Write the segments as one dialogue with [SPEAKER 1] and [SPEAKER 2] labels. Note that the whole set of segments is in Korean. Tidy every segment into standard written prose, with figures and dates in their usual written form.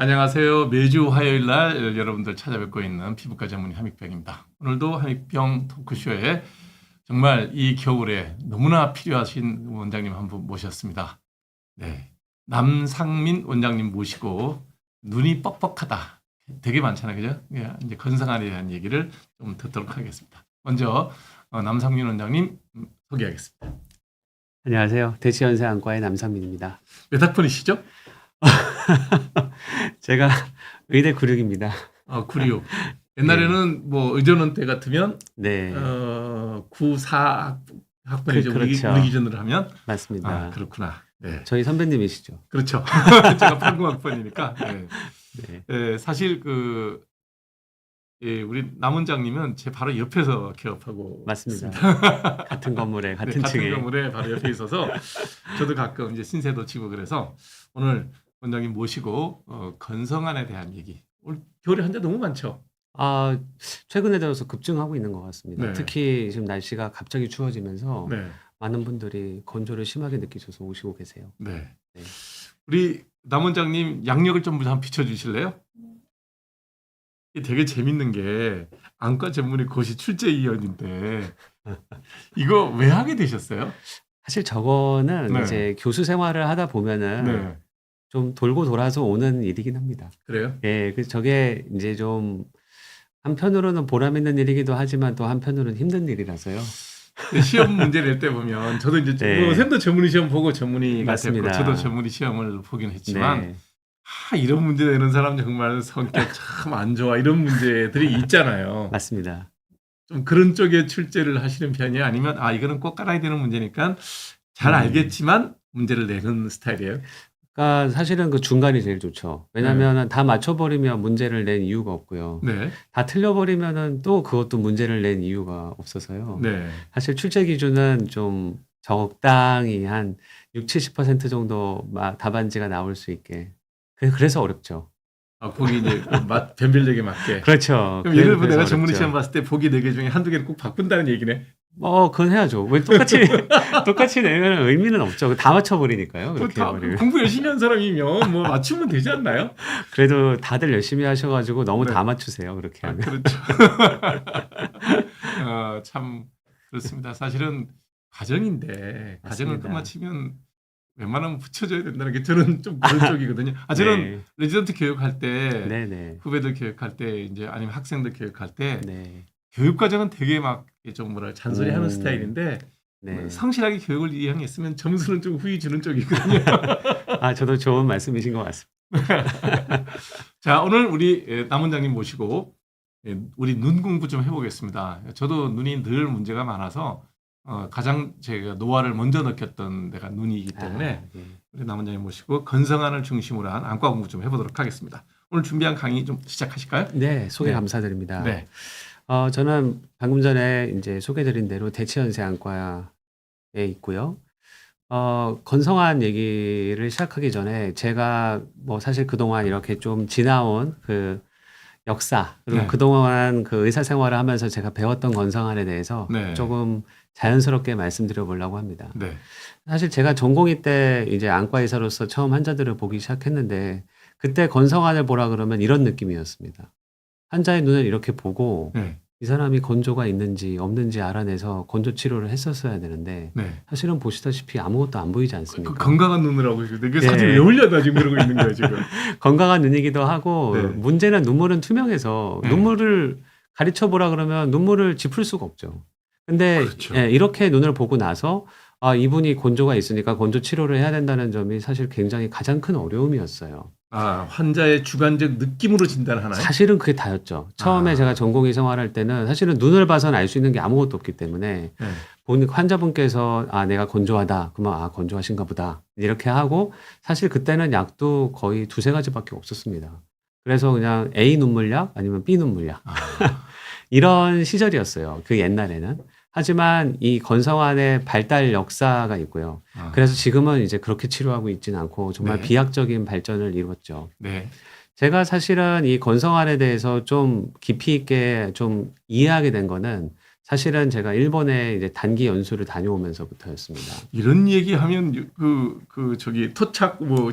[SPEAKER 1] 안녕하세요. 매주 화요일 날 여러분들 찾아뵙고 있는 피부과 전문의 함익병입니다. 오늘도 함익병 토크쇼에 정말 이 겨울에 너무나 필요하신 원장님 한 분 모셨습니다. 네. 남상민 원장님 모시고 눈이 뻑뻑하다. 되게 많잖아요. 그죠? 예, 이제 건성안에 대한 얘기를 좀 듣도록 하겠습니다. 먼저 남상민 원장님 소개하겠습니다.
[SPEAKER 2] 안녕하세요. 대치현세안과의 남상민입니다.
[SPEAKER 1] 몇 학번이시죠?
[SPEAKER 2] 제가 의대 96입니다.
[SPEAKER 1] 96. 옛날에는 뭐 의전원 때 같으면
[SPEAKER 2] 네,
[SPEAKER 1] 94 학번이죠.
[SPEAKER 2] 그렇죠.
[SPEAKER 1] 우리 기준으로 하면.
[SPEAKER 2] 맞습니다.
[SPEAKER 1] 그렇구나. 네.
[SPEAKER 2] 저희 선배님이시죠.
[SPEAKER 1] 그렇죠. 제가 80학번이니까. 네.
[SPEAKER 2] 네,
[SPEAKER 1] 네, 사실 예, 우리 남 원장님은 제 바로 옆에서 개업하고
[SPEAKER 2] 맞습니다.
[SPEAKER 1] 있습니다.
[SPEAKER 2] 같은 건물에, 같은
[SPEAKER 1] 네, 같은
[SPEAKER 2] 층에.
[SPEAKER 1] 건물에 바로 옆에 있어서 저도 가끔 이제 신세도 치고 그래서 오늘 원장님 모시고 건성안에 대한 얘기. 올 겨울에 환자 너무 많죠.
[SPEAKER 2] 아, 최근에 들어서 급증하고 있는 것 같습니다.
[SPEAKER 1] 네.
[SPEAKER 2] 특히 지금 날씨가 갑자기 추워지면서
[SPEAKER 1] 네.
[SPEAKER 2] 많은 분들이 건조를 심하게 느끼셔서 오시고 계세요.
[SPEAKER 1] 네.
[SPEAKER 2] 네.
[SPEAKER 1] 우리 남 원장님 양력을 좀 한번 비춰주실래요? 이게 되게 재밌는 게 안과 전문의 고시 출제위원인데 이거 왜 하게 되셨어요?
[SPEAKER 2] 사실 저거는
[SPEAKER 1] 네.
[SPEAKER 2] 이제 교수 생활을 하다 보면은
[SPEAKER 1] 네.
[SPEAKER 2] 좀 돌고 돌아서 오는 일이긴 합니다.
[SPEAKER 1] 그래요?
[SPEAKER 2] 예, 저게 이제 좀 한편으로는 보람 있는 일이기도 하지만 또 한편으로는 힘든 일이라서요.
[SPEAKER 1] 근데 시험 문제 낼 때 보면 저도 이제
[SPEAKER 2] 네.
[SPEAKER 1] 뭐 쌤도 전문의 시험 보고 전문의가 됐고
[SPEAKER 2] 맞습니다.
[SPEAKER 1] 저도 전문의 시험을 보긴 했지만
[SPEAKER 2] 네,
[SPEAKER 1] 이런 문제 내는 사람 정말 성격 참 안 좋아 이런 문제들이 있잖아요.
[SPEAKER 2] 맞습니다.
[SPEAKER 1] 좀 그런 쪽에 출제를 하시는 편이에요? 아니면 이거는 꼭 깔아야 되는 문제니까 잘 알겠지만 문제를 내는 스타일이에요?
[SPEAKER 2] 그러니까 사실은 그 중간이 제일 좋죠. 왜냐하면 다 맞춰버리면 문제를 낸 이유가 없고요.
[SPEAKER 1] 네.
[SPEAKER 2] 다 틀려버리면은 또 그것도 문제를 낸 이유가 없어서요.
[SPEAKER 1] 네.
[SPEAKER 2] 사실 출제 기준은 좀 적당히 한 60-70% 정도 답안지가 나올 수 있게. 그래서 어렵죠.
[SPEAKER 1] 거기 이제 변별력에 맞게.
[SPEAKER 2] 그렇죠.
[SPEAKER 1] 그럼 예를 들어
[SPEAKER 2] 그래서
[SPEAKER 1] 내가 전문의
[SPEAKER 2] 어렵죠.
[SPEAKER 1] 시험 봤을 때 보기 4개 중에 한두 개를 꼭 바꾼다는 얘기네.
[SPEAKER 2] 그건 해야죠. 왜 똑같이 내면 의미는 없죠. 다 맞춰버리니까요. 그렇게 해버리면.
[SPEAKER 1] 공부 열심히 한 사람이면 뭐 맞추면 되지 않나요?
[SPEAKER 2] 그래도 다들 열심히 하셔가지고 너무
[SPEAKER 1] 네.
[SPEAKER 2] 다 맞추세요. 그렇게 하면.
[SPEAKER 1] 그렇죠. 참 그렇습니다. 사실은 과정인데 과정을
[SPEAKER 2] 맞습니다.
[SPEAKER 1] 끝마치면 웬만하면 붙여줘야 된다는 게 저는 좀 그런 쪽이거든요. 저는
[SPEAKER 2] 네.
[SPEAKER 1] 레지던트 교육할 때
[SPEAKER 2] 네네.
[SPEAKER 1] 후배들 교육할 때 이제 아니면 학생들 교육할 때
[SPEAKER 2] 네.
[SPEAKER 1] 교육 과정은 되게 막 좀 잔소리하는
[SPEAKER 2] 음.
[SPEAKER 1] 스타일인데
[SPEAKER 2] 네.
[SPEAKER 1] 성실하게 교육을 이행했으면 점수는 좀 후히 주는 쪽이거든요.
[SPEAKER 2] 저도 좋은 말씀이신 것 같습니다.
[SPEAKER 1] 자, 오늘 우리 남 원장님 모시고 우리 눈 공부 좀 해보겠습니다. 저도 눈이 늘 문제가 많아서 가장 제가 노화를 먼저 느꼈던 데가 눈이기 때문에
[SPEAKER 2] 예.
[SPEAKER 1] 우리 남 원장님 모시고 건성안을 중심으로 한 안과 공부 좀 해보도록 하겠습니다. 오늘 준비한 강의 좀 시작하실까요?
[SPEAKER 2] 네, 소개
[SPEAKER 1] 네.
[SPEAKER 2] 감사드립니다.
[SPEAKER 1] 네.
[SPEAKER 2] 저는 방금 전에 이제 소개드린 대로 대치현세안과에 있고요. 건성안 얘기를 시작하기 전에 제가 뭐 사실 그동안 이렇게 좀 지나온 그 역사, 그리고
[SPEAKER 1] 네.
[SPEAKER 2] 그동안 그 의사 생활을 하면서 제가 배웠던 건성안에 대해서
[SPEAKER 1] 네.
[SPEAKER 2] 조금 자연스럽게 말씀드려 보려고 합니다.
[SPEAKER 1] 네.
[SPEAKER 2] 사실 제가 전공의 때 이제 안과 의사로서 처음 환자들을 보기 시작했는데 그때 건성안을 보라 그러면 이런 느낌이었습니다. 환자의 눈을 이렇게 보고
[SPEAKER 1] 네.
[SPEAKER 2] 이 사람이 건조가 있는지 없는지 알아내서 건조 치료를 했었어야 되는데
[SPEAKER 1] 네.
[SPEAKER 2] 사실은 보시다시피 아무것도 안 보이지 않습니까?
[SPEAKER 1] 건강한 눈이라고 이게
[SPEAKER 2] 네.
[SPEAKER 1] 사진 왜 올려다 지금 그러고 있는 거예요 지금.
[SPEAKER 2] 건강한 눈이기도 하고
[SPEAKER 1] 네.
[SPEAKER 2] 문제는 눈물은 투명해서
[SPEAKER 1] 네.
[SPEAKER 2] 눈물을 가르쳐 보라 그러면 눈물을 짚을 수가 없죠. 근데
[SPEAKER 1] 그렇죠.
[SPEAKER 2] 이렇게 눈을 보고 나서 이분이 건조가 있으니까 건조 치료를 해야 된다는 점이 사실 굉장히 가장 큰 어려움이었어요.
[SPEAKER 1] 환자의 주관적 느낌으로 진단하나요?
[SPEAKER 2] 사실은 그게 다였죠. 처음에 제가 전공의 생활할 때는 사실은 눈을 봐서는 알 수 있는 게 아무것도 없기 때문에
[SPEAKER 1] 네.
[SPEAKER 2] 환자분께서 내가 건조하다. 그러면 건조하신가 보다. 이렇게 하고 사실 그때는 약도 거의 2-3가지밖에 없었습니다. 그래서 그냥 A 눈물약 아니면 B 눈물약 이런 시절이었어요. 그 옛날에는. 하지만 이 건성안의 발달 역사가 있고요. 그래서 지금은 이제 그렇게 치료하고 있지는 않고 정말
[SPEAKER 1] 네.
[SPEAKER 2] 비약적인 발전을 이뤘죠.
[SPEAKER 1] 네.
[SPEAKER 2] 제가 사실은 이 건성안에 대해서 좀 깊이 있게 좀 이해하게 된 거는 사실은 제가 일본에 이제 단기 연수를 다녀오면서부터였습니다.
[SPEAKER 1] 이런 얘기하면 저기 토착 뭐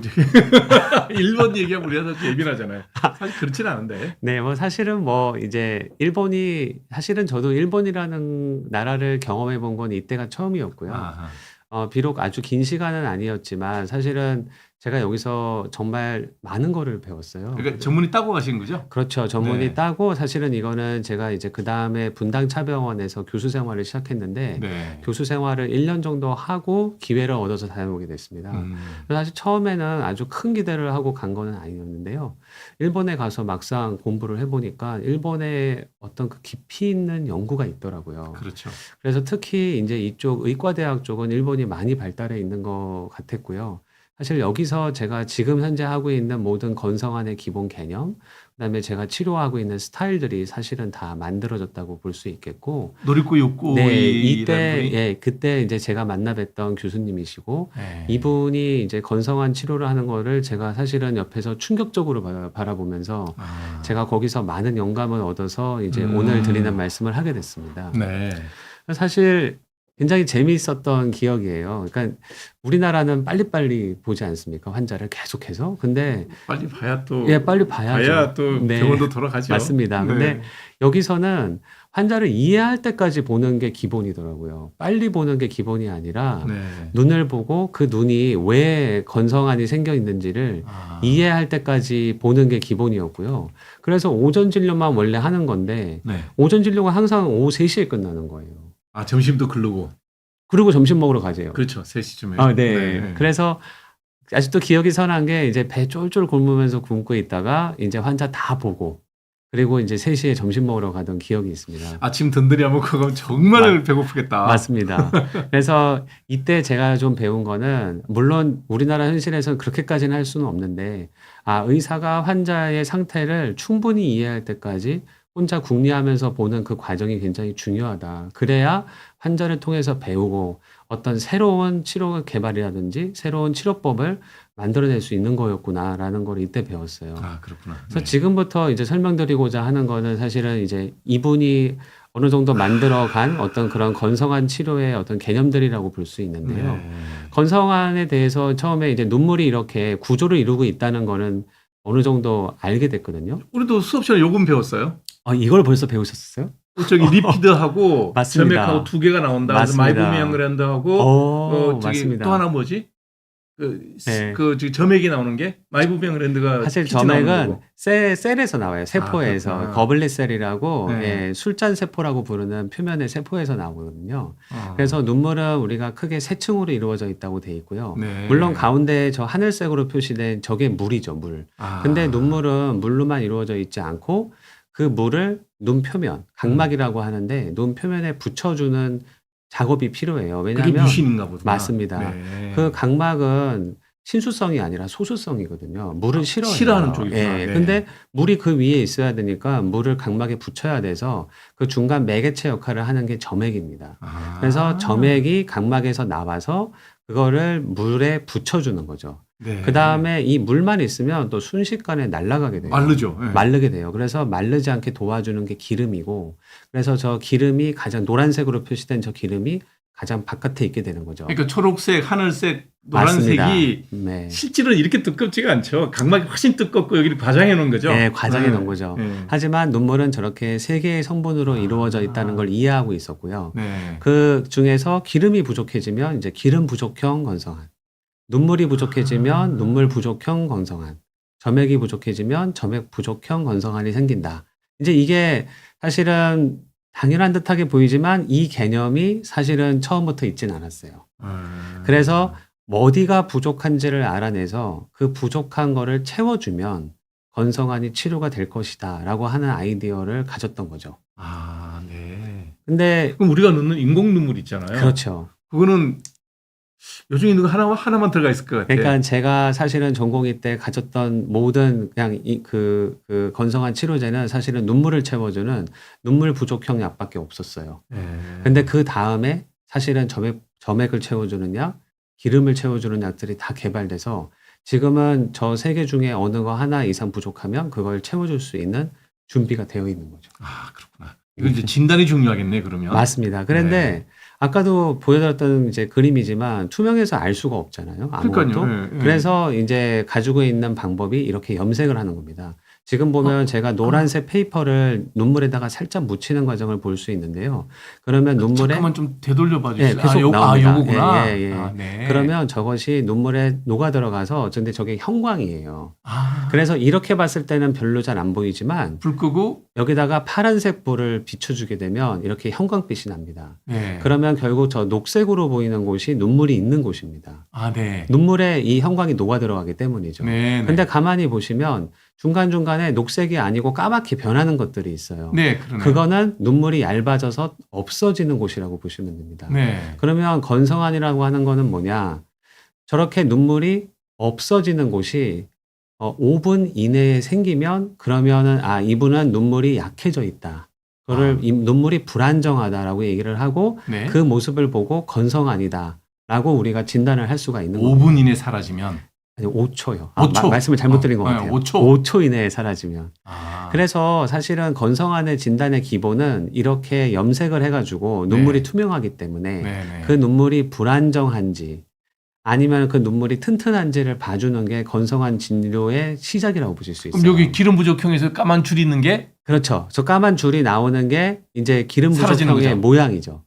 [SPEAKER 1] 일본 얘기하면 우리가 더 예민하잖아요. 사실 그렇지는 않은데.
[SPEAKER 2] 네, 뭐 사실은 뭐 이제 일본이 사실은 저도 일본이라는 나라를 경험해 본 건 이때가 처음이었고요.
[SPEAKER 1] 아하.
[SPEAKER 2] 비록 아주 긴 시간은 아니었지만 사실은 제가 여기서 정말 많은 거를 배웠어요.
[SPEAKER 1] 그러니까 전문의 따고 가신 거죠?
[SPEAKER 2] 그렇죠. 전문의
[SPEAKER 1] 네.
[SPEAKER 2] 따고 사실은 이거는 제가 이제 그 다음에 분당차병원에서 교수 생활을 시작했는데
[SPEAKER 1] 네.
[SPEAKER 2] 교수 생활을 1년 정도 하고 기회를 얻어서 다녀오게 됐습니다. 그래서 사실 처음에는 아주 큰 기대를 하고 간 거는 아니었는데요. 일본에 가서 막상 공부를 해보니까 일본에 어떤 그 깊이 있는 연구가 있더라고요.
[SPEAKER 1] 그렇죠.
[SPEAKER 2] 그래서 특히 이제 이쪽 의과대학 쪽은 일본이 많이 발달해 있는 것 같았고요. 사실 여기서 제가 지금 현재 하고 있는 모든 건성환의 기본 개념, 그다음에 제가 치료하고 있는 스타일들이 사실은 다 만들어졌다고 볼 수 있겠고,
[SPEAKER 1] 노리코 욕구이라는
[SPEAKER 2] 네, 이때
[SPEAKER 1] 분이.
[SPEAKER 2] 예, 그때 이제 제가 만나 뵀던 교수님이시고
[SPEAKER 1] 네.
[SPEAKER 2] 이분이 이제 건성환 치료를 하는 거를 제가 사실은 옆에서 충격적으로 바라보면서
[SPEAKER 1] 아.
[SPEAKER 2] 제가 거기서 많은 영감을 얻어서 이제
[SPEAKER 1] 음.
[SPEAKER 2] 오늘 드리는 말씀을 하게 됐습니다.
[SPEAKER 1] 네.
[SPEAKER 2] 사실 굉장히 재미있었던 기억이에요. 그러니까 우리나라는 빨리빨리 보지 않습니까? 환자를 계속해서. 근데
[SPEAKER 1] 빨리 봐야 또
[SPEAKER 2] 예, 빨리 봐야죠.
[SPEAKER 1] 봐야 또
[SPEAKER 2] 네.
[SPEAKER 1] 병원도 돌아가죠.
[SPEAKER 2] 맞습니다. 근데
[SPEAKER 1] 네.
[SPEAKER 2] 여기서는 환자를 이해할 때까지 보는 게 기본이더라고요. 빨리 보는 게 기본이 아니라
[SPEAKER 1] 네.
[SPEAKER 2] 눈을 보고 그 눈이 왜 건성환이 생겨 있는지를
[SPEAKER 1] 아.
[SPEAKER 2] 이해할 때까지 보는 게 기본이었고요. 그래서 오전 진료만 원래 하는 건데
[SPEAKER 1] 네.
[SPEAKER 2] 오전 진료가 항상 오후 3시에 끝나는 거예요.
[SPEAKER 1] 아, 점심도 글르고.
[SPEAKER 2] 그리고 점심 먹으러 가세요.
[SPEAKER 1] 그렇죠. 3시쯤에.
[SPEAKER 2] 아, 네. 그래서 아직도 기억이 선한 게 이제 배 쫄쫄 굶으면서 굶고 있다가 이제 환자 다 보고 그리고 이제 3시에 점심 먹으러 가던 기억이 있습니다.
[SPEAKER 1] 아침 든든히 안 먹고 가면 정말 배고프겠다.
[SPEAKER 2] 맞습니다. 그래서 이때 제가 좀 배운 거는 물론 우리나라 현실에서는 그렇게까지는 할 수는 없는데 의사가 환자의 상태를 충분히 이해할 때까지 혼자 궁리하면서 보는 그 과정이 굉장히 중요하다. 그래야 환자를 통해서 배우고 어떤 새로운 치료 개발이라든지 새로운 치료법을 만들어낼 수 있는 거였구나라는 걸 이때 배웠어요.
[SPEAKER 1] 아, 그렇구나.
[SPEAKER 2] 그래서
[SPEAKER 1] 네.
[SPEAKER 2] 지금부터 이제 설명드리고자 하는 거는 사실은 이제 이분이 어느 정도 만들어간 어떤 그런 건성환 치료의 어떤 개념들이라고 볼 수 있는데요.
[SPEAKER 1] 네.
[SPEAKER 2] 건성환에 대해서 처음에 이제 눈물이 이렇게 구조를 이루고 있다는 거는 어느 정도 알게 됐거든요.
[SPEAKER 1] 우리도 수업 시간에 요금 배웠어요.
[SPEAKER 2] 이걸 벌써 배우셨어요?
[SPEAKER 1] 저기 리피드하고
[SPEAKER 2] 맞습니다.
[SPEAKER 1] 점액하고 두 개가 나온다. 그래서
[SPEAKER 2] 맞습니다.
[SPEAKER 1] 마이보미앙 그랜드하고 저기
[SPEAKER 2] 맞습니다.
[SPEAKER 1] 또 하나 뭐지?
[SPEAKER 2] 네.
[SPEAKER 1] 저기 점액이 나오는 게 마이보미앙 그랜드가
[SPEAKER 2] 사실
[SPEAKER 1] 키티 나오는
[SPEAKER 2] 점액은
[SPEAKER 1] 거고.
[SPEAKER 2] 셀에서 나와요. 세포에서.
[SPEAKER 1] 그렇구나.
[SPEAKER 2] 거블리셀이라고
[SPEAKER 1] 네.
[SPEAKER 2] 술잔 세포라고 부르는 표면의 세포에서 나오거든요.
[SPEAKER 1] 아.
[SPEAKER 2] 그래서 눈물은 우리가 크게 세 층으로 이루어져 있다고 돼 있고요.
[SPEAKER 1] 네.
[SPEAKER 2] 물론 가운데 저 하늘색으로 표시된 저게 물이죠, 물.
[SPEAKER 1] 아.
[SPEAKER 2] 근데 눈물은 물로만 이루어져 있지 않고 그 물을 눈 표면, 각막이라고 하는데 눈 표면에 붙여주는 작업이 필요해요.
[SPEAKER 1] 그게
[SPEAKER 2] 왜냐하면
[SPEAKER 1] 무신인가 보다.
[SPEAKER 2] 맞습니다.
[SPEAKER 1] 네.
[SPEAKER 2] 그 각막은 신수성이 아니라 소수성이거든요. 물을 싫어해요.
[SPEAKER 1] 싫어하는 쪽이구나.
[SPEAKER 2] 예.
[SPEAKER 1] 네.
[SPEAKER 2] 근데 물이 그 위에 있어야 되니까 물을 각막에 붙여야 돼서 그 중간 매개체 역할을 하는 게 점액입니다.
[SPEAKER 1] 아.
[SPEAKER 2] 그래서 점액이 각막에서 나와서 그거를 물에 붙여주는 거죠.
[SPEAKER 1] 네.
[SPEAKER 2] 그 다음에 이 물만 있으면 또 순식간에 날아가게 돼요.
[SPEAKER 1] 마르죠. 네.
[SPEAKER 2] 마르게 돼요. 그래서 마르지 않게 도와주는 게 기름이고, 그래서 저 기름이 가장 노란색으로 표시된 저 기름이 가장 바깥에 있게 되는 거죠.
[SPEAKER 1] 그러니까 초록색, 하늘색,
[SPEAKER 2] 맞습니다.
[SPEAKER 1] 노란색이
[SPEAKER 2] 네.
[SPEAKER 1] 실제로는 이렇게 두껍지가 않죠. 각막이 훨씬 두껍고 여기를 과장해 놓은 거죠.
[SPEAKER 2] 네, 과장해 놓은 거죠.
[SPEAKER 1] 네.
[SPEAKER 2] 하지만 눈물은 저렇게 세 개의 성분으로 이루어져 있다는 걸 이해하고 있었고요.
[SPEAKER 1] 네.
[SPEAKER 2] 그 중에서 기름이 부족해지면 이제 기름 부족형 건성환, 눈물이 부족해지면 눈물 부족형 건성환, 점액이 부족해지면 점액 부족형 건성환이 생긴다. 이제 이게 사실은 당연한 듯하게 보이지만 이 개념이 사실은 처음부터 있진 않았어요. 그래서 어디가 부족한지를 알아내서 그 부족한 거를 채워주면 건성환이 치료가 될 것이다 라고 하는 아이디어를 가졌던 거죠.
[SPEAKER 1] 아, 네.
[SPEAKER 2] 근데
[SPEAKER 1] 그럼 우리가 넣는 인공 눈물 있잖아요.
[SPEAKER 2] 그렇죠.
[SPEAKER 1] 그거는 요즘에 있는 거 하나만 들어가 있을 것 같아요.
[SPEAKER 2] 그러니까 제가 사실은 전공의 때 가졌던 모든 그냥 그 건성환 치료제는 사실은 눈물을 채워주는 눈물 부족형 약밖에 없었어요.
[SPEAKER 1] 네.
[SPEAKER 2] 근데 그 다음에 사실은 점액을 채워주는 약, 기름을 채워주는 약들이 다 개발돼서 지금은 저 세 개 중에 어느 거 하나 이상 부족하면 그걸 채워줄 수 있는 준비가 되어 있는 거죠.
[SPEAKER 1] 아, 그렇구나. 이거 이제 진단이 중요하겠네 그러면.
[SPEAKER 2] 맞습니다. 그런데 아까도 보여드렸던 이제 그림이지만 투명해서 알 수가 없잖아요. 아무것도.
[SPEAKER 1] 그러니까요. 예, 예.
[SPEAKER 2] 그래서 이제 가지고 있는 방법이 이렇게 염색을 하는 겁니다. 지금 보면 제가 노란색 페이퍼를 눈물에다가 살짝 묻히는 과정을 볼 수 있는데요. 그러면 눈물에
[SPEAKER 1] 잠깐만 좀 되돌려봐
[SPEAKER 2] 예,
[SPEAKER 1] 주세요.
[SPEAKER 2] 계속 나옵니다.
[SPEAKER 1] 요거구나.
[SPEAKER 2] 예, 예, 예.
[SPEAKER 1] 아, 네.
[SPEAKER 2] 그러면 저것이 눈물에 녹아 들어가서 근데 저게 형광이에요.
[SPEAKER 1] 아,
[SPEAKER 2] 그래서 이렇게 봤을 때는 별로 잘 안 보이지만
[SPEAKER 1] 불 끄고
[SPEAKER 2] 여기다가 파란색 불을 비춰주게 되면 이렇게 형광빛이 납니다.
[SPEAKER 1] 네.
[SPEAKER 2] 그러면 결국 저 녹색으로 보이는 곳이 눈물이 있는 곳입니다.
[SPEAKER 1] 아, 네.
[SPEAKER 2] 눈물에 이 형광이 녹아 들어가기 때문이죠.
[SPEAKER 1] 네.
[SPEAKER 2] 근데 가만히 보시면 중간중간에 녹색이 아니고 까맣게 변하는 것들이 있어요.
[SPEAKER 1] 네, 그러네요.
[SPEAKER 2] 그거는 눈물이 얇아져서 없어지는 곳이라고 보시면 됩니다.
[SPEAKER 1] 네.
[SPEAKER 2] 그러면 건성환이라고 하는 거는 뭐냐? 저렇게 눈물이 없어지는 곳이 5분 이내에 생기면 그러면은 이분은 눈물이 약해져 있다. 그거를 이 눈물이 불안정하다라고 얘기를 하고
[SPEAKER 1] 네.
[SPEAKER 2] 그 모습을 보고 건성환이다라고 우리가 진단을 할 수가 있는 겁니다.
[SPEAKER 1] 5분 이내 사라지면
[SPEAKER 2] 아니 5초요.
[SPEAKER 1] 5초.
[SPEAKER 2] 말씀을 잘못 드린 것
[SPEAKER 1] 네,
[SPEAKER 2] 같아요.
[SPEAKER 1] 5초.
[SPEAKER 2] 5초 이내에 사라지면.
[SPEAKER 1] 아.
[SPEAKER 2] 그래서 사실은 건성환의 진단의 기본은 이렇게 염색을 해가지고 눈물이
[SPEAKER 1] 네.
[SPEAKER 2] 투명하기 때문에
[SPEAKER 1] 네, 네.
[SPEAKER 2] 그 눈물이 불안정한지 아니면 그 눈물이 튼튼한지를 봐주는 게 건성환 진료의 시작이라고 보실 수 있어요.
[SPEAKER 1] 그럼 여기 기름 부족형에서 까만 줄이 있는 게
[SPEAKER 2] 그렇죠. 저 까만 줄이 나오는 게 이제 기름
[SPEAKER 1] 사라지는
[SPEAKER 2] 부족형의
[SPEAKER 1] 거죠.
[SPEAKER 2] 모양이죠.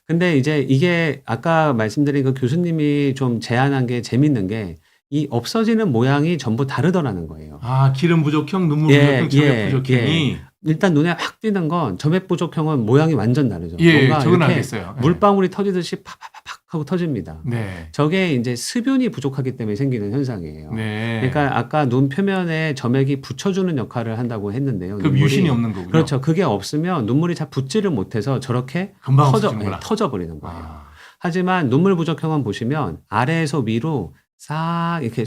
[SPEAKER 2] 근데 이제 이게 아까 말씀드린 그 교수님이 좀 제안한 게 재밌는 게 이 없어지는 모양이 전부 다르더라는 거예요.
[SPEAKER 1] 아, 기름 부족형, 눈물
[SPEAKER 2] 예,
[SPEAKER 1] 부족형, 점액
[SPEAKER 2] 예,
[SPEAKER 1] 부족형이
[SPEAKER 2] 일단 눈에 확 띄는 건 점액 부족형은 모양이 완전 다르죠.
[SPEAKER 1] 예,
[SPEAKER 2] 뭔가
[SPEAKER 1] 저건
[SPEAKER 2] 이렇게
[SPEAKER 1] 알겠어요. 예.
[SPEAKER 2] 물방울이 터지듯이 팍팍팍 하고 터집니다.
[SPEAKER 1] 네.
[SPEAKER 2] 저게 이제 습윤이 부족하기 때문에 생기는 현상이에요.
[SPEAKER 1] 네.
[SPEAKER 2] 그러니까 아까 눈 표면에 점액이 붙여주는 역할을 한다고 했는데요.
[SPEAKER 1] 그
[SPEAKER 2] 눈물이.
[SPEAKER 1] 뮤신이 없는 거군요.
[SPEAKER 2] 그렇죠. 그게 없으면 눈물이 잘 붙지를 못해서 저렇게
[SPEAKER 1] 금방 없어지는구나.
[SPEAKER 2] 터져버리는 거예요.
[SPEAKER 1] 아.
[SPEAKER 2] 하지만 눈물 부족형은 보시면 아래에서 위로 싹 이렇게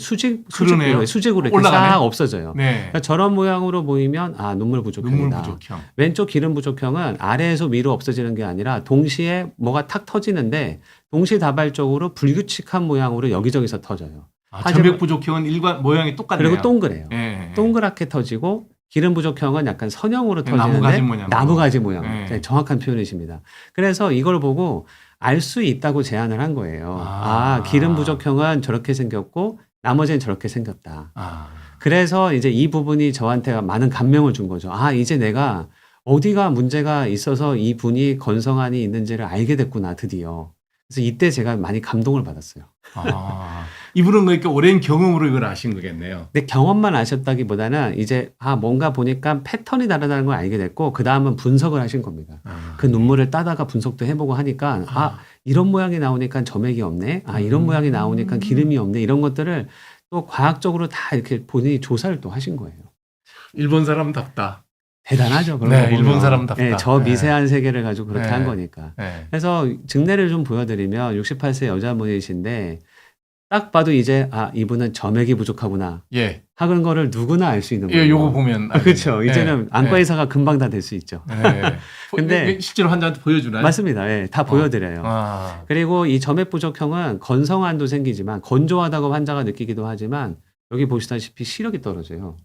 [SPEAKER 1] 그러네요.
[SPEAKER 2] 수직으로 이렇게
[SPEAKER 1] 올라가네.
[SPEAKER 2] 싹 없어져요.
[SPEAKER 1] 네.
[SPEAKER 2] 그러니까 저런 모양으로 보이면 눈물 부족형이다.
[SPEAKER 1] 눈물 부족형.
[SPEAKER 2] 왼쪽 기름 부족형은 아래에서 위로 없어지는 게 아니라 동시에 뭐가 탁 터지는데 동시다발적으로 불규칙한 모양으로 여기저기서 터져요.
[SPEAKER 1] 아,
[SPEAKER 2] 하지만-
[SPEAKER 1] 점액 부족형은 일관 모양이 똑같네요.
[SPEAKER 2] 그리고 동그래요.
[SPEAKER 1] 예.
[SPEAKER 2] 동그랗게 터지고 기름 부족형은 약간 선형으로
[SPEAKER 1] 네,
[SPEAKER 2] 터지는데
[SPEAKER 1] 나무가지 모양으로.
[SPEAKER 2] 나무가지 모양.
[SPEAKER 1] 네.
[SPEAKER 2] 네, 정확한 표현이십니다. 그래서 이걸 보고 알 수 있다고 제안을 한 거예요. 기름 부족형은 저렇게 생겼고 나머지는 저렇게 생겼다.
[SPEAKER 1] 아.
[SPEAKER 2] 그래서 이제 이 부분이 저한테 많은 감명을 준 거죠. 이제 내가 어디가 문제가 있어서 이 분이 건성환이 있는지를 알게 됐구나, 드디어. 그래서 이때 제가 많이 감동을 받았어요.
[SPEAKER 1] 아. 이분은 그러니까 오랜 경험으로 이걸 아신 거겠네요.
[SPEAKER 2] 근데 경험만 아셨다기보다는 이제 뭔가 보니까 패턴이 다르다는 걸 알게 됐고 그 다음은 분석을 하신 겁니다.
[SPEAKER 1] 아.
[SPEAKER 2] 그 눈물을 따다가 분석도 해보고 하니까 이런 모양이 나오니까 점액이 없네. 이런 모양이 나오니까 기름이 없네. 이런 것들을 또 과학적으로 다 이렇게 본인이 조사를 또 하신 거예요.
[SPEAKER 1] 일본 사람답다.
[SPEAKER 2] 대단하죠. 그런
[SPEAKER 1] 네,
[SPEAKER 2] 거 보면.
[SPEAKER 1] 일본 사람답다.
[SPEAKER 2] 네, 저
[SPEAKER 1] 네.
[SPEAKER 2] 미세한 세계를 가지고 그렇게
[SPEAKER 1] 네.
[SPEAKER 2] 한 거니까.
[SPEAKER 1] 네.
[SPEAKER 2] 그래서 증례를 좀 보여드리면 68세 여자분이신데 딱 봐도 이제 이분은 점액이 부족하구나
[SPEAKER 1] 예.
[SPEAKER 2] 하는 거를 누구나 알 수 있는 거예요.
[SPEAKER 1] 예, 요거 보면
[SPEAKER 2] 그렇죠.
[SPEAKER 1] 네.
[SPEAKER 2] 이제는 안과
[SPEAKER 1] 네.
[SPEAKER 2] 의사가 금방 다 될 수 있죠.
[SPEAKER 1] 네.
[SPEAKER 2] 근데-
[SPEAKER 1] 실제로 환자한테 보여주나요?
[SPEAKER 2] 맞습니다. 예, 다 보여드려요.
[SPEAKER 1] 아.
[SPEAKER 2] 그리고 이 점액 부족형은 건성환도 생기지만 건조하다고 환자가 느끼기도 하지만 여기 보시다시피 시력이 떨어져요.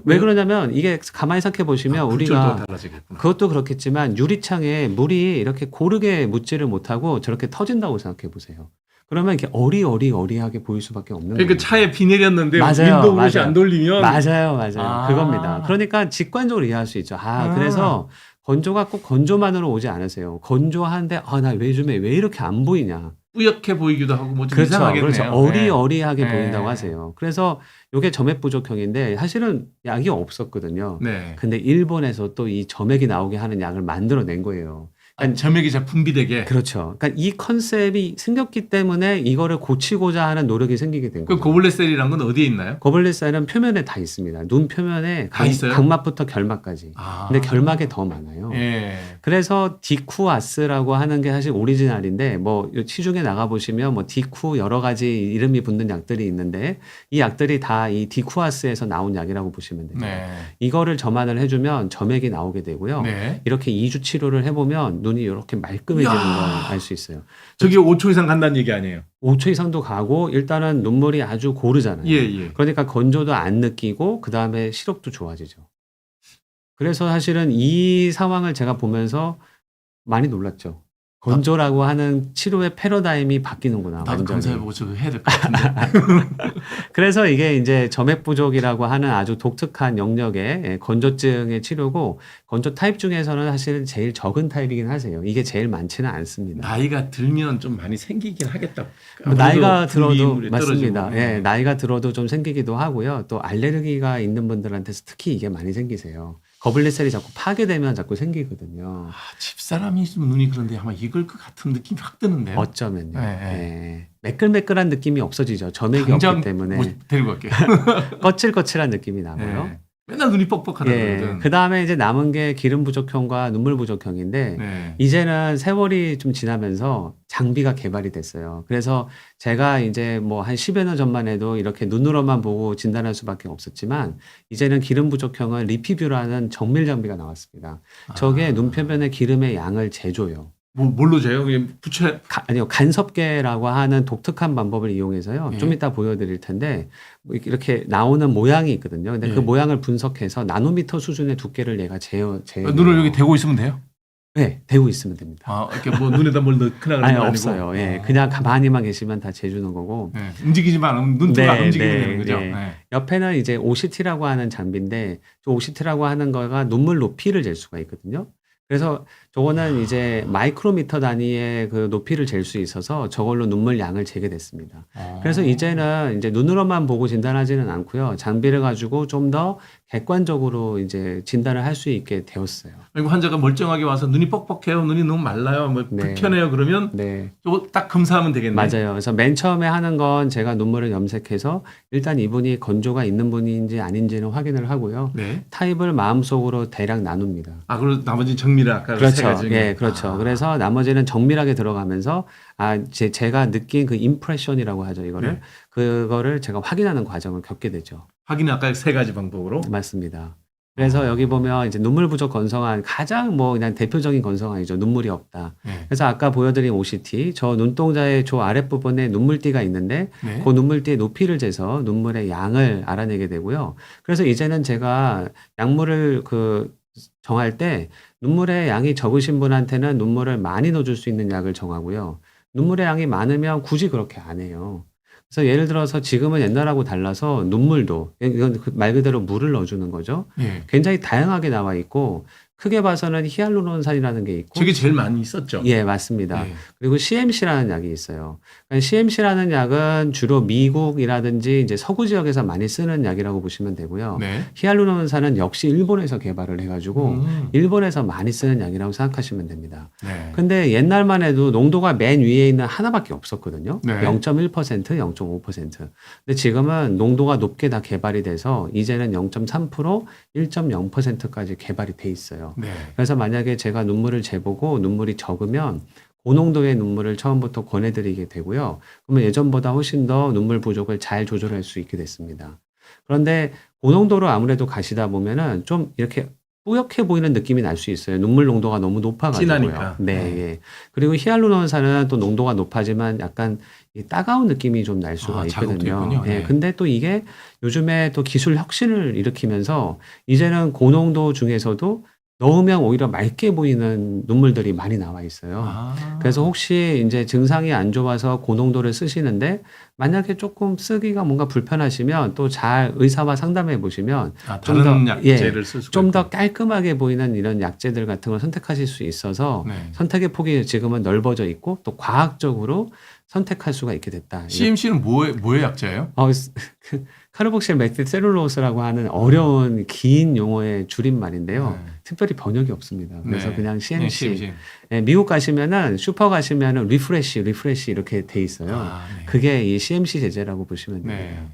[SPEAKER 2] 왜 그러냐면 이게 가만히 생각해 보시면 우리가
[SPEAKER 1] 달라지겠구나.
[SPEAKER 2] 그것도 그렇겠지만 유리창에 물이 이렇게 고르게 묻지를 못하고 저렇게 터진다고 생각해 보세요. 그러면 이렇게 어리하게 보일 수밖에 없는 거예요.
[SPEAKER 1] 그러니까 차에 비 내렸는데
[SPEAKER 2] 맞아요,
[SPEAKER 1] 윈도우 브러시
[SPEAKER 2] 맞아요.
[SPEAKER 1] 안 돌리면
[SPEAKER 2] 맞아요. 그겁니다. 그러니까 직관적으로 이해할 수 있죠. 그래서 건조가 꼭 건조만으로 오지 않으세요. 건조한데 나 요즘에 왜 이렇게 안 보이냐.
[SPEAKER 1] 뿌옇게 보이기도 하고 뭐 좀
[SPEAKER 2] 그렇죠.
[SPEAKER 1] 이상하겠네요.
[SPEAKER 2] 그렇죠.
[SPEAKER 1] 네.
[SPEAKER 2] 어리하게
[SPEAKER 1] 네.
[SPEAKER 2] 보인다고 하세요. 그래서 이게 점액 부족형인데 사실은 약이 없었거든요.
[SPEAKER 1] 네.
[SPEAKER 2] 근데 일본에서 또 이 점액이 나오게 하는 약을 만들어낸 거예요.
[SPEAKER 1] 점액이 잘 분비되게.
[SPEAKER 2] 그렇죠. 그러니까 이 컨셉이 생겼기 때문에 이거를 고치고자 하는 노력이 생기게 된
[SPEAKER 1] 그
[SPEAKER 2] 거죠.
[SPEAKER 1] 고블레셀이란 건 어디에 있나요?
[SPEAKER 2] 거블리살은 표면에 다 있습니다. 눈 표면에
[SPEAKER 1] 다 있어요?
[SPEAKER 2] 각막부터 결막까지. 근데 결막에 더 많아요.
[SPEAKER 1] 예.
[SPEAKER 2] 그래서 디쿠아스라고 하는 게 사실 오리지널인데 뭐 시중에 나가 보시면 뭐 디쿠 여러 가지 이름이 붙는 약들이 있는데 이 약들이 다 이 디쿠아스에서 나온 약이라고 보시면 돼요.
[SPEAKER 1] 네.
[SPEAKER 2] 이거를 점안을 해주면 점액이 나오게 되고요.
[SPEAKER 1] 네.
[SPEAKER 2] 이렇게 2주 치료를 해보면 눈이 이렇게 말끔해지는 걸
[SPEAKER 1] 이야.
[SPEAKER 2] 알 수 있어요.
[SPEAKER 1] 저기 5초 이상 간다는 얘기 아니에요?
[SPEAKER 2] 5초 이상도 가고 일단은 눈물이 아주 고르잖아요.
[SPEAKER 1] 예.
[SPEAKER 2] 그러니까 건조도 안 느끼고 그 다음에 시력도 좋아지죠. 그래서 사실은 이 상황을 제가 보면서 많이 놀랐죠. 건조라고 하는 치료의 패러다임이 바뀌는구나,
[SPEAKER 1] 나도
[SPEAKER 2] 완전히.
[SPEAKER 1] 검사해보고 저거 해야 될 것 같은데.
[SPEAKER 2] 그래서 이게 이제 점액 부족이라고 하는 아주 독특한 영역의 건조증의 치료고, 건조 타입 중에서는 사실은 제일 적은 타입이긴 하세요. 이게 제일 많지는 않습니다.
[SPEAKER 1] 나이가 들면 좀 많이 생기긴 하겠다.
[SPEAKER 2] 뭐 나이가
[SPEAKER 1] 아무래도
[SPEAKER 2] 들어도
[SPEAKER 1] 분비물이
[SPEAKER 2] 맞습니다.
[SPEAKER 1] 떨어지고.
[SPEAKER 2] 예, 나이가 들어도 좀 생기기도 하고요. 또 알레르기가 있는 분들한테서 특히 이게 많이 생기세요. 거블리셀이 자꾸 파괴되면 자꾸 생기거든요.
[SPEAKER 1] 아, 집사람이 좀 눈이 그런데 아마 익을 것 같은 느낌이 확 드는데요.
[SPEAKER 2] 어쩌면요.
[SPEAKER 1] 네,
[SPEAKER 2] 예. 매끌매끌한 느낌이 없어지죠. 점액이
[SPEAKER 1] 당장
[SPEAKER 2] 없기 때문에
[SPEAKER 1] 데리고 갈게요.
[SPEAKER 2] 거칠거칠한 느낌이 나고요.
[SPEAKER 1] 네. 맨날 눈이 뻑뻑하다
[SPEAKER 2] 예.
[SPEAKER 1] 그러거든.
[SPEAKER 2] 그 다음에 이제 남은 게 기름 부족형과 눈물 부족형인데,
[SPEAKER 1] 네.
[SPEAKER 2] 이제는 세월이 좀 지나면서 장비가 개발이 됐어요. 그래서 제가 이제 뭐 한 10여 년 전만 해도 이렇게 눈으로만 보고 진단할 수밖에 없었지만, 이제는 기름 부족형은 리피뷰라는 정밀 장비가 나왔습니다. 저게 눈 표면의 기름의 양을 재줘요.
[SPEAKER 1] 뭘로 재요? 그냥 부채.
[SPEAKER 2] 아니요, 간섭계라고 하는 독특한 방법을 이용해서요.
[SPEAKER 1] 예.
[SPEAKER 2] 좀 이따 보여드릴 텐데, 뭐 이렇게 나오는 모양이 있거든요. 근데 그
[SPEAKER 1] 예.
[SPEAKER 2] 모양을 분석해서 나노미터 수준의 두께를 얘가 재요.
[SPEAKER 1] 눈을 여기 대고 있으면 돼요?
[SPEAKER 2] 네, 대고 있으면 됩니다.
[SPEAKER 1] 아, 이렇게 뭐 눈에다 뭘 넣거나 그런
[SPEAKER 2] 아니,
[SPEAKER 1] 건 아니고.
[SPEAKER 2] 없어요. 예,
[SPEAKER 1] 아.
[SPEAKER 2] 그냥 가만히만 계시면 다 재주는 거고.
[SPEAKER 1] 네. 움직이지만 않으면 눈두가
[SPEAKER 2] 네,
[SPEAKER 1] 움직이면
[SPEAKER 2] 네,
[SPEAKER 1] 되는 거죠.
[SPEAKER 2] 네.
[SPEAKER 1] 네.
[SPEAKER 2] 옆에는 이제 OCT라고 하는 장비인데, 저 OCT라고 하는 거가 눈물 높이를 잴 수가 있거든요. 그래서 저거는 이제 마이크로미터 단위의 그 높이를 잴 수 있어서 저걸로 눈물 양을 재게 됐습니다. 그래서 이제는 이제 눈으로만 보고 진단하지는 않고요. 장비를 가지고 좀 더 객관적으로 이제 진단을 할 수 있게 되었어요.
[SPEAKER 1] 그리고 환자가 멀쩡하게 와서 눈이 뻑뻑해요, 눈이 너무 말라요, 뭐
[SPEAKER 2] 네.
[SPEAKER 1] 불편해요 그러면
[SPEAKER 2] 네.
[SPEAKER 1] 저거 딱 검사하면 되겠네.
[SPEAKER 2] 맞아요. 그래서 맨 처음에 하는 건 제가 눈물을 염색해서 일단 이분이 건조가 있는 분인지 아닌지는 확인을 하고요.
[SPEAKER 1] 네.
[SPEAKER 2] 타입을 마음속으로 대략 나눕니다.
[SPEAKER 1] 아, 그리고 나머지 정밀 아까 세
[SPEAKER 2] 그렇죠.
[SPEAKER 1] 가지.
[SPEAKER 2] 예, 그렇죠.
[SPEAKER 1] 아.
[SPEAKER 2] 그래서 나머지는 정밀하게 들어가면서 제가 느낀 그 임프레션이라고 하죠, 이거를.
[SPEAKER 1] 네.
[SPEAKER 2] 그거를 제가 확인하는 과정을 겪게 되죠.
[SPEAKER 1] 확인 아까 세 가지 방법으로.
[SPEAKER 2] 맞습니다. 그래서 여기 보면 이제 눈물 부족 건성한 가장 뭐 그냥 대표적인 건성한이죠. 눈물이 없다.
[SPEAKER 1] 네.
[SPEAKER 2] 그래서 아까 보여드린 OCT, 저 눈동자의 저 아랫부분에 눈물띠가 있는데
[SPEAKER 1] 네.
[SPEAKER 2] 그 눈물띠의 높이를 재서 눈물의 양을 알아내게 되고요. 그래서 이제는 제가 약물을 정할 때 눈물의 양이 적으신 분한테는 눈물을 많이 넣어줄 수 있는 약을 정하고요. 눈물의 양이 많으면 굳이 그렇게 안 해요. 그래서 예를 들어서 지금은 옛날하고 달라서 눈물도, 이건 말 그대로 물을 넣어주는 거죠.
[SPEAKER 1] 예.
[SPEAKER 2] 굉장히 다양하게 나와 있고, 크게 봐서는 히알루론산이라는 게 있고,
[SPEAKER 1] 저게 제일 많이 있었죠.
[SPEAKER 2] 예, 맞습니다.
[SPEAKER 1] 예.
[SPEAKER 2] 그리고 CMC라는 약이 있어요. CMC라는 약은 주로 미국이라든지 이제 서구 지역에서 많이 쓰는 약이라고 보시면 되고요.
[SPEAKER 1] 네.
[SPEAKER 2] 히알루론산은 역시 일본에서 개발을 해가지고 일본에서 많이 쓰는 약이라고 생각하시면 됩니다.
[SPEAKER 1] 네.
[SPEAKER 2] 근데 옛날만 해도 농도가 맨 위에 있는 하나밖에 없었거든요.
[SPEAKER 1] 네.
[SPEAKER 2] 0.1%, 0.5%. 근데 지금은 농도가 높게 다 개발이 돼서 이제는 0.3%, 1.0%까지 개발이 돼 있어요.
[SPEAKER 1] 네.
[SPEAKER 2] 그래서 만약에 제가 눈물을 재보고 눈물이 적으면 고농도의 눈물을 처음부터 권해드리게 되고요. 그러면 예전보다 훨씬 더 눈물 부족을 잘 조절할 수 있게 됐습니다. 그런데 고농도로 아무래도 가시다 보면은 좀 이렇게 뿌옇게 보이는 느낌이 날 수 있어요. 눈물 농도가 너무 높아가지고요.
[SPEAKER 1] 진하니까.
[SPEAKER 2] 네, 예. 그리고 히알루론산은 또 농도가 높아지만 약간 이 따가운 느낌이 좀 날 수가
[SPEAKER 1] 자극도
[SPEAKER 2] 있거든요.
[SPEAKER 1] 있군요.
[SPEAKER 2] 예.
[SPEAKER 1] 네.
[SPEAKER 2] 근데 또 이게 요즘에 또 기술 혁신을 일으키면서 이제는 고농도 중에서도 넣으면 오히려 맑게 보이는 눈물들이 많이 나와 있어요.
[SPEAKER 1] 아.
[SPEAKER 2] 그래서 혹시 이제 증상이 안 좋아서 고농도를 쓰시는데 만약에 조금 쓰기가 뭔가 불편하시면 또 잘 의사와 상담해 보시면 좀
[SPEAKER 1] 다른
[SPEAKER 2] 더,
[SPEAKER 1] 약제를 쓸 수가
[SPEAKER 2] 좀 더
[SPEAKER 1] 있고.
[SPEAKER 2] 깔끔하게 보이는 이런 약제들 같은 걸 선택하실 수 있어서
[SPEAKER 1] 네.
[SPEAKER 2] 선택의 폭이 지금은 넓어져 있고 또 과학적으로 선택할 수가 있게 됐다.
[SPEAKER 1] CMC는 뭐의 약자예요?
[SPEAKER 2] 카르복실 메틸셀룰로스라고 하는 어려운 긴 용어의 줄임말인데요.
[SPEAKER 1] 네.
[SPEAKER 2] 특별히 번역이 없습니다. 그래서
[SPEAKER 1] 네.
[SPEAKER 2] 그냥 CMC.
[SPEAKER 1] CMC.
[SPEAKER 2] 예, 미국 가시면은 슈퍼 가시면은 리프레시 이렇게 돼 있어요.
[SPEAKER 1] 네.
[SPEAKER 2] 그게 이 CMC 제제라고 보시면 돼요.
[SPEAKER 1] 네.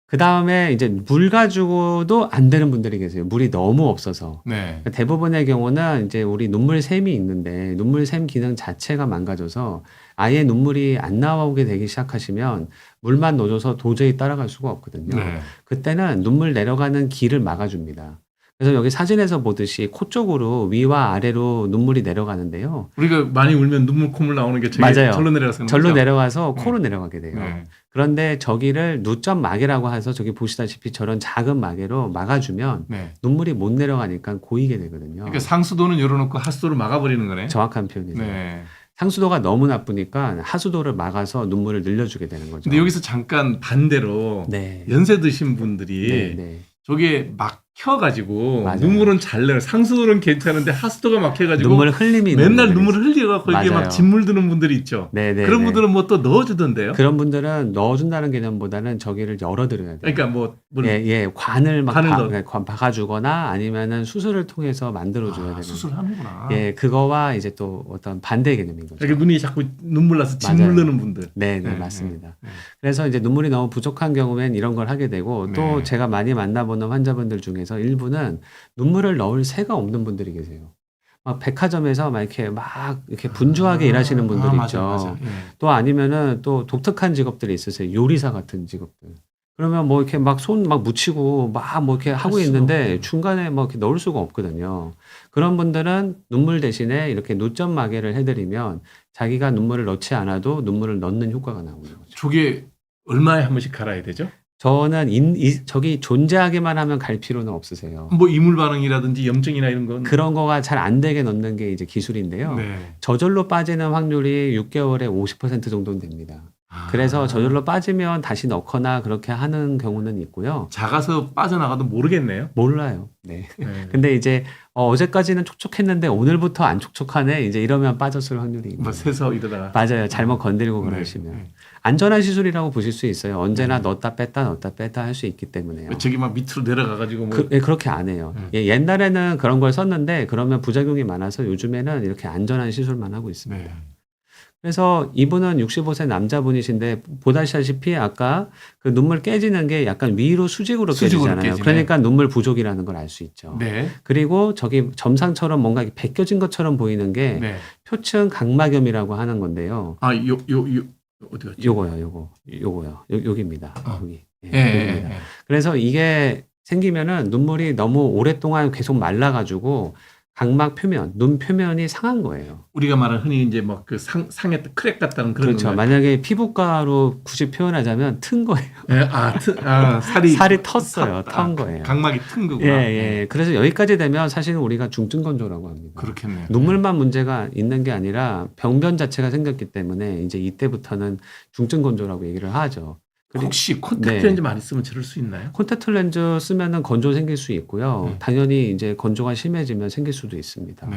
[SPEAKER 2] 그 다음에 이제 물 가지고도 안 되는 분들이 계세요. 물이 너무 없어서.
[SPEAKER 1] 네.
[SPEAKER 2] 대부분의 경우는 이제 우리 눈물샘이 있는데 눈물샘 기능 자체가 망가져서 아예 눈물이 안 나오게 되기 시작하시면 물만 넣어줘서 도저히 따라갈 수가 없거든요.
[SPEAKER 1] 네.
[SPEAKER 2] 그때는 눈물 내려가는 길을 막아줍니다. 그래서 여기 사진에서 보듯이 코 쪽으로 위와 아래로 눈물이 내려가는데요.
[SPEAKER 1] 우리가 많이 울면 눈물 콧물 나오는 게 저기
[SPEAKER 2] 맞아요.
[SPEAKER 1] 절로 내려가서
[SPEAKER 2] 절로 내려가서 코로 내려가게 돼요.
[SPEAKER 1] 네.
[SPEAKER 2] 그런데 저기를 누점 마개라고 해서 저기 보시다시피 저런 작은 마개로 막아주면
[SPEAKER 1] 네.
[SPEAKER 2] 눈물이 못 내려가니까 고이게 되거든요.
[SPEAKER 1] 그러니까 상수도는 열어놓고 하수도를 막아버리는 거네.
[SPEAKER 2] 정확한 표현이죠.
[SPEAKER 1] 네.
[SPEAKER 2] 상수도가 너무 나쁘니까 하수도를 막아서 눈물을 늘려주게 되는 거죠.
[SPEAKER 1] 근데 여기서 잠깐 반대로
[SPEAKER 2] 네.
[SPEAKER 1] 연세 드신 분들이
[SPEAKER 2] 네, 네.
[SPEAKER 1] 저게 막혀가지고
[SPEAKER 2] 맞아요.
[SPEAKER 1] 눈물은 잘 내요. 상수도는 괜찮은데 하수도가 막혀가지고
[SPEAKER 2] 눈물 흘림이 있는
[SPEAKER 1] 맨날
[SPEAKER 2] 분들이
[SPEAKER 1] 눈물을 흘려갖고 이게
[SPEAKER 2] 맞아요.
[SPEAKER 1] 막 진물 드는 분들이 있죠.
[SPEAKER 2] 네, 네,
[SPEAKER 1] 그런
[SPEAKER 2] 네.
[SPEAKER 1] 분들은 뭐 또 넣어주던데요.
[SPEAKER 2] 그런 분들은 넣어준다는 개념보다는 저기를 열어드려야 돼요.
[SPEAKER 1] 그러니까 뭐
[SPEAKER 2] 예, 관을 막
[SPEAKER 1] 관을 넣어.
[SPEAKER 2] 박아주거나 아니면은 수술을 통해서 만들어줘야 되는.
[SPEAKER 1] 수술하는구나.
[SPEAKER 2] 예, 그거와 이제 또 어떤 반대 개념인 거죠.
[SPEAKER 1] 이렇게 눈이 자꾸 눈물 나서 진물
[SPEAKER 2] 맞아요.
[SPEAKER 1] 드는 분들.
[SPEAKER 2] 네, 네,
[SPEAKER 1] 네,
[SPEAKER 2] 맞습니다.
[SPEAKER 1] 네.
[SPEAKER 2] 그래서 이제 눈물이 너무 부족한 경우엔 이런 걸 하게 되고 또
[SPEAKER 1] 네.
[SPEAKER 2] 제가 많이 만나보는 환자분들 중에서 일부는 눈물을 넣을 새가 없는 분들이 계세요. 막 백화점에서 막 이렇게 분주하게 일하시는 분들이
[SPEAKER 1] 맞아,
[SPEAKER 2] 있죠.
[SPEAKER 1] 맞아. 예.
[SPEAKER 2] 또 아니면은 또 독특한 직업들이 있으세요. 요리사 같은 직업들. 그러면 뭐 이렇게 막 손 막 묻히고 막 뭐 이렇게 하고
[SPEAKER 1] 수가
[SPEAKER 2] 있는데
[SPEAKER 1] 없고.
[SPEAKER 2] 중간에 뭐 이렇게 넣을 수가 없거든요. 그런 분들은 눈물 대신에 이렇게 누점 마개를 해드리면 자기가 눈물을 넣지 않아도 눈물을 넣는 효과가 나오는 거죠.
[SPEAKER 1] 저게 얼마에 한 번씩 갈아야 되죠?
[SPEAKER 2] 저는 저기 존재하기만 하면 갈 필요는 없으세요.
[SPEAKER 1] 뭐 이물 반응이라든지 염증이나 이런 건
[SPEAKER 2] 그런 거가 잘 안 되게 넣는 게 이제 기술인데요.
[SPEAKER 1] 네.
[SPEAKER 2] 저절로 빠지는 확률이 6개월에 50% 정도는 됩니다. 그래서 저절로 빠지면 다시 넣거나 그렇게 하는 경우는 있고요.
[SPEAKER 1] 작아서 빠져나가도 모르겠네요.
[SPEAKER 2] 몰라요. 네.
[SPEAKER 1] 네.
[SPEAKER 2] 근데 이제 어제까지는 촉촉했는데 오늘부터 안 촉촉하네. 이제 이러면 빠졌을 확률이 있는
[SPEAKER 1] 뭐
[SPEAKER 2] 거예요.
[SPEAKER 1] 새서 이러다가
[SPEAKER 2] 맞아요. 잘못 건드리고
[SPEAKER 1] 네,
[SPEAKER 2] 그러시면.
[SPEAKER 1] 네.
[SPEAKER 2] 안전한 시술이라고 보실 수 있어요. 언제나 넣었다 뺐다 할 수 있기 때문에요.
[SPEAKER 1] 저기 막 밑으로 내려가가지고 뭐
[SPEAKER 2] 그렇게 안 해요. 예, 옛날에는 그런 걸 썼는데 그러면 부작용이 많아서 요즘에는 이렇게 안전한 시술만 하고 있습니다.
[SPEAKER 1] 네.
[SPEAKER 2] 그래서 이분은 65세 남자분이신데 보다시피 아까 그 눈물 깨지는 게 약간 위로 수직으로
[SPEAKER 1] 수직으로
[SPEAKER 2] 깨지잖아요.
[SPEAKER 1] 깨지네.
[SPEAKER 2] 그러니까 눈물 부족이라는 걸 알 수 있죠.
[SPEAKER 1] 네.
[SPEAKER 2] 그리고 저기 점상처럼 뭔가 이렇게 벗겨진 것처럼 보이는 게
[SPEAKER 1] 네.
[SPEAKER 2] 표층 각막염이라고 하는 건데요.
[SPEAKER 1] 어디였죠?
[SPEAKER 2] 요거요. 여기입니다. 여기. 예,
[SPEAKER 1] 예,
[SPEAKER 2] 여기입니다.
[SPEAKER 1] 예.
[SPEAKER 2] 그래서 이게 생기면은 눈물이 너무 오랫동안 계속 말라가지고 각막 표면, 눈 표면이 상한 거예요.
[SPEAKER 1] 우리가 말하는 흔히 이제 뭐 그 상했다 크랙 같다는 그런
[SPEAKER 2] 그렇죠.
[SPEAKER 1] 건가요?
[SPEAKER 2] 만약에 피부과로 굳이 표현하자면 튼 거예요.
[SPEAKER 1] 예, 살이
[SPEAKER 2] 텄어요. 턴 거예요.
[SPEAKER 1] 각막이 튼
[SPEAKER 2] 예,
[SPEAKER 1] 거구나.
[SPEAKER 2] 예. 그래서 여기까지 되면 사실은 우리가 중증 건조라고 합니다.
[SPEAKER 1] 그렇겠네요.
[SPEAKER 2] 눈물만 문제가 있는 게 아니라 병변 자체가 생겼기 때문에 이제 이때부터는 중증 건조라고 얘기를 하죠.
[SPEAKER 1] 혹시 콘택트
[SPEAKER 2] 네.
[SPEAKER 1] 렌즈 많이 쓰면 저럴 수 있나요?
[SPEAKER 2] 콘택트 렌즈 쓰면은 건조 생길 수 있고요.
[SPEAKER 1] 네.
[SPEAKER 2] 당연히 이제 건조가 심해지면 생길 수도 있습니다.
[SPEAKER 1] 네.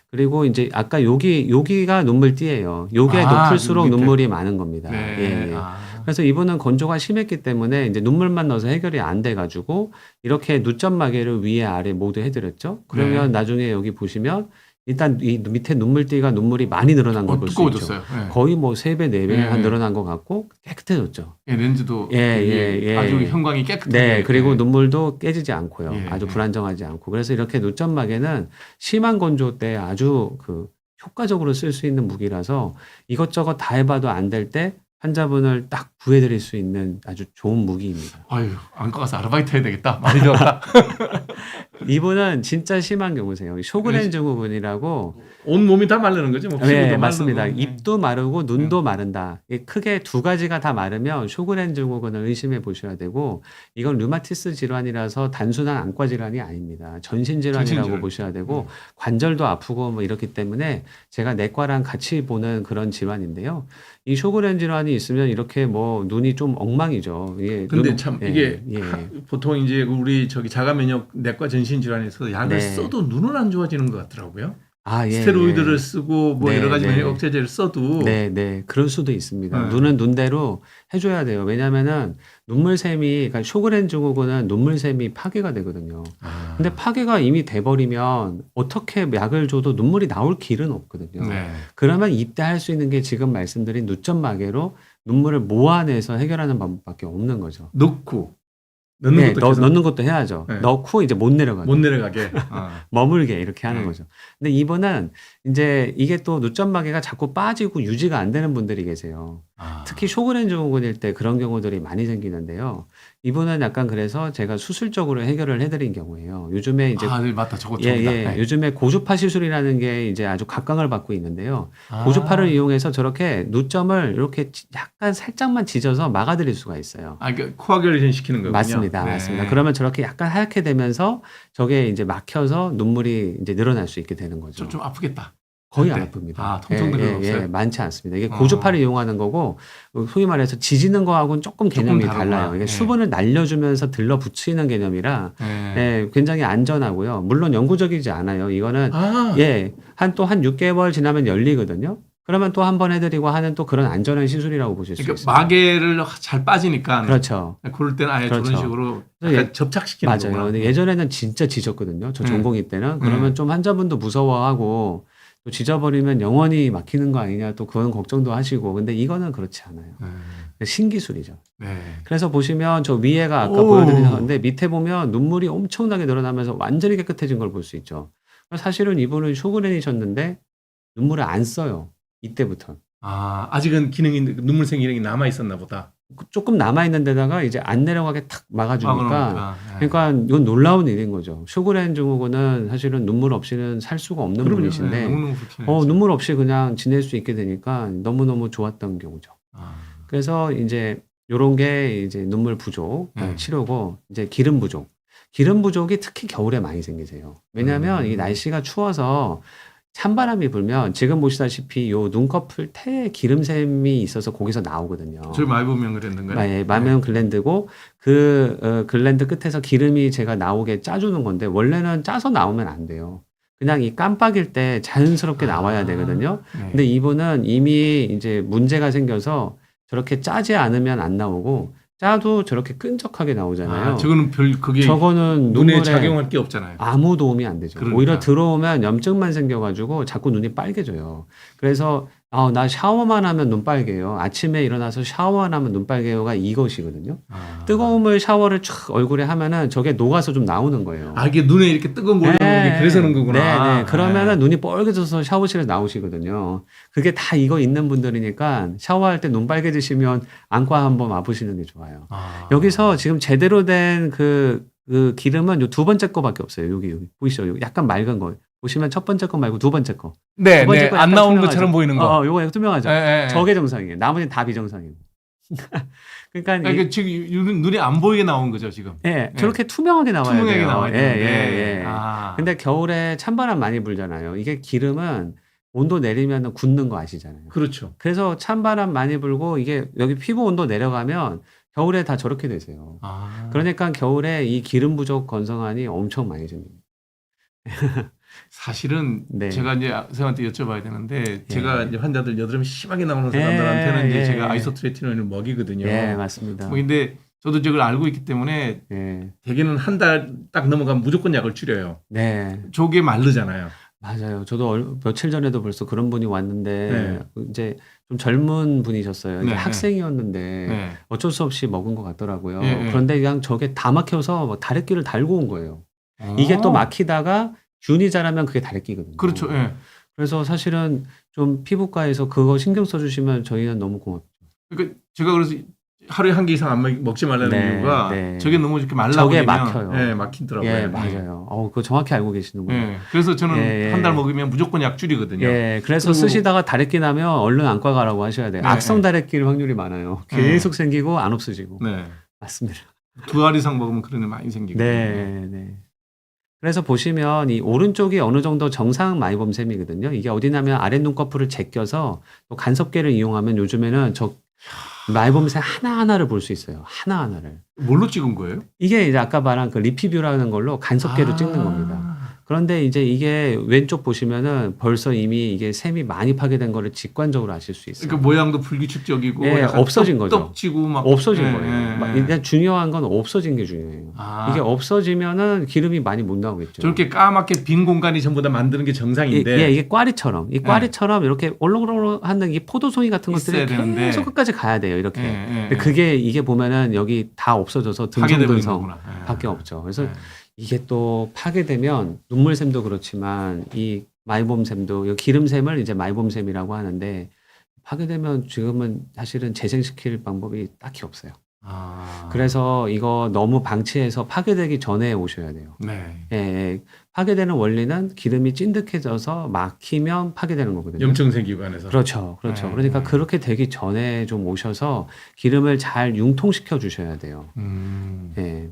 [SPEAKER 2] 그리고 이제 아까 여기가 눈물띠예요. 여기에
[SPEAKER 1] 아,
[SPEAKER 2] 높을수록
[SPEAKER 1] 밑에.
[SPEAKER 2] 눈물이 많은 겁니다.
[SPEAKER 1] 네.
[SPEAKER 2] 예, 예.
[SPEAKER 1] 아.
[SPEAKER 2] 그래서 이분은 건조가 심했기 때문에 이제 눈물만 넣어서 해결이 안 돼가지고 이렇게 누점 마개를 위에 아래 모두 해드렸죠. 그러면
[SPEAKER 1] 네.
[SPEAKER 2] 나중에 여기 보시면 일단 이 밑에 눈물띠가 눈물이 많이 늘어난 걸 볼 수 있죠.
[SPEAKER 1] 두꺼워졌어요. 예.
[SPEAKER 2] 거의 뭐 3배, 4배
[SPEAKER 1] 네.
[SPEAKER 2] 한 늘어난 것 같고 깨끗해졌죠.
[SPEAKER 1] 예, 렌즈도
[SPEAKER 2] 예.
[SPEAKER 1] 아주 형광이 깨끗하게.
[SPEAKER 2] 네, 그리고
[SPEAKER 1] 예.
[SPEAKER 2] 눈물도 깨지지 않고요.
[SPEAKER 1] 예,
[SPEAKER 2] 아주
[SPEAKER 1] 예.
[SPEAKER 2] 불안정하지 않고. 그래서 이렇게 누점 마개는 심한 건조 때 아주 효과적으로 쓸 수 있는 무기라서 이것저것 다 해봐도 안 될 때 환자분을 딱 구해드릴 수 있는 아주 좋은 무기입니다.
[SPEAKER 1] 아유, 안과 가서 아르바이트 해야 되겠다. 많이 배웠다.
[SPEAKER 2] 이분은 진짜 심한 경우세요. 쇼그렌 증후군이라고.
[SPEAKER 1] 온 몸이 다 마르는 거죠? 뭐 피부도
[SPEAKER 2] 네,
[SPEAKER 1] 마르고.
[SPEAKER 2] 맞습니다.
[SPEAKER 1] 네.
[SPEAKER 2] 입도 마르고 눈도 마른다. 이게 크게 두 가지가 다 마르면 쇼그렌 증후군을 의심해 보셔야 되고 이건 류마티스 질환이라서 단순한 안과 질환이 아닙니다. 전신 질환이라고
[SPEAKER 1] 전신질환.
[SPEAKER 2] 보셔야 되고 관절도 아프고 뭐 이렇기 때문에 제가 내과랑 같이 보는 그런 질환인데요. 이 쇼그렌 질환이 있으면 이렇게 뭐 눈이 좀 엉망이죠. 예,
[SPEAKER 1] 근데 참 이게
[SPEAKER 2] 예.
[SPEAKER 1] 보통 이제 우리 저기 자가 면역 내과 전신 질환에서 약을
[SPEAKER 2] 네.
[SPEAKER 1] 써도 눈은 안 좋아지는 것 같더라고요.
[SPEAKER 2] 아, 예,
[SPEAKER 1] 스테로이드를
[SPEAKER 2] 예.
[SPEAKER 1] 쓰고 뭐
[SPEAKER 2] 네,
[SPEAKER 1] 여러 가지
[SPEAKER 2] 네.
[SPEAKER 1] 면역 억제제를 써도
[SPEAKER 2] 네. 그럴 수도 있습니다.
[SPEAKER 1] 네.
[SPEAKER 2] 눈은 눈대로 해줘야 돼요. 왜냐면은 그러니까 쇼그렌 증후군은 눈물샘이 파괴가 되거든요.
[SPEAKER 1] 아.
[SPEAKER 2] 근데 파괴가 이미 돼버리면 어떻게 약을 줘도 눈물이 나올 길은 없거든요.
[SPEAKER 1] 네.
[SPEAKER 2] 그러면 이때 할 수 있는 게 지금 말씀드린 누점 마개로 눈물을 모아내서 해결하는 방법밖에 없는 거죠.
[SPEAKER 1] 넣는
[SPEAKER 2] 네,
[SPEAKER 1] 것도 계속
[SPEAKER 2] 넣는 것도 해야죠.
[SPEAKER 1] 네.
[SPEAKER 2] 넣고 이제 못 내려가게.
[SPEAKER 1] 못 내려가게. 아.
[SPEAKER 2] 머물게 이렇게 하는
[SPEAKER 1] 네.
[SPEAKER 2] 거죠. 근데 이분은 이제 이게 또 누점 마개가 자꾸 빠지고 유지가 안 되는 분들이 계세요. 특히 쇼그렌 증후군일 때 그런 경우들이 많이 생기는데요. 이분은 약간 그래서 제가 수술적으로 해결을 해드린 경우예요. 요즘에 이제
[SPEAKER 1] 네, 맞다. 저거
[SPEAKER 2] 예,
[SPEAKER 1] 저거다.
[SPEAKER 2] 예.
[SPEAKER 1] 네.
[SPEAKER 2] 요즘에 고주파 시술이라는 게 이제 아주 각광을 받고 있는데요.
[SPEAKER 1] 아.
[SPEAKER 2] 고주파를 이용해서 저렇게 누점을 이렇게 약간 살짝만 지져서 막아드릴 수가 있어요.
[SPEAKER 1] 그러니까 코아귤레이션 시키는 거군요.
[SPEAKER 2] 맞습니다.
[SPEAKER 1] 네.
[SPEAKER 2] 맞습니다. 그러면 저렇게 약간 하얗게 되면서 저게 이제 막혀서 눈물이 이제 늘어날 수 있게 되는 거죠.
[SPEAKER 1] 좀 아프겠다.
[SPEAKER 2] 거의 안
[SPEAKER 1] 네.
[SPEAKER 2] 아픕니다.
[SPEAKER 1] 통증도 별로 없어요?
[SPEAKER 2] 많지 않습니다. 이게 고주파를 이용하는 거고, 소위 말해서 지지는 거하고는 조금
[SPEAKER 1] 조금
[SPEAKER 2] 개념이
[SPEAKER 1] 다르구나.
[SPEAKER 2] 달라요. 이게
[SPEAKER 1] 예.
[SPEAKER 2] 수분을 날려주면서 들러붙이는 개념이라, 굉장히 안전하고요. 물론 영구적이지 않아요. 이거는, 한 6개월 지나면 열리거든요. 그러면 또 한 번 해드리고 하는 또 그런 안전한 시술이라고 보실 수
[SPEAKER 1] 그러니까
[SPEAKER 2] 있어요.
[SPEAKER 1] 마개를 잘 빠지니까.
[SPEAKER 2] 그렇죠.
[SPEAKER 1] 그럴 때는 아예
[SPEAKER 2] 그렇죠.
[SPEAKER 1] 저런 식으로 약간 접착시키는
[SPEAKER 2] 맞아요.
[SPEAKER 1] 거구나.
[SPEAKER 2] 근데 예전에는 진짜 지졌거든요. 저 전공의 때는. 그러면 좀 환자분도 무서워하고 또 지져버리면 영원히 막히는 거 아니냐 또 그런 걱정도 하시고. 근데 이거는 그렇지 않아요. 신기술이죠.
[SPEAKER 1] 네.
[SPEAKER 2] 그래서 보시면 저 위에가 아까
[SPEAKER 1] 오.
[SPEAKER 2] 보여드렸는데 밑에 보면 눈물이 엄청나게 늘어나면서 완전히 깨끗해진 걸 볼 수 있죠. 사실은 이분은 쇼그렌이셨는데 눈물을 안 써요. 이때부터.
[SPEAKER 1] 아직은 눈물샘 기능이 남아 있었나 보다.
[SPEAKER 2] 조금 남아있는 데다가 이제 안 내려가게 탁 막아주니까.
[SPEAKER 1] 그러니까.
[SPEAKER 2] 그러니까 이건 놀라운 일인 거죠. 쇼그렌 증후군은 사실은 눈물 없이는 살 수가 없는 분이신데,
[SPEAKER 1] 너무너무 불편해요.
[SPEAKER 2] 눈물 없이 그냥 지낼 수 있게 되니까 너무너무 좋았던 경우죠. 그래서 이제 요런 게 이제 눈물 부족 치료고, 이제 기름 부족. 기름 부족이 특히 겨울에 많이 생기세요. 왜냐하면 이 날씨가 추워서 찬바람이 불면 지금 보시다시피 요 눈꺼풀 태에 기름샘이 있어서 거기서 나오거든요.
[SPEAKER 1] 저희 마이보면 그랬는가요?
[SPEAKER 2] 마이보미엄 글랜드고 그 글랜드 끝에서 기름이 제가 나오게 짜주는 건데 원래는 짜서 나오면 안 돼요. 그냥 이 깜빡일 때 자연스럽게 나와야 되거든요. 근데 이분은 이미 이제 문제가 생겨서 저렇게 짜지 않으면 안 나오고 짜도 저렇게 끈적하게 나오잖아요.
[SPEAKER 1] 저거는
[SPEAKER 2] 저거는
[SPEAKER 1] 눈에
[SPEAKER 2] 눈물에
[SPEAKER 1] 작용할 게 없잖아요.
[SPEAKER 2] 아무 도움이 안 되죠.
[SPEAKER 1] 그러니까.
[SPEAKER 2] 오히려 들어오면 염증만 생겨가지고 자꾸 눈이 빨개져요. 그래서 나 샤워만 하면 눈 빨개요. 아침에 일어나서 샤워만 하면 눈 빨개요가 이것이거든요. 뜨거운 물 샤워를 촥 얼굴에 하면은 저게 녹아서 좀 나오는 거예요.
[SPEAKER 1] 이게 눈에 이렇게 뜨거운 물 나오는 게 그래서 그런 거구나.
[SPEAKER 2] 네. 그러면은 눈이 뻘개져서 샤워실에 나오시거든요. 그게 다 이거 있는 분들이니까 샤워할 때 눈 빨개지시면 안과 한번 와보시는 게 좋아요. 여기서 지금 제대로 된 그 기름은 요 두 번째 거밖에 없어요. 여기 보이시죠? 여기 약간 맑은 거. 보시면 첫 번째 거 말고 두 번째 거.
[SPEAKER 1] 네,
[SPEAKER 2] 두 번째 거
[SPEAKER 1] 안
[SPEAKER 2] 약간
[SPEAKER 1] 나오는
[SPEAKER 2] 투명하죠?
[SPEAKER 1] 것처럼 보이는 거.
[SPEAKER 2] 요거 투명하죠. 저게 정상이에요. 나머지는 다 비정상이에요. 그러니까
[SPEAKER 1] 지금 눈이 안 보이게 나온 거죠, 지금.
[SPEAKER 2] 저렇게 투명하게 나와야
[SPEAKER 1] 투명하게
[SPEAKER 2] 돼요.
[SPEAKER 1] 나와야 되는데.
[SPEAKER 2] 근데 겨울에 찬바람 많이 불잖아요. 이게 기름은 온도 내리면 굳는 거 아시잖아요.
[SPEAKER 1] 그렇죠.
[SPEAKER 2] 그래서 찬바람 많이 불고 이게 여기 피부 온도 내려가면 겨울에 다 저렇게 되세요. 그러니까 겨울에 이 기름 부족 건성환이 엄청 많이 생깁니다.
[SPEAKER 1] 사실은 제가 이제 선생님한테 여쭤봐야 되는데 제가 이제 환자들 여드름이 심하게 나오는
[SPEAKER 2] 예,
[SPEAKER 1] 사람들한테는 이제
[SPEAKER 2] 예,
[SPEAKER 1] 제가
[SPEAKER 2] 예.
[SPEAKER 1] 아이소트레티놀을 먹이거든요.
[SPEAKER 2] 예, 맞습니다.
[SPEAKER 1] 근데 저도 저걸 알고 있기 때문에 대개는 한 달 딱 넘어가면 무조건 약을 줄여요.
[SPEAKER 2] 네,
[SPEAKER 1] 저게 마르잖아요.
[SPEAKER 2] 맞아요. 저도 며칠 전에도 벌써 그런 분이 왔는데 이제 좀 젊은 분이셨어요. 이제 학생이었는데 어쩔 수 없이 먹은 것 같더라고요. 그런데 그냥 저게 다 막혀서 뭐 다래끼를 달고 온 거예요. 이게 또 막히다가 균이 자라면 그게 다래끼거든요.
[SPEAKER 1] 그렇죠.
[SPEAKER 2] 그래서 사실은 좀 피부과에서 그거 신경 써주시면 저희는 너무 고맙죠.
[SPEAKER 1] 그러니까 제가 그래서 하루에 한 개 이상 안 먹지 말라는 이유가 저게 너무 이렇게 말라버리면
[SPEAKER 2] 저게 막혀요.
[SPEAKER 1] 막힌더라고요.
[SPEAKER 2] 예, 맞아요. 그거 정확히 알고 계시는군요.
[SPEAKER 1] 그래서 저는 한 달 먹으면 무조건 약 줄이거든요.
[SPEAKER 2] 그래서 쓰시다가 다래끼 나면 얼른 안과 가라고 하셔야 돼요. 악성 다래끼일 확률이 많아요. 계속 생기고 안 없어지고. 맞습니다.
[SPEAKER 1] 2알 이상 먹으면 그런 일 많이 생기거든요.
[SPEAKER 2] 네. 그래서 보시면 이 오른쪽이 어느 정도 정상 마이봄샘이거든요. 이게 어디냐면 아랫 눈꺼풀을 제껴서 또 간섭계를 이용하면 요즘에는 저 마이봄샘 하나하나를 볼 수 있어요. 하나하나를.
[SPEAKER 1] 뭘로 찍은 거예요?
[SPEAKER 2] 이게 이제 아까 말한 그 리피뷰라는 걸로 간섭계로 찍는 겁니다. 그런데 이제 이게 왼쪽 보시면은 벌써 이미 이게 샘이 많이 파괴된 거를 직관적으로 아실 수 있어요.
[SPEAKER 1] 그러니까 모양도 불규칙적이고
[SPEAKER 2] 없어진 거죠.
[SPEAKER 1] 떡지고 막
[SPEAKER 2] 없어진 거예요. 일단 중요한 건 없어진 게 중요해요. 이게 없어지면은 기름이 많이 못 나오겠죠.
[SPEAKER 1] 저렇게 까맣게 빈 공간이 전부 다 만드는 게 정상인데.
[SPEAKER 2] 이게 꽈리처럼 이렇게 올록올록 하는 이 포도송이 같은 것들이 계속 끝까지 가야 돼요. 이렇게. 근데 이게 보면은 여기 다 없어져서 등성등성밖에 없죠. 그래서 이게 또 파괴되면 눈물샘도 그렇지만 이 마이봄샘도 이 기름샘을 이제 마이봄샘이라고 하는데 파괴되면 지금은 사실은 재생시킬 방법이 딱히 없어요.
[SPEAKER 1] 아.
[SPEAKER 2] 그래서 이거 너무 방치해서 파괴되기 전에 오셔야 돼요.
[SPEAKER 1] 네.
[SPEAKER 2] 예, 예. 파괴되는 원리는 기름이 찐득해져서 막히면 파괴되는 거거든요.
[SPEAKER 1] 염증 생기고 안에서.
[SPEAKER 2] 그렇죠. 그렇죠.
[SPEAKER 1] 네.
[SPEAKER 2] 그러니까 그렇게 되기 전에 좀 오셔서 기름을 잘 융통시켜 주셔야 돼요. 예.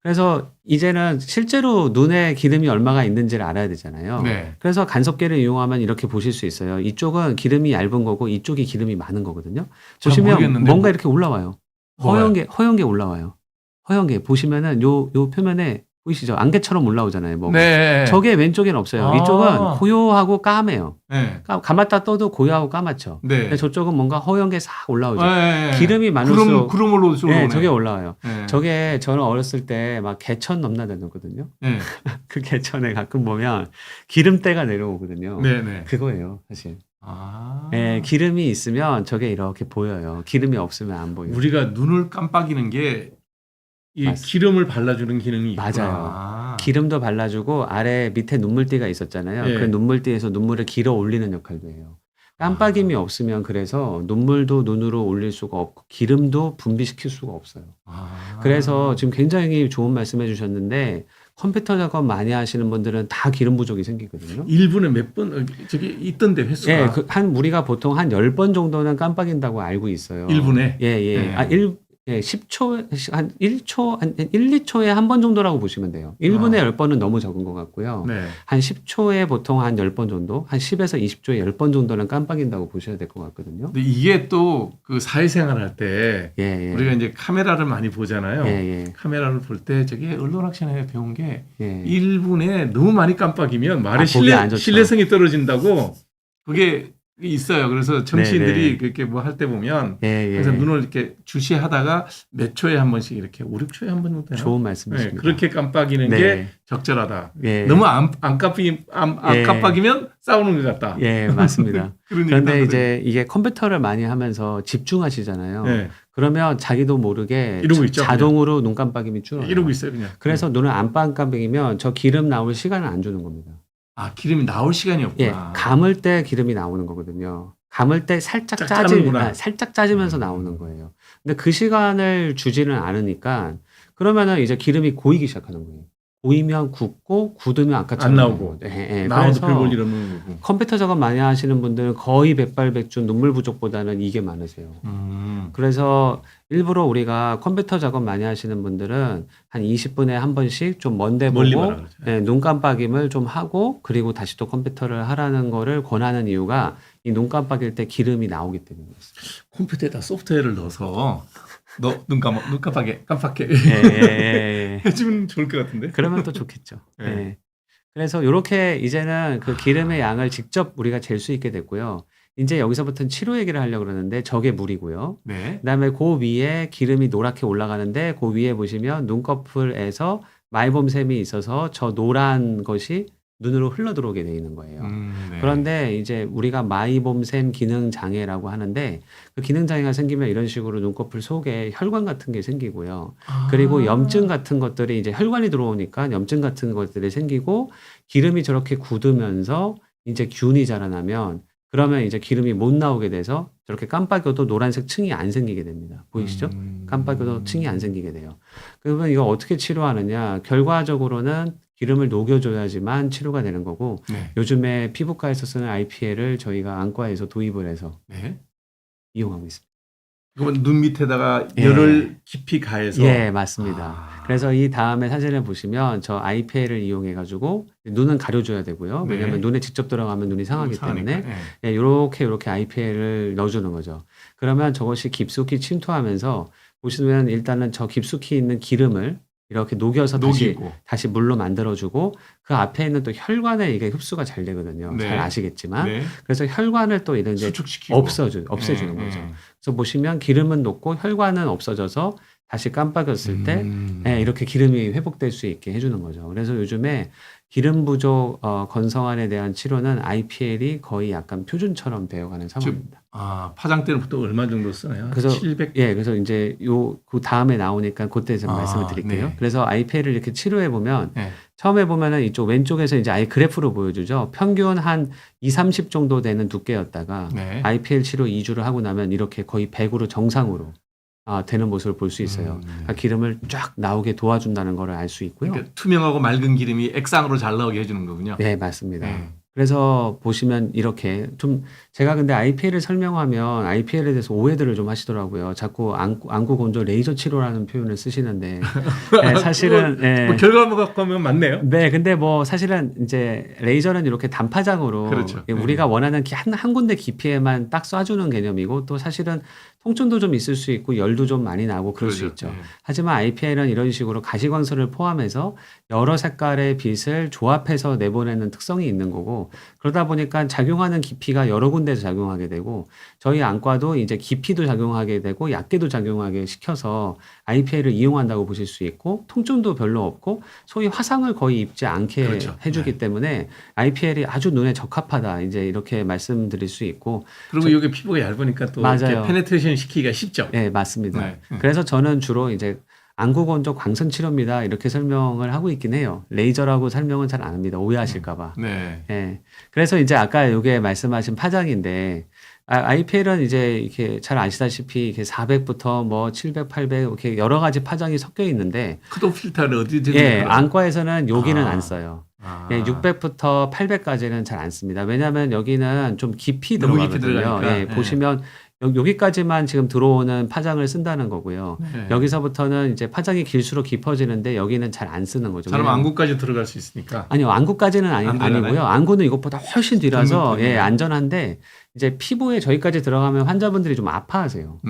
[SPEAKER 2] 그래서 이제는 실제로 눈에 기름이 얼마가 있는지를 알아야 되잖아요.
[SPEAKER 1] 네.
[SPEAKER 2] 그래서 간섭계를 이용하면 이렇게 보실 수 있어요. 이쪽은 기름이 얇은 거고 이쪽이 기름이 많은 거거든요.
[SPEAKER 1] 잘
[SPEAKER 2] 보시면
[SPEAKER 1] 모르겠는데
[SPEAKER 2] 뭔가
[SPEAKER 1] 뭐-
[SPEAKER 2] 이렇게 올라와요.
[SPEAKER 1] 뭐가요?
[SPEAKER 2] 허연 게 올라와요. 허연 게 보시면은 요 표면에 보이시죠? 안개처럼 올라오잖아요. 뭐가.
[SPEAKER 1] 네.
[SPEAKER 2] 저게 왼쪽엔 없어요.
[SPEAKER 1] 아.
[SPEAKER 2] 이쪽은 고요하고 까매요.
[SPEAKER 1] 네.
[SPEAKER 2] 감았다 떠도 고요하고 까맣죠.
[SPEAKER 1] 네.
[SPEAKER 2] 근데 저쪽은 뭔가 허연 게 싹 올라오죠.
[SPEAKER 1] 네.
[SPEAKER 2] 기름이 많을수록
[SPEAKER 1] 구름으로
[SPEAKER 2] 네, 저게 올라와요.
[SPEAKER 1] 네.
[SPEAKER 2] 저게 저는 어렸을 때 막 개천 넘나다녔거든요.
[SPEAKER 1] 네.
[SPEAKER 2] 그 개천에 가끔 보면 기름때가 내려오거든요.
[SPEAKER 1] 네. 네.
[SPEAKER 2] 그거예요, 사실.
[SPEAKER 1] 아.
[SPEAKER 2] 네, 기름이 있으면 저게 이렇게 보여요. 기름이 없으면 안 보여요.
[SPEAKER 1] 우리가 눈을 깜빡이는 게 이
[SPEAKER 2] 맞습니다.
[SPEAKER 1] 기름을 발라주는 기능이 있구나.
[SPEAKER 2] 맞아요. 기름도 발라주고 아래 밑에 눈물띠가 있었잖아요.
[SPEAKER 1] 예.
[SPEAKER 2] 그 눈물띠에서 눈물을 길어 올리는 역할도 해요. 깜빡임이 없으면 그래서 눈물도 눈으로 올릴 수가 없고 기름도 분비시킬 수가 없어요.
[SPEAKER 1] 아.
[SPEAKER 2] 그래서 지금 굉장히 좋은 말씀해 주셨는데 컴퓨터 작업 많이 하시는 분들은 다 기름 부족이 생기거든요.
[SPEAKER 1] 1분에 몇 번 저기 있던데 횟수가
[SPEAKER 2] 예, 우리가 보통 한 10번 정도는 깜빡인다고 알고 있어요.
[SPEAKER 1] 1분에
[SPEAKER 2] 예, 예.
[SPEAKER 1] 네.
[SPEAKER 2] 10초, 한 1초, 한 1, 2초에 한 번 정도라고 보시면 돼요. 1분에
[SPEAKER 1] 아.
[SPEAKER 2] 10번은 너무 적은 것 같고요.
[SPEAKER 1] 네.
[SPEAKER 2] 한 10초에 보통 한 10번 정도, 한 10에서 20초에 10번 정도는 깜빡인다고 보셔야 될 것 같거든요.
[SPEAKER 1] 근데 이게 또 그 사회생활 할 때
[SPEAKER 2] 예, 예.
[SPEAKER 1] 우리가 이제 카메라를 많이 보잖아요.
[SPEAKER 2] 예, 예.
[SPEAKER 1] 카메라를 볼 때 저게 언론학션에 배운 게
[SPEAKER 2] 예.
[SPEAKER 1] 1분에 너무 많이 깜빡이면 말의
[SPEAKER 2] 보기 안 좋죠.
[SPEAKER 1] 신뢰성이 떨어진다고 그게 있어요. 그래서 정치인들이
[SPEAKER 2] 네.
[SPEAKER 1] 그렇게 뭐 할 때 보면
[SPEAKER 2] 예, 예.
[SPEAKER 1] 그래서 눈을 이렇게 주시하다가 몇 초에 한 번씩 이렇게 5, 6초에 한 번 정도 되나?
[SPEAKER 2] 좋은
[SPEAKER 1] 네,
[SPEAKER 2] 말씀이십니다.
[SPEAKER 1] 그렇게 깜빡이는
[SPEAKER 2] 네.
[SPEAKER 1] 게 적절하다.
[SPEAKER 2] 예.
[SPEAKER 1] 너무 안
[SPEAKER 2] 예.
[SPEAKER 1] 깜빡이면 싸우는 것 같다.
[SPEAKER 2] 예, 맞습니다.
[SPEAKER 1] 그런
[SPEAKER 2] 그런데
[SPEAKER 1] 얘기도
[SPEAKER 2] 이제 이게 컴퓨터를 많이 하면서 집중하시잖아요.
[SPEAKER 1] 하더라고요. 네.
[SPEAKER 2] 그러면 자기도 모르게
[SPEAKER 1] 이러고 있죠,
[SPEAKER 2] 자동으로 눈 깜빡임이 줄어요.
[SPEAKER 1] 이러고 있어요, 그냥.
[SPEAKER 2] 그래서 눈을 안 깜빡이면 저 기름 나올 시간을 안 주는 겁니다.
[SPEAKER 1] 아, 기름이 나올 시간이 없구나.
[SPEAKER 2] 예, 감을 때 기름이 나오는 거거든요. 감을 때 살짝
[SPEAKER 1] 짝 짜는구나.
[SPEAKER 2] 살짝 짜지면서 나오는 거예요. 근데 그 시간을 주지는 않으니까 그러면은 이제 기름이 고이기 시작하는 거예요. 고이면 굳고 굳으면 아까처럼
[SPEAKER 1] 안 나오고.
[SPEAKER 2] 예, 예.
[SPEAKER 1] 나와도
[SPEAKER 2] 그래서
[SPEAKER 1] 별 볼 일 없는 거고.
[SPEAKER 2] 컴퓨터 작업 많이 하시는 분들은 거의 백발백중 눈물 부족보다는 이게 많으세요. 그래서 일부러 우리가 컴퓨터 작업 많이 하시는 분들은 한 20분에 한 번씩 좀 먼데
[SPEAKER 1] 멀리
[SPEAKER 2] 보고
[SPEAKER 1] 봐라 그러죠.
[SPEAKER 2] 예, 눈 깜빡임을 좀 하고 그리고 다시 또 컴퓨터를 하라는 거를 권하는 이유가 이 눈 깜빡일 때 기름이 나오기 때문이에요.
[SPEAKER 1] 컴퓨터에다 소프트웨어를 넣어서 눈 깜빡해
[SPEAKER 2] 예, 예, 예.
[SPEAKER 1] 해주면 좋을 것 같은데.
[SPEAKER 2] 그러면 또 좋겠죠.
[SPEAKER 1] 네.
[SPEAKER 2] 예. 그래서 이렇게 이제는 그 기름의 양을 직접 우리가 잴 수 있게 됐고요. 이제 여기서부터는 치료 얘기를 하려고 그러는데 저게 물이고요.
[SPEAKER 1] 네.
[SPEAKER 2] 그다음에 그 위에 기름이 노랗게 올라가는데 그 위에 보시면 눈꺼풀에서 마이봄샘이 있어서 저 노란 것이 눈으로 흘러 들어오게 돼 있는 거예요.
[SPEAKER 1] 네.
[SPEAKER 2] 그런데 이제 우리가 마이봄샘 기능 장애라고 하는데 그 기능 장애가 생기면 이런 식으로 눈꺼풀 속에 혈관 같은 게 생기고요. 그리고 염증 같은 것들이 이제 혈관이 들어오니까 염증 같은 것들이 생기고 기름이 저렇게 굳으면서 이제 균이 자라나면 그러면 이제 기름이 못 나오게 돼서 저렇게 깜빡여도 노란색 층이 안 생기게 됩니다. 보이시죠? 깜빡여도 층이 안 생기게 돼요. 그러면 이거 어떻게 치료하느냐? 결과적으로는 기름을 녹여줘야지만 치료가 되는 거고
[SPEAKER 1] 네.
[SPEAKER 2] 요즘에 피부과에서 쓰는 IPL을 저희가 안과에서 도입을 해서
[SPEAKER 1] 네.
[SPEAKER 2] 이용하고 있습니다.
[SPEAKER 1] 그러면 눈 밑에다가
[SPEAKER 2] 예.
[SPEAKER 1] 열을 깊이 가해서.
[SPEAKER 2] 예, 맞습니다.
[SPEAKER 1] 아.
[SPEAKER 2] 그래서 이 다음에 사진을 보시면 저 IPL을 이용해 가지고 눈은 가려줘야 되고요.
[SPEAKER 1] 네.
[SPEAKER 2] 왜냐하면 눈에 직접 들어가면 눈이 상하기 때문에
[SPEAKER 1] 네.
[SPEAKER 2] 예, 이렇게 IPL을 넣어주는 거죠. 그러면 저것이 깊숙이 침투하면서 보시면 일단은 저 깊숙이 있는 기름을 이렇게 녹여서
[SPEAKER 1] 녹이고.
[SPEAKER 2] 다시 물로 만들어주고 그 앞에 있는 또 혈관에 이게 흡수가 잘 되거든요.
[SPEAKER 1] 네.
[SPEAKER 2] 잘 아시겠지만
[SPEAKER 1] 네.
[SPEAKER 2] 그래서 혈관을 또 이런 이제
[SPEAKER 1] 수축시키고.
[SPEAKER 2] 없애주는 거죠. 그래서 보시면 기름은 녹고 혈관은 없어져서 다시 깜빡였을 때 예, 이렇게 기름이 회복될 수 있게 해주는 거죠. 그래서 요즘에 기름 부족 건성환에 대한 치료는 IPL이 거의 약간 표준처럼 되어가는 상황입니다.
[SPEAKER 1] 아, 파장 때는 보통 얼마 정도 쓰나요?
[SPEAKER 2] 그래서
[SPEAKER 1] 700.
[SPEAKER 2] 예, 그래서 이제 그 다음에 나오니까 그때 좀
[SPEAKER 1] 아,
[SPEAKER 2] 말씀을 드릴게요.
[SPEAKER 1] 네.
[SPEAKER 2] 그래서 IPL을 이렇게 치료해 보면
[SPEAKER 1] 네.
[SPEAKER 2] 처음에 보면은 이쪽 왼쪽에서 이제 아예 그래프로 보여주죠. 평균 한 2, 30 정도 되는 두께였다가
[SPEAKER 1] 네.
[SPEAKER 2] IPL 치료 2주를 하고 나면 이렇게 거의 100으로 정상으로 되는 모습을 볼 수 있어요. 그러니까 기름을 쫙 나오게 도와준다는 걸 알 수 있고요.
[SPEAKER 1] 그러니까 투명하고 맑은 기름이 액상으로 잘 나오게 해주는 거군요.
[SPEAKER 2] 네, 맞습니다.
[SPEAKER 1] 네.
[SPEAKER 2] 그래서 보시면 이렇게 좀 제가 근데 IPL을 설명하면 IPL에 대해서 오해들을 좀 하시더라고요. 자꾸 안구 건조 레이저 치료라는 표현을 쓰시는데 네, 사실은
[SPEAKER 1] 뭐 결과만 보면 맞네요.
[SPEAKER 2] 네, 근데 뭐 사실은 이제 레이저는 이렇게 단파장으로
[SPEAKER 1] 그렇죠.
[SPEAKER 2] 우리가 원하는 한 군데 깊이에만 딱 쏴주는 개념이고 또 사실은 통증도 좀 있을 수 있고 열도 좀 많이 나고 그럴 수
[SPEAKER 1] 그러죠.
[SPEAKER 2] 있죠.
[SPEAKER 1] 네.
[SPEAKER 2] 하지만 IPL은 이런 식으로 가시광선을 포함해서 여러 색깔의 빛을 조합해서 내보내는 특성이 있는 거고 그러다 보니까 작용하는 깊이가 여러 군데서 작용하게 되고 저희 안과도 이제 깊이도 작용하게 되고 얕게도 작용하게 시켜서 IPL을 이용한다고 보실 수 있고 통증도 별로 없고 소위 화상을 거의 입지 않게
[SPEAKER 1] 그렇죠.
[SPEAKER 2] 해주기 때문에 IPL이 아주 눈에 적합하다 이제 이렇게 말씀드릴 수 있고
[SPEAKER 1] 그리고 이게 피부가 얇으니까 또
[SPEAKER 2] 맞아요.
[SPEAKER 1] 이렇게 페네트레이션 시키기가 쉽죠.
[SPEAKER 2] 네, 맞습니다.
[SPEAKER 1] 네.
[SPEAKER 2] 그래서 저는 주로 이제 안구 건조 광선 치료입니다. 이렇게 설명을 하고 있긴 해요. 레이저라고 설명은 잘 안 합니다. 오해하실까봐.
[SPEAKER 1] 네.
[SPEAKER 2] 예. 그래서 이제 아까 요게 말씀하신 파장인데, IPL은 이제 이렇게 잘 아시다시피 이렇게 400부터 뭐 700, 800 이렇게 여러 가지 파장이 섞여 있는데,
[SPEAKER 1] 크도 필터를 어디든지.
[SPEAKER 2] 예, 안과에서는 여기는 안 써요.
[SPEAKER 1] 아.
[SPEAKER 2] 예, 600부터 800까지는 잘 안 씁니다. 왜냐하면 여기는 좀 깊이
[SPEAKER 1] 너무 깊이
[SPEAKER 2] 들어가거든요.
[SPEAKER 1] 들어가니까.
[SPEAKER 2] 예,
[SPEAKER 1] 네.
[SPEAKER 2] 보시면 여기까지만 지금 들어오는 파장을 쓴다는 거고요.
[SPEAKER 1] 네.
[SPEAKER 2] 여기서부터는 이제 파장이 길수록 깊어지는데 여기는 잘 안 쓰는 거죠.
[SPEAKER 1] 사람
[SPEAKER 2] 왜냐면-
[SPEAKER 1] 안구까지 들어갈 수 있으니까.
[SPEAKER 2] 아니요, 안구까지는
[SPEAKER 1] 안 들어가나요?
[SPEAKER 2] 아니고요. 안구는 이것보다 훨씬 뒤라서
[SPEAKER 1] 때문에.
[SPEAKER 2] 예, 안전한데 이제 피부에 저기까지 들어가면 환자분들이 좀 아파하세요.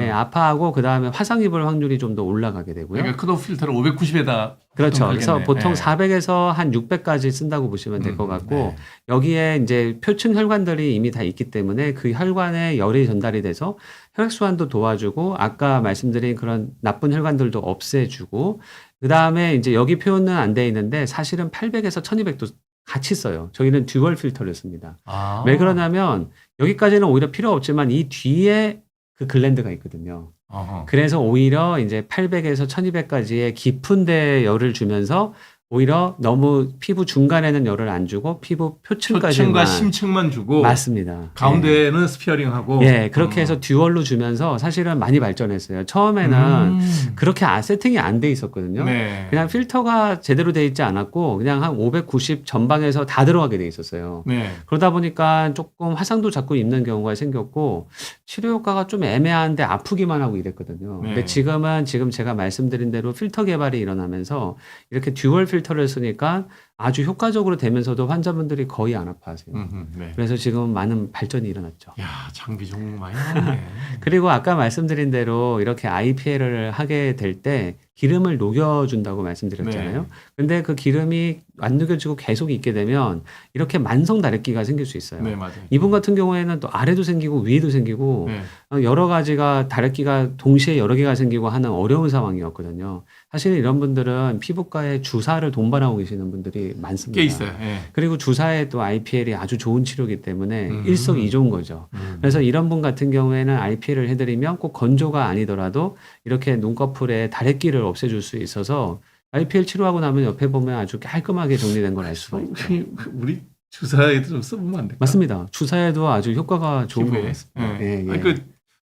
[SPEAKER 2] 예, 아파하고 그 다음에 화상 입을 확률이 좀 더 올라가게 되고요.
[SPEAKER 1] 그러니까 크도 필터를 590에다.
[SPEAKER 2] 그렇죠. 그래서 보통
[SPEAKER 1] 네.
[SPEAKER 2] 400에서 한 600까지 쓴다고 보시면 될 것 같고
[SPEAKER 1] 네.
[SPEAKER 2] 여기에 이제 표층 혈관들이 이미 다 있기 때문에 그 혈관에 열이 전달이 돼서 혈액순환도 도와주고 아까 말씀드린 그런 나쁜 혈관들도 없애주고 그 다음에 이제 여기 표현은 안 돼 있는데 사실은 800에서 1200도 같이 써요. 저희는 듀얼 필터를 씁니다.
[SPEAKER 1] 아.
[SPEAKER 2] 왜 그러냐면 여기까지는 오히려 필요 없지만 이 뒤에 그 글랜드가 있거든요.
[SPEAKER 1] 어허.
[SPEAKER 2] 그래서 오히려 이제 800에서 1200까지의 깊은 데에 열을 주면서 오히려 너무 피부 중간에는 열을 안 주고 피부
[SPEAKER 1] 표층과
[SPEAKER 2] 표층까지만
[SPEAKER 1] 심층만 주고
[SPEAKER 2] 맞습니다.
[SPEAKER 1] 가운데는 스피어링하고.
[SPEAKER 2] 예, 그렇게 해서 듀얼로 주면서 사실은 많이 발전했어요. 처음에는 그렇게 세팅이 안 돼 있었거든요.
[SPEAKER 1] 네.
[SPEAKER 2] 그냥 필터가 제대로 돼 있지 않았고 그냥 한 590 전방에서 다 들어가게 돼 있었어요.
[SPEAKER 1] 네.
[SPEAKER 2] 그러다 보니까 조금 화상도 자꾸 입는 경우가 생겼고 치료 효과가 좀 애매한데 아프기만 하고 이랬거든요.
[SPEAKER 1] 네.
[SPEAKER 2] 근데 지금은 지금 제가 말씀드린 대로 필터 개발이 일어나면서 이렇게 듀얼 필터를 쓰니까 아주 효과적으로 되면서도 환자분들이 거의 안 아파하세요.
[SPEAKER 1] 네.
[SPEAKER 2] 그래서 지금 많은 발전이 일어났죠.
[SPEAKER 1] 야, 장비 종목 많이 나왔네.
[SPEAKER 2] 그리고 아까 말씀드린 대로 이렇게 IPL을 하게 될 때 기름을 녹여준다고 말씀드렸잖아요.
[SPEAKER 1] 네.
[SPEAKER 2] 근데 그 기름이 안 녹여지고 계속 있게 되면 이렇게 만성 다래끼가 생길 수 있어요.
[SPEAKER 1] 네, 맞아요.
[SPEAKER 2] 이분 같은 경우에는 또 아래도 생기고 위에도 생기고
[SPEAKER 1] 네.
[SPEAKER 2] 여러 가지가 다래끼가 동시에 여러 개가 생기고 하는 어려운 상황이었거든요. 사실 이런 분들은 피부과에 주사를 동반하고 계시는 분들이 많습니다.
[SPEAKER 1] 꽤 있어요. 예.
[SPEAKER 2] 그리고 주사에 또 IPL이 아주 좋은 치료이기 때문에 일석이조인 거죠.
[SPEAKER 1] 음.
[SPEAKER 2] 그래서 이런 분 같은 경우에는 IPL을 해드리면 꼭 건조가 아니더라도 이렇게 눈꺼풀에 다래끼를 없애줄 수 있어서 IPL 치료하고 나면 옆에 보면 아주 깔끔하게 정리된 걸 알 수가 있죠.
[SPEAKER 1] 우리 주사에도 좀 써보면 안 될까?
[SPEAKER 2] 맞습니다. 주사에도 아주 효과가 좋은 것
[SPEAKER 1] 피부에.
[SPEAKER 2] 같습니다.
[SPEAKER 1] 예.
[SPEAKER 2] 예, 예.
[SPEAKER 1] 아니,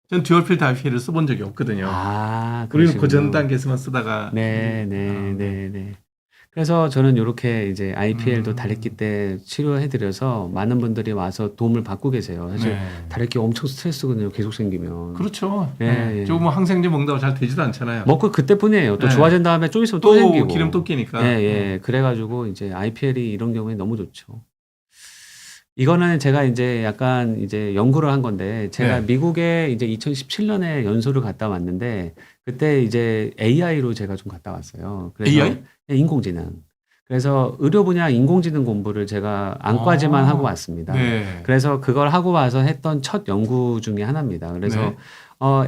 [SPEAKER 1] 전 듀얼필터 IPL을 써본 적이 없거든요. 우리는 그 전 단계에서만 쓰다가.
[SPEAKER 2] 네. 그래서 저는 이렇게 이제 IPL도 다래끼 때 치료해드려서 많은 분들이 와서 도움을 받고 계세요. 사실
[SPEAKER 1] 네.
[SPEAKER 2] 다래끼 엄청 스트레스거든요. 계속 생기면.
[SPEAKER 1] 그렇죠.
[SPEAKER 2] 예, 예.
[SPEAKER 1] 저거 뭐 항생제 먹는다고 잘 되지도 않잖아요.
[SPEAKER 2] 먹고 그때뿐이에요. 또
[SPEAKER 1] 네.
[SPEAKER 2] 좋아진 다음에 좀 있으면 또
[SPEAKER 1] 또
[SPEAKER 2] 생기고.
[SPEAKER 1] 기름 또 끼니까.
[SPEAKER 2] 예. 그래가지고 이제 IPL이 이런 경우에 너무 좋죠. 이거는 제가 이제 약간 이제 연구를 한 건데 제가
[SPEAKER 1] 네.
[SPEAKER 2] 미국에 이제 2017년에 연수를 갔다 왔는데 그때 이제 AI로 제가 좀 갔다 왔어요. 그래서
[SPEAKER 1] AI?
[SPEAKER 2] 네, 인공지능. 그래서 의료 분야 인공지능 공부를 제가 안과지만
[SPEAKER 1] 아.
[SPEAKER 2] 하고 왔습니다.
[SPEAKER 1] 네.
[SPEAKER 2] 그래서 그걸 하고 와서 했던 첫 연구 중에 하나입니다. 그래서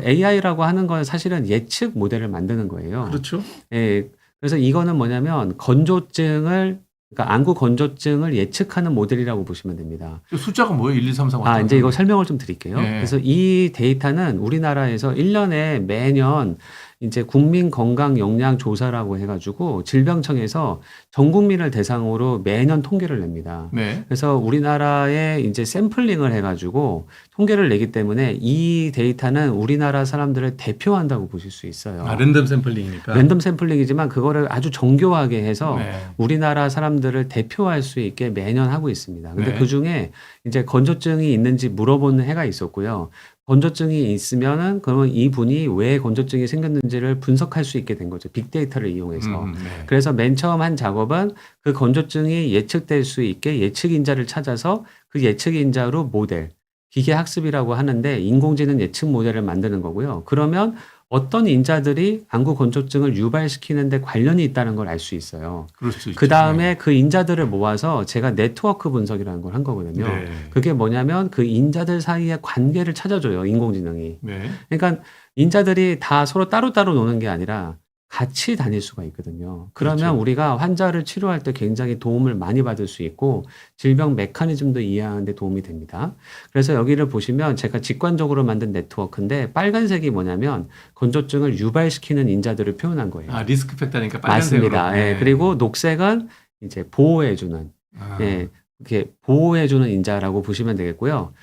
[SPEAKER 1] 네.
[SPEAKER 2] AI라고 하는 건 사실은 예측 모델을 만드는 거예요.
[SPEAKER 1] 그렇죠.
[SPEAKER 2] 예. 그래서 이거는 뭐냐면 건조증을 그러니까 안구 건조증을 예측하는 모델이라고 보시면 됩니다.
[SPEAKER 1] 저 숫자가 뭐예요? 1, 2, 3, 4, 5.
[SPEAKER 2] 이제 이거 설명을 좀 드릴게요.
[SPEAKER 1] 네.
[SPEAKER 2] 그래서 이 데이터는 우리나라에서 1년에 매년 이제 국민건강영양조사라고 해가지고 질병청에서 전 국민을 대상으로 매년 통계를 냅니다.
[SPEAKER 1] 네.
[SPEAKER 2] 그래서 우리나라에 이제 샘플링을 해가지고 통계를 내기 때문에 이 데이터는 우리나라 사람들을 대표한다고 보실 수 있어요.
[SPEAKER 1] 아, 랜덤 샘플링이니까.
[SPEAKER 2] 랜덤 샘플링이지만 그거를 아주 정교하게 해서
[SPEAKER 1] 네.
[SPEAKER 2] 우리나라 사람들을 대표할 수 있게 매년 하고 있습니다. 근데
[SPEAKER 1] 네.
[SPEAKER 2] 그 중에 이제 건조증이 있는지 물어보는 해가 있었고요. 건조증이 있으면은 그러면 이분이 왜 건조증이 생겼는지를 분석할 수 있게 된 거죠. 빅데이터를 이용해서.
[SPEAKER 1] 네.
[SPEAKER 2] 그래서 맨 처음 한 작업은 그 건조증이 예측될 수 있게 예측 인자를 찾아서 그 예측 인자로 모델, 기계 학습이라고 하는데 인공지능 예측 모델을 만드는 거고요. 그러면 어떤 인자들이 안구 건조증을 유발시키는데 관련이 있다는 걸 알 수 있어요.
[SPEAKER 1] 그럴 수 있죠.
[SPEAKER 2] 그 다음에 그 인자들을 모아서 제가 네트워크 분석이라는 걸 한 거거든요.
[SPEAKER 1] 네.
[SPEAKER 2] 그게 뭐냐면 그 인자들 사이의 관계를 찾아줘요, 인공지능이.
[SPEAKER 1] 네.
[SPEAKER 2] 그러니까 인자들이 다 서로 따로따로 노는 게 아니라 같이 다닐 수가 있거든요. 그러면
[SPEAKER 1] 그렇죠.
[SPEAKER 2] 우리가 환자를 치료할 때 굉장히 도움을 많이 받을 수 있고 질병 메커니즘도 이해하는 데 도움이 됩니다. 그래서 여기를 보시면 제가 직관적으로 만든 네트워크인데 빨간색이 뭐냐면 건조증을 유발시키는 인자들을 표현한 거예요.
[SPEAKER 1] 아, 리스크 팩터니까 빨간색으로.
[SPEAKER 2] 맞습니다. 예,
[SPEAKER 1] 네.
[SPEAKER 2] 그리고 녹색은 이제 보호해주는,
[SPEAKER 1] 아,
[SPEAKER 2] 예, 이렇게 보호해주는 인자라고 보시면 되겠고요.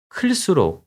[SPEAKER 2] 클수록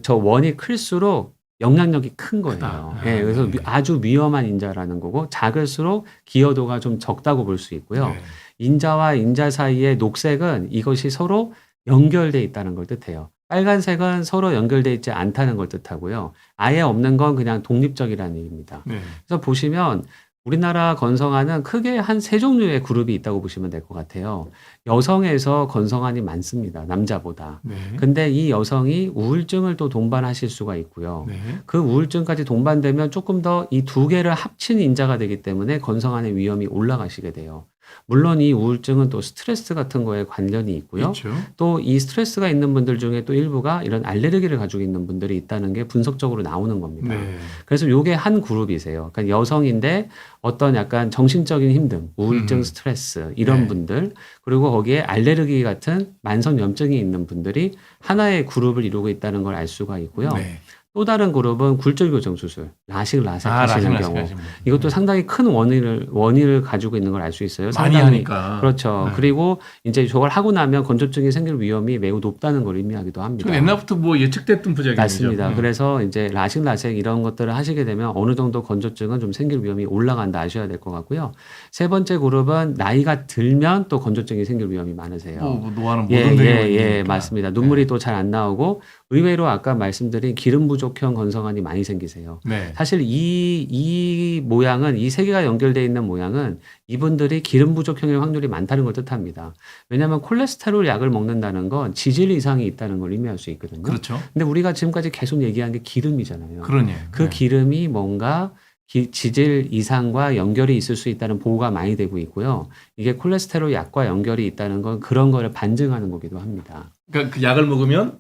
[SPEAKER 2] 저 원이 클수록 영향력이 큰 거예요.
[SPEAKER 1] 크다.
[SPEAKER 2] 예, 그래서
[SPEAKER 1] 네.
[SPEAKER 2] 아주 위험한 인자라는 거고 작을수록 기여도가 좀 적다고 볼 수 있고요.
[SPEAKER 1] 네.
[SPEAKER 2] 인자와 인자 사이의 녹색은 이것이 서로 연결돼 있다는 걸 뜻해요. 빨간색은 서로 연결돼 있지 않다는 걸 뜻하고요. 아예 없는 건 그냥 독립적이라는 얘기입니다.
[SPEAKER 1] 네.
[SPEAKER 2] 그래서 보시면 우리나라 건성환은 크게 한 세 종류의 그룹이 있다고 보시면 될 것 같아요. 여성에서 건성환이 많습니다. 남자보다.
[SPEAKER 1] 네.
[SPEAKER 2] 근데 이 여성이 우울증을 또 동반하실 수가 있고요.
[SPEAKER 1] 네.
[SPEAKER 2] 그 우울증까지 동반되면 조금 더 이 두 개를 합친 인자가 되기 때문에 건성환의 위험이 올라가시게 돼요. 물론 이 우울증은 또 스트레스 같은 거에 관련이 있고요.
[SPEAKER 1] 있죠.
[SPEAKER 2] 또 이 스트레스가 있는 분들 중에 또 일부가 이런 알레르기를 가지고 있는 분들이 있다는 게 분석적으로 나오는 겁니다.
[SPEAKER 1] 네.
[SPEAKER 2] 그래서 요게 한 그룹이세요. 그러니까 여성인데 어떤 약간 정신적인 힘듦, 우울증, 스트레스 이런
[SPEAKER 1] 네.
[SPEAKER 2] 분들 그리고 거기에 알레르기 같은 만성 염증이 있는 분들이 하나의 그룹을 이루고 있다는 걸 알 수가 있고요.
[SPEAKER 1] 네.
[SPEAKER 2] 또 다른 그룹은 굴절 교정 수술, 라식 라섹
[SPEAKER 1] 아,
[SPEAKER 2] 하시는
[SPEAKER 1] 라식
[SPEAKER 2] 경우.
[SPEAKER 1] 하시는 분.
[SPEAKER 2] 이것도 상당히 큰 원인을 가지고 있는 걸 알 수 있어요.
[SPEAKER 1] 많이
[SPEAKER 2] 상당히
[SPEAKER 1] 하니까.
[SPEAKER 2] 그렇죠.
[SPEAKER 1] 네.
[SPEAKER 2] 그리고 이제 저걸 하고 나면 건조증이 생길 위험이 매우 높다는 걸 의미하기도 합니다.
[SPEAKER 1] 저 옛날부터 뭐 예측됐던 부작용이죠.
[SPEAKER 2] 맞습니다. 그래서 이제 라식 라섹 이런 것들을 하시게 되면 어느 정도 건조증은 좀 생길 위험이 올라간다 아셔야 될 것 같고요. 세 번째 그룹은 나이가 들면 또 건조증이 생길 위험이 많으세요.
[SPEAKER 1] 뭐 노화는 모든
[SPEAKER 2] 예, 맞습니다. 눈물이 또 잘 안 나오고 의외로 아까 말씀드린 기름 부족형 건성환이 많이 생기세요.
[SPEAKER 1] 네.
[SPEAKER 2] 사실 이 모양은 이 세 개가 연결되어 있는 모양은 이분들이 기름 부족형일 확률이 많다는 걸 뜻합니다. 왜냐하면 콜레스테롤 약을 먹는다는 건 지질 이상이 있다는 걸 의미할 수 있거든요.
[SPEAKER 1] 그렇죠.
[SPEAKER 2] 근데 우리가 지금까지 계속 얘기한 게 기름이잖아요.
[SPEAKER 1] 그러니.
[SPEAKER 2] 그
[SPEAKER 1] 네.
[SPEAKER 2] 기름이 뭔가 지질 이상과 연결이 있을 수 있다는 보고가 많이 되고 있고요. 이게 콜레스테롤 약과 연결이 있다는 건 그런 거를 반증하는 거기도 합니다.
[SPEAKER 1] 그러니까 그 약을 먹으면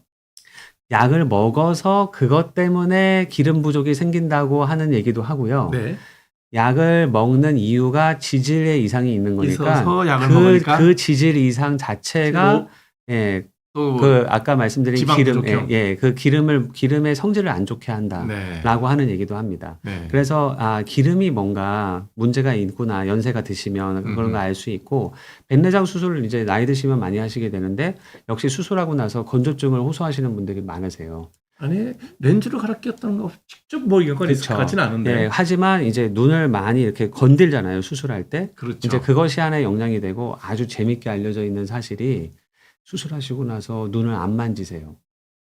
[SPEAKER 2] 약을 먹어서 그것 때문에 기름 부족이 생긴다고 하는 얘기도 하고요.
[SPEAKER 1] 네.
[SPEAKER 2] 약을 먹는 이유가 지질의 이상이 있는 거니까
[SPEAKER 1] 있어서 약을 먹으니까
[SPEAKER 2] 그 지질 이상 자체가 예,
[SPEAKER 1] 또
[SPEAKER 2] 그 아까 말씀드린
[SPEAKER 1] 지방
[SPEAKER 2] 기름,
[SPEAKER 1] 부족형.
[SPEAKER 2] 그 기름의 성질을 안 좋게 한다라고
[SPEAKER 1] 네.
[SPEAKER 2] 하는 얘기도 합니다.
[SPEAKER 1] 네.
[SPEAKER 2] 그래서 기름이 뭔가 문제가 있구나 연세가 드시면 그런 거 알 수 있고 백내장 수술을 이제 나이 드시면 많이 하시게 되는데 역시 수술하고 나서 건조증을 호소하시는 분들이 많으세요.
[SPEAKER 1] 아니 렌즈로 갈아 끼웠다는 거 직접 뭐 연관이 있을 것 같지는 않은데.
[SPEAKER 2] 예, 하지만 이제 눈을 많이 이렇게 건들잖아요 수술할 때.
[SPEAKER 1] 그렇죠.
[SPEAKER 2] 이제 그것이 하나의 영향이 되고 아주 재밌게 알려져 있는 사실이 수술하시고 나서 눈을 안 만지세요.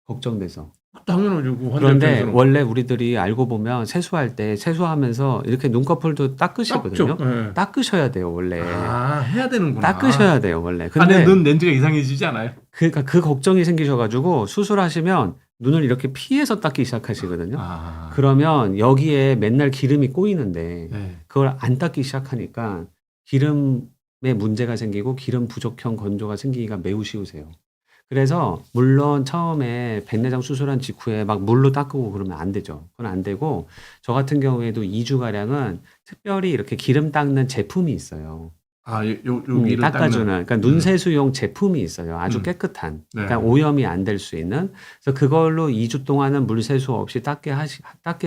[SPEAKER 2] 걱정돼서.
[SPEAKER 1] 당연하죠. 그 환자
[SPEAKER 2] 그런데
[SPEAKER 1] 입장에서는.
[SPEAKER 2] 원래 우리들이 알고 보면 세수할 때 세수하면서 이렇게 눈꺼풀도 닦으시거든요.
[SPEAKER 1] 닦죠. 네.
[SPEAKER 2] 닦으셔야 돼요, 원래.
[SPEAKER 1] 아, 해야 되는구나.
[SPEAKER 2] 닦으셔야 돼요, 원래.
[SPEAKER 1] 안에
[SPEAKER 2] 근데
[SPEAKER 1] 눈 렌즈가 이상해지지 않아요?
[SPEAKER 2] 그러니까 그 걱정이 생기셔가지고 수술하시면 눈을 이렇게 피해서 닦기 시작하시거든요.
[SPEAKER 1] 아.
[SPEAKER 2] 그러면 여기에 맨날 기름이 꼬이는데
[SPEAKER 1] 네.
[SPEAKER 2] 그걸 안 닦기 시작하니까 기름에 문제가 생기고 기름 부족형 건조가 생기기가 매우 쉬우세요. 그래서 물론 처음에 백내장 수술한 직후에 막 물로 닦고 그러면 안 되죠. 그건 안 되고 저 같은 경우에도 2주가량은 특별히 이렇게 기름 닦는 제품이 있어요.
[SPEAKER 1] 여기를
[SPEAKER 2] 닦아주는,
[SPEAKER 1] 닦는.
[SPEAKER 2] 그러니까 눈세수용 제품이 있어요. 아주 깨끗한,
[SPEAKER 1] 네.
[SPEAKER 2] 그러니까 오염이 안 될 수 있는. 그래서 그걸로 2주 동안은 물세수 없이 닦게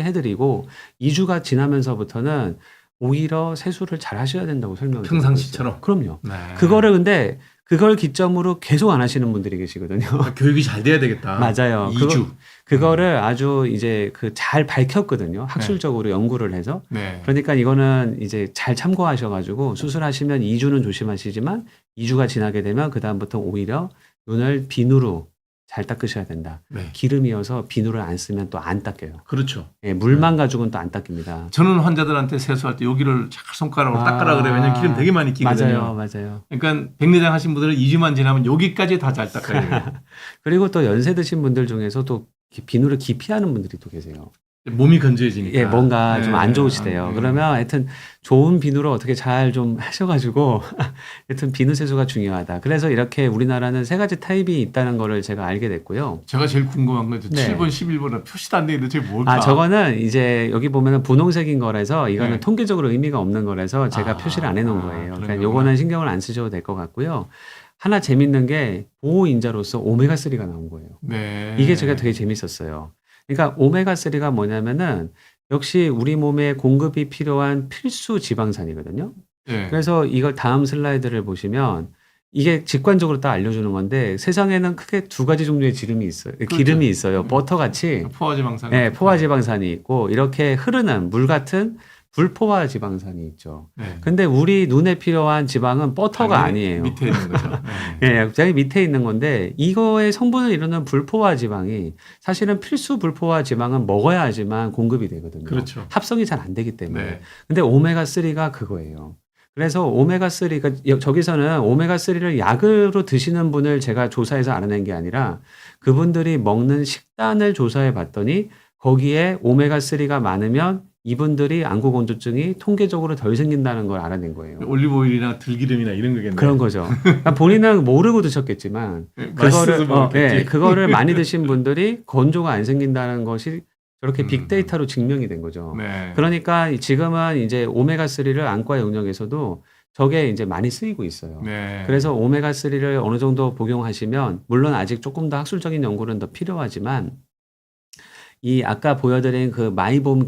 [SPEAKER 2] 해드리고 2주가 지나면서부터는 오히려 세수를 잘 하셔야 된다고 설명을 드리고
[SPEAKER 1] 평상시처럼?
[SPEAKER 2] 있어요. 그럼요.
[SPEAKER 1] 네.
[SPEAKER 2] 그거를 근데 그걸 기점으로 계속 안 하시는 분들이 계시거든요.
[SPEAKER 1] 교육이 잘 돼야 되겠다.
[SPEAKER 2] 맞아요.
[SPEAKER 1] 2주.
[SPEAKER 2] 그거를 아주 이제 잘 밝혔거든요. 학술적으로 연구를 해서.
[SPEAKER 1] 네.
[SPEAKER 2] 그러니까 이거는 이제 잘 참고하셔가지고 수술하시면 2주는 조심하시지만 2주가 지나게 되면 그다음부터 오히려 눈을 비누로 잘 닦으셔야 된다.
[SPEAKER 1] 네.
[SPEAKER 2] 기름이어서 비누를 안 쓰면 또 안 닦여요.
[SPEAKER 1] 그렇죠.
[SPEAKER 2] 예, 물만 가지고는 또 안 닦입니다.
[SPEAKER 1] 저는 환자들한테 세수할 때 여기를 잘 손가락으로 닦으라 그래. 왜냐면 기름 되게 많이 끼거든요.
[SPEAKER 2] 맞아요.
[SPEAKER 1] 그러니까 백내장 하신 분들은 2주만 지나면 여기까지 다 잘 닦아야 돼요.
[SPEAKER 2] 그리고 또 연세 드신 분들 중에서 또 비누를 기피하는 분들이 또 계세요.
[SPEAKER 1] 몸이 건조해지니까.
[SPEAKER 2] 예, 뭔가 좀 안
[SPEAKER 1] 네.
[SPEAKER 2] 좋으시대요. 그러면 하여튼 좋은 비누를 어떻게 잘 좀 하셔가지고 하여튼 비누 세수가 중요하다. 그래서 이렇게 우리나라는 3가지 타입이 있다는 거를 제가 알게 됐고요.
[SPEAKER 1] 제가 제일 궁금한 건
[SPEAKER 2] 네.
[SPEAKER 1] 7번, 11번은 표시도 안 돼 있는데 저게 뭘까?
[SPEAKER 2] 저거는 이제 여기 보면은 분홍색인 거라서 이거는
[SPEAKER 1] 네.
[SPEAKER 2] 통계적으로 의미가 없는 거라서 제가 표시를 안 해놓은 거예요.
[SPEAKER 1] 그런
[SPEAKER 2] 그러니까
[SPEAKER 1] 거구나.
[SPEAKER 2] 요거는 신경을 안 쓰셔도 될 것 같고요. 하나 재밌는 게 보호인자로서 오메가3가 나온 거예요.
[SPEAKER 1] 네.
[SPEAKER 2] 이게 제가 되게 재밌었어요. 그러니까 오메가3가 뭐냐면은 역시 우리 몸에 공급이 필요한 필수 지방산이거든요.
[SPEAKER 1] 네.
[SPEAKER 2] 그래서 이걸 다음 슬라이드를 보시면 이게 직관적으로 딱 알려주는 건데 세상에는 크게 2가지 종류의 기름이 있어요. 기름이 있어요. 버터같이.
[SPEAKER 1] 포화지방산.
[SPEAKER 2] 네, 포화지방산이 있고 이렇게 흐르는 물 같은 불포화 지방산이 있죠.
[SPEAKER 1] 네.
[SPEAKER 2] 근데 우리 눈에 필요한 지방은 버터가 아니에요.
[SPEAKER 1] 밑에 있는 거죠.
[SPEAKER 2] 예, 저기 밑에 있는 건데 이거의 성분을 이루는 불포화 지방이 사실은 필수 불포화 지방은 먹어야 하지만 공급이 되거든요.
[SPEAKER 1] 그렇죠.
[SPEAKER 2] 합성이 잘 안 되기 때문에.
[SPEAKER 1] 네.
[SPEAKER 2] 근데 오메가3가 그거예요. 그래서 오메가3가 저기서는 오메가3를 약으로 드시는 분을 제가 조사해서 알아낸 게 아니라 그분들이 먹는 식단을 조사해 봤더니 거기에 오메가3가 많으면 이분들이 안구건조증이 통계적으로 덜 생긴다는 걸 알아낸 거예요.
[SPEAKER 1] 올리브오일이나 들기름이나 이런 거겠네요.
[SPEAKER 2] 그런 거죠. 그러니까 본인은 모르고 드셨겠지만 그거를 많이 드신 분들이 건조가 안 생긴다는 것이 저렇게 빅데이터로 증명이 된 거죠.
[SPEAKER 1] 네.
[SPEAKER 2] 그러니까 지금은 이제 오메가3를 안과 영역에서도 저게 이제 많이 쓰이고 있어요.
[SPEAKER 1] 네.
[SPEAKER 2] 그래서 오메가3를 어느 정도 복용하시면 물론 아직 조금 더 학술적인 연구는 더 필요하지만 이 아까 보여드린 그 마이봄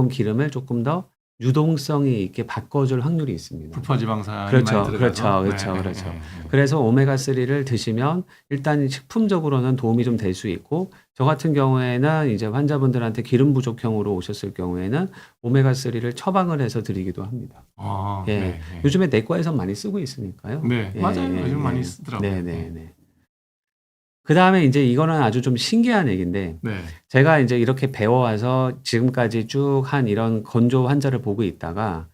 [SPEAKER 2] 기름을 조금 더 유동성이 있게 바꿔줄 확률이 있습니다.
[SPEAKER 1] 불포지방산이
[SPEAKER 2] 그렇죠,
[SPEAKER 1] 많이 들어가서.
[SPEAKER 2] 그렇죠. 그래서 오메가3를 드시면 일단 식품적으로는 도움이 좀 될 수 있고 저 같은 경우에는 이제 환자분들한테 기름 부족형으로 오셨을 경우에는 오메가3를 처방을 해서 드리기도 합니다. 예.
[SPEAKER 1] 네.
[SPEAKER 2] 요즘에 내과에서 많이 쓰고 있으니까요.
[SPEAKER 1] 네, 맞아요. 요즘 많이 쓰더라고요.
[SPEAKER 2] 네. 그 다음에 이제 이거는 아주 좀 신기한 얘기인데
[SPEAKER 1] 네.
[SPEAKER 2] 제가 이제 이렇게 배워와서 지금까지 쭉 한 이런 건조 환자를 보고 있다가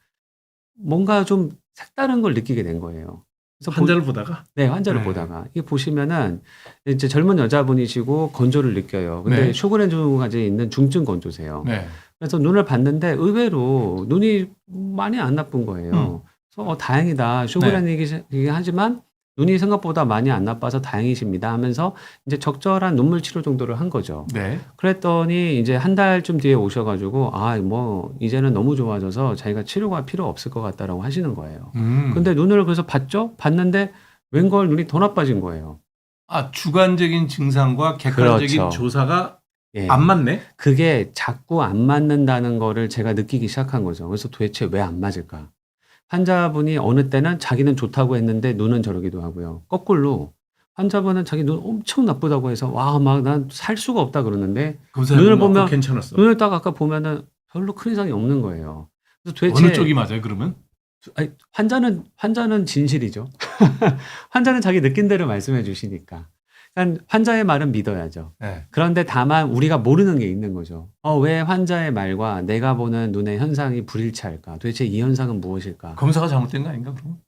[SPEAKER 2] 뭔가 좀 색다른 걸 느끼게 된 거예요. 그래서
[SPEAKER 1] 환자를 보다가?
[SPEAKER 2] 네, 환자를
[SPEAKER 1] 네.
[SPEAKER 2] 보다가 이게 보시면은 이제 젊은 여자분이시고 건조를 느껴요. 근데
[SPEAKER 1] 네.
[SPEAKER 2] 쇼그렌증까지 있는 중증 건조세요.
[SPEAKER 1] 네.
[SPEAKER 2] 그래서 눈을 봤는데 의외로 눈이 많이 안 나쁜 거예요. 그래서 다행이다. 쇼그렌이긴 하지만 눈이 생각보다 많이 안 나빠서 다행이십니다 하면서 이제 적절한 눈물 치료 정도를 한 거죠.
[SPEAKER 1] 네.
[SPEAKER 2] 그랬더니 이제 한 달쯤 뒤에 오셔가지고 뭐 이제는 너무 좋아져서 자기가 치료가 필요 없을 것 같다라고 하시는 거예요. 근데 눈을 그래서 봤는데 웬걸 눈이 더 나빠진 거예요.
[SPEAKER 1] 주관적인 증상과 객관적인
[SPEAKER 2] 그렇죠.
[SPEAKER 1] 조사가
[SPEAKER 2] 예.
[SPEAKER 1] 안 맞네?
[SPEAKER 2] 그게 자꾸 안 맞는다는 거를 제가 느끼기 시작한 거죠. 그래서 도대체 왜 안 맞을까? 환자분이 어느 때는 자기는 좋다고 했는데 눈은 저러기도 하고요. 거꾸로 환자분은 자기 눈 엄청 나쁘다고 해서 난 살 수가 없다 그러는데 눈을 보면
[SPEAKER 1] 괜찮았어.
[SPEAKER 2] 눈을 딱 아까 보면은 별로 큰 이상이 없는 거예요. 그래서 도대체
[SPEAKER 1] 어느 쪽이 맞아요, 그러면?
[SPEAKER 2] 환자는 진실이죠. 환자는 자기 느낀 대로 말씀해 주시니까. 그러니까 환자의 말은 믿어야죠.
[SPEAKER 1] 네.
[SPEAKER 2] 그런데 다만 우리가 모르는 게 있는 거죠. 왜 환자의 말과 내가 보는 눈의 현상이 불일치할까? 도대체 이 현상은 무엇일까?
[SPEAKER 1] 검사가 잘못된 거 아닌가, 그럼?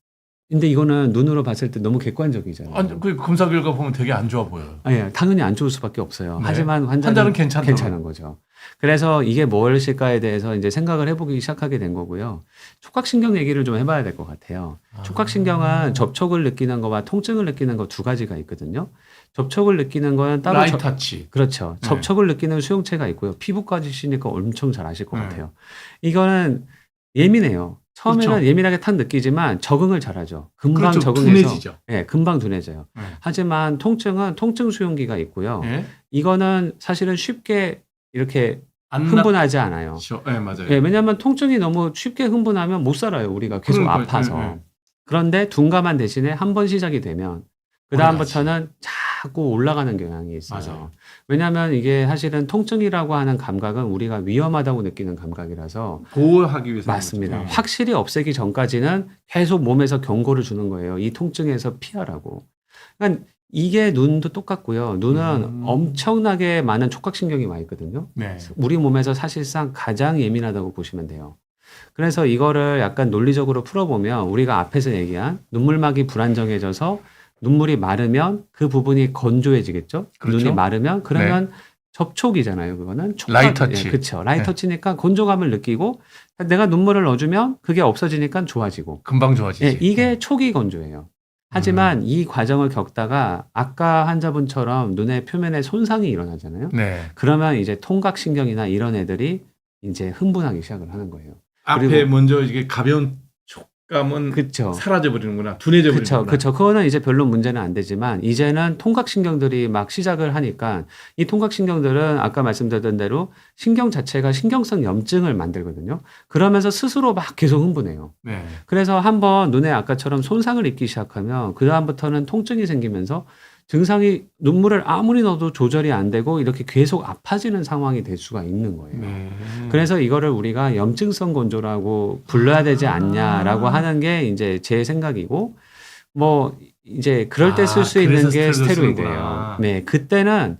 [SPEAKER 2] 근데 이거는 눈으로 봤을 때 너무 객관적이잖아요.
[SPEAKER 1] 그 검사 결과 보면 되게 안 좋아 보여요.
[SPEAKER 2] 예, 당연히 안 좋을 수밖에 없어요.
[SPEAKER 1] 네.
[SPEAKER 2] 하지만
[SPEAKER 1] 환자는
[SPEAKER 2] 괜찮은 거죠. 그래서 이게 무엇일까에 대해서 이제 생각을 해보기 시작하게 된 거고요. 촉각신경 얘기를 좀 해봐야 될 것 같아요. 촉각신경은 접촉을 느끼는 거와 통증을 느끼는 거 2가지가 있거든요. 접촉을 느끼는 거는 따로
[SPEAKER 1] 라이트 터치.
[SPEAKER 2] 그렇죠.
[SPEAKER 1] 네.
[SPEAKER 2] 접촉을 느끼는 수용체가 있고요. 피부까지 시니까 엄청 잘 아실 것 같아요. 이거는 예민해요. 처음에는
[SPEAKER 1] 그렇죠.
[SPEAKER 2] 예민하게 탁 느끼지만 적응을 잘하죠. 금방
[SPEAKER 1] 그렇죠.
[SPEAKER 2] 적응해서
[SPEAKER 1] 둔해지죠.
[SPEAKER 2] 예, 금방 둔해져요.
[SPEAKER 1] 네.
[SPEAKER 2] 하지만 통증은 통증 수용기가 있고요.
[SPEAKER 1] 예.
[SPEAKER 2] 이거는 사실은 쉽게 이렇게
[SPEAKER 1] 안
[SPEAKER 2] 흥분하지 않아요.
[SPEAKER 1] 낫죠. 예, 맞아요.
[SPEAKER 2] 예, 왜냐하면 통증이 너무 쉽게 흥분하면 못 살아요. 우리가 계속
[SPEAKER 1] 그러니까요.
[SPEAKER 2] 아파서.
[SPEAKER 1] 예, 예.
[SPEAKER 2] 그런데 둔감한 대신에 한 번 시작이 되면 그 다음부터는 자꾸 올라가는 경향이 있어요.
[SPEAKER 1] 맞아요.
[SPEAKER 2] 왜냐하면 이게 사실은 통증이라고 하는 감각은 우리가 위험하다고 느끼는 감각이라서
[SPEAKER 1] 보호하기 위해서
[SPEAKER 2] 맞습니다.
[SPEAKER 1] 그런 거죠.
[SPEAKER 2] 확실히 없애기 전까지는 계속 몸에서 경고를 주는 거예요. 이 통증에서 피하라고. 그러니까 이게 눈도 똑같고요. 눈은 엄청나게 많은 촉각신경이 와 있거든요.
[SPEAKER 1] 네.
[SPEAKER 2] 우리 몸에서 사실상 가장 예민하다고 보시면 돼요. 그래서 이거를 약간 논리적으로 풀어보면 우리가 앞에서 얘기한 눈물막이 불안정해져서 눈물이 마르면 그 부분이 건조해지겠죠.
[SPEAKER 1] 그렇죠.
[SPEAKER 2] 눈이 마르면 그러면 접촉이잖아요. 그거는
[SPEAKER 1] 라이트 터치.
[SPEAKER 2] 예, 그렇죠. 라이트
[SPEAKER 1] 네.
[SPEAKER 2] 터치니까 건조감을 느끼고 내가 눈물을 넣어주면 그게 없어지니까 좋아지고.
[SPEAKER 1] 금방 좋아지지.
[SPEAKER 2] 예, 이게 초기 건조예요. 하지만 이 과정을 겪다가 아까 환자분처럼 눈의 표면에 손상이 일어나잖아요.
[SPEAKER 1] 네.
[SPEAKER 2] 그러면 이제 통각신경이나 이런 애들이 이제 흥분하기 시작을 하는 거예요.
[SPEAKER 1] 앞에
[SPEAKER 2] 그리고-
[SPEAKER 1] 먼저 이게 가벼운 촉감은
[SPEAKER 2] 그쵸.
[SPEAKER 1] 사라져 버리는구나. 둔해져
[SPEAKER 2] 그쵸,
[SPEAKER 1] 버리는구나.
[SPEAKER 2] 그쵸. 그거는 이제 별로 문제는 안 되지만, 이제는 통각신경들이 막 시작을 하니까, 이 통각신경들은 아까 말씀드렸던 대로 신경 자체가 신경성 염증을 만들거든요. 그러면서 스스로 막 계속 흥분해요.
[SPEAKER 1] 네.
[SPEAKER 2] 그래서 한번 눈에 아까처럼 손상을 입기 시작하면, 그다음부터는 통증이 생기면서 증상이 눈물을 아무리 넣어도 조절이 안 되고, 이렇게 계속 아파지는 상황이 될 수가 있는 거예요.
[SPEAKER 1] 네.
[SPEAKER 2] 그래서 이거를 우리가 염증성 건조라고 불러야 되지 않냐라고 하는 게 이제 제 생각이고, 뭐 이제 그럴 때 쓸 수 있는
[SPEAKER 1] 그래서
[SPEAKER 2] 게
[SPEAKER 1] 스테로이드를
[SPEAKER 2] 스테로이드예요.
[SPEAKER 1] 쓰는구나.
[SPEAKER 2] 네, 그때는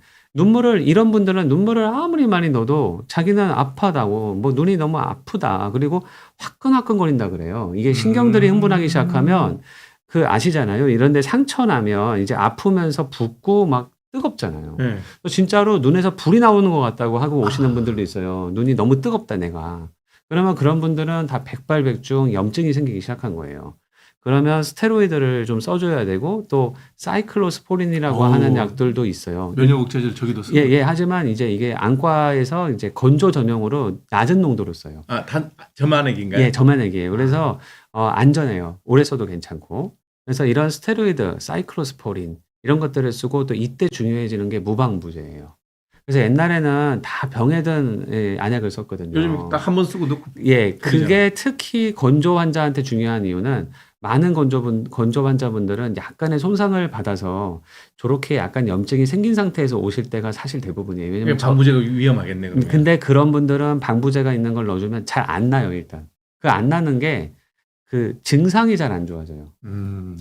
[SPEAKER 2] 이런 분들은 눈물을 아무리 많이 넣어도 자기는 아파다고, 뭐 눈이 너무 아프다, 그리고 화끈화끈거린다 그래요. 이게 신경들이 흥분하기 시작하면 그 아시잖아요. 이런데 상처 나면 이제 아프면서 붓고 막 뜨겁잖아요.
[SPEAKER 1] 네.
[SPEAKER 2] 진짜로 눈에서 불이 나오는 것 같다고 하고 오시는 분들도 있어요. 눈이 너무 뜨겁다, 내가. 그러면 그런 분들은 다 백발백중 염증이 생기기 시작한 거예요. 그러면 스테로이드를 좀 써줘야 되고, 또 사이클로스포린이라고
[SPEAKER 1] 오.
[SPEAKER 2] 하는 약들도 있어요.
[SPEAKER 1] 면역억제제를 저기도 쓰고.
[SPEAKER 2] 예, 예. 하지만 이제 이게 안과에서 이제 건조 전용으로 낮은 농도로 써요.
[SPEAKER 1] 저만액인가요?
[SPEAKER 2] 예, 저만액이에요. 그래서 안전해요. 오래 써도 괜찮고. 그래서 이런 스테로이드, 사이클로스포린 이런 것들을 쓰고, 또 이때 중요해지는 게 무방부제예요. 그래서 옛날에는 다 병에든 예, 안약을 썼거든요.
[SPEAKER 1] 요즘 딱 한 번 쓰고 넣고.
[SPEAKER 2] 예,
[SPEAKER 1] 그러죠.
[SPEAKER 2] 그게 특히 건조 환자한테 중요한 이유는, 많은 건조 환자분들은 약간의 손상을 받아서 저렇게 약간 염증이 생긴 상태에서 오실 때가 사실 대부분이에요. 왜냐면
[SPEAKER 1] 방부제가 위험하겠네. 그러면.
[SPEAKER 2] 근데 그런 분들은 방부제가 있는 걸 넣어주면 잘 안 나요, 일단. 그 안 나는 게 그 증상이 잘 안 좋아져요.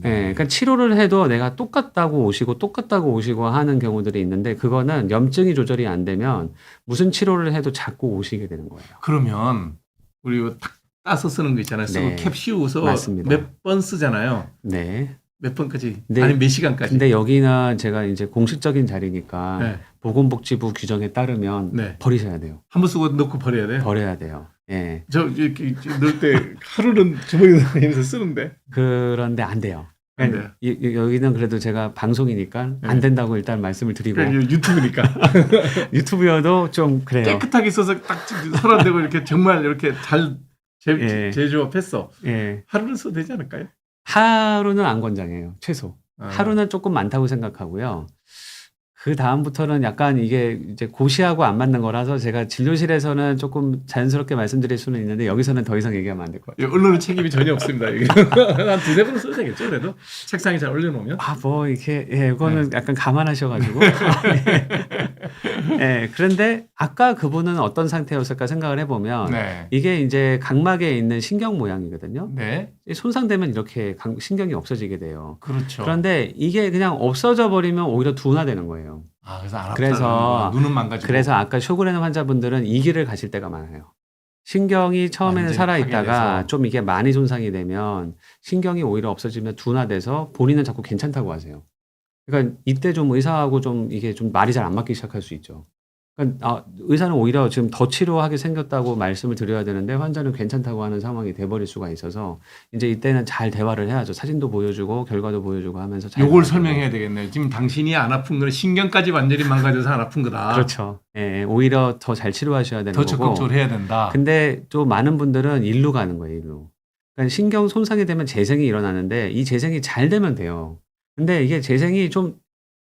[SPEAKER 2] 예, 그러니까 치료를 해도 내가 똑같다고 오시고 하는 경우들이 있는데, 그거는 염증이 조절이 안 되면 무슨 치료를 해도 자꾸 오시게 되는 거예요.
[SPEAKER 1] 그러면 우리 이거 딱 따서 쓰는 거 있잖아요. 쓰고
[SPEAKER 2] 네.
[SPEAKER 1] 캡 씌우고서
[SPEAKER 2] 맞습니다.
[SPEAKER 1] 몇 번 쓰잖아요.
[SPEAKER 2] 네.
[SPEAKER 1] 몇 번까지?
[SPEAKER 2] 네.
[SPEAKER 1] 아니 몇 시간까지?
[SPEAKER 2] 근데 여기는 제가 이제 공식적인 자리니까
[SPEAKER 1] 네.
[SPEAKER 2] 보건복지부 규정에 따르면
[SPEAKER 1] 네.
[SPEAKER 2] 버리셔야 돼요.
[SPEAKER 1] 한 번 쓰고 넣고 버려야 돼.
[SPEAKER 2] 버려야 돼요. 예.
[SPEAKER 1] 저 이렇게 넣을 때 하루는 주머니 다니면서 쓰는데.
[SPEAKER 2] 그런데 안 돼요.
[SPEAKER 1] 안 돼요.
[SPEAKER 2] 여기는 그래도 제가 방송이니까
[SPEAKER 1] 네.
[SPEAKER 2] 안 된다고 일단 말씀을 드리고,
[SPEAKER 1] 그러니까 유튜브니까
[SPEAKER 2] 유튜브여도 좀 그래요.
[SPEAKER 1] 깨끗하게 써서 딱 서랍되고 이렇게 정말 이렇게 잘
[SPEAKER 2] 예.
[SPEAKER 1] 제조업했어.
[SPEAKER 2] 예.
[SPEAKER 1] 하루는 써도 되지 않을까요?
[SPEAKER 2] 하루는 안 권장해요. 최소.
[SPEAKER 1] 아.
[SPEAKER 2] 하루는 조금 많다고 생각하고요. 그 다음부터는 약간 이게 이제 고시하고 안 맞는 거라서 제가 진료실에서는 조금 자연스럽게 말씀드릴 수는 있는데, 여기서는 더 이상 얘기하면 안 될 것 같아요.
[SPEAKER 1] 언론은 책임이 전혀 없습니다. 이게. 한 두세 번은 써도 되겠죠, 그래도? 책상에 잘 올려놓으면.
[SPEAKER 2] 뭐 이렇게 이거는 약간 감안하셔가지고. 예, 그런데 아까 그분은 어떤 상태였을까 생각을 해보면,
[SPEAKER 1] 네.
[SPEAKER 2] 이게 이제 각막에 있는 신경 모양이거든요.
[SPEAKER 1] 네.
[SPEAKER 2] 손상되면 이렇게 신경이 없어지게 돼요.
[SPEAKER 1] 그렇죠.
[SPEAKER 2] 그런데 이게 그냥 없어져 버리면 오히려 둔화되는 거예요.
[SPEAKER 1] 그래서 안
[SPEAKER 2] 그래서-
[SPEAKER 1] 아프다는 눈은 망가지고.
[SPEAKER 2] 그래서 아까 쇼그레는 환자분들은 이 길을 가실 때가 많아요. 신경이 처음에는
[SPEAKER 1] 완전히
[SPEAKER 2] 살아있다가
[SPEAKER 1] 파괴돼서.
[SPEAKER 2] 좀 이게 많이 손상이 되면 신경이 오히려 없어지면 둔화돼서 본인은 자꾸 괜찮다고 하세요. 그러니까 이때 좀 의사하고 좀 이게 좀 말이 잘 안 맞기 시작할 수 있죠. 그러니까 의사는 오히려 지금 더 치료하게 생겼다고 말씀을 드려야 되는데, 환자는 괜찮다고 하는 상황이 돼버릴 수가 있어서, 이제 이때는 잘 대화를 해야죠. 사진도 보여주고 결과도 보여주고 하면서 잘
[SPEAKER 1] 요걸
[SPEAKER 2] 대화를
[SPEAKER 1] 설명해야 되겠네요. 지금 당신이 안 아픈 건 신경까지 완전히 망가져서 안 아픈 거다.
[SPEAKER 2] 그렇죠. 예, 오히려 더 잘 치료하셔야 되는
[SPEAKER 1] 더
[SPEAKER 2] 거고.
[SPEAKER 1] 적극적으로 해야 된다.
[SPEAKER 2] 근데 또 많은 분들은 일로 가는 거예요, 일로. 그러니까 신경 손상이 되면 재생이 일어나는데 이 재생이 잘 되면 돼요. 근데 이게 재생이 좀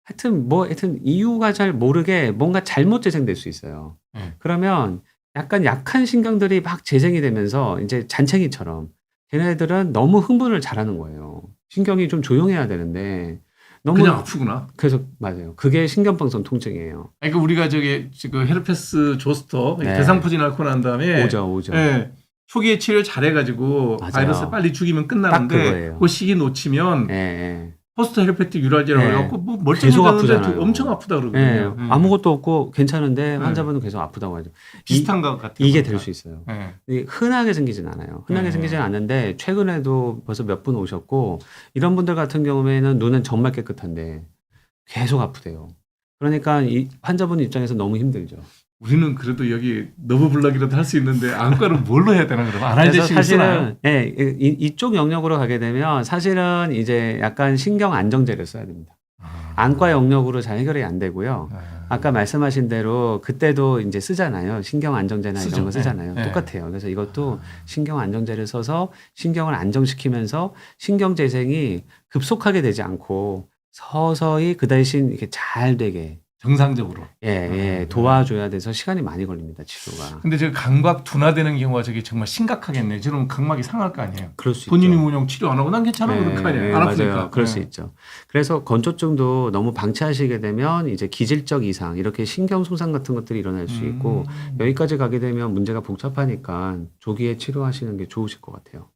[SPEAKER 2] 하여튼 이유가 잘 모르게 뭔가 잘못 재생될 수 있어요.
[SPEAKER 1] 네.
[SPEAKER 2] 그러면 약간 약한 신경들이 막 재생이 되면서 이제 잔챙이처럼 걔네들은 너무 흥분을 잘하는 거예요. 신경이 좀 조용해야 되는데 너무
[SPEAKER 1] 그냥 아프구나.
[SPEAKER 2] 그래서 맞아요. 그게 신경방송 통증이에요.
[SPEAKER 1] 아니, 그러니까 우리가 저기 지금 헤르페스 조스터
[SPEAKER 2] 네.
[SPEAKER 1] 대상포진 앓고 난 다음에
[SPEAKER 2] 오죠.
[SPEAKER 1] 예, 초기에 치료 잘해가지고
[SPEAKER 2] 맞아요.
[SPEAKER 1] 바이러스 빨리 죽이면
[SPEAKER 2] 딱
[SPEAKER 1] 끝나는데
[SPEAKER 2] 그거예요.
[SPEAKER 1] 그 시기 놓치면
[SPEAKER 2] 예, 예.
[SPEAKER 1] 포스트 헤르페틱 유라지라고
[SPEAKER 2] 예.
[SPEAKER 1] 해갖고 뭐
[SPEAKER 2] 계속
[SPEAKER 1] 멀쩡해졌는데
[SPEAKER 2] 아프잖아요.
[SPEAKER 1] 엄청 아프다
[SPEAKER 2] 예,
[SPEAKER 1] 그러거든요.
[SPEAKER 2] 아무것도 없고 괜찮은데
[SPEAKER 1] 네.
[SPEAKER 2] 환자분은 계속 아프다고 하죠.
[SPEAKER 1] 비슷한 것 같아요.
[SPEAKER 2] 이게 될 수 있어요.
[SPEAKER 1] 예.
[SPEAKER 2] 이게 흔하게 생기진 않아요. 흔하게
[SPEAKER 1] 네.
[SPEAKER 2] 생기진 않는데 최근에도 벌써 몇 분 오셨고 이런 분들 같은 경우에는 눈은 정말 깨끗한데 계속 아프대요. 그러니까 이 환자분 입장에서 너무 힘들죠.
[SPEAKER 1] 우리는 그래도 여기 너브 블럭이라도 할 수 있는데 안과를 뭘로 해야 되나 그러면 안 할
[SPEAKER 2] 그래서
[SPEAKER 1] 대신 쓰나요?
[SPEAKER 2] 사실은 이쪽 영역으로 가게 되면 사실은 이제 약간 신경 안정제를 써야 됩니다. 안과 영역으로 잘 해결이 안 되고요. 아까 말씀하신 대로 그때도 이제 쓰잖아요. 신경 안정제나
[SPEAKER 1] 쓰죠.
[SPEAKER 2] 이런 거 쓰잖아요.
[SPEAKER 1] 네.
[SPEAKER 2] 똑같아요. 그래서 이것도 신경 안정제를 써서 신경을 안정시키면서 신경 재생이 급속하게 되지 않고 서서히 그 대신 이렇게 잘 되게
[SPEAKER 1] 정상적으로.
[SPEAKER 2] 도와줘야 돼서 시간이 많이 걸립니다. 치료가.
[SPEAKER 1] 근데 저 감각 둔화되는 경우가 저게 정말 심각하겠네요. 저러면 각막이 상할 거 아니에요.
[SPEAKER 2] 그럴 수
[SPEAKER 1] 본인이
[SPEAKER 2] 있죠.
[SPEAKER 1] 뭐냐 치료 안 하고 난 괜찮아 그럴 거 아니에요. 안 아프니까.
[SPEAKER 2] 맞아요. 그럴 수 있죠. 그래서 건조증도 너무 방치하시게 되면 이제 기질적 이상, 이렇게 신경 손상 같은 것들이 일어날 수 있고 여기까지 가게 되면 문제가 복잡하니까 조기에 치료하시는 게 좋으실 것 같아요.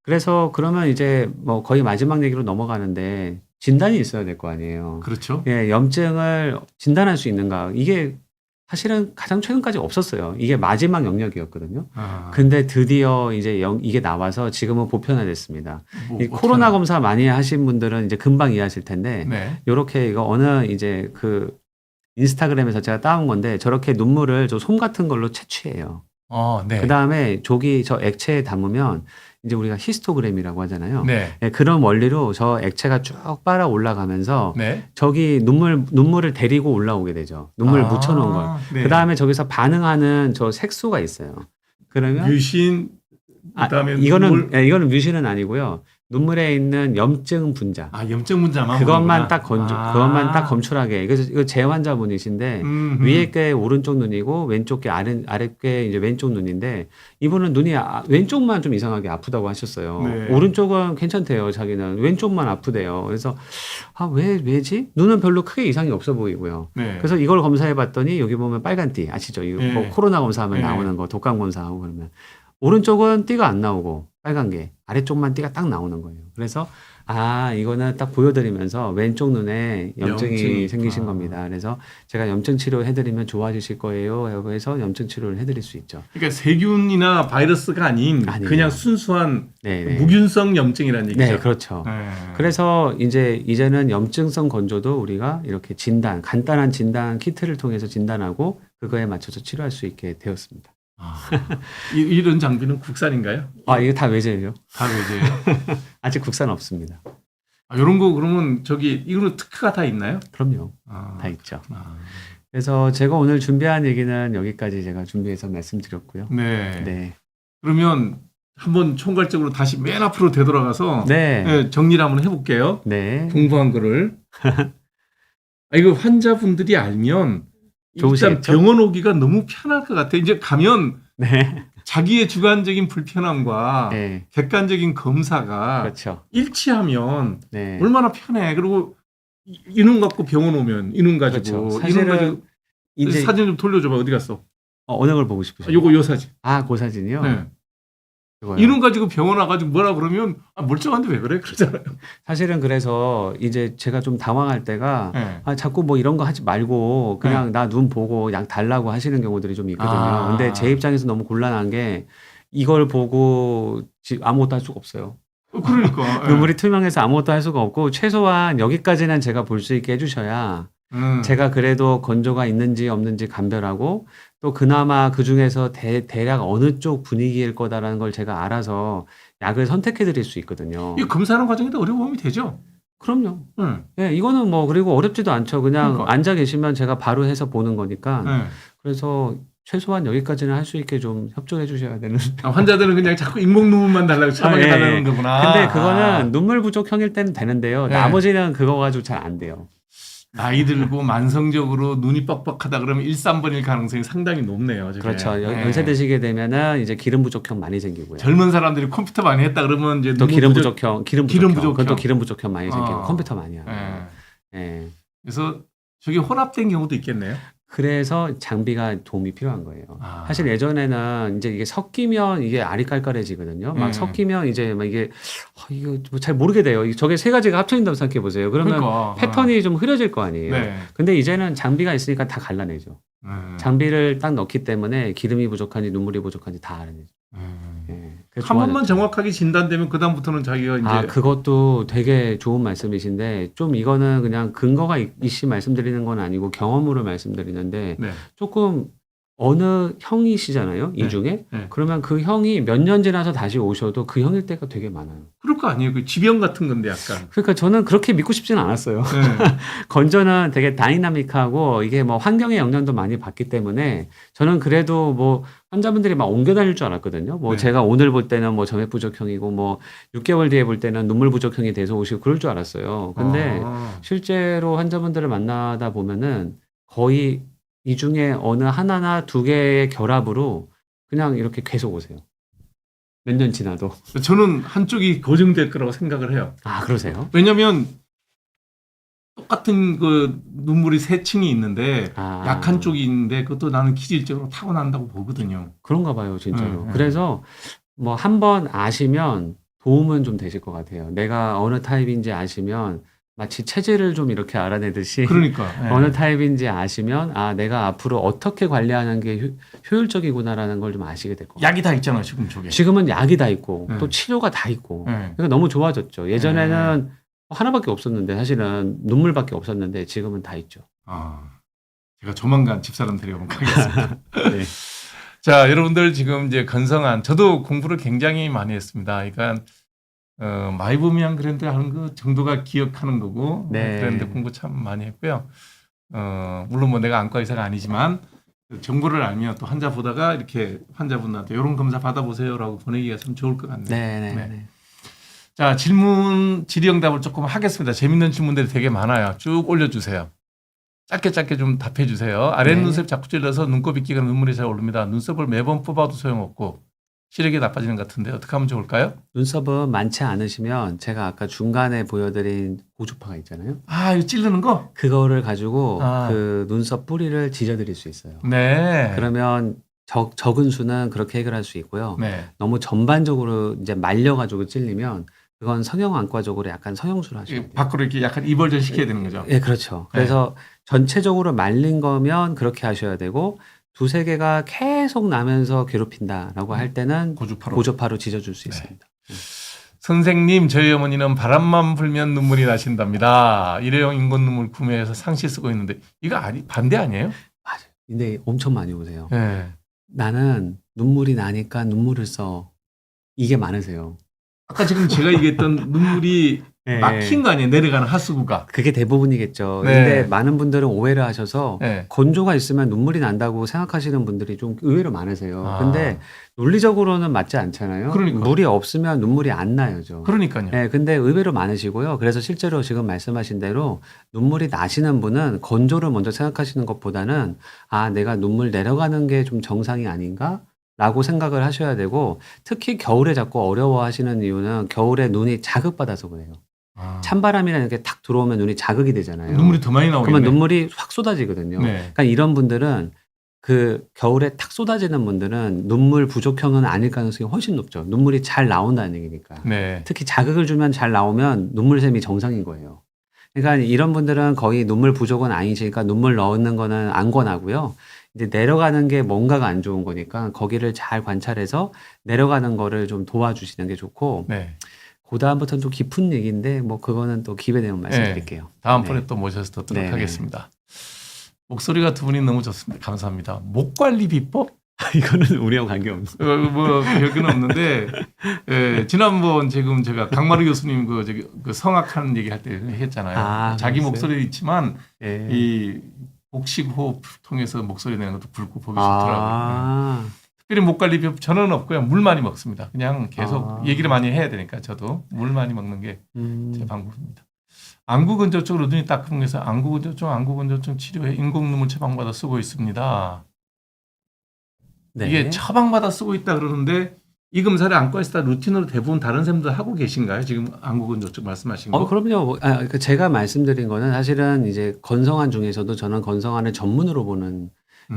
[SPEAKER 2] 그래서 그러면 이제 뭐 거의 마지막 얘기로 넘어가는데 진단이 있어야 될 거 아니에요.
[SPEAKER 1] 그렇죠.
[SPEAKER 2] 염증을 진단할 수 있는가? 이게 사실은 가장 최근까지 없었어요. 이게 마지막 영역이었거든요. 근데 드디어 이제 이게 나와서 지금은 보편화됐습니다. 이 코로나 검사 많이 하신 분들은 이제 금방 이해하실 텐데,
[SPEAKER 1] 네.
[SPEAKER 2] 요렇게 이거 어느 이제 그 인스타그램에서 제가 따온 건데 저렇게 눈물을 저 솜 같은 걸로 채취해요.
[SPEAKER 1] 네.
[SPEAKER 2] 그 다음에 저기 저 액체에 담으면 이제 우리가 히스토그램이라고 하잖아요.
[SPEAKER 1] 네.
[SPEAKER 2] 그런 원리로 저 액체가 쭉 빨아 올라가면서
[SPEAKER 1] 네.
[SPEAKER 2] 저기 눈물을 데리고 올라오게 되죠. 눈물 묻혀놓은 걸.
[SPEAKER 1] 네.
[SPEAKER 2] 그 다음에 저기서 반응하는 저 색소가 있어요. 그러면
[SPEAKER 1] 뮤신 그다음에
[SPEAKER 2] 이거는 뮤신은 아니고요. 눈물에 있는 염증 분자.
[SPEAKER 1] 염증 분자만
[SPEAKER 2] 그것만 딱 그것만 딱 검출하게. 그래서 이거 제 환자분이신데 위에 게 오른쪽 눈이고 왼쪽 게 아래 게 이제 왼쪽 눈인데 이분은 눈이 왼쪽만 좀 이상하게 아프다고 하셨어요.
[SPEAKER 1] 네.
[SPEAKER 2] 오른쪽은 괜찮대요. 자기는 왼쪽만 아프대요. 그래서 왜지? 눈은 별로 크게 이상이 없어 보이고요.
[SPEAKER 1] 네.
[SPEAKER 2] 그래서 이걸 검사해 봤더니 여기 보면 빨간 띠 아시죠? 이거
[SPEAKER 1] 네.
[SPEAKER 2] 뭐 코로나 검사하면
[SPEAKER 1] 네.
[SPEAKER 2] 나오는 거 독감 검사하고 그러면 오른쪽은 띠가 안 나오고 빨간 게 아래쪽만 띠가 딱 나오는 거예요. 그래서 이거는 딱 보여드리면서 왼쪽 눈에 염증이 생기신 겁니다. 그래서 제가 염증 치료 해드리면 좋아지실 거예요. 해서 염증 치료를 해드릴 수 있죠.
[SPEAKER 1] 그러니까 세균이나 바이러스가 아닌
[SPEAKER 2] 아니에요.
[SPEAKER 1] 그냥 순수한
[SPEAKER 2] 네네.
[SPEAKER 1] 무균성 염증이라는 얘기죠.
[SPEAKER 2] 네, 그렇죠. 그래서 이제는 염증성 건조도 우리가 이렇게 간단한 진단 키트를 통해서 진단하고 그거에 맞춰서 치료할 수 있게 되었습니다.
[SPEAKER 1] 이런 장비는 국산인가요?
[SPEAKER 2] 이거 다 외제예요.
[SPEAKER 1] 다 외제예요?
[SPEAKER 2] 아직 국산 없습니다.
[SPEAKER 1] 이런 거 그러면 이거는 특허가 다 있나요?
[SPEAKER 2] 그럼요. 다 있죠. 그래서 제가 오늘 준비한 얘기는 여기까지 제가 준비해서 말씀드렸고요.
[SPEAKER 1] 네.
[SPEAKER 2] 네.
[SPEAKER 1] 그러면 한번 총괄적으로 다시 맨 앞으로 되돌아가서
[SPEAKER 2] 네.
[SPEAKER 1] 정리를 한번 해볼게요.
[SPEAKER 2] 네.
[SPEAKER 1] 공부한 거를. 이거 환자분들이 알면 일단
[SPEAKER 2] 좋으시겠죠?
[SPEAKER 1] 병원 오기가 너무 편할 것 같아. 이제 가면
[SPEAKER 2] 네.
[SPEAKER 1] 자기의 주관적인 불편함과
[SPEAKER 2] 네.
[SPEAKER 1] 객관적인 검사가
[SPEAKER 2] 그렇죠.
[SPEAKER 1] 일치하면
[SPEAKER 2] 네.
[SPEAKER 1] 얼마나 편해. 그리고 이눈 갖고 병원 오면 이눈 가지고
[SPEAKER 2] 그렇죠.
[SPEAKER 1] 이눈
[SPEAKER 2] 사실은
[SPEAKER 1] 가지고
[SPEAKER 2] 이제
[SPEAKER 1] 사진 좀 돌려줘봐. 어디 갔어?
[SPEAKER 2] 어느 걸 보고 싶으세요?
[SPEAKER 1] 요 사진.
[SPEAKER 2] 그 사진이요?
[SPEAKER 1] 네.
[SPEAKER 2] 이거요.
[SPEAKER 1] 이눈 가지고 병원 와가지고 뭐라 그러면 멀쩡한데 왜 그래? 그러잖아요.
[SPEAKER 2] 사실은 그래서 이제 제가 좀 당황할 때가
[SPEAKER 1] 네.
[SPEAKER 2] 자꾸 뭐 이런 거 하지 말고 그냥 나 눈 보고 약 달라고 하시는 경우들이 좀 있거든요. 근데 제 입장에서 너무 곤란한 게 이걸 보고 아무것도 할 수가 없어요.
[SPEAKER 1] 그러니까.
[SPEAKER 2] 눈물이 투명해서 아무것도 할 수가 없고 최소한 여기까지는 제가 볼 수 있게 해주셔야 제가 그래도 건조가 있는지 없는지 감별하고 또 그나마 그 중에서 대략 어느 쪽 분위기일 거다라는 걸 제가 알아서 약을 선택해 드릴 수 있거든요.
[SPEAKER 1] 이 검사하는 과정에도 어려움이 되죠?
[SPEAKER 2] 그럼요. 네, 이거는 그리고 어렵지도 않죠. 그냥
[SPEAKER 1] 그러니까.
[SPEAKER 2] 앉아 계시면 제가 바로 해서 보는 거니까.
[SPEAKER 1] 네.
[SPEAKER 2] 그래서 최소한 여기까지는 할 수 있게 좀 협조해 주셔야 되는.
[SPEAKER 1] 환자들은 그냥 자꾸 인공 눈물만 달라고 처방해
[SPEAKER 2] 예,
[SPEAKER 1] 달라는
[SPEAKER 2] 예.
[SPEAKER 1] 거구나.
[SPEAKER 2] 근데 그거는 눈물 부족형일 때는 되는데요.
[SPEAKER 1] 네.
[SPEAKER 2] 나머지는 그거 가지고 잘 안 돼요.
[SPEAKER 1] 나이 들고 만성적으로 눈이 뻑뻑하다 그러면 1, 3번일 가능성이 상당히 높네요. 저게.
[SPEAKER 2] 그렇죠.
[SPEAKER 1] 네.
[SPEAKER 2] 연세 드시게 되면은 이제 기름 부족형 많이 생기고요.
[SPEAKER 1] 젊은 사람들이 컴퓨터 많이 했다 그러면 이제
[SPEAKER 2] 또
[SPEAKER 1] 눈물
[SPEAKER 2] 기름
[SPEAKER 1] 부족-
[SPEAKER 2] 부족형,
[SPEAKER 1] 기름 부족형.
[SPEAKER 2] 그것도 기름 부족형 많이 생기고
[SPEAKER 1] 어.
[SPEAKER 2] 컴퓨터 많이 하고.
[SPEAKER 1] 예.
[SPEAKER 2] 예.
[SPEAKER 1] 그래서 저게 혼합된 경우도 있겠네요.
[SPEAKER 2] 그래서 장비가 도움이 필요한 거예요.
[SPEAKER 1] 아.
[SPEAKER 2] 사실 예전에는 이제 이게 섞이면 이게 아리깔깔해지거든요. 막 섞이면 이제 막 이게 이거 뭐 잘 모르게 돼요. 저게 세 가지가 합쳐진다고 생각해 보세요. 그러면
[SPEAKER 1] 그러니까.
[SPEAKER 2] 패턴이 좀 흐려질 거 아니에요.
[SPEAKER 1] 네.
[SPEAKER 2] 근데 이제는 장비가 있으니까 다 갈라내죠. 장비를 딱 넣기 때문에 기름이 부족한지 눈물이 부족한지 다 알아내죠. 예. 그래서
[SPEAKER 1] 한 번만
[SPEAKER 2] 좋아졌죠.
[SPEAKER 1] 정확하게 진단되면 그 다음부터는 자기가 이제
[SPEAKER 2] 아, 그것도 되게 좋은 말씀이신데 좀 이거는 그냥 근거가 있이 말씀드리는 건 아니고 경험으로 말씀드리는데
[SPEAKER 1] 네.
[SPEAKER 2] 조금 어느 형이시잖아요. 이
[SPEAKER 1] 네.
[SPEAKER 2] 중에.
[SPEAKER 1] 네.
[SPEAKER 2] 그러면 그 형이 몇 년 지나서 다시 오셔도 그 형일 때가 되게 많아요.
[SPEAKER 1] 그럴 거 아니에요. 그 지병 같은 건데 약간.
[SPEAKER 2] 그러니까 저는 그렇게 믿고 싶지는 않았어요.
[SPEAKER 1] 네.
[SPEAKER 2] 건조는 되게 다이나믹하고 이게 뭐 환경의 영향도 많이 받기 때문에 저는 그래도 뭐 환자분들이 막 옮겨 다닐 줄 알았거든요. 뭐
[SPEAKER 1] 네.
[SPEAKER 2] 제가 오늘 볼 때는 뭐 점액 부족형이고 뭐 6개월 뒤에 볼 때는 눈물 부족형이 돼서 오시고 그럴 줄 알았어요. 근데 실제로 환자분들을 만나다 보면은 거의 이 중에 어느 하나나 두 개의 결합으로 그냥 이렇게 계속 오세요. 몇 년 지나도.
[SPEAKER 1] 저는 한쪽이 고정될 거라고 생각을 해요.
[SPEAKER 2] 아, 그러세요?
[SPEAKER 1] 왜냐면 똑같은 그 눈물이 세 층이 있는데
[SPEAKER 2] 아,
[SPEAKER 1] 약한 쪽이 있는데 그것도 나는 기질적으로 타고난다고 보거든요.
[SPEAKER 2] 그런가 봐요, 진짜로.
[SPEAKER 1] 네.
[SPEAKER 2] 그래서 뭐 한 번 아시면 도움은 좀 되실 것 같아요. 내가 어느 타입인지 아시면 마치 체질을 좀 이렇게 알아내듯이
[SPEAKER 1] 그러니까 네.
[SPEAKER 2] 어느 타입인지 아시면 아, 내가 앞으로 어떻게 관리하는 게 효율적이구나라는 걸 좀 아시게 될 것 같아요.
[SPEAKER 1] 약이 다 있잖아요 지금 저게.
[SPEAKER 2] 지금은 약이 다 있고
[SPEAKER 1] 네.
[SPEAKER 2] 또 치료가 다 있고
[SPEAKER 1] 네.
[SPEAKER 2] 그러니까 너무 좋아졌죠. 예전에는 하나밖에 없었는데 사실은 눈물밖에 없었는데 지금은 다 있죠.
[SPEAKER 1] 아, 제가 조만간 집사람 데려오면 가겠습니다.
[SPEAKER 2] 네.
[SPEAKER 1] 자, 여러분들 지금 이제 건성한 저도 공부를 굉장히 많이 했습니다. 그러니까 마이보미안 그랜드 하는 그 정도가 기억하는 거고
[SPEAKER 2] 네.
[SPEAKER 1] 그랜드 공부 참 많이 했고요. 물론 뭐 내가 안과 의사가 아니지만 정보를 알면 또 환자 보다가 이렇게 환자분한테 이런 검사 받아보세요라고 보내기가 참 좋을 것 같네요.
[SPEAKER 2] 네.
[SPEAKER 1] 네. 자, 질의응답을 조금 하겠습니다. 재밌는 질문들이 되게 많아요. 쭉 올려주세요. 짧게 좀 답해 주세요. 아랫눈썹 자꾸 찔러서 눈곱이 끼거나 눈물이 잘 오릅니다. 눈썹을 매번 뽑아도 소용없고 시력이 나빠지는 것 같은데 어떻게 하면 좋을까요?
[SPEAKER 2] 눈썹은 많지 않으시면 제가 아까 중간에 보여드린 고주파가 있잖아요.
[SPEAKER 1] 아, 이거 찌르는 거?
[SPEAKER 2] 그거를 가지고
[SPEAKER 1] 아.
[SPEAKER 2] 그 눈썹 뿌리를 지져드릴 수 있어요.
[SPEAKER 1] 네.
[SPEAKER 2] 그러면 적은 수는 그렇게 해결할 수 있고요.
[SPEAKER 1] 네.
[SPEAKER 2] 너무 전반적으로 이제 말려가지고 찔리면 그건 성형안과적으로 약간 성형술을 하셔야 돼요.
[SPEAKER 1] 밖으로 이렇게 약간 이벌전 시켜야 되는 거죠.
[SPEAKER 2] 예, 그렇죠. 그래서 전체적으로 말린 거면 그렇게 하셔야 되고 두세 개가 계속 나면서 괴롭힌다라고 할 때는 고주파로 지져줄 수 있습니다.
[SPEAKER 1] 선생님, 저희 어머니는 바람만 불면 눈물이 나신답니다. 일회용 인공 눈물 구매해서 상시 쓰고 있는데 이거 반대 아니에요?
[SPEAKER 2] 맞아요. 근데 엄청 많이 오세요.
[SPEAKER 1] 네.
[SPEAKER 2] 나는 눈물이 나니까 눈물을 써. 이게 많으세요.
[SPEAKER 1] 아까 지금 제가 얘기했던 눈물이 막힌 거 아니에요? 내려가는 하수구가.
[SPEAKER 2] 그게 대부분이겠죠.
[SPEAKER 1] 네.
[SPEAKER 2] 근데 많은 분들은 오해를 하셔서
[SPEAKER 1] 네.
[SPEAKER 2] 건조가 있으면 눈물이 난다고 생각하시는 분들이 좀 의외로 많으세요.
[SPEAKER 1] 아.
[SPEAKER 2] 근데 논리적으로는 맞지 않잖아요.
[SPEAKER 1] 그러니까.
[SPEAKER 2] 물이 없으면 눈물이 안 나요죠.
[SPEAKER 1] 그러니까요.
[SPEAKER 2] 네, 근데 의외로 많으시고요. 그래서 실제로 지금 말씀하신 대로 눈물이 나시는 분은 건조를 먼저 생각하시는 것보다는 아, 내가 눈물 내려가는 게 좀 정상이 아닌가? 라고 생각을 하셔야 되고 특히 겨울에 자꾸 어려워하시는 이유는 겨울에 눈이 자극받아서 그래요.
[SPEAKER 1] 아.
[SPEAKER 2] 찬바람이라는 게 탁 들어오면 눈이 자극이 되잖아요.
[SPEAKER 1] 눈물이 더 많이 나오겠네.
[SPEAKER 2] 그러면 눈물이 확 쏟아지거든요.
[SPEAKER 1] 네.
[SPEAKER 2] 그러니까 이런 분들은 그 겨울에 탁 쏟아지는 분들은 눈물 부족형은 아닐 가능성이 훨씬 높죠. 눈물이 잘 나온다는 얘기니까.
[SPEAKER 1] 네.
[SPEAKER 2] 특히 자극을 주면 잘 나오면 눈물샘이 정상인 거예요. 그러니까 이런 분들은 거의 눈물 부족은 아니시니까 눈물 넣는 거는 안 권하고요. 이제 내려가는 게 뭔가가 안 좋은 거니까 거기를 잘 관찰해서 내려가는 거를 좀 도와주시는 게 좋고
[SPEAKER 1] 네.
[SPEAKER 2] 그 다음부터는 또 깊은 얘기인데 뭐 그거는 또 기회 되면 말씀드릴게요.
[SPEAKER 1] 다음번에
[SPEAKER 2] 네.
[SPEAKER 1] 또 모셔서 듣도록
[SPEAKER 2] 네.
[SPEAKER 1] 하겠습니다. 목소리가 두 분이 너무 좋습니다. 감사합니다. 목 관리 비법?
[SPEAKER 2] 이거는 우리하고 관계없는.
[SPEAKER 1] 뭐 별건 없는데 지난번 지금 제가 강마루 교수님 그 성악하는 얘기 할 때 했잖아요.
[SPEAKER 2] 아,
[SPEAKER 1] 자기
[SPEAKER 2] 그랬어요?
[SPEAKER 1] 목소리 있지만
[SPEAKER 2] 예.
[SPEAKER 1] 이 복식 호흡 통해서 목소리 내는 것도 굵고 보기 좋더라고요.
[SPEAKER 2] 아,
[SPEAKER 1] 특별히 목 관리 비법 저는 없고요. 물 많이 먹습니다. 그냥 계속
[SPEAKER 2] 아.
[SPEAKER 1] 얘기를 많이 해야 되니까 저도 물 많이 먹는 게 제
[SPEAKER 2] 음.
[SPEAKER 1] 방법입니다. 안구건조증으로 눈이 따끔해서 안구건조증 치료에 인공눈물 처방받아 쓰고 있습니다.
[SPEAKER 2] 네.
[SPEAKER 1] 이게 처방받아 쓰고 있다 그러는데 이 검사를 안과에서 다 루틴으로 대부분 다른 선생님들 하고 계신가요? 지금 안구건조증 말씀하신 거?
[SPEAKER 2] 그럼요. 제가 말씀드린 거는 사실은 이제 건성환 중에서도 저는 건성환을 전문으로 보는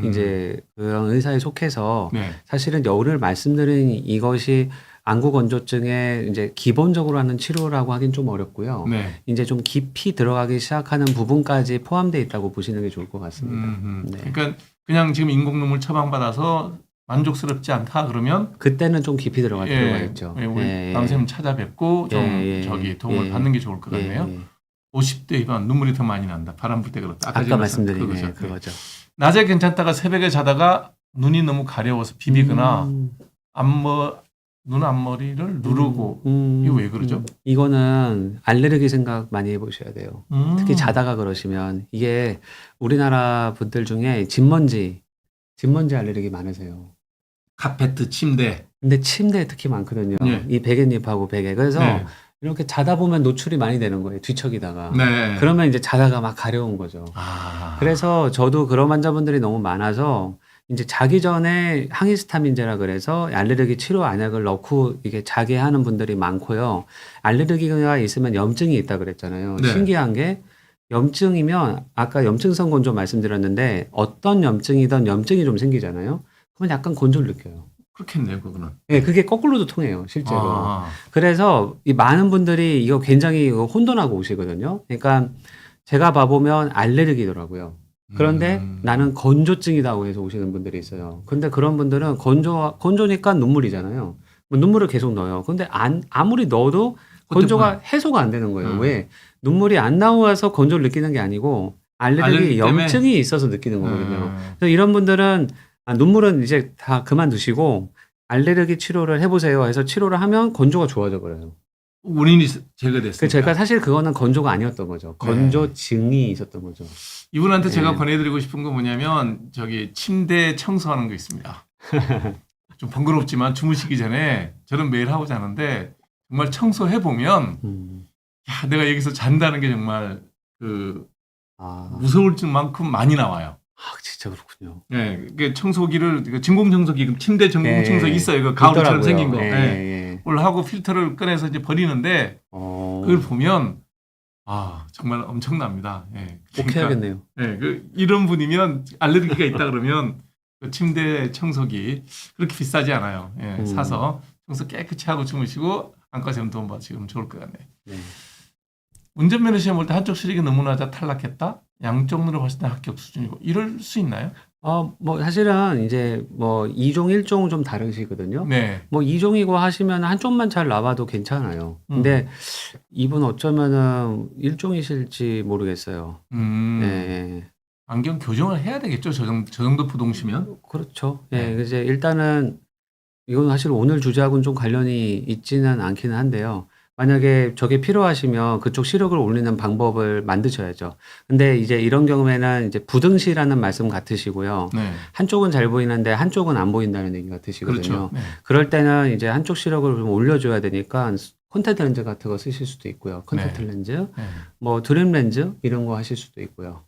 [SPEAKER 2] 이제 그런 의사에 속해서
[SPEAKER 1] 네.
[SPEAKER 2] 사실은 오늘 말씀드린 이것이 안구 건조증의 이제 기본적으로 하는 치료라고 하긴 좀 어렵고요.
[SPEAKER 1] 네.
[SPEAKER 2] 이제 좀 깊이 들어가기 시작하는 부분까지 포함되어 있다고 보시는 게 좋을 것 같습니다. 네.
[SPEAKER 1] 그러니까 그냥 지금 인공눈물 처방받아서 만족스럽지 않다 그러면
[SPEAKER 2] 그때는 좀 깊이 들어갈 필요가 있죠.
[SPEAKER 1] 우리
[SPEAKER 2] 예,
[SPEAKER 1] 선생님 찾아뵙고 좀
[SPEAKER 2] 예,
[SPEAKER 1] 도움을
[SPEAKER 2] 예,
[SPEAKER 1] 받는 게 좋을 것 같네요.
[SPEAKER 2] 예.
[SPEAKER 1] 50대 후반 눈물이 더 많이 난다. 바람 불 때 그렇다.
[SPEAKER 2] 아까 말씀드린
[SPEAKER 1] 그거죠.
[SPEAKER 2] 그거죠.
[SPEAKER 1] 낮에 괜찮다가 새벽에 자다가 눈이 너무 가려워서 비비거나 눈 앞머리를 누르고 이거 왜 그러죠?
[SPEAKER 2] 이거는 알레르기 생각 많이 해보셔야 돼요. 특히 자다가 그러시면 이게 우리나라 분들 중에 진먼지 알레르기 많으세요.
[SPEAKER 1] 카페트, 침대.
[SPEAKER 2] 근데 침대에 특히 많거든요.
[SPEAKER 1] 네.
[SPEAKER 2] 이 베갯잎하고 베개. 그래서
[SPEAKER 1] 네.
[SPEAKER 2] 이렇게 자다 보면 노출이 많이 되는 거예요. 뒤척이다가.
[SPEAKER 1] 네.
[SPEAKER 2] 그러면 이제 자다가 막 가려운 거죠.
[SPEAKER 1] 아.
[SPEAKER 2] 그래서 저도 그런 환자분들이 너무 많아서 이제 자기 전에 항히스타민제라 그래서 알레르기 치료 안약을 넣고 이게 자게 하는 분들이 많고요. 알레르기가 있으면 염증이 있다 그랬잖아요.
[SPEAKER 1] 네.
[SPEAKER 2] 신기한 게 염증이면 아까 염증성 건조 말씀드렸는데 어떤 염증이든 염증이 좀 생기잖아요. 그러면 약간 건조를 느껴요.
[SPEAKER 1] 그렇겠네요, 그거는.
[SPEAKER 2] 네, 그게 거꾸로도 통해요, 실제로.
[SPEAKER 1] 아.
[SPEAKER 2] 그래서 이 많은 분들이 이거 굉장히 혼돈하고 오시거든요. 그러니까 제가 봐보면 알레르기더라고요. 그런데 나는 건조증이라고 해서 오시는 분들이 있어요. 근데 그런 분들은 건조니까 눈물이잖아요. 뭐 눈물을 계속 넣어요. 근데 아무리 넣어도 건조가 해소가 안 되는 거예요. 왜? 눈물이 안 나와서 건조를 느끼는 게 아니고 알레르기
[SPEAKER 1] 때문에?
[SPEAKER 2] 염증이 있어서 느끼는 거거든요. 그래서 이런 분들은 눈물은 이제 다 그만두시고 알레르기 치료를 해보세요 해서 치료를 하면 건조가 좋아져 버려요.
[SPEAKER 1] 원인이 제거됐습니다.
[SPEAKER 2] 그 제가 사실 그거는 건조가 아니었던 거죠. 건조증이 있었던 거죠.
[SPEAKER 1] 이분한테 제가
[SPEAKER 2] 네.
[SPEAKER 1] 권해드리고 싶은 거 뭐냐면 침대 청소하는 거 있습니다. 좀 번거롭지만 주무시기 전에 저는 매일 하고 자는데 정말 청소해 보면 야, 내가 여기서 잔다는 게 정말 무서울 만큼 많이 나와요.
[SPEAKER 2] 진짜 그렇군요.
[SPEAKER 1] 네, 그 청소기를 진공 청소기, 침대 전공
[SPEAKER 2] 네.
[SPEAKER 1] 청소기 있어요. 그 가운처럼
[SPEAKER 2] 있더라고요.
[SPEAKER 1] 생긴 거.
[SPEAKER 2] 네,
[SPEAKER 1] 네.
[SPEAKER 2] 네.
[SPEAKER 1] 그걸 하고 필터를 꺼내서 이제 버리는데 그걸 보면 정말 엄청납니다. 예.
[SPEAKER 2] 꼭 해야겠네요.
[SPEAKER 1] 예, 이런 분이면 알레르기가 있다 그러면 그 침대 청소기 그렇게 비싸지 않아요. 예, 사서 청소 깨끗이 하고 주무시고 안과쌤 도움 받으시면 좋을 것 같네요.
[SPEAKER 2] 네.
[SPEAKER 1] 운전면허 시험 볼 때 한쪽 시력이 너무 낮아 탈락했다? 양쪽 눈으로 봤을 때 합격 수준이고 이럴 수 있나요?
[SPEAKER 2] 뭐 사실은 이제 뭐 2종 1종 좀 다르시거든요.
[SPEAKER 1] 네.
[SPEAKER 2] 뭐 2종이고 하시면 한쪽만 잘 나와도 괜찮아요. 근데 이분 어쩌면은 1종이실지 모르겠어요. 네.
[SPEAKER 1] 안경 교정을 해야 되겠죠? 저 정도 부동시면?
[SPEAKER 2] 그렇죠.
[SPEAKER 1] 네.
[SPEAKER 2] 네. 이제 일단은 이건 사실 오늘 주제하고는 좀 관련이 있지는 않기는 한데요. 만약에 저게 필요하시면 그쪽 시력을 올리는 방법을 만드셔야죠. 근데 이제 이런 경우에는 이제 부등시라는 말씀 같으시고요.
[SPEAKER 1] 네.
[SPEAKER 2] 한쪽은 잘 보이는데 한쪽은 안 보인다는 얘기 같으시거든요.
[SPEAKER 1] 그렇죠. 네.
[SPEAKER 2] 그럴 때는 이제 한쪽 시력을 좀 올려줘야 되니까 콘택트 렌즈 같은 거 쓰실 수도 있고요. 콘택트 렌즈,
[SPEAKER 1] 네.
[SPEAKER 2] 뭐 드림 렌즈 이런 거 하실 수도 있고요.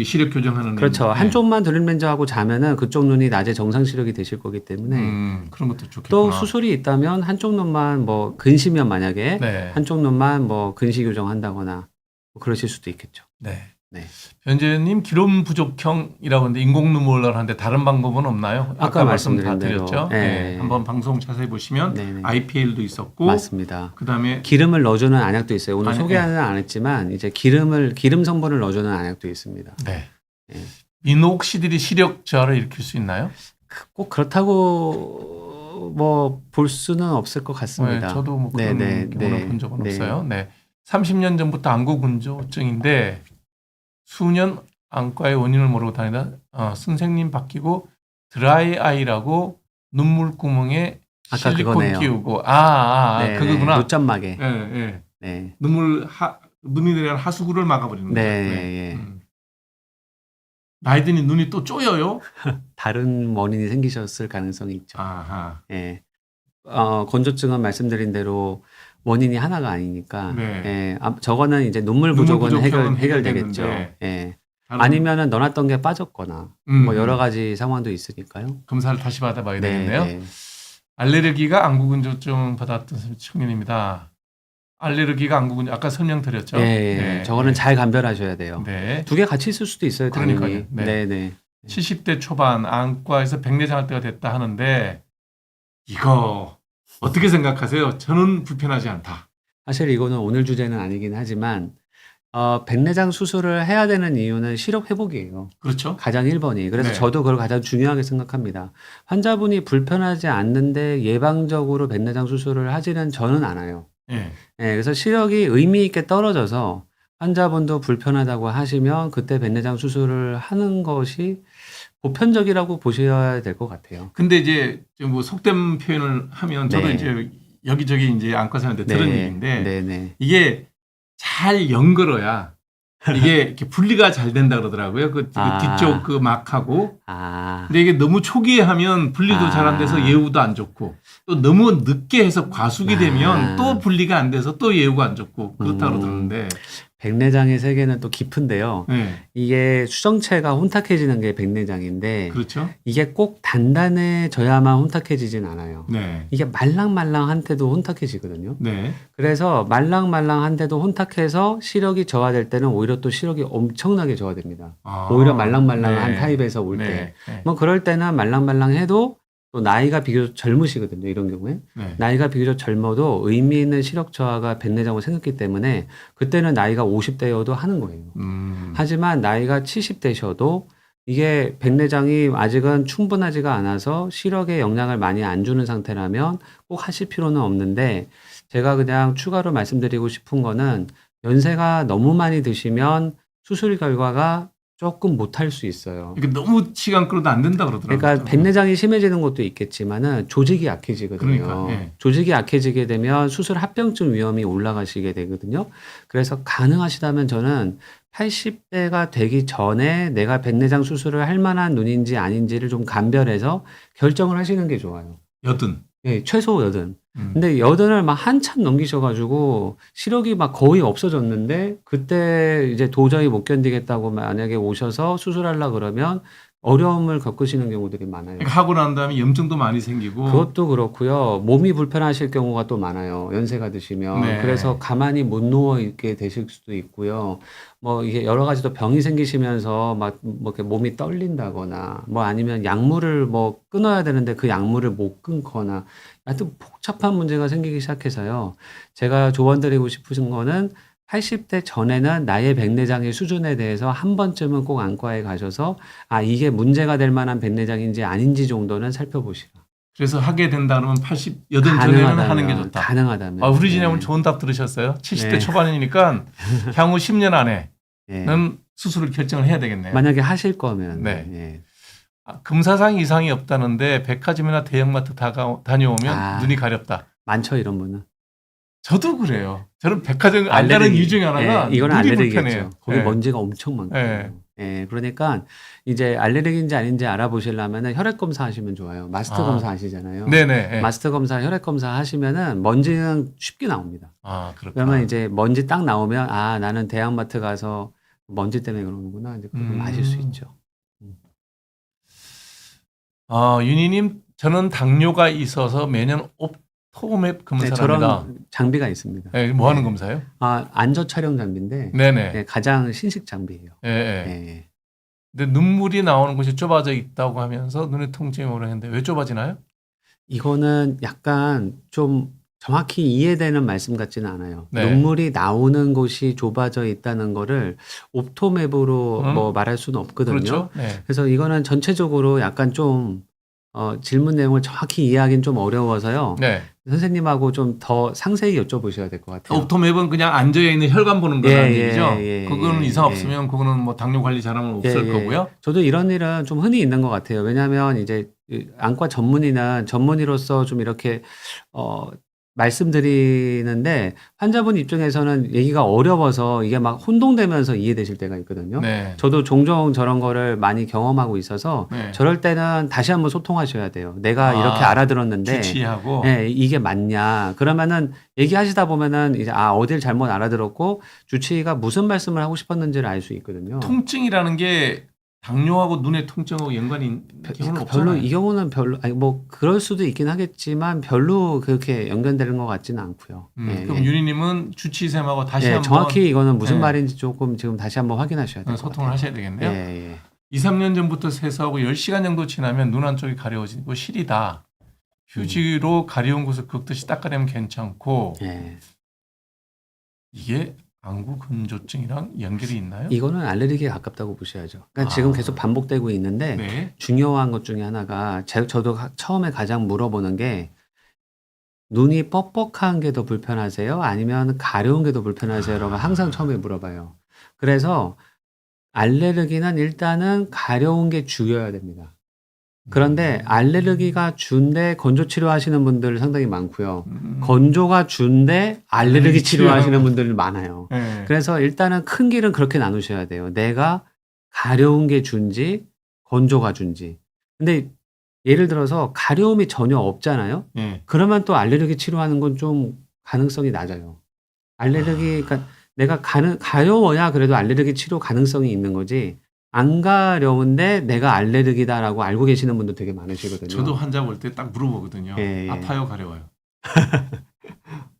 [SPEAKER 1] 시력 교정하는
[SPEAKER 2] 그렇죠.
[SPEAKER 1] 렌즈.
[SPEAKER 2] 한쪽만 드림 렌즈 하고 자면은 그쪽 눈이 낮에 정상 시력이 되실 거기 때문에
[SPEAKER 1] 그런 것도 좋겠구나.
[SPEAKER 2] 또 수술이 있다면 한쪽 눈만 뭐 근시면 만약에
[SPEAKER 1] 네.
[SPEAKER 2] 한쪽 눈만 뭐 근시 교정한다거나 뭐 그러실 수도 있겠죠.
[SPEAKER 1] 네.
[SPEAKER 2] 네.
[SPEAKER 1] 변재님 기름 부족형이라고 하는데 인공 눈물을 하는데 다른 방법은 없나요?
[SPEAKER 2] 아까
[SPEAKER 1] 말씀 다
[SPEAKER 2] 말씀드린 대로.
[SPEAKER 1] 드렸죠.
[SPEAKER 2] 네.
[SPEAKER 1] 네. 한번 방송 자세히 보시면
[SPEAKER 2] 네네.
[SPEAKER 1] IPL도 있었고
[SPEAKER 2] 맞습니다.
[SPEAKER 1] 그다음에
[SPEAKER 2] 기름을 넣어주는 안약도 있어요. 오늘
[SPEAKER 1] 아니,
[SPEAKER 2] 소개하는 안 했지만 이제 기름 성분을 넣어주는 안약도 있습니다.
[SPEAKER 1] 네.
[SPEAKER 2] 네.
[SPEAKER 1] 미노옥시딜이 시력 저하를 일으킬 수 있나요?
[SPEAKER 2] 꼭 그렇다고 뭐 볼 수는 없을 것 같습니다.
[SPEAKER 1] 네, 저도 뭐 그런 경우는 본 적은 없어요. 네. 30년 전부터 안구 건조증인데 수년 안과의 원인을 모르고 다니다 선생님 바뀌고 드라이 아이라고 눈물 구멍에
[SPEAKER 2] 아까
[SPEAKER 1] 실리콘
[SPEAKER 2] 그거네요.
[SPEAKER 1] 끼우고
[SPEAKER 2] 네,
[SPEAKER 1] 그거구나.
[SPEAKER 2] 눈점막에.
[SPEAKER 1] 예, 예.
[SPEAKER 2] 네.
[SPEAKER 1] 눈이 내려가는 하수구를 막아버리는 거죠.
[SPEAKER 2] 네, 예.
[SPEAKER 1] 나이 드니 눈이 또 쪼여요?
[SPEAKER 2] 다른 원인이 생기셨을 가능성이 있죠.
[SPEAKER 1] 아하.
[SPEAKER 2] 예. 건조증은 말씀드린 대로 원인이 하나가 아니니까.
[SPEAKER 1] 네.
[SPEAKER 2] 예. 저거는 이제 눈물
[SPEAKER 1] 눈물
[SPEAKER 2] 부족은
[SPEAKER 1] 부족형은
[SPEAKER 2] 해결되겠죠.
[SPEAKER 1] 해결되는데
[SPEAKER 2] 예.
[SPEAKER 1] 다른
[SPEAKER 2] 아니면은 넣어놨던 게 빠졌거나 뭐 여러 가지 상황도 있으니까요.
[SPEAKER 1] 검사를 다시 받아봐야
[SPEAKER 2] 네,
[SPEAKER 1] 되겠네요.
[SPEAKER 2] 네.
[SPEAKER 1] 알레르기가 안구건조증 받았던 청년입니다. 알레르기가 안구건조 아까 설명드렸죠.
[SPEAKER 2] 예,
[SPEAKER 1] 네,
[SPEAKER 2] 저거는
[SPEAKER 1] 네.
[SPEAKER 2] 잘 감별하셔야 돼요.
[SPEAKER 1] 네.
[SPEAKER 2] 두 개 같이 있을 수도 있어요, 당연히.
[SPEAKER 1] 그러니까요. 네.
[SPEAKER 2] 네, 네.
[SPEAKER 1] 70대 초반 안과에서 백내장할 때가 됐다 하는데 이거 어떻게 생각하세요? 저는 불편하지 않다.
[SPEAKER 2] 사실 이거는 오늘 주제는 아니긴 하지만 백내장 수술을 해야 되는 이유는 시력 회복이에요.
[SPEAKER 1] 그렇죠?
[SPEAKER 2] 가장 1번이. 그래서
[SPEAKER 1] 네.
[SPEAKER 2] 저도 그걸 가장 중요하게 생각합니다. 환자분이 불편하지 않는데 예방적으로 백내장 수술을 하지는 저는 않아요.
[SPEAKER 1] 예.
[SPEAKER 2] 예, 그래서 시력이 의미 있게 떨어져서 환자분도 불편하다고 하시면 그때 백내장 수술을 하는 것이 보편적이라고 보셔야 될 것 같아요.
[SPEAKER 1] 근데 이제 좀 뭐 속된 표현을 하면 저도
[SPEAKER 2] 네.
[SPEAKER 1] 이제 여기저기 이제 안과 사람한테 들은 얘기인데
[SPEAKER 2] 네네.
[SPEAKER 1] 이게 잘 연결어야 이게 이렇게 분리가 잘 된다 그러더라고요. 그
[SPEAKER 2] 아.
[SPEAKER 1] 뒤쪽 그 막하고.
[SPEAKER 2] 아,
[SPEAKER 1] 근데 이게 너무 초기에 하면 분리도
[SPEAKER 2] 아.
[SPEAKER 1] 잘 안 돼서 예후도 안 좋고 또 너무 늦게 해서 과숙이 되면
[SPEAKER 2] 아.
[SPEAKER 1] 또 분리가 안 돼서 또 예후가 안 좋고 그렇다고 그러는데
[SPEAKER 2] 백내장의 세계는 또 깊은데요.
[SPEAKER 1] 네.
[SPEAKER 2] 이게 수정체가 혼탁해지는 게 백내장인데
[SPEAKER 1] 그렇죠.
[SPEAKER 2] 이게 꼭 단단해져야만 혼탁해지진 않아요.
[SPEAKER 1] 네.
[SPEAKER 2] 이게 말랑말랑한데도 혼탁해지거든요.
[SPEAKER 1] 네.
[SPEAKER 2] 그래서 말랑말랑한데도 혼탁해서 시력이 저하될 때는 오히려 또 시력이 엄청나게 저하됩니다.
[SPEAKER 1] 아.
[SPEAKER 2] 오히려 말랑말랑한
[SPEAKER 1] 네.
[SPEAKER 2] 타입에서 올 때.
[SPEAKER 1] 네. 네.
[SPEAKER 2] 뭐 그럴 때는 말랑말랑해도 또 나이가 비교적 젊으시거든요. 이런 경우에.
[SPEAKER 1] 네.
[SPEAKER 2] 나이가 비교적 젊어도 의미 있는 시력 저하가 백내장으로 생겼기 때문에 그때는 나이가 50대여도 하는 거예요. 하지만 나이가 70대셔도 이게 백내장이 아직은 충분하지가 않아서 시력에 영향을 많이 안 주는 상태라면 꼭 하실 필요는 없는데 제가 그냥 추가로 말씀드리고 싶은 거는 연세가 너무 많이 드시면 수술 결과가 조금 못할 수 있어요.
[SPEAKER 1] 이게 너무 시간 끌어도 안 된다 그러더라고요.
[SPEAKER 2] 그러니까 백내장이 심해지는 것도 있겠지만은 조직이 약해지거든요.
[SPEAKER 1] 그러니까, 예.
[SPEAKER 2] 조직이 약해지게 되면 수술 합병증 위험이 올라가시게 되거든요. 그래서 가능하시다면 저는 80대가 되기 전에 내가 백내장 수술을 할 만한 눈인지 아닌지를 좀 감별해서 결정을 하시는 게 좋아요.
[SPEAKER 1] 여든.
[SPEAKER 2] 예, 최소 80. 근데 80을 막 한참 넘기셔가지고 시력이 막 거의 없어졌는데 그때 이제 도저히 못 견디겠다고 만약에 오셔서 수술하려 그러면 어려움을 겪으시는 경우들이 많아요.
[SPEAKER 1] 그러니까 하고 난 다음에 염증도 많이 생기고
[SPEAKER 2] 그것도 그렇고요. 몸이 불편하실 경우가 또 많아요. 연세가 드시면.
[SPEAKER 1] 네.
[SPEAKER 2] 그래서 가만히 못 누워 있게 되실 수도 있고요. 뭐 이게 여러 가지 또 병이 생기시면서 막 뭐 이렇게 몸이 떨린다거나 뭐 아니면 약물을 뭐 끊어야 되는데 그 약물을 못 끊거나 하여튼 복잡한 문제가 생기기 시작해서요. 제가 조언드리고 싶으신 거는 80대 전에는 나의 백내장의 수준에 대해서 한 번쯤은 꼭 안과에 가셔서 아, 이게 문제가 될 만한 백내장인지 아닌지 정도는 살펴보시라.
[SPEAKER 1] 그래서 하게 된다 그러면 80여든 전에는 하는 게 좋다.
[SPEAKER 2] 가능하다면.
[SPEAKER 1] 아, 우리 진영은
[SPEAKER 2] 네.
[SPEAKER 1] 좋은 답 들으셨어요? 70대
[SPEAKER 2] 네.
[SPEAKER 1] 초반이니까 향후 10년 안에는
[SPEAKER 2] 예.
[SPEAKER 1] 수술을 결정을 해야 되겠네요.
[SPEAKER 2] 만약에 하실 거면.
[SPEAKER 1] 네.
[SPEAKER 2] 예.
[SPEAKER 1] 금사상 이상이 없다는데 백화점이나 대형마트 다녀오면
[SPEAKER 2] 아.
[SPEAKER 1] 눈이 가렵다.
[SPEAKER 2] 많죠, 이런 분은.
[SPEAKER 1] 저도 그래요. 저는 백화점 안 가는 이유 중에 하나가
[SPEAKER 2] 예, 이거는
[SPEAKER 1] 눈이
[SPEAKER 2] 알레르기겠죠.
[SPEAKER 1] 불편해요.
[SPEAKER 2] 거기
[SPEAKER 1] 예.
[SPEAKER 2] 먼지가 엄청 많거든요.
[SPEAKER 1] 예.
[SPEAKER 2] 예, 그러니까 이제 알레르기인지 아닌지 알아보시려면 혈액 검사 하시면 좋아요. 마스터
[SPEAKER 1] 아.
[SPEAKER 2] 검사 아시잖아요.
[SPEAKER 1] 네네. 예.
[SPEAKER 2] 마스터 검사, 혈액 검사 하시면은 먼지는 쉽게 나옵니다.
[SPEAKER 1] 아, 그렇구나.
[SPEAKER 2] 그러면 이제 먼지 딱 나오면 아, 나는 대형마트 가서 먼지 때문에 그러는구나. 이제 그걸 아실 수 있죠.
[SPEAKER 1] 윤희님, 저는 당뇨가 있어서 매년 옵토맵
[SPEAKER 2] 네,
[SPEAKER 1] 검사를 합니다.
[SPEAKER 2] 저런 장비가 있습니다.
[SPEAKER 1] 네, 뭐 하는
[SPEAKER 2] 네.
[SPEAKER 1] 검사요?
[SPEAKER 2] 아, 안저 촬영 장비인데
[SPEAKER 1] 네네.
[SPEAKER 2] 네, 가장 신식 장비예요.
[SPEAKER 1] 예, 예.
[SPEAKER 2] 예.
[SPEAKER 1] 근데 눈물이 나오는 곳이 좁아져 있다고 하면서 눈에 통증이 오르는데 왜 좁아지나요?
[SPEAKER 2] 이거는 약간 좀 정확히 이해되는 말씀 같지는 않아요.
[SPEAKER 1] 네.
[SPEAKER 2] 눈물이 나오는 곳이 좁아져 있다는 거를 옵토맵으로 뭐 말할 수는 없거든요.
[SPEAKER 1] 그렇죠. 네.
[SPEAKER 2] 그래서 이거는 전체적으로 약간 좀 질문 내용을 정확히 이해하기는 좀 어려워서요.
[SPEAKER 1] 네.
[SPEAKER 2] 선생님하고 좀 더 상세히 여쭤보셔야 될 것 같아요.
[SPEAKER 1] 옵토맵은 그냥 앉아 있는 혈관 보는 거라는
[SPEAKER 2] 예,
[SPEAKER 1] 얘기죠.
[SPEAKER 2] 예,
[SPEAKER 1] 그거는
[SPEAKER 2] 예,
[SPEAKER 1] 이상
[SPEAKER 2] 예.
[SPEAKER 1] 없으면 그거는 뭐 당뇨 관리 잘하면 없을
[SPEAKER 2] 예.
[SPEAKER 1] 거고요.
[SPEAKER 2] 저도 이런 일은 좀 흔히 있는 것 같아요. 왜냐하면 이제 이 안과 전문의는 전문의로서 좀 이렇게 말씀드리는데 환자분 입장에서는 얘기가 어려워서 이게 막 혼동되면서 이해되실 때가 있거든요.
[SPEAKER 1] 네.
[SPEAKER 2] 저도 종종 저런 거를 많이 경험하고 있어서
[SPEAKER 1] 네.
[SPEAKER 2] 저럴 때는 다시 한번 소통하셔야 돼요. 내가
[SPEAKER 1] 아,
[SPEAKER 2] 이렇게 알아들었는데
[SPEAKER 1] 주치의하고
[SPEAKER 2] 네, 이게 맞냐? 그러면은 얘기하시다 보면은 이제 어딜 잘못 알아들었고 주치의가 무슨 말씀을 하고 싶었는지를 알 수 있거든요.
[SPEAKER 1] 통증이라는 게 당뇨하고 눈의 통증하고 연관이 있는 경우는
[SPEAKER 2] 별로
[SPEAKER 1] 없잖아요.
[SPEAKER 2] 이 경우는 별로 아니 뭐 그럴 수도 있긴 하겠지만 별로 그렇게 연관되는 것 같지는 않고요. 예,
[SPEAKER 1] 그럼
[SPEAKER 2] 예.
[SPEAKER 1] 윤희님은 주치의쌤하고 다시
[SPEAKER 2] 예,
[SPEAKER 1] 한번
[SPEAKER 2] 정확히 이거는 무슨
[SPEAKER 1] 예.
[SPEAKER 2] 말인지 조금 지금 다시 한번 확인하셔야 돼요.
[SPEAKER 1] 소통을 하셔야 되겠네요.
[SPEAKER 2] 예, 예.
[SPEAKER 1] 2, 3년 전부터 세수하고 10시간 정도 지나면 눈 한쪽이 가려워지고 시리다. 휴지로 가려운 곳을 긁듯이 닦아내면 괜찮고
[SPEAKER 2] 예.
[SPEAKER 1] 이게 안구 건조증이랑 연결이 있나요?
[SPEAKER 2] 이거는 알레르기에 가깝다고 보셔야죠. 그러니까
[SPEAKER 1] 아.
[SPEAKER 2] 지금 계속 반복되고 있는데
[SPEAKER 1] 네.
[SPEAKER 2] 중요한 것 중에 하나가 저도 처음에 가장 물어보는 게 눈이 뻑뻑한 게 더 불편하세요? 아니면 가려운 게 더 불편하세요?라고 항상 처음에 물어봐요. 그래서 알레르기는 일단은 가려운 게 줄여야 됩니다. 그런데 알레르기가 준데 건조 치료하시는 분들 상당히 많고요. 건조가 준데 알레르기 치료하시는 분들 많아요.
[SPEAKER 1] 네.
[SPEAKER 2] 그래서 일단은 큰 길은 그렇게 나누셔야 돼요. 내가 가려운 게 준지 건조가 준지. 근데 예를 들어서 가려움이 전혀 없잖아요.
[SPEAKER 1] 네.
[SPEAKER 2] 그러면 또 알레르기 치료하는 건 좀 가능성이 낮아요. 알레르기 그러니까 내가 가려워야 그래도 알레르기 치료 가능성이 있는 거지. 안 가려운데 내가 알레르기다라고 알고 계시는 분도 되게 많으시거든요.
[SPEAKER 1] 저도 환자 볼 때 딱 물어보거든요.
[SPEAKER 2] 예, 예.
[SPEAKER 1] 아파요, 가려워요.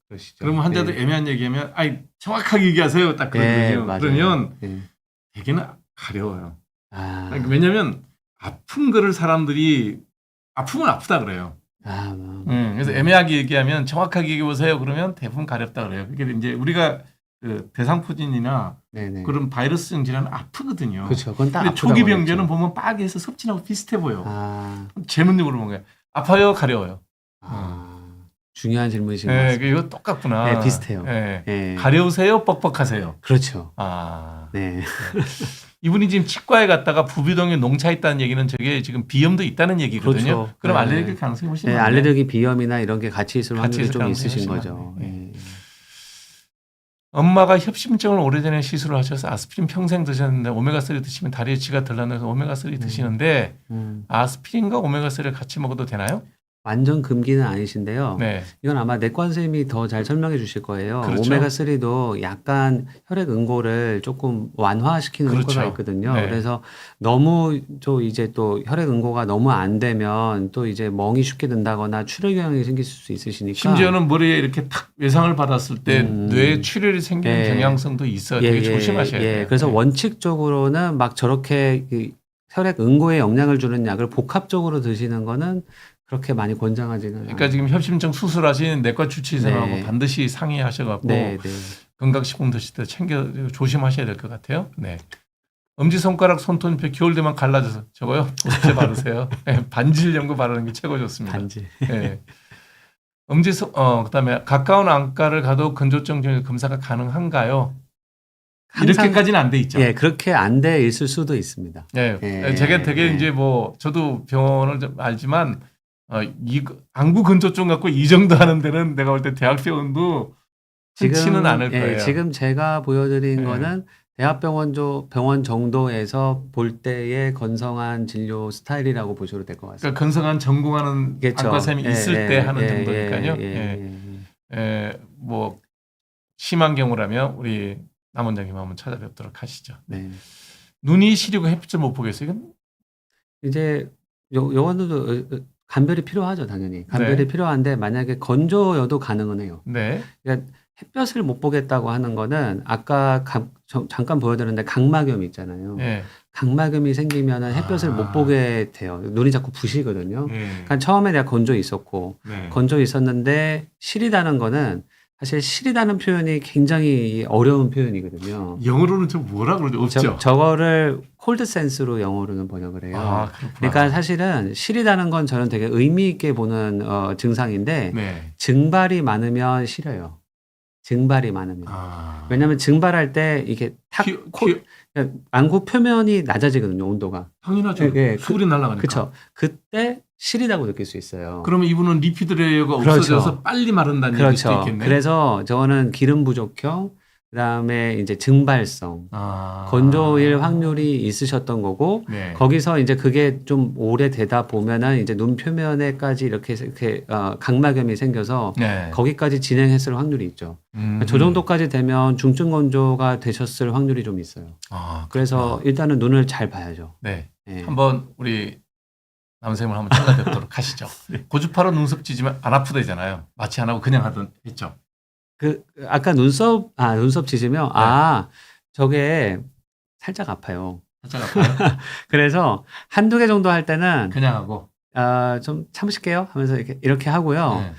[SPEAKER 2] 그러시죠.
[SPEAKER 1] 그러면 환자들
[SPEAKER 2] 예.
[SPEAKER 1] 애매한 얘기하면 아이 정확하게 얘기하세요. 딱
[SPEAKER 2] 예,
[SPEAKER 1] 그러거든요.
[SPEAKER 2] 맞아요.
[SPEAKER 1] 그러면
[SPEAKER 2] 예.
[SPEAKER 1] 대개는 가려워요.
[SPEAKER 2] 아,
[SPEAKER 1] 그러니까 왜냐하면 아픈 거를 사람들이 아프면 아프다 그래요.
[SPEAKER 2] 아, 뭐.
[SPEAKER 1] 그래서 애매하게 얘기하면 정확하게 얘기해 보세요. 그러면 대부분 가렵다 그래요. 그게 이제 우리가 그 대상포진이나
[SPEAKER 2] 네네.
[SPEAKER 1] 그런 바이러스성 질환은 아프거든요.
[SPEAKER 2] 그렇죠. 그건 딱
[SPEAKER 1] 근데
[SPEAKER 2] 아프다고
[SPEAKER 1] 초기
[SPEAKER 2] 그랬죠.
[SPEAKER 1] 병제는 보면 빠개에서 섭진하고 비슷해 보여.
[SPEAKER 2] 아,
[SPEAKER 1] 질문으로 물어본 거예요. 아파요, 가려워요.
[SPEAKER 2] 중요한 질문이신 것
[SPEAKER 1] 네,
[SPEAKER 2] 같습니다.
[SPEAKER 1] 이거 똑같구나.
[SPEAKER 2] 네, 비슷해요.
[SPEAKER 1] 네.
[SPEAKER 2] 예.
[SPEAKER 1] 가려우세요, 뻑뻑하세요.
[SPEAKER 2] 그렇죠.
[SPEAKER 1] 아,
[SPEAKER 2] 네.
[SPEAKER 1] 이분이 지금 치과에 갔다가 부비동에 농차 있다는 얘기는 저게 지금 비염도 있다는 얘기거든요.
[SPEAKER 2] 그렇죠.
[SPEAKER 1] 그럼
[SPEAKER 2] 네.
[SPEAKER 1] 알레르기 가능성이 훨씬
[SPEAKER 2] 네,
[SPEAKER 1] 많네요.
[SPEAKER 2] 알레르기 비염이나 이런 게 같이 있을
[SPEAKER 1] 같이
[SPEAKER 2] 확률이
[SPEAKER 1] 있을
[SPEAKER 2] 좀
[SPEAKER 1] 가능성이
[SPEAKER 2] 있으신
[SPEAKER 1] 훨씬
[SPEAKER 2] 거죠.
[SPEAKER 1] 많네.
[SPEAKER 2] 예.
[SPEAKER 1] 엄마가 협심증을 오래전에 시술을 하셔서 아스피린 평생 드셨는데 오메가3 드시면 다리에 쥐가 덜 나서 오메가3 드시는데 아스피린과 오메가3를 같이 먹어도 되나요?
[SPEAKER 2] 완전 금기는 아니신데요.
[SPEAKER 1] 네.
[SPEAKER 2] 이건 아마 내과 선생님이 더 잘 설명해 주실 거예요.
[SPEAKER 1] 그렇죠.
[SPEAKER 2] 오메가3도 약간 혈액 응고를 조금 완화시키는
[SPEAKER 1] 그렇죠.
[SPEAKER 2] 효과가 있거든요.
[SPEAKER 1] 네.
[SPEAKER 2] 그래서 너무 이제 또 혈액 응고가 너무 안 되면 또 이제 멍이 쉽게 든다거나 출혈경이 생길 수 있으시니까.
[SPEAKER 1] 심지어는 머리에 이렇게 탁 외상을 받았을 때
[SPEAKER 2] 음.
[SPEAKER 1] 뇌에 출혈이 생기는
[SPEAKER 2] 예.
[SPEAKER 1] 경향성도 있어요. 되게 조심하셔야 돼요.
[SPEAKER 2] 그래서
[SPEAKER 1] 네.
[SPEAKER 2] 원칙적으로는 막 저렇게 혈액 응고에 영향을 주는 약을 복합적으로 드시는 거는 그렇게 많이 권장하지는
[SPEAKER 1] 그러니까 지금 협심증 수술하신 내과 주치의사하고
[SPEAKER 2] 네.
[SPEAKER 1] 반드시 상의하셔갖고
[SPEAKER 2] 네, 네.
[SPEAKER 1] 건강식품 드실 때 조심하셔야 될 것 같아요. 네. 엄지손가락, 손톱, 겨울 되면 갈라져서 저거요? 보습제 바르세요. 네, 반질 연고 바르는 게 최고 좋습니다.
[SPEAKER 2] 반지.
[SPEAKER 1] 네. 그다음에 가까운 안과를 가도 건조증 중에 검사가 가능한가요?
[SPEAKER 2] 항상-
[SPEAKER 1] 이렇게까지는 안 돼 있죠.
[SPEAKER 2] 예, 그렇게 안 돼 있을 수도 있습니다.
[SPEAKER 1] 예.
[SPEAKER 2] 예,
[SPEAKER 1] 제가 되게
[SPEAKER 2] 예.
[SPEAKER 1] 이제 뭐 저도 병원을 좀 알지만 이 안구 건조증 갖고 이 정도 하는 데는 내가 볼 때 대학병원도 흔치는 않을 거예요.
[SPEAKER 2] 지금 제가 보여드린
[SPEAKER 1] 예.
[SPEAKER 2] 거는 병원 정도에서 볼 때의 건성한 진료 스타일이라고 보셔도 될 것 같습니다.
[SPEAKER 1] 그러니까 건성한 전공하는
[SPEAKER 2] 그렇죠.
[SPEAKER 1] 안과쌤이 있을 때 하는 정도니까요.
[SPEAKER 2] 예.
[SPEAKER 1] 뭐 심한 경우라면 우리 남 원장님 한번 찾아뵙도록 하시죠.
[SPEAKER 2] 네.
[SPEAKER 1] 눈이 시리고 햇빛을 못 보겠어요. 이건
[SPEAKER 2] 이제 요거도 간별이 필요하죠, 당연히. 간별이
[SPEAKER 1] 네.
[SPEAKER 2] 필요한데 만약에 건조여도 가능은 해요.
[SPEAKER 1] 네.
[SPEAKER 2] 그러니까 햇볕을 못 보겠다고 하는 거는 아까 잠깐 보여드렸는데 각막염 있잖아요.
[SPEAKER 1] 예.
[SPEAKER 2] 각막염이 생기면은 햇볕을
[SPEAKER 1] 아.
[SPEAKER 2] 못 보게 돼요. 눈이 자꾸 부시거든요.
[SPEAKER 1] 예.
[SPEAKER 2] 그러니까 처음에 내가 건조 있었고
[SPEAKER 1] 네.
[SPEAKER 2] 건조 있었는데 시리다는 거는 사실 시리다는 표현이 굉장히 어려운 표현이거든요.
[SPEAKER 1] 영어로는 좀 뭐라 그러죠? 없죠.
[SPEAKER 2] 저거를 콜드 센스로 영어로는 번역을 해요.
[SPEAKER 1] 아, 그렇구나.
[SPEAKER 2] 그러니까 사실은 시리다는 건 저는 되게 의미 있게 보는 증상인데
[SPEAKER 1] 네.
[SPEAKER 2] 증발이 많으면 시려요. 증발이 많으면.
[SPEAKER 1] 아.
[SPEAKER 2] 왜냐하면 증발할 때 이게 탁
[SPEAKER 1] 키-
[SPEAKER 2] 코,
[SPEAKER 1] 키-
[SPEAKER 2] 안구 표면이 낮아지거든요, 온도가.
[SPEAKER 1] 당연하죠.
[SPEAKER 2] 예, 예,
[SPEAKER 1] 수분이 날아가니까.
[SPEAKER 2] 그렇죠. 그때 시리다고 느낄 수 있어요.
[SPEAKER 1] 그러면 이분은 리피드 레이어가
[SPEAKER 2] 그렇죠.
[SPEAKER 1] 없어져서 빨리 마른다는 얘기일 수도
[SPEAKER 2] 그렇죠.
[SPEAKER 1] 있겠네.
[SPEAKER 2] 그래서 저는 기름 부족형, 그다음에 이제 증발성,
[SPEAKER 1] 아.
[SPEAKER 2] 건조일 확률이 있으셨던 거고
[SPEAKER 1] 네.
[SPEAKER 2] 거기서 이제 그게 좀 오래 되다 보면은 이제 눈 표면에까지 이렇게 각막염이 생겨서
[SPEAKER 1] 네.
[SPEAKER 2] 거기까지 진행했을 확률이 있죠. 저 정도까지 되면 중증 건조가 되셨을 확률이 좀 있어요.
[SPEAKER 1] 아,
[SPEAKER 2] 그래서 일단은 눈을 잘 봐야죠.
[SPEAKER 1] 네.
[SPEAKER 2] 예.
[SPEAKER 1] 한번 우리 남쌤을 한번 참가뵙도록 하시죠. 고주파로 눈썹 찌지만 안 아프다잖아요. 마취 안 하고 그냥 하던 했죠.
[SPEAKER 2] 그 아까 눈썹 찢으면 저게 살짝 아파요.
[SPEAKER 1] 살짝 아파요.
[SPEAKER 2] 그래서 한두 개 정도 할 때는
[SPEAKER 1] 그냥 하고.
[SPEAKER 2] 좀 참으실게요 하면서 이렇게 하고요.
[SPEAKER 1] 네.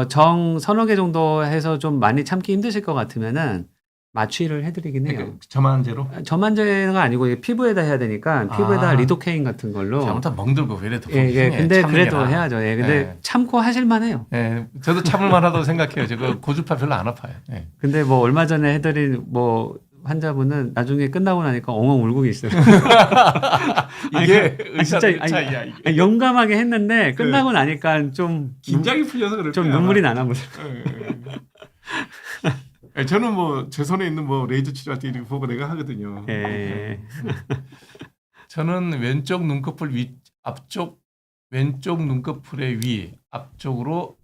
[SPEAKER 2] 정 서너 개 정도 해서 좀 많이 참기 힘드실 것 같으면은 마취를 해드리긴 해요.
[SPEAKER 1] 그러니까 저만제로.
[SPEAKER 2] 저만제가 아니고 이게 피부에다 해야 되니까 피부에다
[SPEAKER 1] 아.
[SPEAKER 2] 리도케인 같은 걸로.
[SPEAKER 1] 잘못하면 멍들고 왜 이래 더
[SPEAKER 2] 예, 예. 근데
[SPEAKER 1] 참는
[SPEAKER 2] 그래도
[SPEAKER 1] 게나.
[SPEAKER 2] 해야죠. 예. 근데
[SPEAKER 1] 예.
[SPEAKER 2] 참고 하실만해요.
[SPEAKER 1] 예, 저도 참을 만하다고 생각해요. 제가 고주파 별로 안 아파요. 예.
[SPEAKER 2] 근데 뭐 얼마 전에 해드린 환자분은 나중에 끝나고 나니까 엉엉 울고 계시더라고요.
[SPEAKER 1] 이게
[SPEAKER 2] 아니, 진짜,
[SPEAKER 1] 의사들
[SPEAKER 2] 아니,
[SPEAKER 1] 차이야. 이게.
[SPEAKER 2] 아니, 용감하게 했는데 끝나고 나니까 좀
[SPEAKER 1] 긴장이 풀려서 그럴
[SPEAKER 2] 좀
[SPEAKER 1] 거야,
[SPEAKER 2] 눈물이
[SPEAKER 1] 아마.
[SPEAKER 2] 나나 보더라고요.
[SPEAKER 1] 예. 저는 뭐 제 손에 있는 뭐 레이저 치료할 때 이렇게 보고 내가 하거든요.
[SPEAKER 2] 예.
[SPEAKER 1] 저는 왼쪽 눈꺼풀 앞쪽 왼쪽 눈꺼풀의 위 앞쪽으로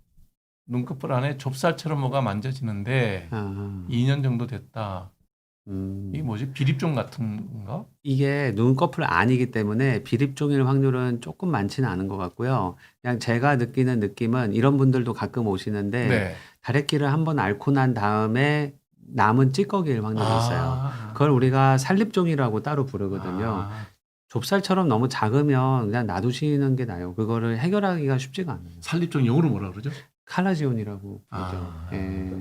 [SPEAKER 1] 눈꺼풀 안에 좁쌀처럼 뭐가 만져지는데 2년 정도 됐다. 이게 뭐지? 비립종 같은 건가?
[SPEAKER 2] 이게 눈꺼풀 안이기 때문에 비립종일 확률은 조금 많지는 않은 것 같고요. 그냥 제가 느끼는 느낌은 이런 분들도 가끔 오시는데
[SPEAKER 1] 네.
[SPEAKER 2] 다래끼를 한번 앓고 난 다음에 남은 찌꺼기일 확률이 있어요.
[SPEAKER 1] 아.
[SPEAKER 2] 그걸 우리가 살립종이라고 따로 부르거든요.
[SPEAKER 1] 아.
[SPEAKER 2] 좁쌀처럼 너무 작으면 그냥 놔두시는 게 나아요. 그거를 해결하기가 쉽지가 않아요.
[SPEAKER 1] 살립종 영어로 뭐라 그러죠?
[SPEAKER 2] 칼라지온이라고 부르죠.
[SPEAKER 1] 아.
[SPEAKER 2] 예.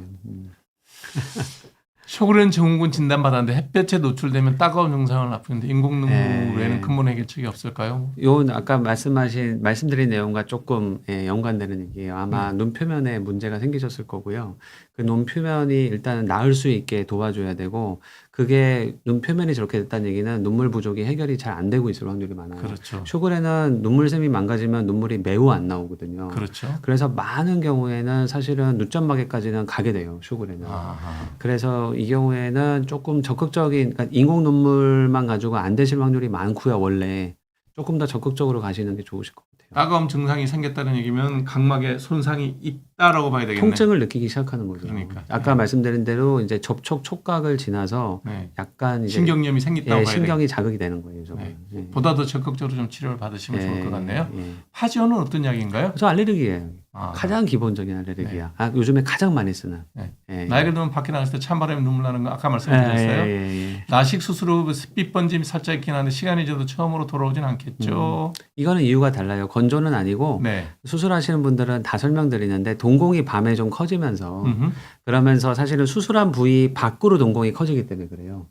[SPEAKER 1] 쇼그렌 증후군 진단받았는데 햇볕에 노출되면 따가운 증상을 나쁘는데 인공눈물
[SPEAKER 2] 네.
[SPEAKER 1] 외에는 근본 해결책이 없을까요?
[SPEAKER 2] 요 아까 말씀드린 내용과 조금 연관되는 얘기예요. 아마 눈 표면에 문제가 생기셨을 거고요. 그 눈 표면이 일단은 나을 수 있게 도와줘야 되고 그게 눈 표면이 저렇게 됐다는 얘기는 눈물 부족이 해결이 잘 안 되고 있을 확률이 많아요.
[SPEAKER 1] 그렇죠.
[SPEAKER 2] 쇼그레는 눈물샘이 망가지면 눈물이 매우 안 나오거든요.
[SPEAKER 1] 그렇죠.
[SPEAKER 2] 그래서 많은 경우에는 사실은 눈점막에까지는 가게 돼요. 쇼그레는.
[SPEAKER 1] 아하.
[SPEAKER 2] 그래서 이 경우에는 조금 적극적인 그러니까 인공 눈물만 가지고 안 되실 확률이 많고요. 원래 조금 더 적극적으로 가시는 게 좋으실 것 같아요.
[SPEAKER 1] 따가움 증상이 생겼다는 얘기면 각막에 손상이 있다라고 봐야 되겠네.
[SPEAKER 2] 통증을 느끼기 시작하는 거죠.
[SPEAKER 1] 그러니까.
[SPEAKER 2] 아까 말씀드린 대로 이제 접촉 촉각을 지나서
[SPEAKER 1] 네.
[SPEAKER 2] 약간 이제
[SPEAKER 1] 신경염이 생겼다고 봐야
[SPEAKER 2] 신경이 자극이 되는 거예요. 저거.
[SPEAKER 1] 네.
[SPEAKER 2] 네.
[SPEAKER 1] 보다 더 적극적으로 좀 치료를 받으시면 좋을 것 같네요.
[SPEAKER 2] 예.
[SPEAKER 1] 파지오는 어떤 약인가요?
[SPEAKER 2] 저 알레르기예요.
[SPEAKER 1] 아.
[SPEAKER 2] 가장 기본적인 알레르기야. 요즘에 가장 많이 쓰는.
[SPEAKER 1] 네.
[SPEAKER 2] 예.
[SPEAKER 1] 나이가 들면 밖에 나갔을 때 찬바람에 눈물 나는 거 아까
[SPEAKER 2] 예,
[SPEAKER 1] 말씀드렸어요.
[SPEAKER 2] 예.
[SPEAKER 1] 라식 수술 후 습빛 번짐이 살짝 있긴 한데 시간이 지나도 처음으로 돌아오진 않겠죠.
[SPEAKER 2] 이거는 이유가 달라요. 건조는 아니고
[SPEAKER 1] 네.
[SPEAKER 2] 수술하시는 분들은 다 설명드리는데 동공이 밤에 좀 커지면서
[SPEAKER 1] 음흠.
[SPEAKER 2] 그러면서 사실은 수술한 부위 밖으로 동공이 커지기 때문에 그래요.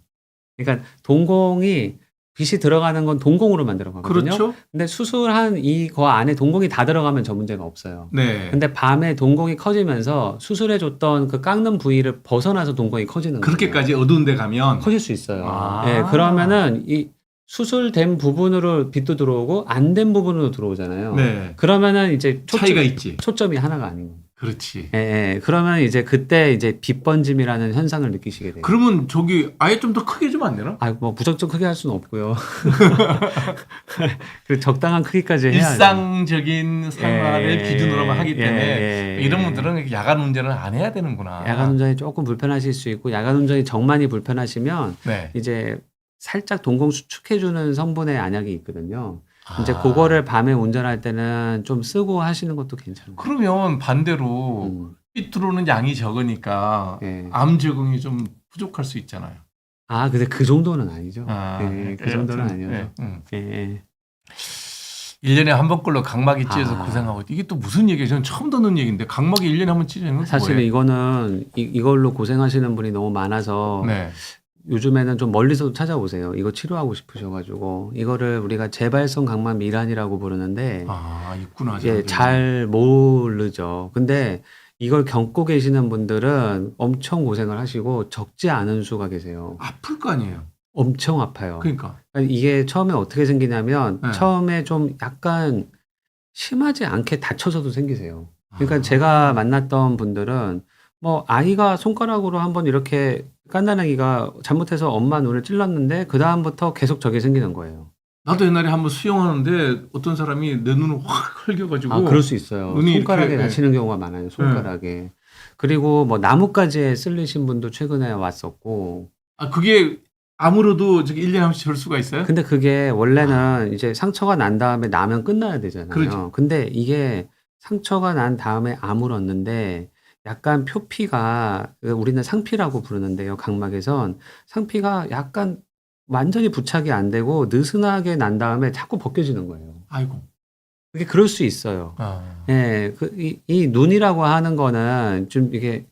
[SPEAKER 2] 그러니까 동공이 빛이 들어가는 건 동공으로 만들어 가거든요.
[SPEAKER 1] 그렇죠.
[SPEAKER 2] 근데 수술한 이거 안에 동공이 다 들어가면 저 문제가 없어요.
[SPEAKER 1] 네.
[SPEAKER 2] 근데 밤에 동공이 커지면서 수술해 줬던 그 깎는 부위를 벗어나서 동공이 커지는 거예요.
[SPEAKER 1] 그렇게까지 어두운 데 가면
[SPEAKER 2] 커질 수 있어요.
[SPEAKER 1] 아.
[SPEAKER 2] 예, 그러면은 이 수술된 부분으로 빛도 들어오고 안 된 부분으로 들어오잖아요.
[SPEAKER 1] 네.
[SPEAKER 2] 그러면은 이제
[SPEAKER 1] 차이가 있지.
[SPEAKER 2] 초점이 하나가 아닌 거예요.
[SPEAKER 1] 그렇지.
[SPEAKER 2] 예, 예. 그러면 이제 그때 이제 빛 번짐이라는 현상을 느끼시게 돼요.
[SPEAKER 1] 그러면 저기 아예 좀 더 크게 주면 안 되나?
[SPEAKER 2] 뭐 무작정 크게 할 수는 없고요. 그 적당한 크기까지 해야
[SPEAKER 1] 일상적인 생활을
[SPEAKER 2] 예,
[SPEAKER 1] 기준으로만 하기 때문에
[SPEAKER 2] 예,
[SPEAKER 1] 이런 분들은 야간 운전을 안 해야 되는구나.
[SPEAKER 2] 야간 운전이 조금 불편하실 수 있고 야간 운전이 정만이 불편하시면
[SPEAKER 1] 네.
[SPEAKER 2] 이제 살짝 동공 수축해주는 성분의 안약이 있거든요. 이제
[SPEAKER 1] 아.
[SPEAKER 2] 그거를 밤에 운전할 때는 좀 쓰고 하시는 것도 괜찮아요.
[SPEAKER 1] 그러면 반대로 빛 들어오는 양이 적으니까
[SPEAKER 2] 예.
[SPEAKER 1] 암 적응이 좀 부족할 수 있잖아요.
[SPEAKER 2] 근데 그 정도는 아니죠.
[SPEAKER 1] 아,
[SPEAKER 2] 예, 그 정도는
[SPEAKER 1] 여튼,
[SPEAKER 2] 아니죠.
[SPEAKER 1] 예,
[SPEAKER 2] 예.
[SPEAKER 1] 1년에 한 번꼴로 각막이 찢어서
[SPEAKER 2] 아.
[SPEAKER 1] 고생하고 이게 또 무슨 얘기예요? 저는 처음 듣는 얘기인데 각막이 1년에 한 번 찢어지는 건
[SPEAKER 2] 사실
[SPEAKER 1] 뭐예요?
[SPEAKER 2] 이거는 이걸로 고생하시는 분이 너무 많아서
[SPEAKER 1] 네.
[SPEAKER 2] 요즘에는 좀 멀리서도 찾아오세요. 이거 치료하고 싶으셔가지고 이거를 우리가 재발성 각막 미란이라고 부르는데
[SPEAKER 1] 아, 있구나.
[SPEAKER 2] 예, 잘 모르죠. 근데 이걸 겪고 계시는 분들은 엄청 고생을 하시고 적지 않은 수가 계세요.
[SPEAKER 1] 아플 거 아니에요.
[SPEAKER 2] 엄청 아파요.
[SPEAKER 1] 그러니까.
[SPEAKER 2] 그러니까 이게 처음에 어떻게 생기냐면
[SPEAKER 1] 네.
[SPEAKER 2] 처음에 좀 약간 심하지 않게 다쳐서도 생기세요. 그러니까
[SPEAKER 1] 아.
[SPEAKER 2] 제가 만났던 분들은 뭐 아이가 손가락으로 한번 이렇게 깐난아기가 잘못해서 엄마 눈을 찔렀는데 그 다음부터 계속 저게 생기는 거예요.
[SPEAKER 1] 나도 옛날에 한번 수영하는데 어떤 사람이 내 눈을 확 헐겨가지고
[SPEAKER 2] 아, 그럴 수 있어요.
[SPEAKER 1] 눈이
[SPEAKER 2] 손가락에
[SPEAKER 1] 이렇게, 예.
[SPEAKER 2] 다치는 경우가 많아요. 손가락에. 그리고 뭐 나뭇가지에 쓸리신 분도 최근에 왔었고.
[SPEAKER 1] 아 그게 아무래도 저기 1년에 한 번씩 절 수가 있어요?
[SPEAKER 2] 근데 그게 원래는 이제 상처가 난 다음에 나면 끝나야 되잖아요.
[SPEAKER 1] 그렇죠.
[SPEAKER 2] 근데 이게 상처가 난 다음에 아물었는데 약간 표피가 우리는 상피라고 부르는데요. 각막에선 상피가 약간 완전히 부착이 안 되고 느슨하게 난 다음에 자꾸 벗겨지는 거예요.
[SPEAKER 1] 아이고.
[SPEAKER 2] 그게 그럴 수 있어요.
[SPEAKER 1] 아.
[SPEAKER 2] 예, 이 눈이라고 하는 거는 좀 이게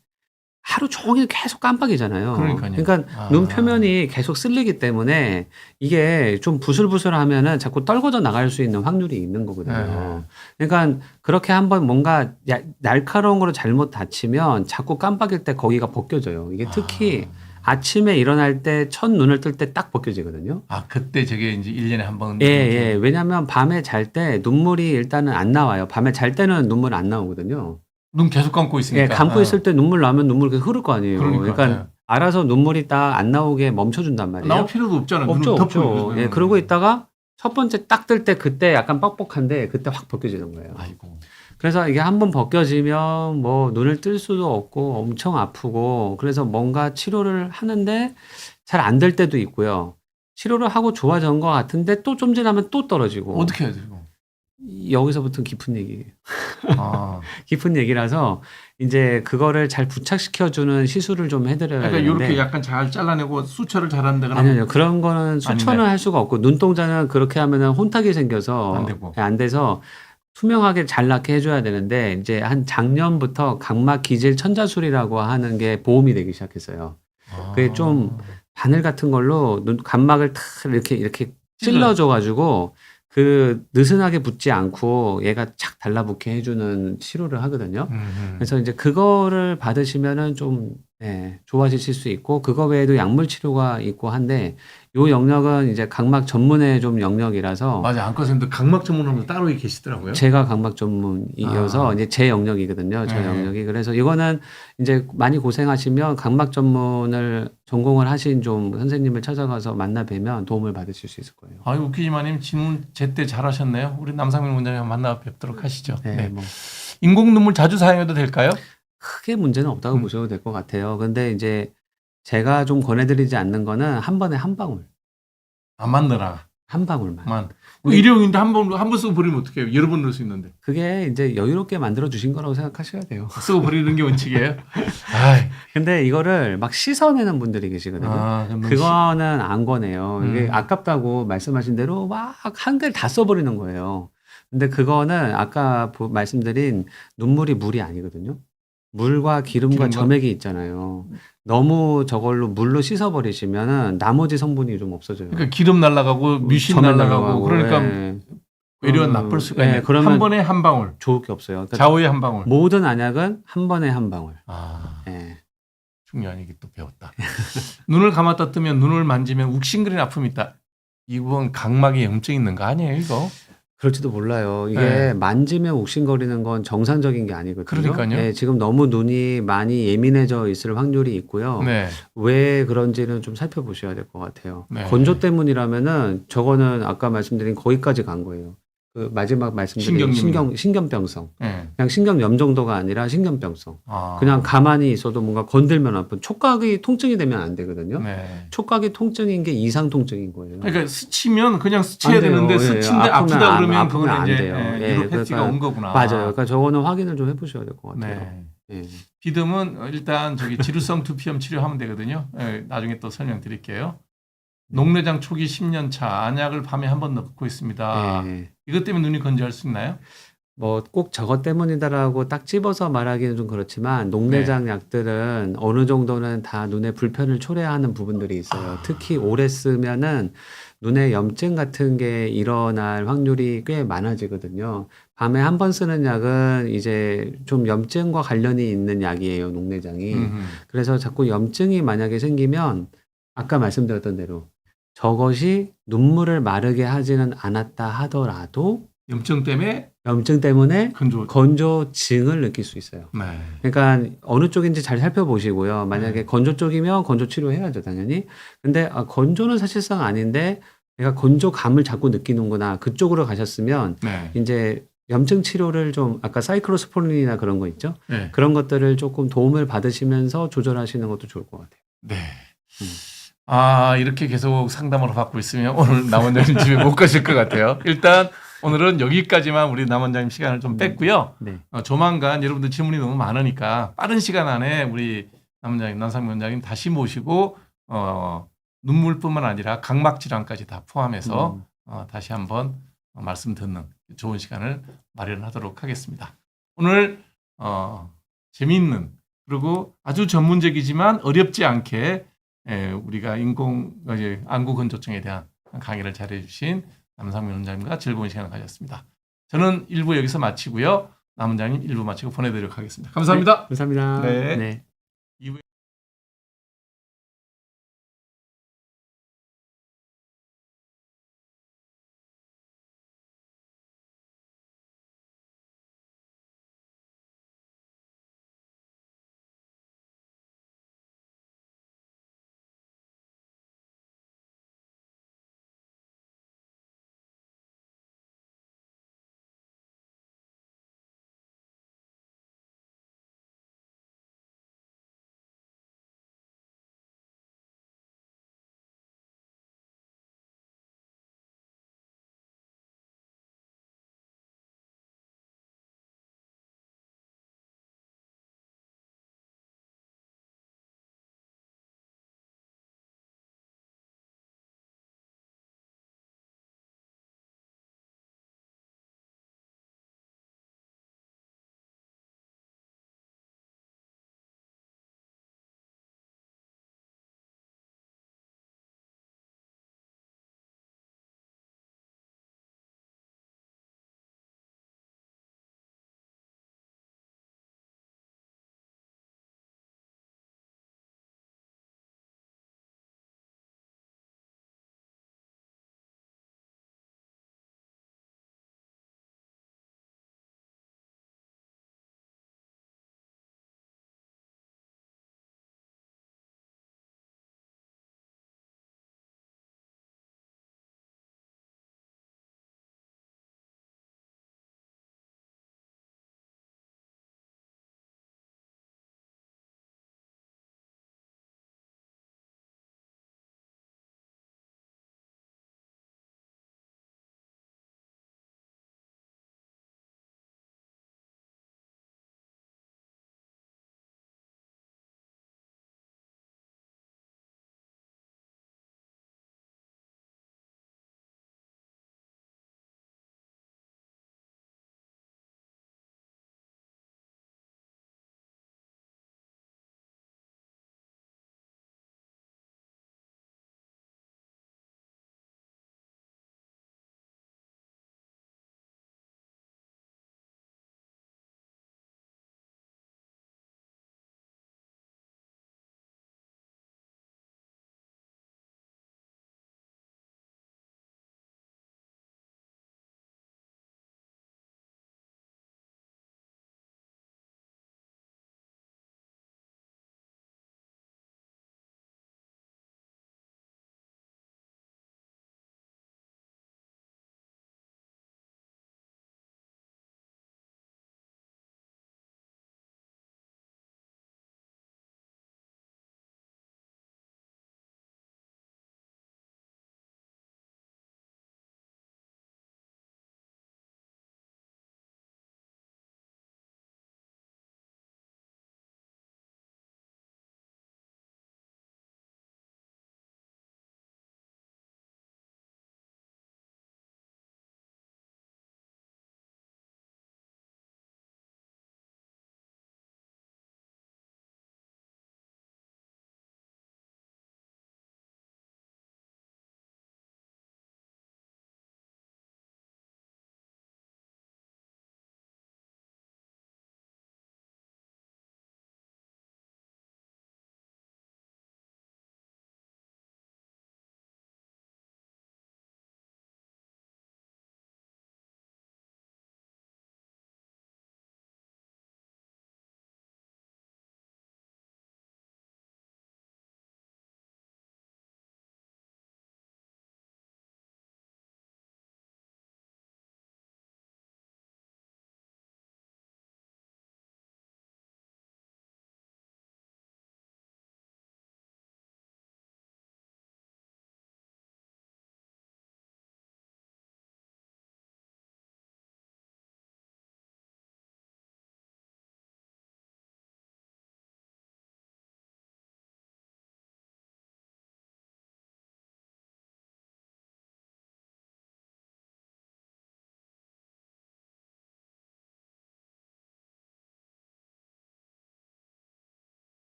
[SPEAKER 2] 하루 종일 계속 깜빡이잖아요.
[SPEAKER 1] 그러니까요.
[SPEAKER 2] 그러니까
[SPEAKER 1] 아.
[SPEAKER 2] 눈 표면이 계속 쓸리기 때문에 이게 좀 부슬부슬하면은 자꾸 떨궈져 나갈 수 있는 확률이 있는 거거든요. 그러니까 그렇게 한번 뭔가 날카로운 거로 잘못 다치면 자꾸 깜빡일 때 거기가 벗겨져요. 이게 특히 아침에 일어날 때 첫 눈을 뜰 때 딱 벗겨지거든요.
[SPEAKER 1] 아 그때 저게 이제 1년에 한 번.
[SPEAKER 2] 예, 예. 왜냐면 밤에 잘 때 눈물이 일단은 안 나와요. 밤에 잘 때는 눈물 안 나오거든요.
[SPEAKER 1] 눈 계속 감고 있으니까.
[SPEAKER 2] 예, 감고 있을 때 눈물 나면 눈물 계속 흐를 거 아니에요.
[SPEAKER 1] 그러니까,
[SPEAKER 2] 그러니까 알아서 눈물이 딱 안 나오게 멈춰준단 말이에요.
[SPEAKER 1] 나올 필요도 없잖아요.
[SPEAKER 2] 없죠,
[SPEAKER 1] 눈을
[SPEAKER 2] 없죠.
[SPEAKER 1] 덮어요.
[SPEAKER 2] 예, 그러고 있다가 첫 번째 딱 뜰 때 그때 약간 뻑뻑한데 그때 확 벗겨지는 거예요.
[SPEAKER 1] 아이고.
[SPEAKER 2] 그래서 이게 한번 벗겨지면 뭐 눈을 뜰 수도 없고 엄청 아프고 그래서 뭔가 치료를 하는데 잘 안 될 때도 있고요. 치료를 하고 좋아진 것 같은데 또 좀 지나면 또 떨어지고.
[SPEAKER 1] 어떻게 해야 돼요?
[SPEAKER 2] 여기서부터 깊은 얘기예요.
[SPEAKER 1] 아.
[SPEAKER 2] 깊은 얘기라서 이제 그거를 잘 부착시켜주는 시술을 좀 해드려야
[SPEAKER 1] 그러니까
[SPEAKER 2] 되는데.
[SPEAKER 1] 이렇게 약간 잘 잘라내고 수처를 잘한다거나.
[SPEAKER 2] 아니요, 그런 거는 수천을
[SPEAKER 1] 아닌가요?
[SPEAKER 2] 할 수가 없고 눈동자는 그렇게 하면은 혼탁이 생겨서
[SPEAKER 1] 안 되고.
[SPEAKER 2] 안 돼서 투명하게 잘 낫게 해줘야 되는데 이제 한 작년부터 각막 기질 천자술이라고 하는 게 보험이 되기 시작했어요. 그게 좀 바늘 같은 걸로 눈 각막을 탁 이렇게 찔러줘가지고 그 느슨하게 붙지 않고 얘가 착 달라붙게 해주는 치료를 하거든요. 그래서 이제 그거를 받으시면은 좀 좋아지실 수 있고 그거 외에도 약물 치료가 있고 한데 요 영역은 이제 각막 전문의 좀 영역이라서
[SPEAKER 1] 맞아. 안과 선생님도 각막 전문으로 따로 계시더라고요.
[SPEAKER 2] 제가 각막 전문이어서
[SPEAKER 1] 아.
[SPEAKER 2] 이제 제 영역이거든요. 저
[SPEAKER 1] 네.
[SPEAKER 2] 영역이. 그래서 이거는 이제 많이 고생하시면 각막 전문을 전공을 하신 좀 선생님을 찾아가서 만나 뵈면 도움을 받으실 수 있을 거예요.
[SPEAKER 1] 아유 웃기지만님 질문 제때 잘하셨네요. 우리 남상민 원장님 만나 뵙도록 하시죠. 네.
[SPEAKER 2] 뭐
[SPEAKER 1] 인공 눈물 자주 사용해도 될까요?
[SPEAKER 2] 크게 문제는 없다고 보셔도 될 것 같아요. 근데 이제 제가 좀 권해드리지 않는 거는 한 번에 한 방울.
[SPEAKER 1] 안 만드나.
[SPEAKER 2] 한 방울만.
[SPEAKER 1] 그 일회용인데 한 번 쓰고 버리면 어떡해요? 여러 번 넣을 수 있는데.
[SPEAKER 2] 그게 이제 여유롭게 만들어 주신 거라고 생각하셔야 돼요.
[SPEAKER 1] 쓰고 버리는 게 원칙이에요? 아이.
[SPEAKER 2] 근데 이거를 막 씻어내는 분들이 계시거든요.
[SPEAKER 1] 그럼
[SPEAKER 2] 그거는 안 권해요. 이게
[SPEAKER 1] 음.
[SPEAKER 2] 아깝다고 말씀하신 대로 막 한글 다 써버리는 거예요. 근데 그거는 아까 말씀드린 눈물이 물이 아니거든요. 물과 기름과 점액이 있잖아요. 너무 저걸로 물로 씻어버리시면은 나머지 성분이 좀 없어져요.
[SPEAKER 1] 그러니까 기름 날아가고 뮤신
[SPEAKER 2] 점액
[SPEAKER 1] 날아가고 그러니까
[SPEAKER 2] 예.
[SPEAKER 1] 외려 나쁠 수가 있네.
[SPEAKER 2] 그러면
[SPEAKER 1] 한 번에 한 방울.
[SPEAKER 2] 좋을 게 없어요. 그러니까
[SPEAKER 1] 좌우에 한 방울.
[SPEAKER 2] 모든 안약은 한 번에 한 방울. 예.
[SPEAKER 1] 중요한 얘기 또 배웠다. 눈을 감았다 뜨면 눈을 만지면 욱신거리는 아픔이 있다. 이건 각막에 염증 있는 거 아니에요, 이거?
[SPEAKER 2] 그럴지도 몰라요. 이게
[SPEAKER 1] 네.
[SPEAKER 2] 만지면 욱신거리는 건 정상적인 게 아니거든요.
[SPEAKER 1] 그러니까요.
[SPEAKER 2] 예, 지금 너무 눈이 많이 예민해져 있을 확률이 있고요.
[SPEAKER 1] 네.
[SPEAKER 2] 왜 그런지는 좀 살펴보셔야 될 것 같아요.
[SPEAKER 1] 네.
[SPEAKER 2] 건조 때문이라면은 저거는 아까 말씀드린 거기까지 간 거예요. 그 마지막 말씀드린 신경병성.
[SPEAKER 1] 네.
[SPEAKER 2] 그냥 신경염 정도가 아니라 신경병성.
[SPEAKER 1] 아.
[SPEAKER 2] 그냥 가만히 있어도 뭔가 건들면 아픈 촉각이 통증이 되면 안 되거든요.
[SPEAKER 1] 네.
[SPEAKER 2] 촉각이 통증인 게 이상 통증인 거예요.
[SPEAKER 1] 그러니까 스치면 그냥 스쳐야
[SPEAKER 2] 안 돼요.
[SPEAKER 1] 되는데
[SPEAKER 2] 예,
[SPEAKER 1] 스친데
[SPEAKER 2] 아프면
[SPEAKER 1] 아프다 그러면
[SPEAKER 2] 아프면
[SPEAKER 1] 그거는
[SPEAKER 2] 안
[SPEAKER 1] 이제
[SPEAKER 2] 돼요. 예,
[SPEAKER 1] 뉴로패티가
[SPEAKER 2] 그러니까
[SPEAKER 1] 온 거구나.
[SPEAKER 2] 맞아요. 그러니까 저거는 확인을 좀 해보셔야 될 것 같아요.
[SPEAKER 1] 네.
[SPEAKER 2] 예.
[SPEAKER 1] 비듬은 일단 저기 지루성 두피염 치료하면 되거든요. 예, 나중에 또 설명드릴게요. 녹내장 초기 10년 차 안약을 밤에 한 번 넣고 있습니다.
[SPEAKER 2] 예.
[SPEAKER 1] 이것 때문에 눈이 건조할 수 있나요?
[SPEAKER 2] 뭐 꼭 저것 때문이다라고 딱 집어서 말하기는 좀 그렇지만 녹내장 약들은 어느 정도는 다 눈에 불편을 초래하는 부분들이 있어요. 특히 오래 쓰면은 눈에 염증 같은 게 일어날 확률이 꽤 많아지거든요. 밤에 한 번 쓰는 약은 이제 좀 염증과 관련이 있는 약이에요, 녹내장이. 그래서 자꾸 염증이 만약에 생기면 아까 말씀드렸던 대로 저것이 눈물을 마르게 하지는 않았다 하더라도
[SPEAKER 1] 염증 때문에
[SPEAKER 2] 염증 때문에
[SPEAKER 1] 건조.
[SPEAKER 2] 건조증을 느낄 수 있어요.
[SPEAKER 1] 네.
[SPEAKER 2] 그러니까 어느 쪽인지 잘 살펴보시고요. 만약에
[SPEAKER 1] 네.
[SPEAKER 2] 건조 쪽이면 건조 치료해야죠, 당연히. 근데 건조는 사실상 아닌데 내가 건조감을 자꾸 느끼는구나. 그쪽으로 가셨으면
[SPEAKER 1] 네.
[SPEAKER 2] 이제 염증 치료를 좀 아까 사이클로스포린이나 그런 거 있죠?
[SPEAKER 1] 네.
[SPEAKER 2] 그런 것들을 조금 도움을 받으시면서 조절하시는 것도 좋을 것 같아요.
[SPEAKER 1] 네.
[SPEAKER 2] 음.
[SPEAKER 1] 아, 이렇게 계속 상담을 받고 있으면 오늘 남 원장님 집에 못 가실 것 같아요. 일단 오늘은 여기까지만 우리 남 원장님 시간을 좀 뺐고요.
[SPEAKER 2] 네.
[SPEAKER 1] 조만간 여러분들 질문이 너무 많으니까 빠른 시간 안에 우리 남 원장님, 남상민 원장님 다시 모시고 눈물뿐만 아니라 각막 질환까지 다 포함해서 다시 한번 말씀 듣는 좋은 시간을 마련하도록 하겠습니다. 오늘 재미있는 그리고 아주 전문적이지만 어렵지 않게 우리가 안구 건조증에 대한 강의를 잘해주신 남상민 원장님과 즐거운 시간을 가졌습니다. 저는 1부 여기서 마치고요. 남 원장님 1부 마치고 보내드리도록 하겠습니다. 감사합니다.
[SPEAKER 2] 네, 감사합니다.
[SPEAKER 1] 네.
[SPEAKER 2] 네.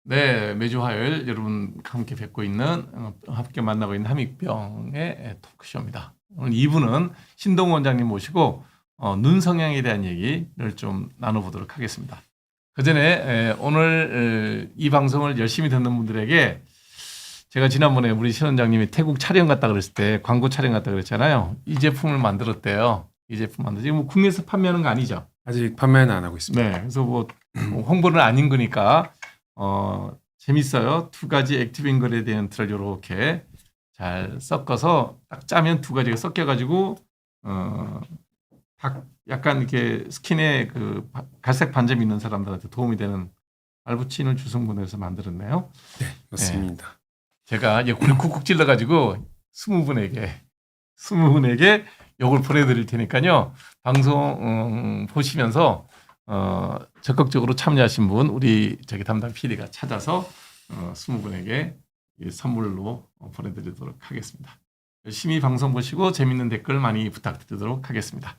[SPEAKER 1] 네, 매주 화요일 여러분 함께 뵙고 있는 함께 만나고 있는 함익병의 토크쇼입니다. 오늘 2부는 신동우 원장님 모시고 눈 성향에 대한 얘기를 좀 나눠보도록 하겠습니다. 그 전에 오늘 이 방송을 열심히 듣는 분들에게 제가 지난번에 우리 신 원장님이 태국 촬영 갔다 그랬을 때 광고 촬영 갔다 그랬잖아요. 이 제품을 만들었대요. 이 제품 만들었지. 뭐 국내에서 판매하는 거 아니죠?
[SPEAKER 3] 아직 판매는 안 하고 있습니다.
[SPEAKER 1] 네, 그래서 뭐 홍보는 아닌 거니까 재밌어요. 두 가지 액티브 인그레디언트를 이렇게 잘 섞어서 딱 짜면 두 가지가 섞여가지고 약간 이렇게 스킨에 그 갈색 반점이 있는 사람들한테 도움이 되는 알부친을 주성분해서 만들었네요.
[SPEAKER 3] 네, 맞습니다.
[SPEAKER 1] 제가 이제 쿡쿡 찔러가지고 20분에게 요걸 보내드릴 테니까요. 방송 보시면서 적극적으로 참여하신 분 우리 저기 담당 PD가 찾아서 20분에게 선물로 보내드리도록 하겠습니다. 열심히 방송 보시고 재밌는 댓글 많이 부탁드리도록 하겠습니다.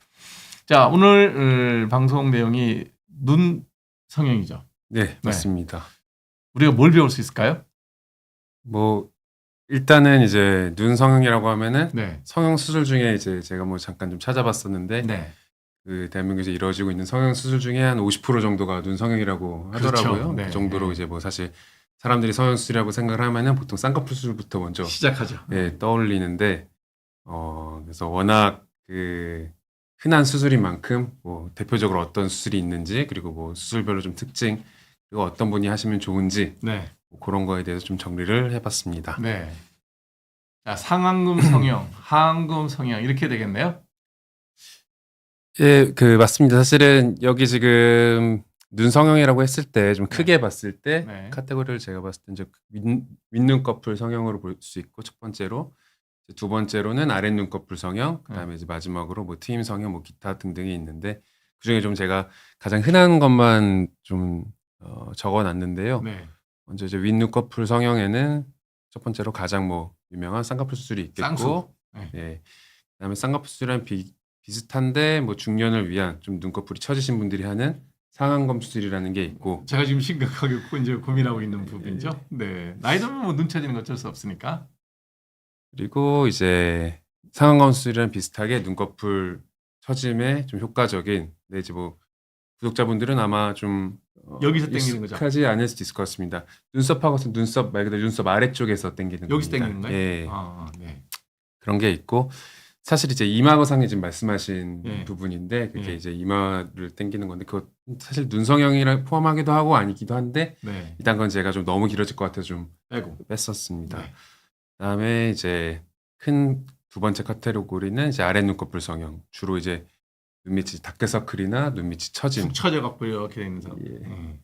[SPEAKER 1] 자, 오늘 방송 내용이 눈 성형이죠.
[SPEAKER 3] 네, 맞습니다.
[SPEAKER 1] 우리가 뭘 배울 수 있을까요?
[SPEAKER 3] 뭐 일단은 이제 눈 성형이라고 하면은
[SPEAKER 1] 네.
[SPEAKER 3] 성형 수술 중에 이제 제가 뭐 잠깐 좀 찾아봤었는데
[SPEAKER 1] 네.
[SPEAKER 3] 그 대한민국에서 이루어지고 있는 성형 수술 중에 한 50% 정도가 눈 성형이라고
[SPEAKER 1] 그렇죠.
[SPEAKER 3] 하더라고요.
[SPEAKER 1] 네.
[SPEAKER 3] 그 정도로 이제 뭐 사실 사람들이 성형 수술이라고 생각을 하면은 보통 쌍꺼풀 수술부터 먼저
[SPEAKER 1] 시작하죠.
[SPEAKER 3] 떠올리는데 그래서 워낙 그 흔한 수술인 만큼 뭐 대표적으로 어떤 수술이 있는지 그리고 뭐 수술별로 좀 특징 그리고 어떤 분이 하시면 좋은지
[SPEAKER 1] 네.
[SPEAKER 3] 뭐 그런 거에 대해서 좀 정리를 해봤습니다.
[SPEAKER 1] 네. 자, 상안금 성형, 하안금 성형 이렇게 되겠네요.
[SPEAKER 3] 예, 맞습니다. 사실은 여기 지금 눈 성형이라고 했을 때 좀 크게 봤을 때
[SPEAKER 1] 네.
[SPEAKER 3] 카테고리를 제가 봤을 때 이제 윗눈꺼풀 성형으로 볼 수 있고 첫 번째로 이제 두 번째로는 아랫눈꺼풀 성형 그다음에 이제 마지막으로 뭐 트임 성형 뭐 기타 등등이 있는데 그중에 좀 제가 가장 흔한 것만 좀 적어놨는데요.
[SPEAKER 1] 네.
[SPEAKER 3] 먼저 이제 윗눈꺼풀 성형에는 첫 번째로 가장 뭐 유명한 쌍꺼풀 수술이 있겠고
[SPEAKER 1] 쌍수. 네.
[SPEAKER 3] 예. 그다음에 쌍꺼풀 수술이랑 비슷한데 뭐 중년을 위한 좀 눈꺼풀이 처지신 분들이 하는 상안검 수술이라는 게 있고
[SPEAKER 1] 제가 지금 심각하게 이제 고민하고 있는 부분이죠. 네. 나이 들면 뭐 눈 처지는 거 어쩔 수 없으니까.
[SPEAKER 3] 그리고 이제 상안검 수술이랑 비슷하게 눈꺼풀 처짐에 좀 효과적인 근데 이제 뭐 구독자분들은 아마 좀
[SPEAKER 1] 여기서 당기는 거죠?
[SPEAKER 3] 익숙하지 않을 수도 있을 것 같습니다. 눈썹하고서 눈썹 말 그대로 눈썹 아래쪽에서 당기는
[SPEAKER 1] 여기서
[SPEAKER 3] 겁니다.
[SPEAKER 1] 당기는 거예요?
[SPEAKER 3] 예.
[SPEAKER 1] 네.
[SPEAKER 3] 그런 게 있고 사실 이제 이마거상이 지금 말씀하신
[SPEAKER 1] 예.
[SPEAKER 3] 부분인데 그게
[SPEAKER 1] 예.
[SPEAKER 3] 이제 이마를 당기는 건데 그거 사실 눈 성형이랑 포함하기도 하고 아니기도 한데
[SPEAKER 1] 네.
[SPEAKER 3] 일단 그건 제가 좀 너무 길어질 것 같아서 좀
[SPEAKER 1] 아이고.
[SPEAKER 3] 뺐었습니다.
[SPEAKER 1] 네.
[SPEAKER 3] 그다음에 이제 큰 두 번째 카테고리는 이제 아랫 눈꺼풀 성형 주로 이제 눈밑이 다크서클이나 눈밑이 처짐
[SPEAKER 1] 축 처져갖고 이렇게 돼 있는 사람.
[SPEAKER 3] 예.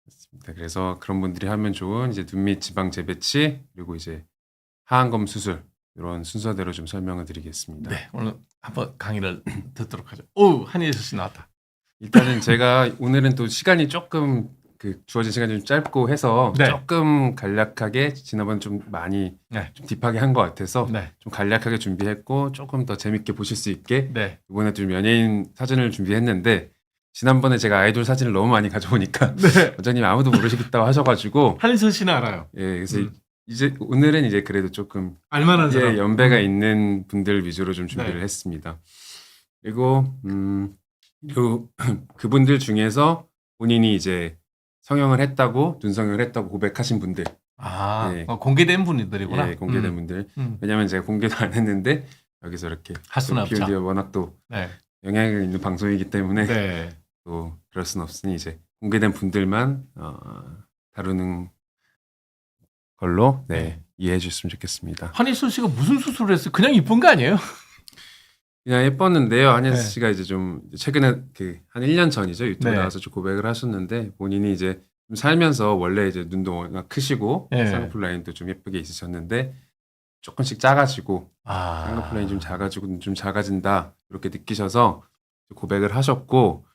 [SPEAKER 3] 맞습니다. 그래서 그런 분들이 하면 좋은 이제 눈밑 지방 재배치 그리고 이제 하안검 수술 이런 순서대로 좀 설명을 드리겠습니다.
[SPEAKER 1] 네. 오늘 한번 강의를 듣도록 하죠. 오, 한예수 씨 나왔다.
[SPEAKER 3] 일단은 제가 오늘은 또 시간이 조금 주어진 시간이 좀 짧고 해서
[SPEAKER 1] 네.
[SPEAKER 3] 조금 간략하게 지난번 좀 많이
[SPEAKER 1] 네.
[SPEAKER 3] 좀 딥하게 한 것 같아서
[SPEAKER 1] 네.
[SPEAKER 3] 좀 간략하게 준비했고 조금 더 재밌게 보실 수 있게
[SPEAKER 1] 네.
[SPEAKER 3] 이번에 좀 연예인 사진을 준비했는데 지난번에 제가 아이돌 사진을 너무 많이 가져오니까
[SPEAKER 1] 네.
[SPEAKER 3] 원장님 아무도 모르시겠다고 하셔가지고
[SPEAKER 1] 한예수 씨는 알아요.
[SPEAKER 3] 예 그래서 이제 오늘은 이제 그래도 조금
[SPEAKER 1] 알만한 사람.
[SPEAKER 3] 연배가 있는 분들 위주로 좀 준비를
[SPEAKER 1] 네.
[SPEAKER 3] 했습니다. 그리고 그분들 중에서 본인이 이제 성형을 했다고 눈 성형을 했다고 고백하신 분들 예.
[SPEAKER 1] 공개된 분들이구나.
[SPEAKER 3] 예, 공개된 분들
[SPEAKER 1] 음.
[SPEAKER 3] 왜냐면 제가 공개도 안 했는데 여기서 이렇게
[SPEAKER 1] 할 수는 없죠.
[SPEAKER 3] 비운디가 워낙 또
[SPEAKER 1] 네.
[SPEAKER 3] 영향이 있는 방송이기 때문에
[SPEAKER 1] 네.
[SPEAKER 3] 또 그럴 수는 없으니 이제 공개된 분들만 다루는 걸로
[SPEAKER 1] 네.
[SPEAKER 3] 이해해 주셨으면 좋겠습니다.
[SPEAKER 1] 한예수 씨가 무슨 수술을 했어요? 그냥 이쁜 거 아니에요?
[SPEAKER 3] 그냥 예뻤는데요. 한예수
[SPEAKER 1] 네.
[SPEAKER 3] 씨가 이제 좀 최근에 한 1년 전이죠. 유튜브
[SPEAKER 1] 네.
[SPEAKER 3] 나와서 좀 고백을 하셨는데 본인이 이제 좀 살면서 원래 이제 눈도 워낙 크시고
[SPEAKER 1] 네.
[SPEAKER 3] 쌍꺼풀 라인도 좀 예쁘게 있으셨는데 조금씩 작아지고 쌍꺼풀 라인이 좀 작아지고 눈 좀 작아진다 이렇게 느끼셔서 고백을 하셨고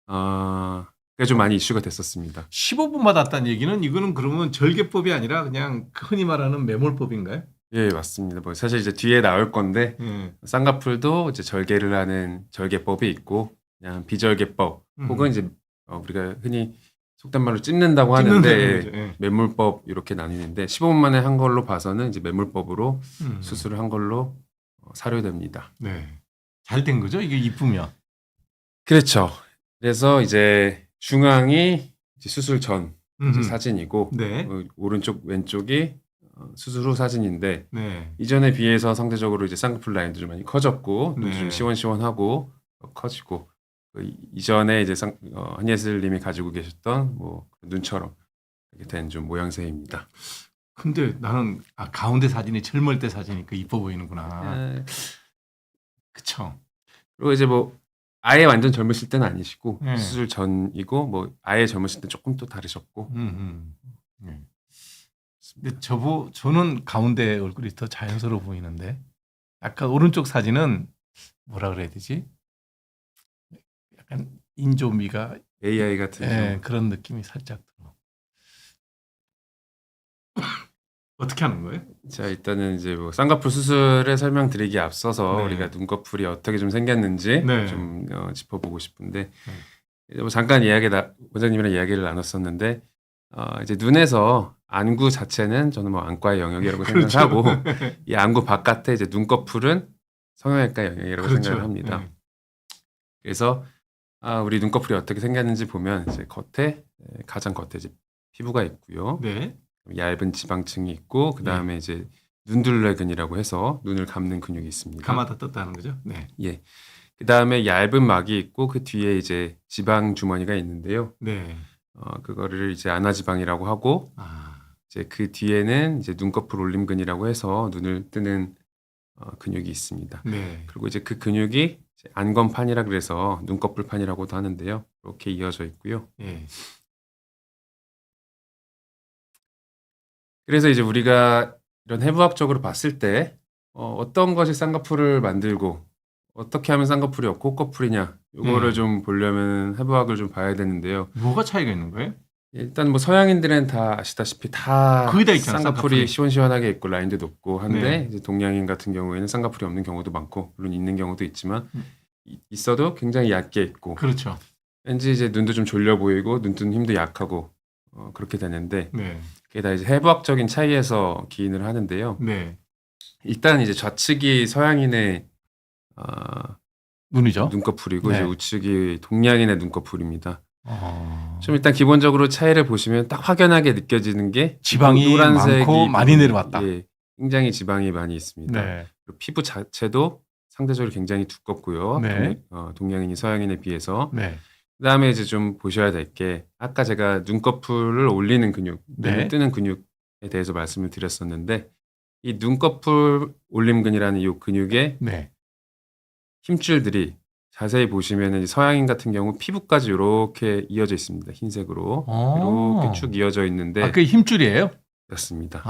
[SPEAKER 3] 그게 좀 많이 이슈가 됐었습니다.
[SPEAKER 1] 15분 받았다는 얘기는 이거는 그러면 절개법이 아니라 그냥 흔히 말하는 매몰법인가요?
[SPEAKER 3] 예, 맞습니다. 뭐 사실 이제 뒤에 나올 건데 쌍꺼풀도 이제 절개를 하는 절개법이 있고 그냥 비절개법 혹은 이제 우리가 흔히 속된 말로 찝는다고 하는데
[SPEAKER 1] 찝는다는 거죠. 예.
[SPEAKER 3] 매몰법 이렇게 나뉘는데 15분 만에 한 걸로 봐서는 이제 매몰법으로 수술을 한 걸로 사료됩니다.
[SPEAKER 1] 네. 잘 된 거죠? 이게 이쁘면.
[SPEAKER 3] 그렇죠. 그래서 이제 중앙이 이제 수술 전 이제 사진이고
[SPEAKER 1] 네.
[SPEAKER 3] 오른쪽 왼쪽이 수술 후 사진인데
[SPEAKER 1] 네.
[SPEAKER 3] 이전에 비해서 상대적으로 이제 쌍꺼풀 라인도 좀 많이 커졌고 눈도
[SPEAKER 1] 네.
[SPEAKER 3] 좀 시원시원하고 커지고 이전에 이제 한예슬님이 가지고 계셨던 뭐 눈처럼 이렇게 된 좀 모양새입니다.
[SPEAKER 1] 근데 나는 가운데 사진이 젊을 때 사진이니까 이뻐 보이는구나. 그쵸?
[SPEAKER 3] 그리고 이제 뭐 아예 완전 젊으실 때는 아니시고
[SPEAKER 1] 네.
[SPEAKER 3] 수술 전이고 뭐 아예 젊으실 때 조금 또 다르셨고
[SPEAKER 1] 네. 근데 저는 가운데 얼굴이 더 자연스러워 보이는데 약간 오른쪽 사진은 뭐라 그래야 되지? 약간 인조미가
[SPEAKER 3] AI 같은
[SPEAKER 1] 예, 그런 느낌이 살짝 들어. 어떻게 하는 거예요?
[SPEAKER 3] 자, 일단은 이제 뭐 쌍꺼풀 수술에 설명드리기에 앞서서
[SPEAKER 1] 네.
[SPEAKER 3] 우리가 눈꺼풀이 어떻게 좀 생겼는지
[SPEAKER 1] 네.
[SPEAKER 3] 좀 짚어보고 싶은데 뭐 잠깐 원장님이랑 이야기를 나눴었는데 이제 눈에서 안구 자체는 저는 뭐 안과의 영역이라고
[SPEAKER 1] 그렇죠.
[SPEAKER 3] 생각하고 이 안구 바깥에 이제 눈꺼풀은 성형외과 영역이라고
[SPEAKER 1] 그렇죠.
[SPEAKER 3] 생각을 합니다.
[SPEAKER 1] 네.
[SPEAKER 3] 그래서 우리 눈꺼풀이 어떻게 생겼는지 보면 이제 가장 겉에 이제 피부가 있고요.
[SPEAKER 1] 네.
[SPEAKER 3] 얇은 지방층이 있고 그 다음에 이제 눈둘레근이라고 해서 눈을 감는 근육이 있습니다.
[SPEAKER 1] 감았다 떴다 하는 거죠? 네.
[SPEAKER 3] 예. 그 다음에 얇은 막이 있고 그 뒤에 이제 지방 주머니가 있는데요.
[SPEAKER 1] 네.
[SPEAKER 3] 그거를 이제 안화지방이라고 하고 이제 그 뒤에는 이제 눈꺼풀 올림근이라고 해서 눈을 뜨는 근육이 있습니다.
[SPEAKER 1] 네.
[SPEAKER 3] 그리고 이제 그 근육이 이제 안검판이라 그래서 눈꺼풀판이라고도 하는데요. 이렇게 이어져 있고요.
[SPEAKER 1] 예.
[SPEAKER 3] 그래서 이제 우리가 이런 해부학적으로 봤을 때 어떤 것이 쌍꺼풀을 만들고 어떻게 하면 쌍꺼풀이 없고 콧꺼풀이냐 이거를 좀 보려면 해부학을 좀 봐야 되는데요.
[SPEAKER 1] 뭐가 차이가 있는 거예요?
[SPEAKER 3] 일단 뭐 서양인들은 다 아시다시피 다
[SPEAKER 1] 거의 다 있잖아, 쌍꺼풀이.
[SPEAKER 3] 시원시원하게 있고 라인도 높고 한데
[SPEAKER 1] 네.
[SPEAKER 3] 이제 동양인 같은 경우에는 쌍꺼풀이 없는 경우도 많고 물론 있는 경우도 있지만 있어도 굉장히 얕게 있고
[SPEAKER 1] 그렇죠.
[SPEAKER 3] 왠지 이제 눈도 좀 졸려 보이고 눈뜨는 힘도 약하고 그렇게 되는데
[SPEAKER 1] 네.
[SPEAKER 3] 그게 다 이제 해부학적인 차이에서 기인을 하는데요.
[SPEAKER 1] 네.
[SPEAKER 3] 일단 이제 좌측이 서양인의
[SPEAKER 1] 눈이죠?
[SPEAKER 3] 눈꺼풀이고
[SPEAKER 1] 네.
[SPEAKER 3] 이제 우측이 동양인의 눈꺼풀입니다.
[SPEAKER 1] 어.
[SPEAKER 3] 좀 일단 기본적으로 차이를 보시면 딱 확연하게 느껴지는 게
[SPEAKER 1] 지방이
[SPEAKER 3] 노란색이
[SPEAKER 1] 많고 많이 내려왔다.
[SPEAKER 3] 예, 굉장히 지방이 많이 있습니다.
[SPEAKER 1] 네.
[SPEAKER 3] 그리고 피부 자체도 상대적으로 굉장히 두껍고요.
[SPEAKER 1] 네.
[SPEAKER 3] 동양인이 서양인에 비해서.
[SPEAKER 1] 네.
[SPEAKER 3] 그다음에 이제 좀 보셔야 될 게 아까 제가 눈꺼풀을 올리는 근육, 눈을
[SPEAKER 1] 네.
[SPEAKER 3] 뜨는 근육에 대해서 말씀을 드렸었는데 이 눈꺼풀 올림근이라는 이 근육의
[SPEAKER 1] 네.
[SPEAKER 3] 힘줄들이 자세히 보시면 서양인 같은 경우 피부까지 이렇게 이어져 있습니다. 흰색으로 이렇게 쭉 이어져 있는데
[SPEAKER 1] 그게 힘줄이에요?
[SPEAKER 3] 그렇습니다.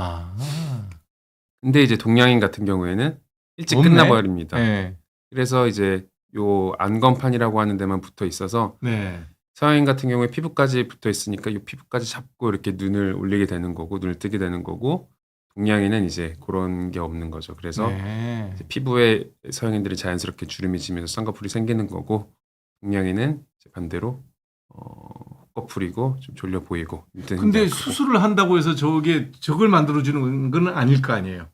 [SPEAKER 1] 근데
[SPEAKER 3] 근데 이제 동양인 같은 경우에는 일찍
[SPEAKER 1] 없네.
[SPEAKER 3] 끝나버립니다.
[SPEAKER 1] 네.
[SPEAKER 3] 그래서 이제 요 안검판이라고 하는 데만 붙어 있어서
[SPEAKER 1] 네.
[SPEAKER 3] 서양인 같은 경우에 피부까지 붙어 있으니까 이 피부까지 잡고 이렇게 눈을 올리게 되는 거고 눈을 뜨게 되는 거고 동양인은 이제 그런 게 없는 거죠. 그래서
[SPEAKER 1] 네.
[SPEAKER 3] 이제 피부에 서양인들이 자연스럽게 주름이 지면서 쌍꺼풀이 생기는 거고 동양인은 이제 반대로 콧꺼풀이고 좀 졸려 보이고.
[SPEAKER 1] 근데 수술을 한다고 해서 저걸 만들어주는 건 아닐 거 아니에요?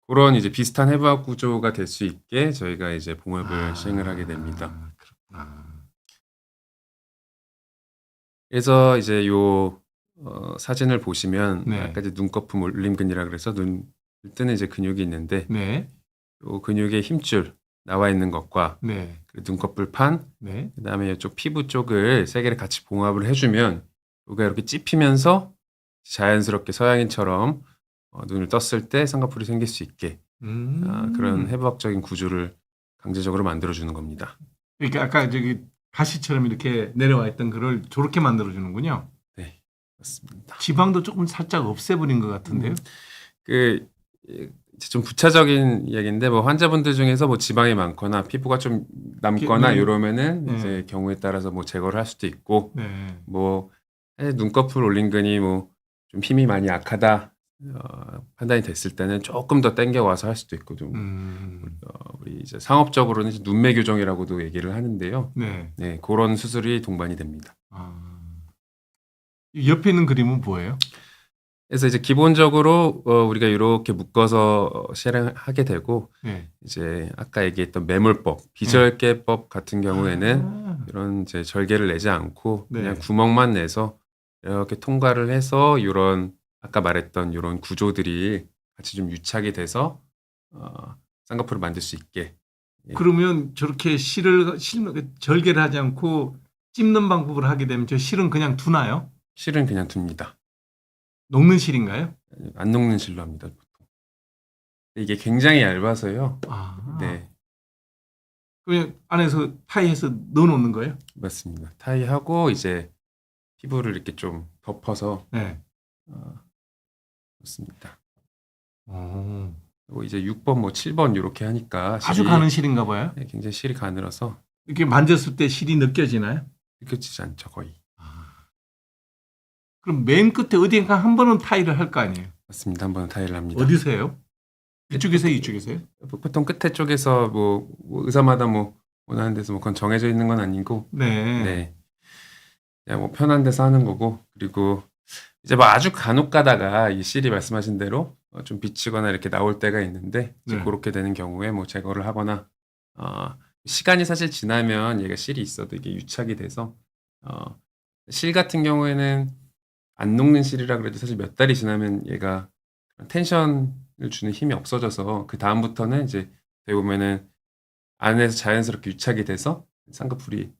[SPEAKER 3] 그런 이제 비슷한 해부학 구조가 될 수 있게 저희가 이제 봉합을 시행을 하게 됩니다.
[SPEAKER 1] 그렇구나.
[SPEAKER 3] 그래서 이제 요 사진을 보시면
[SPEAKER 1] 네.
[SPEAKER 3] 아까 이제 눈꺼풀 올림근이라 그래서 눈 뜨는 이제 근육이 있는데
[SPEAKER 1] 네.
[SPEAKER 3] 요 근육의 힘줄 나와 있는 것과
[SPEAKER 1] 네.
[SPEAKER 3] 그 눈꺼풀판
[SPEAKER 1] 네.
[SPEAKER 3] 그다음에 이쪽 피부 쪽을 세 개를 같이 봉합을 해주면 여기가 이렇게 찝히면서 자연스럽게 서양인처럼 눈을 떴을 때 쌍꺼풀이 생길 수 있게 그런 해부학적인 구조를 강제적으로 만들어주는 겁니다.
[SPEAKER 1] 그러니까 아까 가시처럼 이렇게 내려와 있던 거를 저렇게 만들어주는군요.
[SPEAKER 3] 네, 맞습니다.
[SPEAKER 1] 지방도 조금 살짝 없애버린 것 같은데요.
[SPEAKER 3] 이제 좀 부차적인 이야기인데 뭐 환자분들 중에서 뭐 지방이 많거나 피부가 좀 남거나 이러면은 이제 경우에 따라서 뭐 제거를 할 수도 있고
[SPEAKER 1] 네.
[SPEAKER 3] 뭐 눈꺼풀 올림근이 뭐 좀 힘이 많이 약하다 판단이 됐을 때는 조금 더 땡겨 와서 할 수도 있고 좀 우리 이제 상업적으로는 이제 눈매 교정이라고도 얘기를 하는데요.
[SPEAKER 1] 네.
[SPEAKER 3] 네, 그런 수술이 동반이 됩니다.
[SPEAKER 1] 옆에 있는 그림은 뭐예요?
[SPEAKER 3] 그래서 이제 기본적으로 우리가 이렇게 묶어서 실행하게 되고
[SPEAKER 1] 네.
[SPEAKER 3] 이제 아까 얘기했던 매몰법, 비절개법 같은 경우에는 이런 이제 절개를 내지 않고
[SPEAKER 1] 네.
[SPEAKER 3] 그냥 구멍만 내서 이렇게 통과를 해서 이런 아까 말했던 이런 구조들이 같이 좀 유착이 돼서 쌍꺼풀을 만들 수 있게. 예.
[SPEAKER 1] 그러면 저렇게 절개를 하지 않고 찝는 방법을 하게 되면 저 실은 그냥 두나요?
[SPEAKER 3] 실은 그냥 둡니다.
[SPEAKER 1] 녹는 실인가요?
[SPEAKER 3] 안 녹는 실로 합니다, 보통. 이게 굉장히 얇아서요.
[SPEAKER 1] 아.
[SPEAKER 3] 네,
[SPEAKER 1] 그냥 안에서 타이해서 넣어놓는 거예요?
[SPEAKER 3] 맞습니다. 타이하고 이제 피부를 이렇게 좀 덮어서
[SPEAKER 1] 네.
[SPEAKER 3] 놓습니다.
[SPEAKER 1] 오.
[SPEAKER 3] 그리고 이제 6번, 뭐 7번 이렇게 하니까
[SPEAKER 1] 아주
[SPEAKER 3] 실이
[SPEAKER 1] 가는 실인가 봐요.
[SPEAKER 3] 네, 굉장히 실이 가늘어서
[SPEAKER 1] 이렇게 만졌을 때 실이 느껴지나요?
[SPEAKER 3] 느껴지지 않죠, 거의.
[SPEAKER 1] 그럼 맨 끝에 어디인가 한 번은 타이를 할 거 아니에요?
[SPEAKER 3] 맞습니다. 한 번은 타이를 합니다.
[SPEAKER 1] 어디서 해요? 이쪽에서 이쪽에서요?
[SPEAKER 3] 보통 끝에 쪽에서 뭐 의사마다 뭐 원하는 데서 뭐 그건 정해져 있는 건 아니고
[SPEAKER 1] 네.
[SPEAKER 3] 네. 그냥 뭐 편한 데서 하는 거고 그리고 이제 뭐 아주 간혹 가다가 이 실이 말씀하신 대로 좀 비치거나 이렇게 나올 때가 있는데 이제
[SPEAKER 1] 네.
[SPEAKER 3] 그렇게 되는 경우에 뭐 제거를 하거나 시간이 사실 지나면 얘가 실이 있어도 이게 유착이 돼서 실 같은 경우에는 안 녹는 실이라 그래도 사실 몇 달이 지나면 얘가 텐션을 주는 힘이 없어져서 그 다음부터는 이제 되게 보면은 안에서 자연스럽게 유착이 돼서 쌍꺼풀이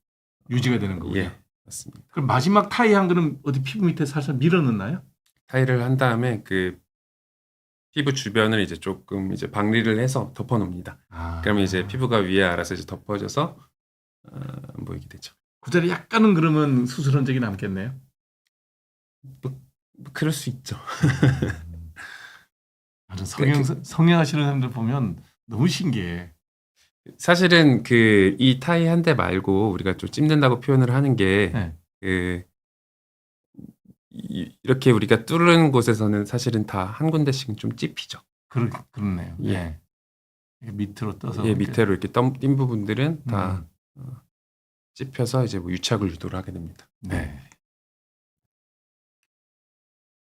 [SPEAKER 1] 유지가 되는 거군요.
[SPEAKER 3] 예, 맞습니다.
[SPEAKER 1] 그럼 마지막 타이 한 거는 어디 피부 밑에 살살 밀어 넣나요?
[SPEAKER 3] 타이를 한 다음에 그 피부 주변을 이제 조금 이제 박리를 해서 덮어 놓습니다.
[SPEAKER 1] 아.
[SPEAKER 3] 그러면 이제 피부가 위에 알아서 이제 덮어져서 안 보이게 되죠.
[SPEAKER 1] 그 자리에 약간은 그러면 수술 흔적이 남겠네요.
[SPEAKER 3] 뭐 그럴 수 있죠.
[SPEAKER 1] 나는 성형하시는 사람들 보면 너무 신기해.
[SPEAKER 3] 사실은 그 이 타이 한 대 말고 우리가 좀 찝는다고 표현을 하는 게
[SPEAKER 1] 네.
[SPEAKER 3] 그 이렇게 우리가 뚫는 곳에서는 사실은 다 한 군데씩은 좀 찝히죠.
[SPEAKER 1] 그렇네요.
[SPEAKER 3] 예.
[SPEAKER 1] 예. 이게 밑으로 떠서.
[SPEAKER 3] 예, 밑으로 이렇게 띈 부분들은 다
[SPEAKER 1] 음.
[SPEAKER 3] 찝혀서 이제 뭐 유착을 유도를 하게 됩니다.
[SPEAKER 1] 네.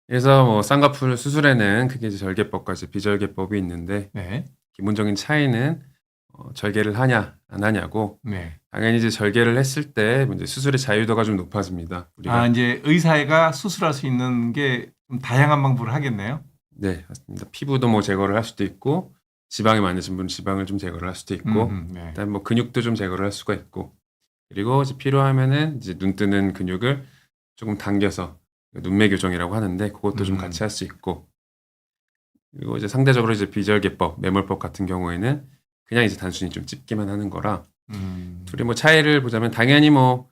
[SPEAKER 3] 그래서 뭐 쌍꺼풀 수술에는 크게 이제 절개법과 이제 비절개법이 있는데
[SPEAKER 1] 네.
[SPEAKER 3] 기본적인 차이는 절개를 하냐 안 하냐고
[SPEAKER 1] 네.
[SPEAKER 3] 당연히 이제 절개를 했을 때 이제 수술의 자유도가 좀 높아집니다. 우리가
[SPEAKER 1] 이제 의사가 수술할 수 있는 게 좀 다양한 방법을 하겠네요.
[SPEAKER 3] 네, 맞습니다. 피부도 뭐 제거를 할 수도 있고 지방이 많으신 분은 지방을 좀 제거를 할 수도 있고
[SPEAKER 1] 네.
[SPEAKER 3] 그다음에 뭐 근육도 좀 제거를 할 수가 있고 그리고 이제 필요하면은 이제 눈 뜨는 근육을 조금 당겨서 눈매 교정이라고 하는데 그것도 좀 같이 할 수 있고 그리고 이제 상대적으로 이제 비절개법, 매몰법 같은 경우에는 그냥 이제 단순히 좀 찝기만 하는 거라 둘이 뭐 차이를 보자면 당연히 뭐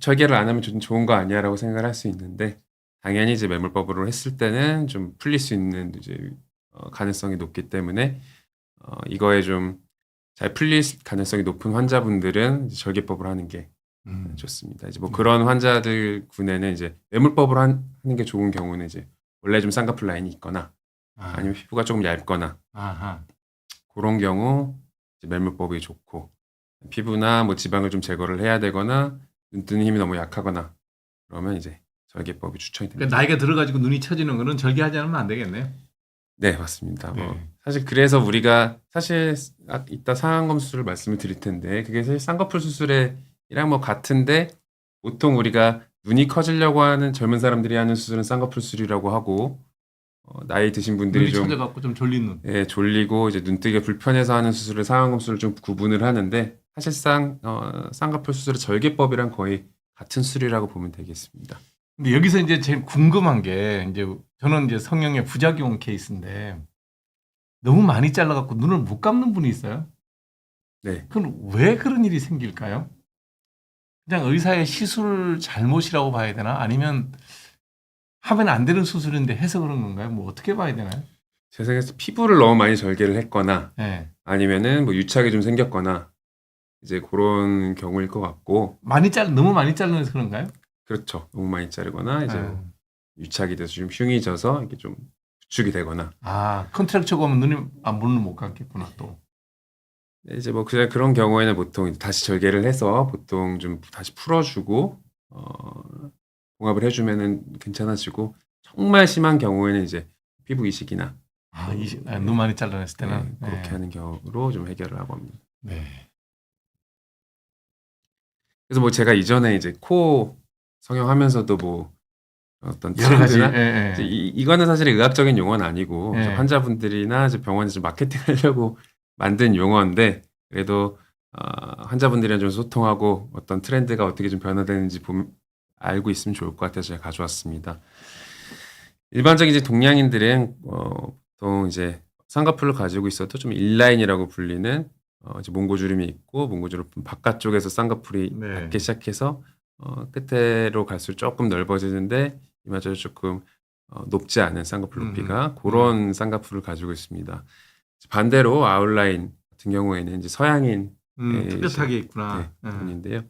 [SPEAKER 3] 절개를 안 하면 좀 좋은 거 아니야라고 생각을 할 수 있는데 당연히 이제 매몰법으로 했을 때는 좀 풀릴 수 있는 이제 가능성이 높기 때문에 이거에 좀 잘 풀릴 가능성이 높은 환자분들은 이제 절개법을 하는 게 좋습니다. 이제 뭐 그런 환자들 군에는 이제 매몰법으로 하는 게 좋은 경우는 이제 원래 좀 쌍꺼풀 라인이 있거나 아니면 피부가 조금 얇거나
[SPEAKER 1] 아하.
[SPEAKER 3] 그런 경우 이제 매몰법이 좋고 피부나 뭐 지방을 좀 제거를 해야 되거나 눈 뜨는 힘이 너무 약하거나 그러면 이제 절개법이 추천이 됩니다.
[SPEAKER 1] 그러니까 나이가 들어가지고 눈이 처지는 거는 절개하지 않으면 안 되겠네요.
[SPEAKER 3] 네, 맞습니다. 뭐
[SPEAKER 1] 네.
[SPEAKER 3] 사실 그래서 우리가 사실 이따 상안검 수술을 말씀을 드릴 텐데 그게 사실 쌍꺼풀 수술이랑 뭐 같은데 보통 우리가 눈이 커지려고 하는 젊은 사람들이 하는 수술은 쌍꺼풀 수술이라고 하고 나이 드신 분들이
[SPEAKER 1] 눈이
[SPEAKER 3] 좀
[SPEAKER 1] 처져갖고 좀 졸린 눈.
[SPEAKER 3] 예, 졸리고 이제 눈뜨기가 불편해서 하는 수술을 상안검 수술을 좀 구분을 하는데 사실상 쌍꺼풀 수술의 절개법이랑 거의 같은 수술이라고 보면 되겠습니다.
[SPEAKER 1] 근데 여기서 이제 제일 궁금한 게 이제 저는 이제 성형의 부작용 케이스인데 너무 많이 잘라갖고 눈을 못 감는 분이 있어요.
[SPEAKER 3] 네.
[SPEAKER 1] 그럼 왜 그런 일이 생길까요? 그냥 의사의 시술 잘못이라고 봐야 되나? 아니면 하면 안 되는 수술인데 해서 그런 건가요? 뭐 어떻게 봐야 되나요?
[SPEAKER 3] 제 생각에서 피부를 너무 많이 절개를 했거나
[SPEAKER 1] 네.
[SPEAKER 3] 아니면은 뭐 유착이 좀 생겼거나 이제 그런 경우일 것 같고
[SPEAKER 1] 너무 많이 잘라서 그런가요?
[SPEAKER 3] 그렇죠. 너무 많이 자르거나 이제 뭐 유착이 돼서 좀 흉이 져서 이게 좀 부축이 되거나
[SPEAKER 1] 컨트랙처가 오면 눈을 못 감겠구나 또.
[SPEAKER 3] 이제 뭐 그런 경우에는 보통 다시 절개를 해서 보통 좀 다시 풀어주고 봉합을 해주면은 괜찮아지고 정말 심한 경우에는 이제 피부 이식이나
[SPEAKER 1] 눈 많이 잘라냈을 때는
[SPEAKER 3] 그렇게 하는 경우로 좀 해결을 하고 합니다.
[SPEAKER 1] 네.
[SPEAKER 3] 그래서 뭐 제가 이전에 이제 코 성형하면서도 뭐 어떤
[SPEAKER 1] 여러 가지
[SPEAKER 3] 트렌드나 이제 이거는 사실 의학적인 용어는 아니고
[SPEAKER 1] 예.
[SPEAKER 3] 이제 환자분들이나 이제 병원에서 좀 마케팅하려고 만든 용어인데 그래도 환자분들이랑 좀 소통하고 어떤 트렌드가 어떻게 좀 변화되는지 알고 있으면 좋을 것 같아서 제가 가져왔습니다. 일반적인 이제 동양인들은 보통 이제 쌍꺼풀을 가지고 있어도 좀 인라인이라고 불리는 이제 몽고주름이 있고 몽고주름 바깥쪽에서 쌍꺼풀이
[SPEAKER 1] 네.
[SPEAKER 3] 닿기 시작해서 끝으로 갈수록 조금 넓어지는데 이마저도 조금 높지 않은 쌍꺼풀 높이가 그런 쌍꺼풀을 가지고 있습니다. 반대로 아웃라인 같은 경우에는 이제 서양인
[SPEAKER 1] 뚜렷하게 있구나.
[SPEAKER 3] 분인데요.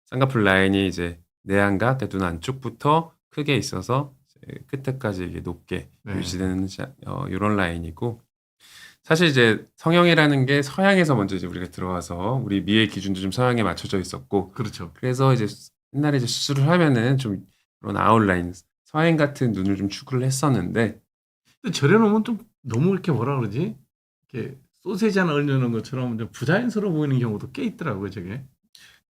[SPEAKER 3] 쌍꺼풀 라인이 이제 내안각, 눈 안쪽부터 크게 있어서 끝에까지 이게 높게
[SPEAKER 1] 네.
[SPEAKER 3] 유지되는 이런 라인이고 사실 이제 성형이라는 게 서양에서 먼저 이제 우리가 들어와서 우리 미의 기준도 좀 서양에 맞춰져 있었고
[SPEAKER 1] 그렇죠.
[SPEAKER 3] 그래서 이제 옛날에 이제 수술을 하면은 좀 그런 아웃라인 서양 같은 눈을 좀 추구를 했었는데
[SPEAKER 1] 근데 저려놓으면 좀 너무 이렇게 뭐라 그러지? 이렇게 소세지 하나 얼려놓은 것처럼 좀 부자연스러워 보이는 경우도 꽤 있더라고요, 저게.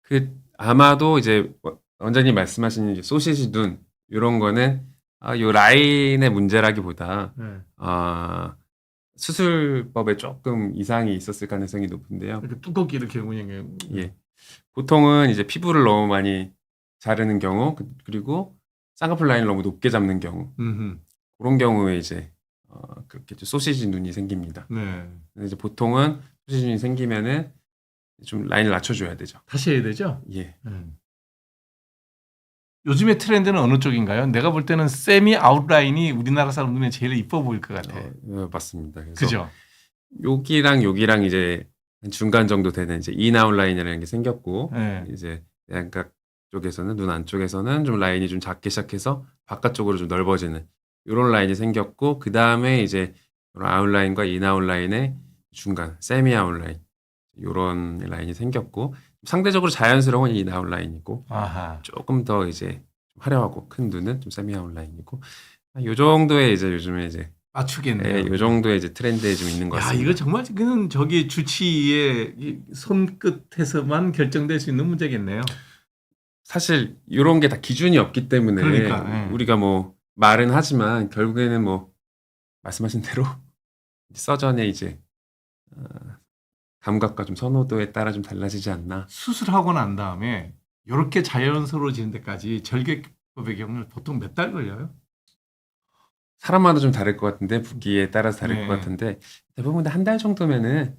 [SPEAKER 3] 그 아마도 이제 원장님 말씀하신 이제 소시지 눈 이런 거는 요 라인의 문제라기보다
[SPEAKER 1] 네.
[SPEAKER 3] 수술법에 조금 이상이 있었을 가능성이 높은데요.
[SPEAKER 1] 이렇게 두껍게 이렇게 운영해.
[SPEAKER 3] 예. 보통은 이제 피부를 너무 많이 자르는 경우 그리고 쌍꺼풀 라인을 너무 높게 잡는 경우 그런 경우에 이제 그렇게 좀 소시지 눈이 생깁니다.
[SPEAKER 1] 네.
[SPEAKER 3] 근데 이제 보통은 소시지 눈이 생기면은 좀 라인을 낮춰줘야 되죠.
[SPEAKER 1] 다시 해야 되죠?
[SPEAKER 3] 예.
[SPEAKER 1] 요즘의 트렌드는 어느 쪽인가요? 내가 볼 때는 세미 아웃라인이 우리나라 사람 눈에 제일 이뻐 보일 것 같아.
[SPEAKER 3] 맞습니다. 그래서
[SPEAKER 1] 그죠?
[SPEAKER 3] 여기랑 이제 한 중간 정도 되는 이제 인아웃 라인이라는 게 생겼고
[SPEAKER 1] 네.
[SPEAKER 3] 이제 양각 쪽에서는 눈 안쪽에서는 좀 라인이 좀 작게 시작해서 바깥쪽으로 좀 넓어지는 이런 라인이 생겼고 그 다음에 이제 아웃라인과 인아웃 라인의 중간 세미 아웃라인 이런 라인이 생겼고 상대적으로 자연스러운 인아웃 라인이고
[SPEAKER 1] 아하.
[SPEAKER 3] 조금 더 이제 화려하고 큰 눈은 좀 세미 아웃 라인이고 요 정도의 이제 요즘에 이제
[SPEAKER 1] 맞추겠네요.
[SPEAKER 3] 요 정도의 이제 트렌드에 좀 있는 것
[SPEAKER 1] 야,
[SPEAKER 3] 같습니다.
[SPEAKER 1] 이거 정말 그는 저기 주치의의 이 손끝에서만 결정될 수 있는 문제겠네요.
[SPEAKER 3] 사실 이런 게 다 기준이 없기 때문에
[SPEAKER 1] 그러니까, 예.
[SPEAKER 3] 우리가 뭐 말은 하지만 결국에는 뭐 말씀하신 대로 서전의 이제 감각과 좀 선호도에 따라 좀 달라지지 않나.
[SPEAKER 1] 수술하고 난 다음에 이렇게 자연스러워지는 데까지 절개법의 경우는 보통 몇 달 걸려요?
[SPEAKER 3] 사람마다 좀 다를 것 같은데 붓기에 따라서 다를
[SPEAKER 1] 네.
[SPEAKER 3] 것 같은데 대부분 한 달 정도면은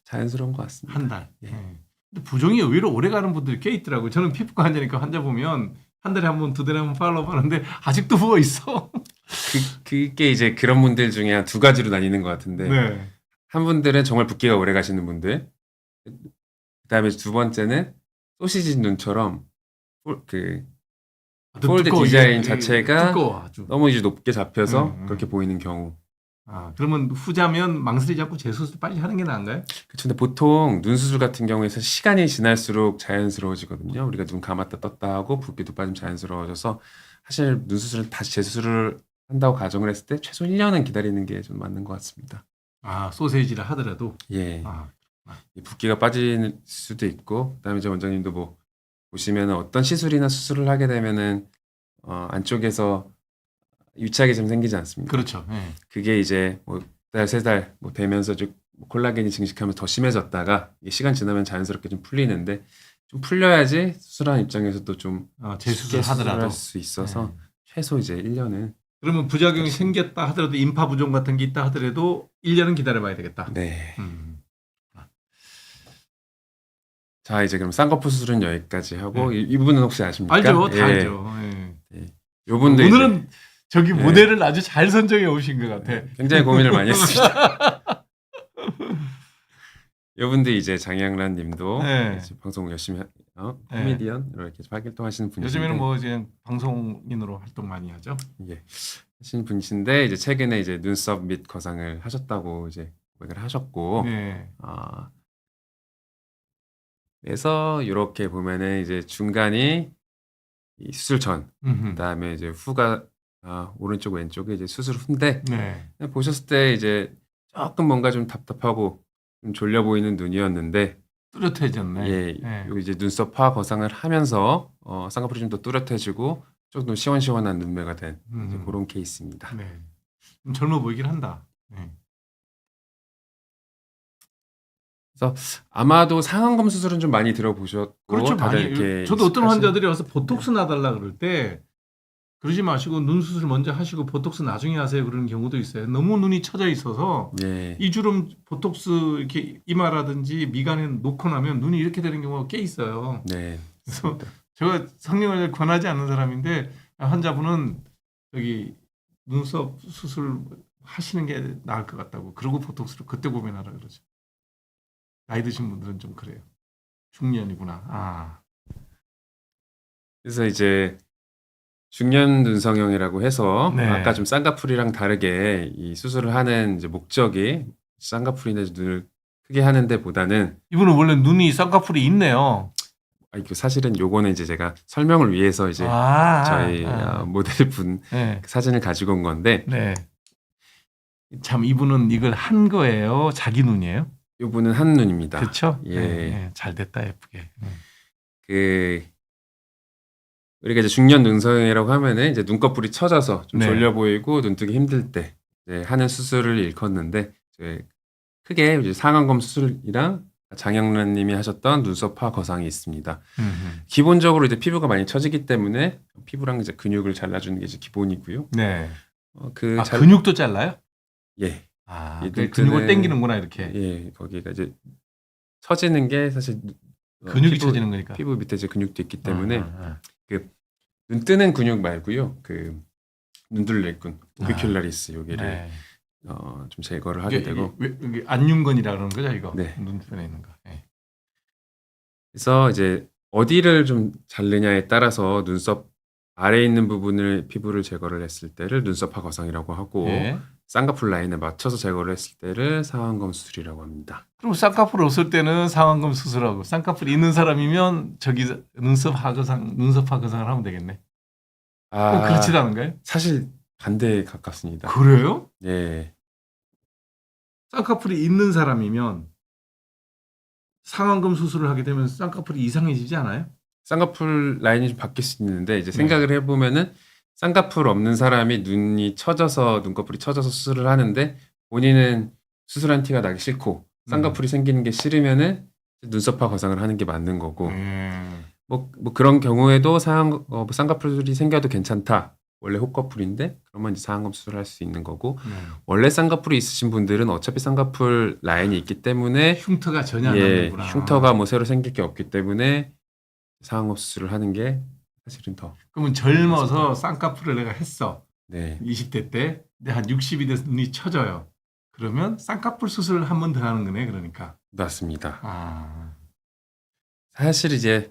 [SPEAKER 3] 자연스러운 것 같습니다.
[SPEAKER 1] 한 달.
[SPEAKER 3] 예.
[SPEAKER 1] 근데 부종이 의외로 오래 가는 분들이 꽤 있더라고요. 저는 피부과 환자니까 환자 보면 한 달에 한 번, 두 달에 한 번 팔로우 하는데 아직도 부어 있어.
[SPEAKER 3] 그게 이제 그런 분들 중에 한 두 가지로 나뉘는 것 같은데
[SPEAKER 1] 네.
[SPEAKER 3] 한 분들은 정말 붓기가 오래 가시는 분들 그다음에 두 번째는 소시지 눈처럼 폴드
[SPEAKER 1] 두꺼워,
[SPEAKER 3] 디자인
[SPEAKER 1] 이게
[SPEAKER 3] 자체가
[SPEAKER 1] 두꺼워 아주.
[SPEAKER 3] 너무 이제 높게 잡혀서
[SPEAKER 1] 음.
[SPEAKER 3] 그렇게 보이는 경우.
[SPEAKER 1] 그러면 후자면 망설이지 않고 재수술 빨리 하는 게 나은가요?
[SPEAKER 3] 그렇죠. 근데 보통 눈 수술 같은 경우에 사실 시간이 지날수록 자연스러워지거든요. 우리가 눈 감았다 떴다 하고 붓기도 빠지면 자연스러워져서 사실 눈 수술을 다시 재수술을 한다고 가정을 했을 때 최소 1년은 기다리는 게 좀 맞는 것 같습니다.
[SPEAKER 1] 소세지를 하더라도.
[SPEAKER 3] 예. 이 붓기가 빠질 수도 있고 그다음에 이제 원장님도 뭐 보시면은 어떤 시술이나 수술을 하게 되면은 안쪽에서 유착이 좀 생기지 않습니까?
[SPEAKER 1] 그렇죠. 예.
[SPEAKER 3] 그게 이제 뭐 달, 세 달 뭐 되면서 좀 콜라겐이 증식하면서 더 심해졌다가 이게 시간 지나면 자연스럽게 좀 풀리는데 좀 풀려야지 수술하는 입장에서도 좀
[SPEAKER 1] 재수술
[SPEAKER 3] 쉽게
[SPEAKER 1] 하더라도.
[SPEAKER 3] 수술할 수 있어서
[SPEAKER 1] 예.
[SPEAKER 3] 최소 이제 1년은
[SPEAKER 1] 그러면 부작용이 생겼다 하더라도 인파 부종 같은 게 있다 하더라도 1년은 기다려봐야 되겠다.
[SPEAKER 3] 네.
[SPEAKER 1] 음.
[SPEAKER 3] 자 이제 그럼 쌍꺼풀 수술은 여기까지 하고
[SPEAKER 1] 네.
[SPEAKER 3] 이 부분은 혹시 아십니까?
[SPEAKER 1] 알죠, 다
[SPEAKER 3] 예.
[SPEAKER 1] 알죠.
[SPEAKER 3] 예. 요분도
[SPEAKER 1] 오늘은 저기
[SPEAKER 3] 예.
[SPEAKER 1] 모델을 아주 잘 선정해 오신 것 같아.
[SPEAKER 3] 굉장히 고민을 많이 했습니다. 요분도 이제 장양란 님도
[SPEAKER 1] 네.
[SPEAKER 3] 방송 열심히
[SPEAKER 1] 네.
[SPEAKER 3] 코미디언 이렇게 활동하시는 분이신데
[SPEAKER 1] 요즘에는 뭐 이제 방송인으로 활동 많이 하죠.
[SPEAKER 3] 예. 하신 분이신데 이제 최근에 이제 눈썹 및 거상을 하셨다고 이제 고백을 하셨고
[SPEAKER 1] 네.
[SPEAKER 3] 그래서 이렇게 보면은 이제 중간이 이 수술 전,
[SPEAKER 1] 음흠.
[SPEAKER 3] 그다음에 이제 후가 오른쪽 왼쪽에 이제 수술 후인데
[SPEAKER 1] 네.
[SPEAKER 3] 보셨을 때 이제 조금 뭔가 좀 답답하고 좀 졸려 보이는 눈이었는데
[SPEAKER 1] 뚜렷해졌네.
[SPEAKER 3] 예,
[SPEAKER 1] 네.
[SPEAKER 3] 요 이제 눈썹 파마 거상을 하면서 쌍꺼풀이 좀 더 뚜렷해지고 조금 시원시원한 눈매가 된 이제
[SPEAKER 1] 음.
[SPEAKER 3] 그런 케이스입니다.
[SPEAKER 1] 네. 좀 젊어 보이긴 한다. 네.
[SPEAKER 3] 아마도 상안검 수술은 좀 많이 들어보셨고
[SPEAKER 1] 그렇죠.
[SPEAKER 3] 다들
[SPEAKER 1] 많이.
[SPEAKER 3] 이렇게
[SPEAKER 1] 저도 어떤
[SPEAKER 3] 익숙하신-
[SPEAKER 1] 환자들이 와서 보톡스 놔달라 그럴 때 그러지 마시고 눈 수술 먼저 하시고 보톡스 나중에 하세요 그러는 경우도 있어요. 너무 눈이 처져 있어서
[SPEAKER 3] 예,
[SPEAKER 1] 이 주름 보톡스 이렇게 이마라든지 미간에 놓고 나면 눈이 이렇게 되는 경우가 꽤 있어요.
[SPEAKER 3] 네,
[SPEAKER 1] 그래서 제가 성형을 권하지 않는 사람인데 환자분은 여기 눈썹 수술 하시는 게 나을 것 같다고. 그러고 보톡스를 그때 고민하라 그러죠. 나이 드신 분들은 좀 그래요. 중년이구나. 아,
[SPEAKER 3] 그래서 이제 중년 눈성형이라고 해서
[SPEAKER 1] 네.
[SPEAKER 3] 아까 좀 쌍꺼풀이랑 다르게 이 수술을 하는 이제 목적이 쌍꺼풀이나 눈을 크게 하는 데보다는
[SPEAKER 1] 이분은 원래 눈이 쌍꺼풀이 있네요.
[SPEAKER 3] 이거 사실은 요거는 이제 제가 설명을 위해서 이제 저희 모델분
[SPEAKER 1] 네.
[SPEAKER 3] 사진을 가지고 온 건데
[SPEAKER 1] 네. 참 이분은 이걸 한 거예요. 자기 눈이에요.
[SPEAKER 3] 요분은 한 눈입니다.
[SPEAKER 1] 그렇죠?
[SPEAKER 3] 예.
[SPEAKER 1] 네, 잘 됐다 예쁘게.
[SPEAKER 3] 그 우리가 이제 중년 눈성형이라고 하면은 이제 눈꺼풀이 처져서 좀
[SPEAKER 1] 네.
[SPEAKER 3] 졸려 보이고 눈뜨기 힘들 때 이제 하는 수술을 일컫는데 이제 크게 이제 상안검 수술이랑 장영란님이 하셨던 눈썹 파 거상이 있습니다. 기본적으로 이제 피부가 많이 처지기 때문에 피부랑 이제 근육을 잘라주는 게 이제 기본이고요.
[SPEAKER 1] 네.
[SPEAKER 3] 그
[SPEAKER 1] 아, 근육도 잘라요?
[SPEAKER 3] 예,
[SPEAKER 1] 아,
[SPEAKER 3] 이
[SPEAKER 1] 그 근육을
[SPEAKER 3] 눈뜨는-
[SPEAKER 1] 당기는구나 이렇게.
[SPEAKER 3] 예, 거기가 이제 처지는 게 사실
[SPEAKER 1] 근육이
[SPEAKER 3] 피부,
[SPEAKER 1] 처지는 거니까.
[SPEAKER 3] 피부 밑에 이제 근육도 있기 때문에
[SPEAKER 1] 아.
[SPEAKER 3] 눈 뜨는 근육 말고요. 그 눈둘레근, 오비큘라리스 여기를
[SPEAKER 1] 네.
[SPEAKER 3] 좀 제거를 하게 되고
[SPEAKER 1] 이게 안윤근이라 그러는 거죠, 이거.
[SPEAKER 3] 네.
[SPEAKER 1] 눈변에 있는 거. 네.
[SPEAKER 3] 그래서 이제 어디를 좀 자르냐에 따라서 눈썹 아래에 있는 부분을 피부를 제거를 했을 때를 눈썹 파거상이라고 하고
[SPEAKER 1] 예.
[SPEAKER 3] 쌍꺼풀 라인에 맞춰서 제거를 했을 때를 상안검 수술이라고 합니다.
[SPEAKER 1] 그럼 쌍꺼풀 없을 때는 상안검 수술하고 쌍꺼풀 있는 사람이면 저기 눈썹 하거상을 하면 되겠네. 꼭 그렇지도 않은가요?
[SPEAKER 3] 사실 반대에 가깝습니다.
[SPEAKER 1] 그래요?
[SPEAKER 3] 예.
[SPEAKER 1] 쌍꺼풀이 있는 사람이면 상안검 수술을 하게 되면 쌍꺼풀이 이상해지지 않아요?
[SPEAKER 3] 쌍꺼풀 라인이 좀 바뀔 수 있는데 이제
[SPEAKER 1] 네.
[SPEAKER 3] 생각을 해보면은 쌍꺼풀 없는 사람이 눈이 처져서 눈꺼풀이 처져서 수술을 하는데 본인은 수술한 티가 나기 싫고 쌍꺼풀이 생기는 게 싫으면은 눈썹파 거상을 하는 게 맞는 거고 뭐 그런 경우에도 쌍꺼풀이 생겨도 괜찮다. 원래 혹꺼풀인데 그러면 이제 상안검 수술을 할 수 있는 거고 원래 쌍꺼풀이 있으신 분들은 어차피 쌍꺼풀 라인이 있기 때문에
[SPEAKER 1] 흉터가 전혀 안
[SPEAKER 3] 예,
[SPEAKER 1] 나는구나.
[SPEAKER 3] 흉터가 뭐 새로 생길 게 없기 때문에 상안검 수술을 하는 게 사실은 더
[SPEAKER 1] 그러면 젊어서 쌍꺼풀을 내가 했어.
[SPEAKER 3] 네.
[SPEAKER 1] 20대 때. 근데 한 60이 돼서 눈이 처져요. 그러면 쌍꺼풀 수술을 한 번 더 하는 거네, 그러니까.
[SPEAKER 3] 맞습니다.
[SPEAKER 1] 아.
[SPEAKER 3] 사실 이제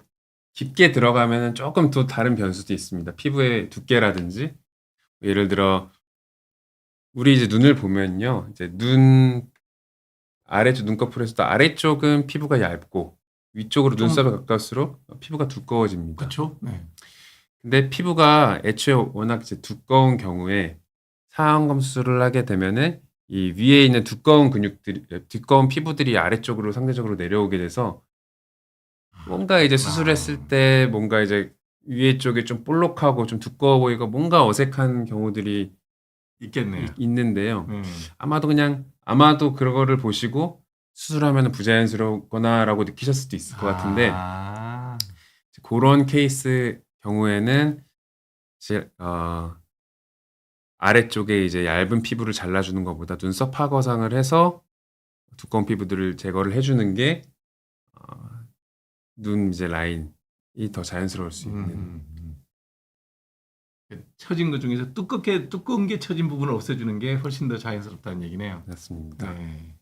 [SPEAKER 3] 깊게 들어가면은 조금 또 다른 변수도 있습니다. 피부의 두께라든지 예를 들어 우리 이제 눈을 보면요, 이제 눈 아래쪽 눈꺼풀에서도 아래쪽은 피부가 얇고 위쪽으로
[SPEAKER 1] 좀-
[SPEAKER 3] 눈썹에 가까울수록 피부가 두꺼워집니다.
[SPEAKER 1] 그렇죠? 네.
[SPEAKER 3] 근데 피부가 애초에 워낙 이제 두꺼운 경우에 상안검 수술을 하게 되면은 이 위에 있는 두꺼운 피부들이 아래쪽으로 상대적으로 내려오게 돼서 뭔가 이제 수술했을 때 뭔가 이제 위에 쪽이 좀 볼록하고 좀 두꺼워 보이고 뭔가 어색한 경우들이
[SPEAKER 1] 있겠네요.
[SPEAKER 3] 있는데요.
[SPEAKER 1] 네.
[SPEAKER 3] 아마도 그거를 보시고 수술하면 부자연스럽거나라고 느끼셨을 수도 있을 것 같은데
[SPEAKER 1] 아.
[SPEAKER 3] 그런 케이스 경우에는 이제 아래쪽에 이제 얇은 피부를 잘라주는 것보다 눈썹 파거상을 해서 두꺼운 피부들을 제거를 해주는 게 눈 이제 라인이 더 자연스러울 수 있는.
[SPEAKER 1] 처진 것 중에서 두꺼운 게 처진 부분을 없애주는 게 훨씬 더 자연스럽다는 얘기네요.
[SPEAKER 3] 맞습니다.
[SPEAKER 1] 네.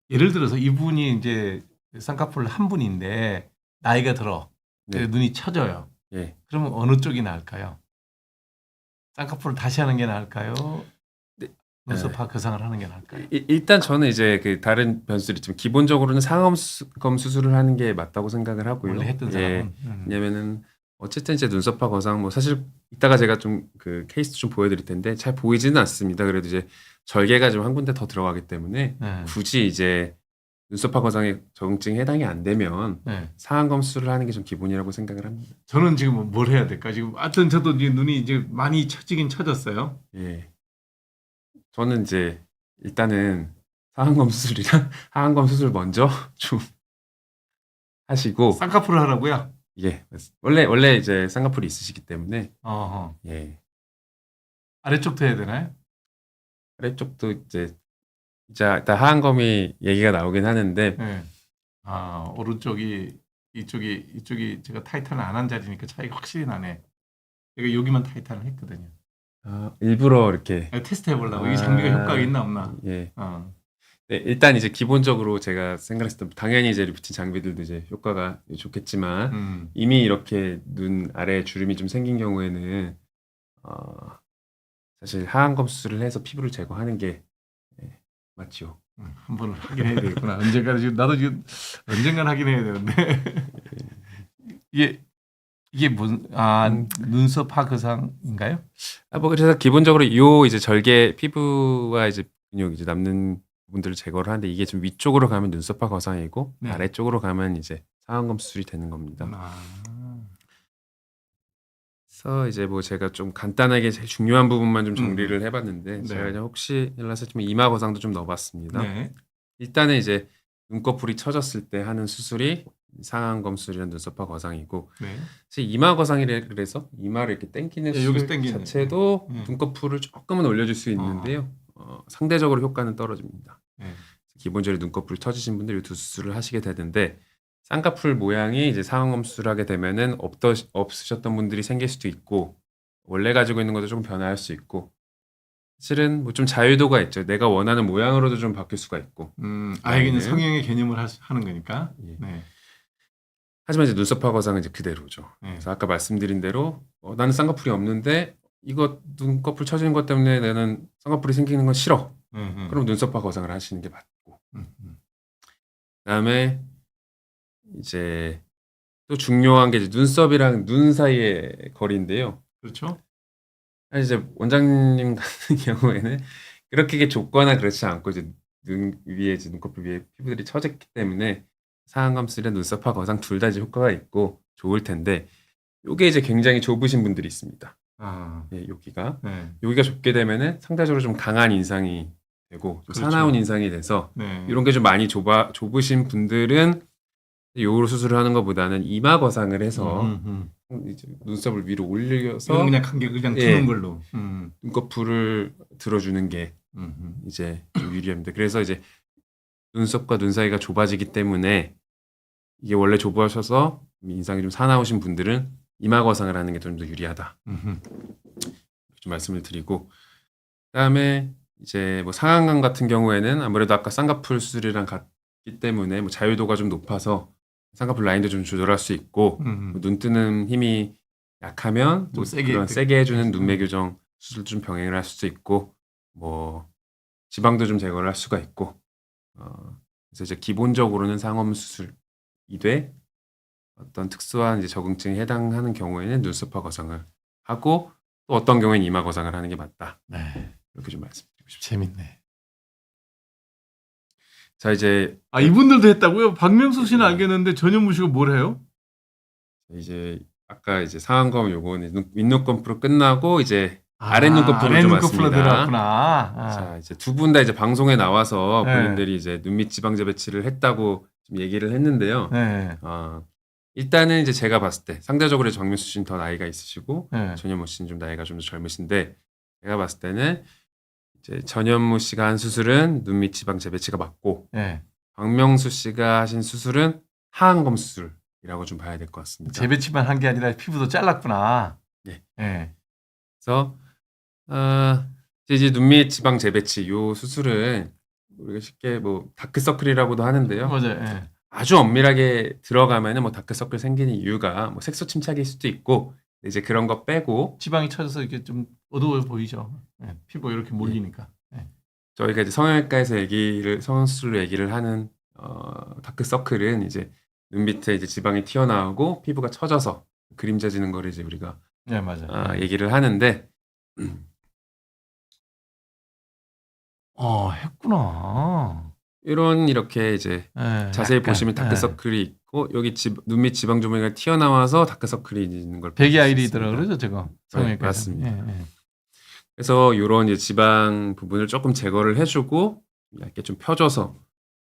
[SPEAKER 1] 예를 들어서 이분이 이제 쌍꺼풀 한 분인데 나이가 들어
[SPEAKER 3] 네.
[SPEAKER 1] 눈이 처져요.
[SPEAKER 3] 예.
[SPEAKER 1] 그러면 어느 쪽이 나을까요? 쌍꺼풀을 다시 하는 게 나을까요?
[SPEAKER 3] 네.
[SPEAKER 1] 눈썹 파거상을 하는 게 나을까요?
[SPEAKER 3] 일단 저는 이제 그 다른 변수들이 있지만 기본적으로는 상안검 수술을 하는 게 맞다고 생각을 하고요.
[SPEAKER 1] 원래 했던
[SPEAKER 3] 예.
[SPEAKER 1] 사람은.
[SPEAKER 3] 왜냐면은 어쨌든 이제 눈썹화 거상 뭐 사실 이따가 제가 좀 그 케이스 좀 보여드릴 텐데 잘 보이지는 않습니다. 그래도 이제 절개가 좀 한 군데 더 들어가기 때문에
[SPEAKER 1] 네.
[SPEAKER 3] 굳이 이제 눈썹화 거상에 적응증이 해당이 안 되면
[SPEAKER 1] 네.
[SPEAKER 3] 상안 검수를 하는 게 좀 기본이라고 생각을 합니다.
[SPEAKER 1] 저는 지금 뭘 해야 될까? 지금 하여튼 저도 이제 눈이 이제 많이 처지긴 처졌어요.
[SPEAKER 3] 예. 저는 이제 일단은 상안 검수술이랑 하안 검수술 먼저 좀 하시고
[SPEAKER 1] 쌍꺼풀을 하라고요?
[SPEAKER 3] 예. 원래 이제 쌍꺼풀이 있으시기 때문에
[SPEAKER 1] 어허.
[SPEAKER 3] 예.
[SPEAKER 1] 아래쪽도 해야 되나요?
[SPEAKER 3] 아래쪽도 이제 일단 하안검이 얘기가 나오긴 하는데
[SPEAKER 1] 네. 아, 오른쪽이 이쪽이 제가 타이탄을 안 한 자리니까 차이가 확실히 나네. 제가 여기만 타이탄을 했거든요.
[SPEAKER 3] 일부러 이렇게
[SPEAKER 1] 테스트 해보려고 이 장비가 효과가 있나 없나.
[SPEAKER 3] 예.
[SPEAKER 1] 어.
[SPEAKER 3] 네, 일단 이제 기본적으로 제가 생각했을 때 당연히 이제 리프팅 장비들도 이제 효과가 좋겠지만 이미 이렇게 눈 아래 주름이 좀 생긴 경우에는 사실 하안검 수술을 해서 피부를 제거하는 게 맞죠.
[SPEAKER 1] 한 번은 하긴 해야 되겠구나. 언젠가는 지금 나도 지금 언젠가는 하긴 해야 되는데 이게 무슨 눈썹 하그상인가요?
[SPEAKER 3] 뭐 그래서 기본적으로 요 이제 절개 피부와 이제 근육 이제 남는 부분들을 제거를 하는데 이게 좀 위쪽으로 가면 눈썹화 거상이고
[SPEAKER 1] 네.
[SPEAKER 3] 아래쪽으로 가면 이제 상안검 수술이 되는 겁니다. 그래서 이제 뭐 제가 좀 간단하게 제일 중요한 부분만 좀 정리를 해봤는데
[SPEAKER 1] 네.
[SPEAKER 3] 제가 그냥 혹시 일어나서 좀 이마 거상도 좀 넣어봤습니다.
[SPEAKER 1] 네.
[SPEAKER 3] 일단은 이제 눈꺼풀이 처졌을 때 하는 수술이 상안검 수술이란 눈썹화 거상이고
[SPEAKER 1] 네.
[SPEAKER 3] 사실 이마 거상이라 그래서 이마를 이렇게 당기는
[SPEAKER 1] 예, 여기서
[SPEAKER 3] 수술
[SPEAKER 1] 당기는.
[SPEAKER 3] 자체도
[SPEAKER 1] 예.
[SPEAKER 3] 눈꺼풀을 조금은 올려줄 수 있는데요. 상대적으로 효과는 떨어집니다.
[SPEAKER 1] 네.
[SPEAKER 3] 기본적으로 눈꺼풀 터지신 분들 이 두 수술을 하시게 되는데 쌍꺼풀 모양이 이제 상안검 수술하게 되면은 없으셨던 분들이 생길 수도 있고 원래 가지고 있는 것도 조금 변화할 수 있고 사실은 뭐 좀 자유도가 있죠. 내가 원하는 모양으로도 좀 바뀔 수가 있고.
[SPEAKER 1] 아예 그냥 성형의 개념을 하는 거니까.
[SPEAKER 3] 예.
[SPEAKER 1] 네.
[SPEAKER 3] 하지만 이제 눈썹화 거상은 이제 그대로죠.
[SPEAKER 1] 네.
[SPEAKER 3] 그래서 아까 말씀드린 대로 나는 쌍꺼풀이 없는데 이거 눈꺼풀 처지는 것 때문에 나는 쌍꺼풀이 생기는 건 싫어. 그럼 눈썹화 거상을 하시는 게 맞고. 그다음에 이제 또 중요한 게 이제 눈썹이랑 눈 사이의 거리인데요.
[SPEAKER 1] 그렇죠.
[SPEAKER 3] 사실 이제 원장님 같은 경우에는 그렇게 좁거나 그렇지 않고 이제 눈 위에 이제 눈꺼풀 위에 피부들이 처졌기 때문에 상안검 수술이나 눈썹화 거상 둘 다 이제 효과가 있고 좋을 텐데 요게 이제 굉장히 좁으신 분들이 있습니다. 예, 여기가
[SPEAKER 1] 네.
[SPEAKER 3] 여기가 좁게 되면은 상대적으로 좀 강한 인상이 되고 좀
[SPEAKER 1] 그렇죠.
[SPEAKER 3] 사나운 인상이 돼서
[SPEAKER 1] 네.
[SPEAKER 3] 이런 게 좀 많이 좁으신 분들은 요 수술을 하는 것보다는 이마 거상을 해서 이제 눈썹을 위로 올려서
[SPEAKER 1] 이건 그냥 간격 그냥
[SPEAKER 3] 예.
[SPEAKER 1] 두는 걸로.
[SPEAKER 3] 눈꺼풀을 들어주는 게 이제 좀 유리합니다. 그래서 이제 눈썹과 눈 사이가 좁아지기 때문에 이게 원래 좁아져서 인상이 좀 사나우신 분들은 이마 거상을 하는 게 좀 더 유리하다. 좀 말씀을 드리고 그다음에 이제 뭐 상안검 같은 경우에는 아무래도 아까 쌍꺼풀 수술이랑 같기 때문에 뭐 자유도가 좀 높아서 쌍꺼풀 라인도 좀 조절할 수 있고 뭐 눈 뜨는 힘이 약하면
[SPEAKER 1] 좀
[SPEAKER 3] 뭐 그런 세게 해주는 눈매 교정 수술도 좀 병행을 할 수도 있고 뭐 지방도 좀 제거를 할 수가 있고 그래서 이제 기본적으로는 상안검 수술이되 어떤 특수한 이제 적응증에 해당하는 경우에는 눈썹화 거상을 하고 또 어떤 경우에는 이마 거상을 하는 게 맞다.
[SPEAKER 1] 네.
[SPEAKER 3] 이렇게 좀 말씀드리고 싶습니다.
[SPEAKER 1] 재밌네.
[SPEAKER 3] 자 이제
[SPEAKER 1] 이분들도 했다고요? 박명수 씨는 알겠는데 전현무 씨가 뭘 해요?
[SPEAKER 3] 이제 아까 이제 상안검 요거는 윗눈꺼풀 끝나고 이제 아랫눈꺼풀로 좀
[SPEAKER 1] 아랫눈꺼풀로
[SPEAKER 3] 왔습니다.
[SPEAKER 1] 들어갔구나.
[SPEAKER 3] 자 이제 두 분 다 이제 방송에 나와서
[SPEAKER 1] 네.
[SPEAKER 3] 본인들이 이제 눈밑 지방 재배치를 했다고 좀 얘기를 했는데요.
[SPEAKER 1] 네.
[SPEAKER 3] 일단은 이제 제가 봤을 때 상대적으로 박명수 씨는 더 나이가 있으시고
[SPEAKER 1] 네.
[SPEAKER 3] 전현무 씨는 좀 나이가 좀 더 젊으신데 제가 봤을 때는 이제 전현무 씨가 한 수술은 눈밑 지방 재배치가 맞고
[SPEAKER 1] 네.
[SPEAKER 3] 박명수 씨가 하신 수술은 하안검 수술이라고 좀 봐야 될 것 같습니다.
[SPEAKER 1] 재배치만 한 게 아니라 피부도 잘랐구나.
[SPEAKER 3] 네.
[SPEAKER 1] 네.
[SPEAKER 3] 그래서 이제 눈밑 지방 재배치 요 수술은 우리가 쉽게 뭐 다크서클이라고도 하는데요.
[SPEAKER 1] 맞아요. 네.
[SPEAKER 3] 아주 엄밀하게 들어가면은 뭐 다크서클 생기는 이유가 뭐 색소 침착일 수도 있고 이제 그런 거 빼고
[SPEAKER 1] 지방이 쳐져서 이렇게 좀 어두워 보이죠. 네. 피부가 이렇게 몰리니까. 네.
[SPEAKER 3] 저희가 이제 성형외과에서 성형수술로 얘기를 하는 다크서클은 이제 눈 밑에 이제 지방이 튀어나오고 피부가 처져서 그림자 지는 거를 이제 우리가
[SPEAKER 1] 네, 맞아요.
[SPEAKER 3] 얘기를 하는데
[SPEAKER 1] 했구나.
[SPEAKER 3] 이렇게 이제
[SPEAKER 1] 예,
[SPEAKER 3] 자세히
[SPEAKER 1] 약간,
[SPEAKER 3] 보시면 다크서클이 있고 여기 눈밑 지방 조명이 튀어나와서 다크서클이 있는 걸
[SPEAKER 1] 백이
[SPEAKER 3] 보실 수
[SPEAKER 1] 아이리더라
[SPEAKER 3] 있습니다.
[SPEAKER 1] 그러죠, 저거. 성형외과
[SPEAKER 3] 맞습니다.
[SPEAKER 1] 예.
[SPEAKER 3] 그래서 이런 이제 지방 부분을 조금 제거를 해주고 얇게 좀 펴줘서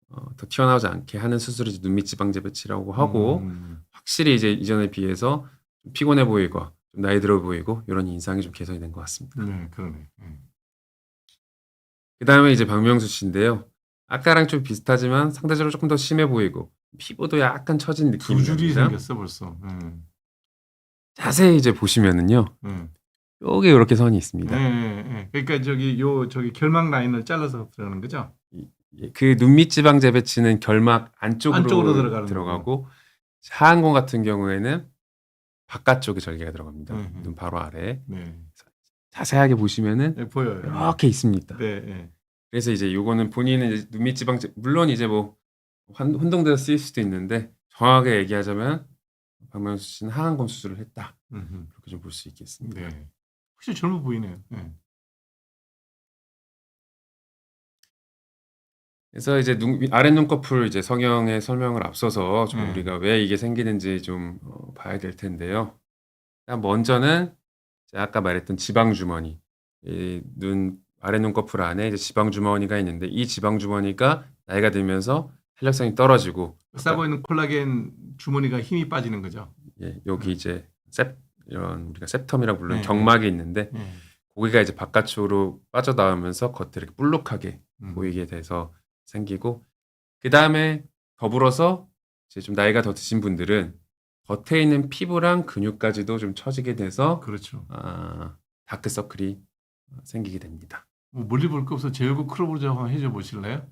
[SPEAKER 3] 더 튀어나오지 않게 하는 수술을 이제 눈밑 지방 재배치라고 하고 확실히 이제 이전에 비해서 좀 피곤해 보이고 좀 나이 들어 보이고 이런 인상이 좀 개선이 된 것 같습니다.
[SPEAKER 1] 네, 그러네.
[SPEAKER 3] 그 다음에 이제 박명수 씨인데요. 아까랑 좀 비슷하지만 상대적으로 조금 더 심해 보이고 피부도 약간 처진 느낌이
[SPEAKER 1] 두 줄이
[SPEAKER 3] 납니다.
[SPEAKER 1] 생겼어 벌써.
[SPEAKER 3] 자세히 이제 보시면은요. 여기 이렇게 선이 있습니다.
[SPEAKER 1] 그러니까 저기 결막 라인을 잘라서 들어가는 거죠?
[SPEAKER 3] 그 눈밑 지방 재배치는 결막 안쪽으로
[SPEAKER 1] 안쪽으로 들어가는
[SPEAKER 3] 들어가고 하안검 같은 경우에는 바깥쪽에 절개가 들어갑니다.
[SPEAKER 1] 음.
[SPEAKER 3] 눈 바로 아래.
[SPEAKER 1] 네.
[SPEAKER 3] 자세하게 보시면은
[SPEAKER 1] 네, 보여요.
[SPEAKER 3] 이렇게 있습니다.
[SPEAKER 1] 네.
[SPEAKER 3] 그래서 이제 요거는 본인은 이제 눈밑 지방 물론 이제 뭐 혼동돼서 쓰일 수도 있는데 정확하게 얘기하자면 박명수 씨는 하안검 수술을 했다. 그렇게 좀 볼 수 있겠습니다.
[SPEAKER 1] 네. 혹시 젊어 보이네요. 네.
[SPEAKER 3] 그래서 이제 아랫 눈꺼풀 이제 성형의 설명을 앞서서 좀
[SPEAKER 1] 네.
[SPEAKER 3] 우리가 왜 이게 생기는지 좀 봐야 될 텐데요. 일단 먼저는 이제 아까 말했던 지방 주머니, 이 아랫 눈꺼풀 안에 이제 지방 주머니가 있는데 이 지방 주머니가 나이가 들면서 탄력성이 떨어지고
[SPEAKER 1] 싸고 있는 콜라겐 주머니가 힘이 빠지는 거죠.
[SPEAKER 3] 여기 이제 이런 우리가 septum이라고 부르는
[SPEAKER 1] 네.
[SPEAKER 3] 경막이 있는데
[SPEAKER 1] 네.
[SPEAKER 3] 고기가 이제 바깥쪽으로 빠져나오면서 겉에 이렇게 볼록하게 보이게 돼서 생기고 그 다음에 더불어서 이제 좀 나이가 더 드신 분들은 겉에 있는 피부랑 근육까지도 좀 처지게 돼서
[SPEAKER 1] 그렇죠.
[SPEAKER 3] 다크서클이 생기게 됩니다.
[SPEAKER 1] 뭐 멀리 볼 거 없어. 제 얼굴 크로브즈 한번 해줘 보실래요?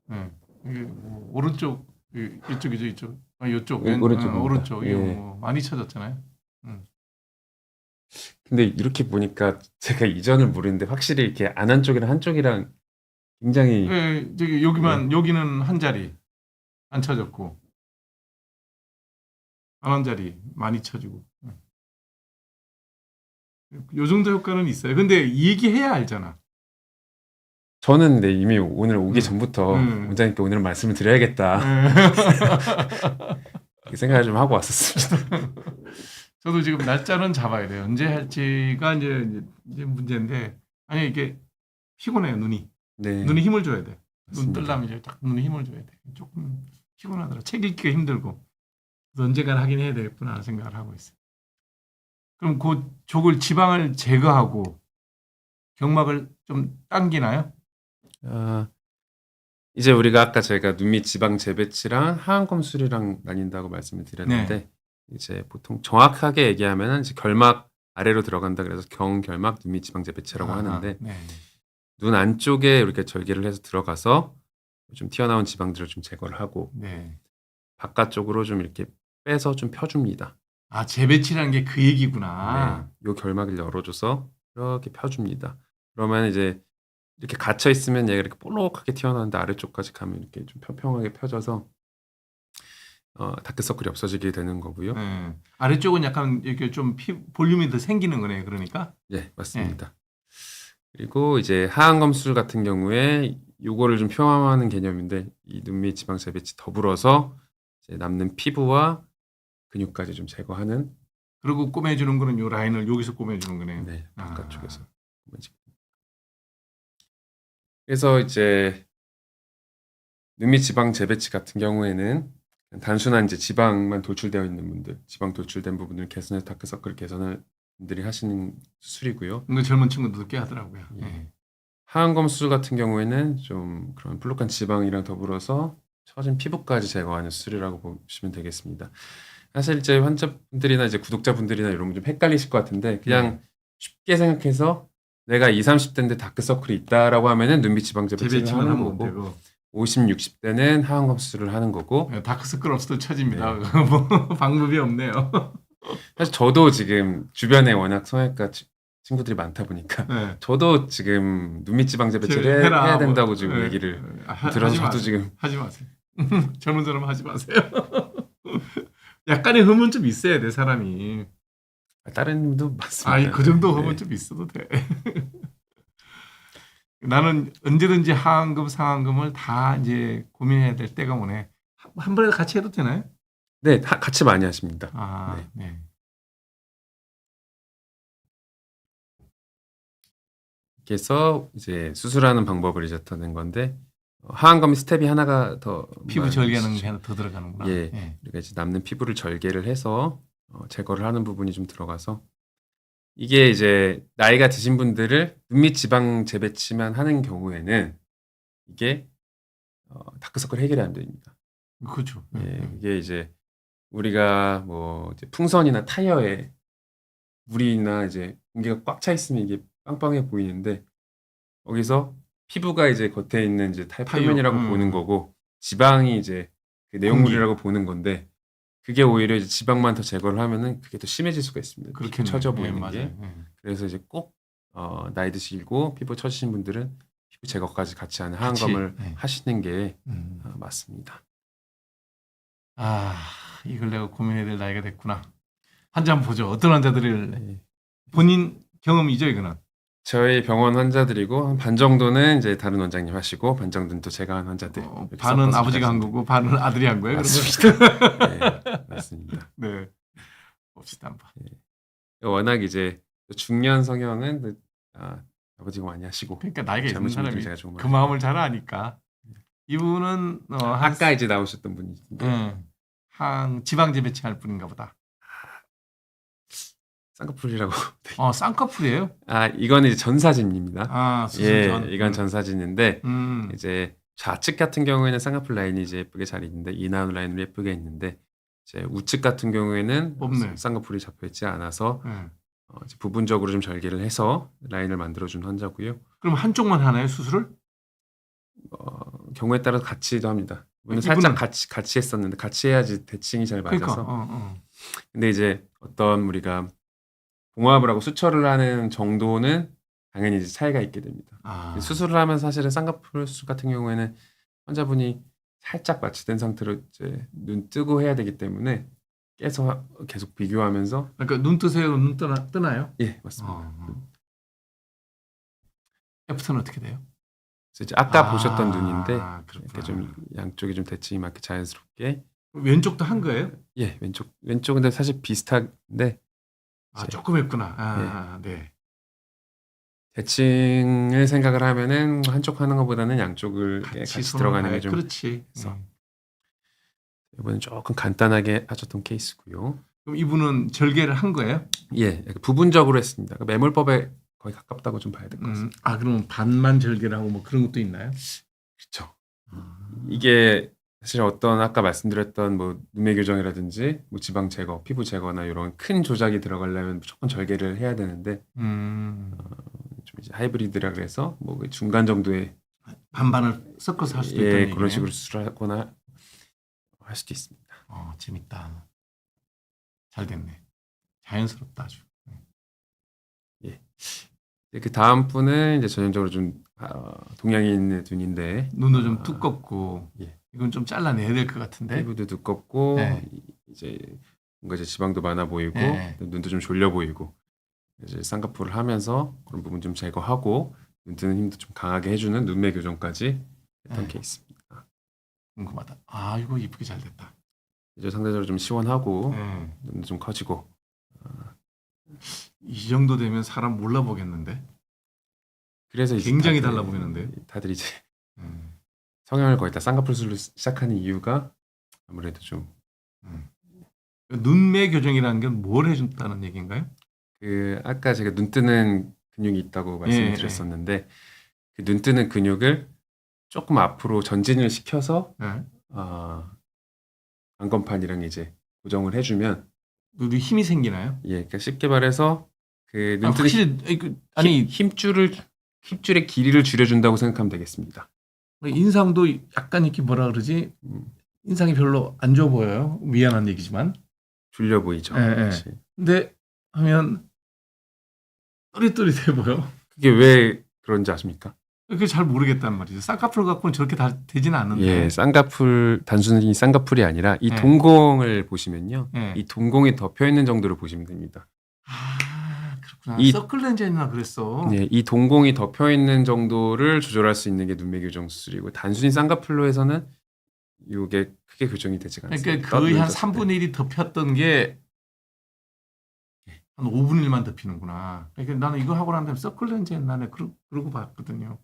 [SPEAKER 1] 네. 이게 뭐 오른쪽 이쪽이죠, 이쪽. 이쪽
[SPEAKER 3] 오른쪽입니다.
[SPEAKER 1] 오른쪽. 이게
[SPEAKER 3] 예.
[SPEAKER 1] 뭐 많이 쳐졌잖아요.
[SPEAKER 3] 근데 이렇게 보니까 제가 이전을 모르는데 확실히 이렇게 안 한쪽이랑 한쪽이랑 굉장히
[SPEAKER 1] 저기 여기는 한 자리 안 쳐졌고 안 한 자리 많이 쳐지고. 요 정도 효과는 있어요. 근데 이 얘기해야 알잖아.
[SPEAKER 3] 저는 근데 이미 오늘 오기 전부터 원장님께 오늘 말씀을 드려야겠다 이렇게 생각을 좀 하고 왔었습니다.
[SPEAKER 1] 저도 지금 날짜는 잡아야 돼요. 언제 할지가 이제 문제인데 아니 이게 피곤해요 눈이.
[SPEAKER 3] 네.
[SPEAKER 1] 눈에 힘을 줘야 돼. 눈
[SPEAKER 3] 맞습니다.
[SPEAKER 1] 뜰려면 이제 딱 눈에 힘을 줘야 돼. 조금 피곤하더라. 책 읽기가 힘들고. 그래서 언젠가는 하긴 해야 되겠구나 하는 생각을 하고 있어요. 그럼 그 지방을 제거하고 경막을 좀 당기나요?
[SPEAKER 3] 이제 우리가 아까 제가 눈밑 지방 재배치랑 하안검 수리랑 나뉜다고 말씀을 드렸는데 이제 보통 정확하게 얘기하면 이제 결막 아래로 들어간다 그래서 경결막 눈밑 지방 재배치라고 하는데 눈 안쪽에 이렇게 절개를 해서 들어가서 좀 튀어나온 지방들을 좀 제거를 하고 바깥쪽으로 좀 이렇게 빼서 좀 펴줍니다.
[SPEAKER 1] 재배치라는 게 그 얘기구나.
[SPEAKER 3] 요 결막을 열어줘서 이렇게 펴줍니다. 그러면 이제 이렇게 갇혀 있으면 얘가 이렇게 볼록하게 튀어나오는데 아래쪽까지 가면 이렇게 좀 평평하게 펴져서 다크서클이 없어지게 되는 거고요.
[SPEAKER 1] 아래쪽은 약간 이렇게 좀 볼륨이 더 생기는 거네요. 그러니까.
[SPEAKER 3] 네, 맞습니다. 그리고 이제 하안검 수술 같은 경우에 요거를 좀 표현하는 개념인데 이 눈밑 지방 재배치 더불어서 이제 남는 피부와 근육까지 좀 제거하는.
[SPEAKER 1] 그리고 꼬매주는 거는 요 라인을 여기서 꼬매주는 거네요.
[SPEAKER 3] 네, 바깥쪽에서. 그래서 이제 눈밑 지방 재배치 같은 경우에는 단순한 이제 지방만 돌출되어 있는 분들, 지방 돌출된 부분을 개선해서 다크서클을 개선할 분들이 하시는 수술이고요.
[SPEAKER 1] 이거 젊은 친구들도 꽤 하더라고요.
[SPEAKER 3] 하안검 수술 같은 경우에는 좀 그런 볼록한 지방이랑 더불어서 처진 피부까지 제거하는 수술이라고 보시면 되겠습니다. 사실 이제 환자분들이나 이제 구독자분들이나 이런 분 좀 헷갈리실 것 같은데 그냥 쉽게 생각해서 내가 20, 30대인데 다크서클이 있다라고 하면은 눈밑 지방 재배치를 하는 거고 50, 60대는 하안검 수술을 하는 거고
[SPEAKER 1] 다크서클 없어도 처집니다. 뭐 방법이 없네요.
[SPEAKER 3] 사실 저도 지금 주변에 워낙 성형외과 친구들이 많다 보니까 저도 지금 눈밑 지방 재배치를 해야 된다고 지금 얘기를 들어서 저도 지금
[SPEAKER 1] 하지 마세요. 젊은 사람 하지 마세요. 약간의 흠은 좀 있어야 돼 사람이.
[SPEAKER 3] 다른 님도 맞습니다.
[SPEAKER 1] 아이 그 정도 흠은
[SPEAKER 3] 네.
[SPEAKER 1] 좀 있어도 돼. 나는 언제든지 하한금 상한금을 다 이제 고민해야 될 때가 오네. 한 번에 같이 해도 되나요?
[SPEAKER 3] 네, 같이 많이 하십니다.
[SPEAKER 1] 아,
[SPEAKER 3] 네.
[SPEAKER 1] 네.
[SPEAKER 3] 그래서 이제 수술하는 방법을 이제 터낸 건데 하한검 스텝이 하나가 더
[SPEAKER 1] 피부 절개하는 게
[SPEAKER 3] 있죠.
[SPEAKER 1] 하나 더 들어가는구나.
[SPEAKER 3] 예.
[SPEAKER 1] 예.
[SPEAKER 3] 우리가 이제 남는 피부를 절개를 해서 제거를 하는 부분이 좀 들어가서 이게 이제 나이가 드신 분들을 눈밑 지방 재배치만 하는 경우에는 이게 다크서클 해결이 안 됩니다.
[SPEAKER 1] 그렇죠.
[SPEAKER 3] 예, 이게 이제 우리가 뭐 이제 풍선이나 타이어에 물이나 이제 공기가 꽉 차 있으면 이게 빵빵해 보이는데 거기서 피부가 이제 겉에 있는 이제 타이어
[SPEAKER 1] 타이어,
[SPEAKER 3] 표면이라고 보는 거고 지방이 이제 그 내용물이라고
[SPEAKER 1] 공기.
[SPEAKER 3] 보는 건데 그게 오히려 이제 지방만 더 제거를 하면은 그게 더 심해질 수가 있습니다.
[SPEAKER 1] 그렇게
[SPEAKER 3] 피부 처져
[SPEAKER 1] 예,
[SPEAKER 3] 보이는
[SPEAKER 1] 맞아요.
[SPEAKER 3] 게.
[SPEAKER 1] 예.
[SPEAKER 3] 그래서 이제 꼭 나이 드시고 피부 처지신 분들은 피부 제거까지 같이 하는
[SPEAKER 1] 같이,
[SPEAKER 3] 하한검을
[SPEAKER 1] 예.
[SPEAKER 3] 하시는 게
[SPEAKER 1] 음.
[SPEAKER 3] 맞습니다.
[SPEAKER 1] 아, 이걸 내가 고민해야 될 나이가 됐구나. 환자 한번 보죠. 어떤 환자들을
[SPEAKER 3] 네.
[SPEAKER 1] 본인 경험이죠, 이거는.
[SPEAKER 3] 저희 병원 환자들이고 한 반 정도는 이제 다른 원장님 하시고 반 정도는 또 제가 한 환자들. 이렇게
[SPEAKER 1] 반은
[SPEAKER 3] 섞어서
[SPEAKER 1] 아버지가 한
[SPEAKER 3] 가시면
[SPEAKER 1] 거고 반은 아들이 한 거예요.
[SPEAKER 3] 맞습니다. 네, 맞습니다.
[SPEAKER 1] 네. 봅시다 한번.
[SPEAKER 3] 워낙 이제 중년 성형은 아버지가 많이 하시고
[SPEAKER 1] 그러니까 나이가 있는
[SPEAKER 3] 젊으신 분들
[SPEAKER 1] 사람이
[SPEAKER 3] 제가 조금
[SPEAKER 1] 그 마음을 잘 아니까. 이분은
[SPEAKER 3] 아까 이제 나오셨던 분이신데
[SPEAKER 1] 한 지방제 배치할 분인가 보다.
[SPEAKER 3] 쌍꺼풀이라고.
[SPEAKER 1] 쌍꺼풀이에요?
[SPEAKER 3] 이거는 이제 전사진입니다.
[SPEAKER 1] 아, 수술 전.
[SPEAKER 3] 이건 전사진인데
[SPEAKER 1] 음.
[SPEAKER 3] 이제 좌측 같은 경우에는 쌍꺼풀 라인이 이제 예쁘게 잘 있는데 이나운 라인으로 예쁘게 있는데 이제 우측 같은 경우에는
[SPEAKER 1] 없네.
[SPEAKER 3] 쌍꺼풀이 잡혀 있지 않아서
[SPEAKER 1] 예.
[SPEAKER 3] 이제 부분적으로 좀 절개를 해서 라인을 만들어준 환자고요.
[SPEAKER 1] 그럼 한쪽만 하나요, 수술을?
[SPEAKER 3] 경우에 따라서 같이도 합니다. 이분은
[SPEAKER 1] 이분은-
[SPEAKER 3] 살짝 같이 했었는데 같이 해야지 대칭이 잘 맞아서.
[SPEAKER 1] 그러니까.
[SPEAKER 3] 근데 이제 어떤 우리가 봉합을 하고 수처를 하는 정도는 당연히 이제 차이가 있게 됩니다.
[SPEAKER 1] 아.
[SPEAKER 3] 수술을 하면 사실은 쌍꺼풀 수술 같은 경우에는 환자분이 살짝 마취된 상태로 이제 눈 뜨고 해야 되기 때문에 깨서 계속 비교하면서
[SPEAKER 1] 그러니까 눈 뜨세요, 눈 뜨나요?
[SPEAKER 3] 예, 맞습니다.
[SPEAKER 1] 애프터는 어떻게 돼요?
[SPEAKER 3] 그래서 이제 아까 보셨던 눈인데
[SPEAKER 1] 그렇구나.
[SPEAKER 3] 이렇게 좀 양쪽이 좀 대칭이 맞게 자연스럽게
[SPEAKER 1] 왼쪽도 한 거예요?
[SPEAKER 3] 예, 왼쪽은 근데 사실 비슷한데 이제
[SPEAKER 1] 조금 했구나. 네.
[SPEAKER 3] 대칭을 생각을 하면은 한쪽 하는 것보다는 양쪽을 같이 들어가는 게 좀
[SPEAKER 1] 그렇지.
[SPEAKER 3] 그래서 이번엔 조금 간단하게 하셨던 케이스고요.
[SPEAKER 1] 그럼 이분은 절개를 한 거예요?
[SPEAKER 3] 예, 부분적으로 했습니다. 매몰법에 거의 가깝다고 좀 봐야 될 것 같습니다.
[SPEAKER 1] 그러면 반만 절개를 하고 뭐 그런 것도 있나요?
[SPEAKER 3] 그렇죠. 이게 사실 어떤 아까 말씀드렸던 뭐 눈매 교정이라든지 뭐 지방 제거, 피부 제거나 이런 큰 조작이 들어가려면 무조건 절개를 해야 되는데 좀 이제 하이브리드라 그래서 뭐 중간 정도의
[SPEAKER 1] 반반을 섞어서 할 수도 있다는 얘기네요.
[SPEAKER 3] 그런 식으로 수술하거나 할 수도 있습니다.
[SPEAKER 1] 재밌다. 잘 됐네. 자연스럽다 아주.
[SPEAKER 3] 예. 그 다음 분은 이제 전형적으로 좀 동양인의 눈인데
[SPEAKER 1] 눈도 좀 두껍고
[SPEAKER 3] 예.
[SPEAKER 1] 이건 좀 잘라내야 될 것 같은데.
[SPEAKER 3] 피부도 두껍고
[SPEAKER 1] 네.
[SPEAKER 3] 이제 뭔가 이제 지방도 많아 보이고
[SPEAKER 1] 네.
[SPEAKER 3] 눈도 좀 졸려 보이고 이제 쌍꺼풀을 하면서 그런 부분 좀 제거하고 눈 뜨는 힘도 좀 강하게 해주는 눈매 교정까지 했던
[SPEAKER 1] 네.
[SPEAKER 3] 케이스입니다.
[SPEAKER 1] 궁금하다. 이거 이쁘게 잘 됐다.
[SPEAKER 3] 이제 상대적으로 좀 시원하고
[SPEAKER 1] 네.
[SPEAKER 3] 눈도 좀 커지고
[SPEAKER 1] 이 정도 되면 사람 몰라보겠는데.
[SPEAKER 3] 그래서 이제
[SPEAKER 1] 굉장히
[SPEAKER 3] 다들-
[SPEAKER 1] 달라 보이는데.
[SPEAKER 3] 다들 이제
[SPEAKER 1] 음.
[SPEAKER 3] 성형을 거의 다 쌍꺼풀 수술로 시작하는 이유가 아무래도 좀
[SPEAKER 1] 눈매 교정이라는 게 뭘 해준다는 얘기인가요?
[SPEAKER 3] 아까 제가 눈 뜨는 근육이 있다고 말씀을
[SPEAKER 1] 예,
[SPEAKER 3] 드렸었는데 그 눈 뜨는 근육을 조금 앞으로 전진을 시켜서
[SPEAKER 1] 네.
[SPEAKER 3] 안건판이랑 이제 고정을 해주면
[SPEAKER 1] 눈이 힘이 생기나요?
[SPEAKER 3] 그러니까 쉽게 말해서 그 눈 뜨는
[SPEAKER 1] 확실히
[SPEAKER 3] 힘줄의 길이를 줄여준다고 생각하면 되겠습니다.
[SPEAKER 1] 인상도 약간 이렇게 뭐라 그러지? 인상이 별로 안 좋아 보여요. 미안한 얘기지만.
[SPEAKER 3] 줄려 보이죠.
[SPEAKER 1] 예, 예.
[SPEAKER 3] 그렇지.
[SPEAKER 1] 근데 하면 또릿또릿해 보여.
[SPEAKER 3] 그게 왜 그런지 아십니까?
[SPEAKER 1] 그게 잘 모르겠단 말이죠. 쌍꺼풀 갖고는 저렇게 다 되지는 않는데.
[SPEAKER 3] 예, 쌍꺼풀 단순히 쌍꺼풀이 아니라 이
[SPEAKER 1] 네.
[SPEAKER 3] 동공을 보시면요.
[SPEAKER 1] 네.
[SPEAKER 3] 이 동공이 덮여 있는 정도를 보시면 됩니다.
[SPEAKER 1] 아, 그렇구나.
[SPEAKER 3] 이-
[SPEAKER 1] 서클렌즈나 그랬어.
[SPEAKER 3] 네, 이 동공이 덮여 있는 정도를 조절할 수 있는 게 눈매 교정 수술이고 단순히 쌍꺼풀로 해서는 이게 크게 교정이 되지가 않습니다.
[SPEAKER 1] 그러니까 거의 한
[SPEAKER 3] 떴을 때.
[SPEAKER 1] 3분의 1이 덮였던 게 한 5분의 1만 덮이는구나. 그러니까 나는 이거 하고 난 다음에 서클렌즈 옛날에 그러고 봤거든요.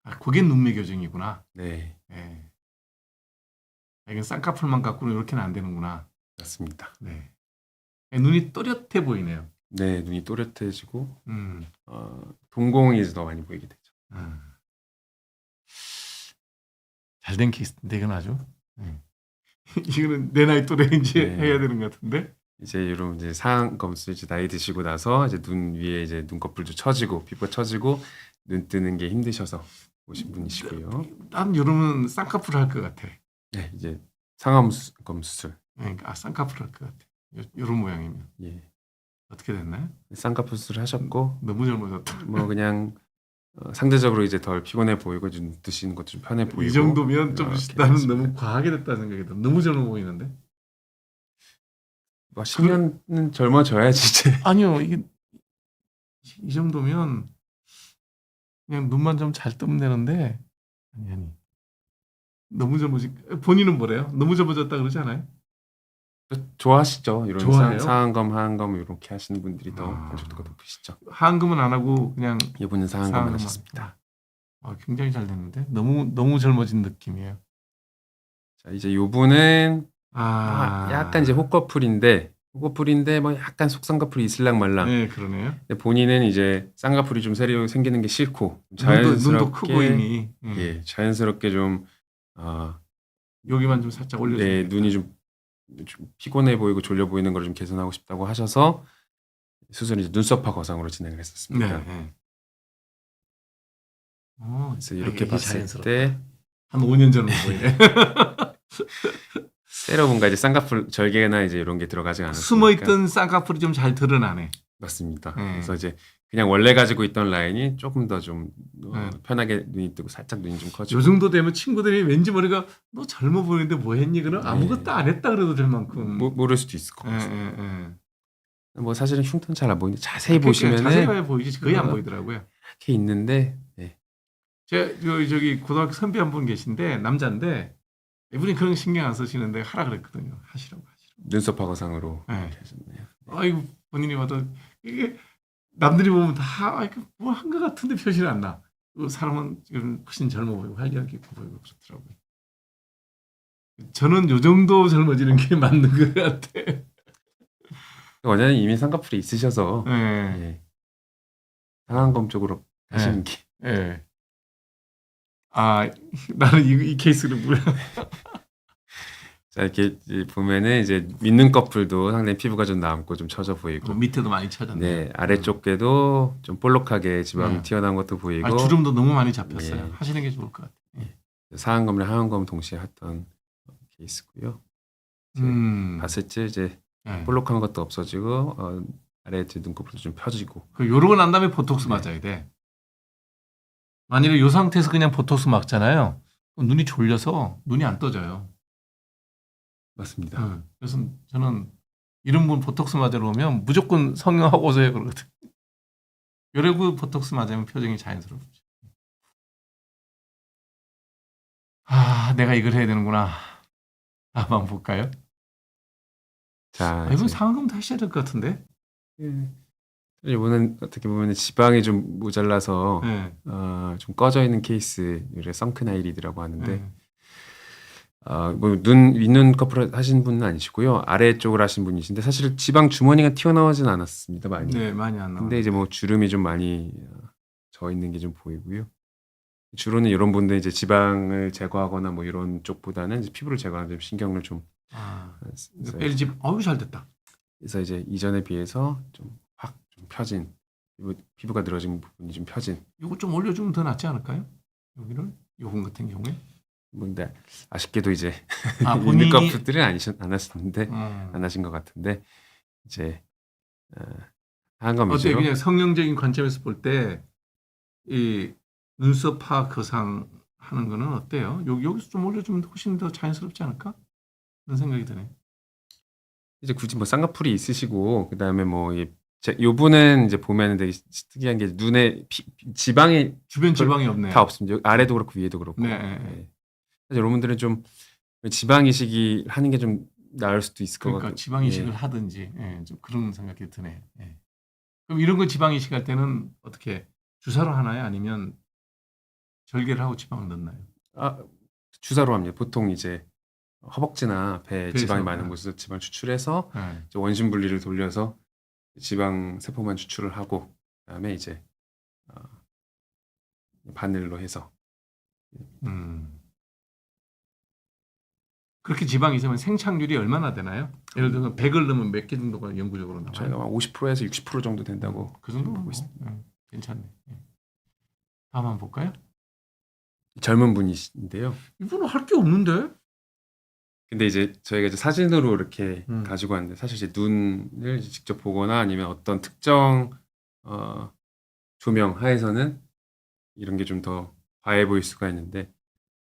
[SPEAKER 1] 아, 그게 눈매 교정이구나.
[SPEAKER 3] 네,
[SPEAKER 1] 예. 아, 이건 쌍꺼풀만 갖고는 이렇게는 안 되는구나.
[SPEAKER 3] 맞습니다.
[SPEAKER 1] 네. 눈이 또렷해 보이네요.
[SPEAKER 3] 네, 눈이 또렷해지고
[SPEAKER 1] 음.
[SPEAKER 3] 동공이 이제 더 많이 보이게 되죠.
[SPEAKER 1] 잘된 케이스인데 이건 아주. 이거는 내 나이 또래 이제
[SPEAKER 3] 네.
[SPEAKER 1] 해야 되는 것 같은데.
[SPEAKER 3] 이제 이런 이제 상검수 이제 나이 드시고 나서 이제 눈 위에 이제 눈꺼풀도 처지고 피부가 처지고 눈 뜨는 게 힘드셔서 오신 분이시고요.
[SPEAKER 1] 난 이러면 쌍꺼풀 할 것 같아.
[SPEAKER 3] 네, 이제 상암검 수술.
[SPEAKER 1] 그러니까 쌍꺼풀 할 것 같아. 이런 모양이면
[SPEAKER 3] 예,
[SPEAKER 1] 어떻게 됐나요?
[SPEAKER 3] 쌍꺼풀 수술 하셨고
[SPEAKER 1] 너무 젊어졌다.
[SPEAKER 3] 뭐 그냥 상대적으로 이제 덜 피곤해 보이고 눈 뜨시는 것도 좀 편해 보이고
[SPEAKER 1] 이 정도면 좀
[SPEAKER 3] 이렇게
[SPEAKER 1] 나는
[SPEAKER 3] 됐습니다.
[SPEAKER 1] 너무 과하게 됐다 생각이 들어. 너무 젊어 보이는데.
[SPEAKER 3] 뭐 10년은 젊어져야지 이제.
[SPEAKER 1] 아니요, 이게 이 정도면 그냥 눈만 좀 잘 뜨면 되는데 아니. 너무 젊어지. 본인은 뭐래요? 너무 젊어졌다 그러지 않아요?
[SPEAKER 3] 좋아하시죠? 이런
[SPEAKER 1] 좋아해요?
[SPEAKER 3] 상안검, 하안검 이렇게 하시는 분들이 더
[SPEAKER 1] 아.
[SPEAKER 3] 만족도가 높으시죠.
[SPEAKER 1] 하안금은 안 하고 그냥
[SPEAKER 3] 이분은 상안검
[SPEAKER 1] 상안검만.
[SPEAKER 3] 하셨습니다.
[SPEAKER 1] 굉장히 잘 됐는데 너무 젊어진 느낌이에요.
[SPEAKER 3] 자, 이제 요분은
[SPEAKER 1] 아,
[SPEAKER 3] 약간 이제 호꺼풀인데 뭐 약간 속쌍꺼풀이 있을랑 말랑.
[SPEAKER 1] 네, 그러네요.
[SPEAKER 3] 근데 본인은 이제 쌍꺼풀이 좀 새로 생기는 게 싫고
[SPEAKER 1] 눈도 크고
[SPEAKER 3] 자연스럽게
[SPEAKER 1] 이미.
[SPEAKER 3] 예, 자연스럽게 좀
[SPEAKER 1] 여기만 좀 살짝 올려주면
[SPEAKER 3] 네, 눈이 좀 피곤해 보이고 졸려 보이는 걸 좀 개선하고 싶다고 하셔서 수술은 이제 눈썹화 거상으로 진행을 했었습니다.
[SPEAKER 1] 네.
[SPEAKER 3] 그래서 이렇게
[SPEAKER 1] 이게
[SPEAKER 3] 봤을
[SPEAKER 1] 자연스럽다.
[SPEAKER 3] 때
[SPEAKER 1] 한 5년 전으로 보이네.
[SPEAKER 3] 때로 뭔가 이제 쌍꺼풀 절개나 이제 이런 게 들어가지 않았으니까
[SPEAKER 1] 숨어있던 쌍꺼풀이 좀 잘 드러나네.
[SPEAKER 3] 맞습니다.
[SPEAKER 1] 네.
[SPEAKER 3] 그래서 이제 그냥 원래 가지고 있던 라인이 조금 더 좀
[SPEAKER 1] 네.
[SPEAKER 3] 편하게 눈이 뜨고 살짝 눈이 좀 커지고
[SPEAKER 1] 요 정도 되면 친구들이 왠지 머리가 너 젊어 보이는데 뭐 했니? 그럼
[SPEAKER 3] 네.
[SPEAKER 1] 아무것도 안 했다 그래도 될 만큼.
[SPEAKER 3] 모를 수도 있을 것
[SPEAKER 1] 예,
[SPEAKER 3] 같습니다.
[SPEAKER 1] 예.
[SPEAKER 3] 뭐 사실은 흉터는 잘 안 보이는데 자세히
[SPEAKER 1] 그러니까
[SPEAKER 3] 보시면은
[SPEAKER 1] 자세히 봐야 보이지 거의 안
[SPEAKER 3] 어.
[SPEAKER 1] 보이더라고요.
[SPEAKER 3] 이렇게 있는데 네.
[SPEAKER 1] 제가 저기 고등학교 선배 한 분 계신데 남자인데 이분이 그런 거 신경 안 쓰시는데 하라 그랬거든요. 하시라고.
[SPEAKER 3] 눈썹 화거상으로
[SPEAKER 1] 네.
[SPEAKER 3] 이렇게 하셨네요.
[SPEAKER 1] 아이고 본인이 봐도 이게 남들이 보면 다 뭐 한 것 같은데 표시는 안 나. 그 사람은 지금 훨씬 젊어 보이고 활력 있고 보이고 그렇더라고요. 저는 요 정도 젊어지는 게 맞는 것 같아.
[SPEAKER 3] 원래는 이미 쌍꺼풀이 있으셔서
[SPEAKER 1] 예.
[SPEAKER 3] 예. 상안검 쪽으로 하시는 게
[SPEAKER 1] 예. 아 나는 이 케이스를 몰라.
[SPEAKER 3] 자, 이렇게 이제 보면은 이제 밑눈꺼풀도 상당히 피부가 좀 남고 좀 처져 보이고
[SPEAKER 1] 밑에도 많이 쳐졌네.
[SPEAKER 3] 네, 아래쪽에도 좀 볼록하게 지방
[SPEAKER 1] 네.
[SPEAKER 3] 튀어나온 것도 보이고
[SPEAKER 1] 아, 주름도 너무 많이 잡혔어요.
[SPEAKER 3] 예.
[SPEAKER 1] 하시는 게 좋을 것 같아요.
[SPEAKER 3] 상안검이랑 하안검 동시에 했던 케이스고요. 이제 봤을 때 이제
[SPEAKER 1] 예.
[SPEAKER 3] 볼록한 것도 없어지고 아래 이제 눈꺼풀도 좀 펴지고
[SPEAKER 1] 요러고 난 다음에 보톡스
[SPEAKER 3] 네.
[SPEAKER 1] 맞아야 돼. 만일에 이 상태에서 그냥 보톡스 맞잖아요. 그럼 눈이 졸려서 눈이 안 떠져요.
[SPEAKER 3] 맞습니다.
[SPEAKER 1] 그래서 저는 이런 분 보톡스 맞으러 오면 무조건 성형하고 오세요 그러거든. 요래고 보톡스 맞으면 표정이 자연스럽죠. 아, 내가 이걸 해야 되는구나. 한번 볼까요?
[SPEAKER 3] 자,
[SPEAKER 1] 이건
[SPEAKER 3] 이제
[SPEAKER 1] 상황금 다시 해야 될 것 같은데.
[SPEAKER 3] 이거는 어떻게 보면 지방이 좀 모자라서
[SPEAKER 1] 네.
[SPEAKER 3] 좀 꺼져 있는 케이스, 이래 성크나이리드라고 하는데
[SPEAKER 1] 네.
[SPEAKER 3] 뭐 윗눈꺼풀 하신 분은 아니시고요. 아래쪽을 하신 분이신데 사실 지방 주머니가 튀어나오진 않았습니다. 많이.
[SPEAKER 1] 네, 많이 안 나와.
[SPEAKER 3] 근데 이제 뭐 주름이 좀 많이 져 있는 게 좀 보이고요. 주로는 이런 분들 이제 지방을 제거하거나 뭐 이런 쪽보다는 이제 피부를 제거하는 데 신경을 좀 써요.
[SPEAKER 1] 뺄집, 어우 잘 됐다.
[SPEAKER 3] 그래서 이제 이전에 비해서 좀 확 좀 펴진 피부가 늘어진 부분이 좀 펴진.
[SPEAKER 1] 이거 좀 올려주면 더 낫지 않을까요? 여기를 요건 같은 경우에.
[SPEAKER 3] 근데 아쉽게도 이제
[SPEAKER 1] 본인이
[SPEAKER 3] 윗눈꺼풀들은 안 하시는데
[SPEAKER 1] 어.
[SPEAKER 3] 안 하신 것 같은데 이제 한검
[SPEAKER 1] 어때
[SPEAKER 3] 위주로
[SPEAKER 1] 그냥 성형적인 관점에서 볼 때 이 눈썹 파악 거상 하는 거는 어때요? 여기서 좀 원래 좀 훨씬 더 자연스럽지 않을까? 그런 생각이 드네.
[SPEAKER 3] 이제 굳이 뭐 쌍꺼풀이 있으시고 그다음에 요분은 이제 보면은 되게 특이한 게 눈에 지방이
[SPEAKER 1] 주변 지방이 없네.
[SPEAKER 3] 다 없습니다. 아래도 그렇고 위에도 그렇고.
[SPEAKER 1] 네.
[SPEAKER 3] 예. 사실 여러분들은 좀 지방 이식이 하는 게 좀 나을 수도 있을 것
[SPEAKER 1] 그러니까
[SPEAKER 3] 같고.
[SPEAKER 1] 지방 이식을
[SPEAKER 3] 예.
[SPEAKER 1] 하든지 좀 그런 생각이 드네. 예. 그럼 이런 거 지방 이식할 때는 어떻게 주사로 하나요? 아니면 절개를 하고 지방을 넣나요?
[SPEAKER 3] 아, 주사로 합니다. 보통 이제 허벅지나 배
[SPEAKER 1] 배에서,
[SPEAKER 3] 지방이 많은
[SPEAKER 1] 네.
[SPEAKER 3] 곳에서 지방 추출해서
[SPEAKER 1] 네.
[SPEAKER 3] 이제 원심 분리를 돌려서 지방 세포만 추출을 하고 그다음에 이제 바늘로 해서
[SPEAKER 1] 음. 그렇게 지방이 있으면 생착률이 얼마나 되나요? 예를 들어서 100을 넣으면 몇 개 정도가 영구적으로 나와요?
[SPEAKER 3] 저희가 한 50%에서 60% 정도 된다고
[SPEAKER 1] 그 정도
[SPEAKER 3] 보고 있습니다.
[SPEAKER 1] 괜찮네. 예. 다음 한번 볼까요?
[SPEAKER 3] 젊은 분이신데요.
[SPEAKER 1] 이분은 할 게 없는데?
[SPEAKER 3] 근데 이제 저희가 이제 사진으로 이렇게
[SPEAKER 1] 음.
[SPEAKER 3] 가지고 왔는데 사실 이제 눈을 이제 직접 보거나 아니면 어떤 특정 조명 하에서는 이런 게 좀 더 과해 보일 수가 있는데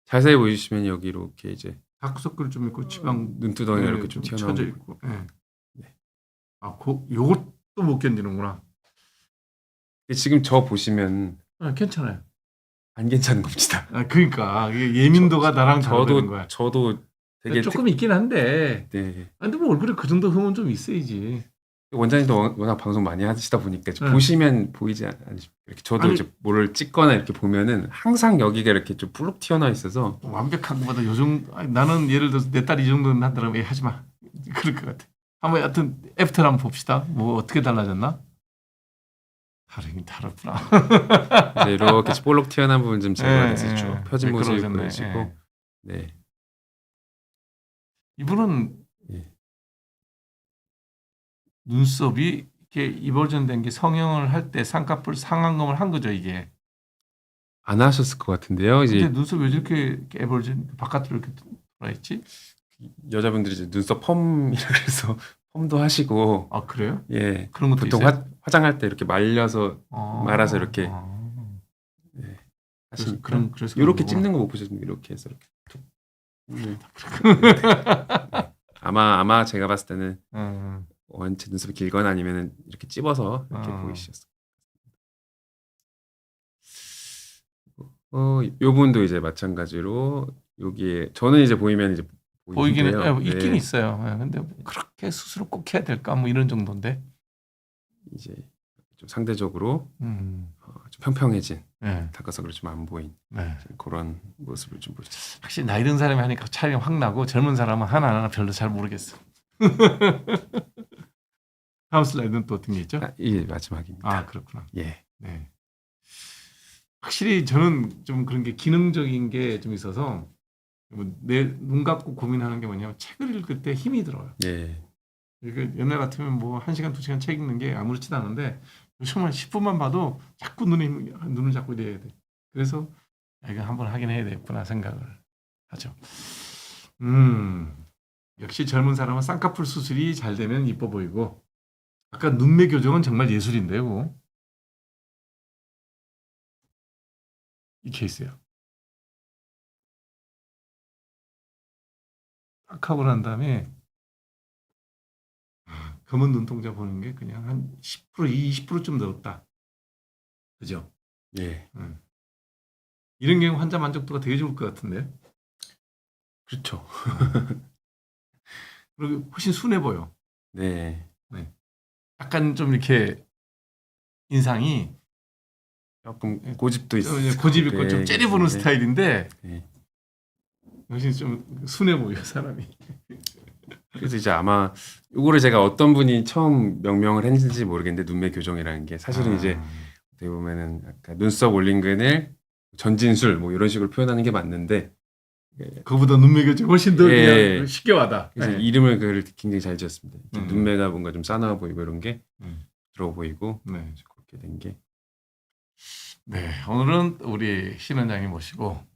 [SPEAKER 3] 자세히 보시면 여기 이렇게 이제
[SPEAKER 1] 다크서클 좀 있고 지방
[SPEAKER 3] 눈두덩이가 이렇게 좀 튀어나온
[SPEAKER 1] 쳐져
[SPEAKER 3] 게
[SPEAKER 1] 있고. 예.
[SPEAKER 3] 네.
[SPEAKER 1] 아, 요것도 못 견디는구나.
[SPEAKER 3] 근데 지금 저 보시면
[SPEAKER 1] 괜찮아요.
[SPEAKER 3] 안 괜찮은 겁니다.
[SPEAKER 1] 그러니까 이게 예민도가 나랑 다르는 거야.
[SPEAKER 3] 저도 되게
[SPEAKER 1] 조금 있긴 한데.
[SPEAKER 3] 네.
[SPEAKER 1] 근데 뭐 얼굴에 그 정도 흠은 좀 있어야지.
[SPEAKER 3] 원장님도 워낙 방송 많이 하시다 보니까
[SPEAKER 1] 네.
[SPEAKER 3] 보시면 보이지 않으십니까? 이렇게 저도
[SPEAKER 1] 아니,
[SPEAKER 3] 이제 뭐를 찍거나 이렇게 보면은 항상 여기가 이렇게 좀 불룩 튀어나와 있어서
[SPEAKER 1] 완벽한 것보다 나는 예를 들어서 내 딸 이 정도는 하더라면 하지 마. 그럴 것 같아. 한번 여튼 애프터를 한번 봅시다. 뭐 어떻게 달라졌나? 다르긴 다르구나.
[SPEAKER 3] 이제 이렇게 볼록 튀어나온 부분 좀 제거가
[SPEAKER 1] 예,
[SPEAKER 3] 돼서
[SPEAKER 1] 예.
[SPEAKER 3] 쭉 펴진 모습이
[SPEAKER 1] 매끄러워졌네.
[SPEAKER 3] 보여지고
[SPEAKER 1] 예.
[SPEAKER 3] 네.
[SPEAKER 1] 이분은
[SPEAKER 3] 예.
[SPEAKER 1] 눈썹이 이렇게 이버전된 게 성형을 할 때 쌍꺼풀 상안검을 한 거죠, 이게.
[SPEAKER 3] 안 하셨을 것 같은데요.
[SPEAKER 1] 근데
[SPEAKER 3] 이제
[SPEAKER 1] 눈썹 왜 저렇게 에버전 바깥으로 이렇게 돌아 있지?
[SPEAKER 3] 여자분들이 이제 눈썹 펌이라 그래서 펌도 하시고
[SPEAKER 1] 아, 그래요?
[SPEAKER 3] 예.
[SPEAKER 1] 그런 것도
[SPEAKER 3] 보통
[SPEAKER 1] 있어요?
[SPEAKER 3] 화장할 때 이렇게 말려서 말아서 이렇게
[SPEAKER 1] 그래서
[SPEAKER 3] 하시니까
[SPEAKER 1] 그래서
[SPEAKER 3] 이렇게
[SPEAKER 1] 그런
[SPEAKER 3] 찝는 거 못 보셨는데 이렇게 해서 이렇게 툭. 네. 네. 아마 제가 봤을 때는
[SPEAKER 1] 거구나.
[SPEAKER 3] 원체 눈썹이 길거나 아니면 이렇게 찝어서 이렇게 보이셨어요. 요 분도 이제 마찬가지로 여기에 저는 이제 보이면 이제
[SPEAKER 1] 보이기는
[SPEAKER 3] 보이는데요.
[SPEAKER 1] 있긴
[SPEAKER 3] 네.
[SPEAKER 1] 있어요. 근데 뭐 그렇게 수술을 꼭 해야 될까? 뭐 이런 정도인데.
[SPEAKER 3] 이제 좀 상대적으로
[SPEAKER 1] 음.
[SPEAKER 3] 좀 평평해진
[SPEAKER 1] 네.
[SPEAKER 3] 다크서클이 좀 안 보인
[SPEAKER 1] 네.
[SPEAKER 3] 그런 모습을 좀 보셨어요.
[SPEAKER 1] 확실히 나이 든 사람이 하니까 차이가 확 나고 젊은 사람은 하나하나 별로 잘 모르겠어. 다음 슬라이드는 또 어떤 게 있죠?
[SPEAKER 3] 이게 마지막입니다.
[SPEAKER 1] 아, 그렇구나.
[SPEAKER 3] 예.
[SPEAKER 1] 네. 확실히 저는 좀 그런 게 기능적인 게 좀 있어서 내 눈 감고 고민하는 게 뭐냐면 책을 읽을 때 힘이 들어요.
[SPEAKER 3] 예.
[SPEAKER 1] 이게 옛날 같으면 뭐 1시간, 2시간 책 읽는 게 아무렇지도 않은데 요즘은 10분만 봐도 자꾸 눈을 자꾸 이래야 돼. 그래서 이거 한번 하긴 해야 되겠구나 생각을 하죠. 역시 젊은 사람은 쌍꺼풀 수술이 잘 되면 이뻐 보이고 아까 눈매 교정은 정말 예술인데요. 이 케이스예요. 딱 하고 난 다음에 검은 눈동자 보는 게 그냥 한 10%, 20%좀 늘었다. 그죠?
[SPEAKER 3] 예.
[SPEAKER 1] 이런 경우 환자 만족도가 되게 좋을 것 같은데.
[SPEAKER 3] 그렇죠.
[SPEAKER 1] 그리고 훨씬 순해 보여.
[SPEAKER 3] 네.
[SPEAKER 1] 약간 좀 이렇게 인상이
[SPEAKER 3] 조금 고집도
[SPEAKER 1] 좀
[SPEAKER 3] 있고
[SPEAKER 1] 고집 있고 좀 째려보는 스타일인데
[SPEAKER 3] 네.
[SPEAKER 1] 훨씬 좀 순해 보여 사람이.
[SPEAKER 3] 그래서 이제 아마 요거를 제가 어떤 분이 처음 명명을 했는지 모르겠는데 눈매 교정이라는 게 사실은 이제 어떻게 보면은 약간 눈썹 올림근을 전진술 뭐 이런 식으로 표현하는 게 맞는데
[SPEAKER 1] 그거보다 눈매 교정 훨씬 더
[SPEAKER 3] 예.
[SPEAKER 1] 그냥 쉽게 와다.
[SPEAKER 3] 그래서
[SPEAKER 1] 네.
[SPEAKER 3] 이름을 그걸 굉장히 잘 지었습니다.
[SPEAKER 1] 음.
[SPEAKER 3] 눈매가 뭔가 좀 싸나워 보이고 이런 게
[SPEAKER 1] 음.
[SPEAKER 3] 들어 보이고
[SPEAKER 1] 네.
[SPEAKER 3] 그렇게 된 게.
[SPEAKER 1] 네, 오늘은 우리 신 원장님 모시고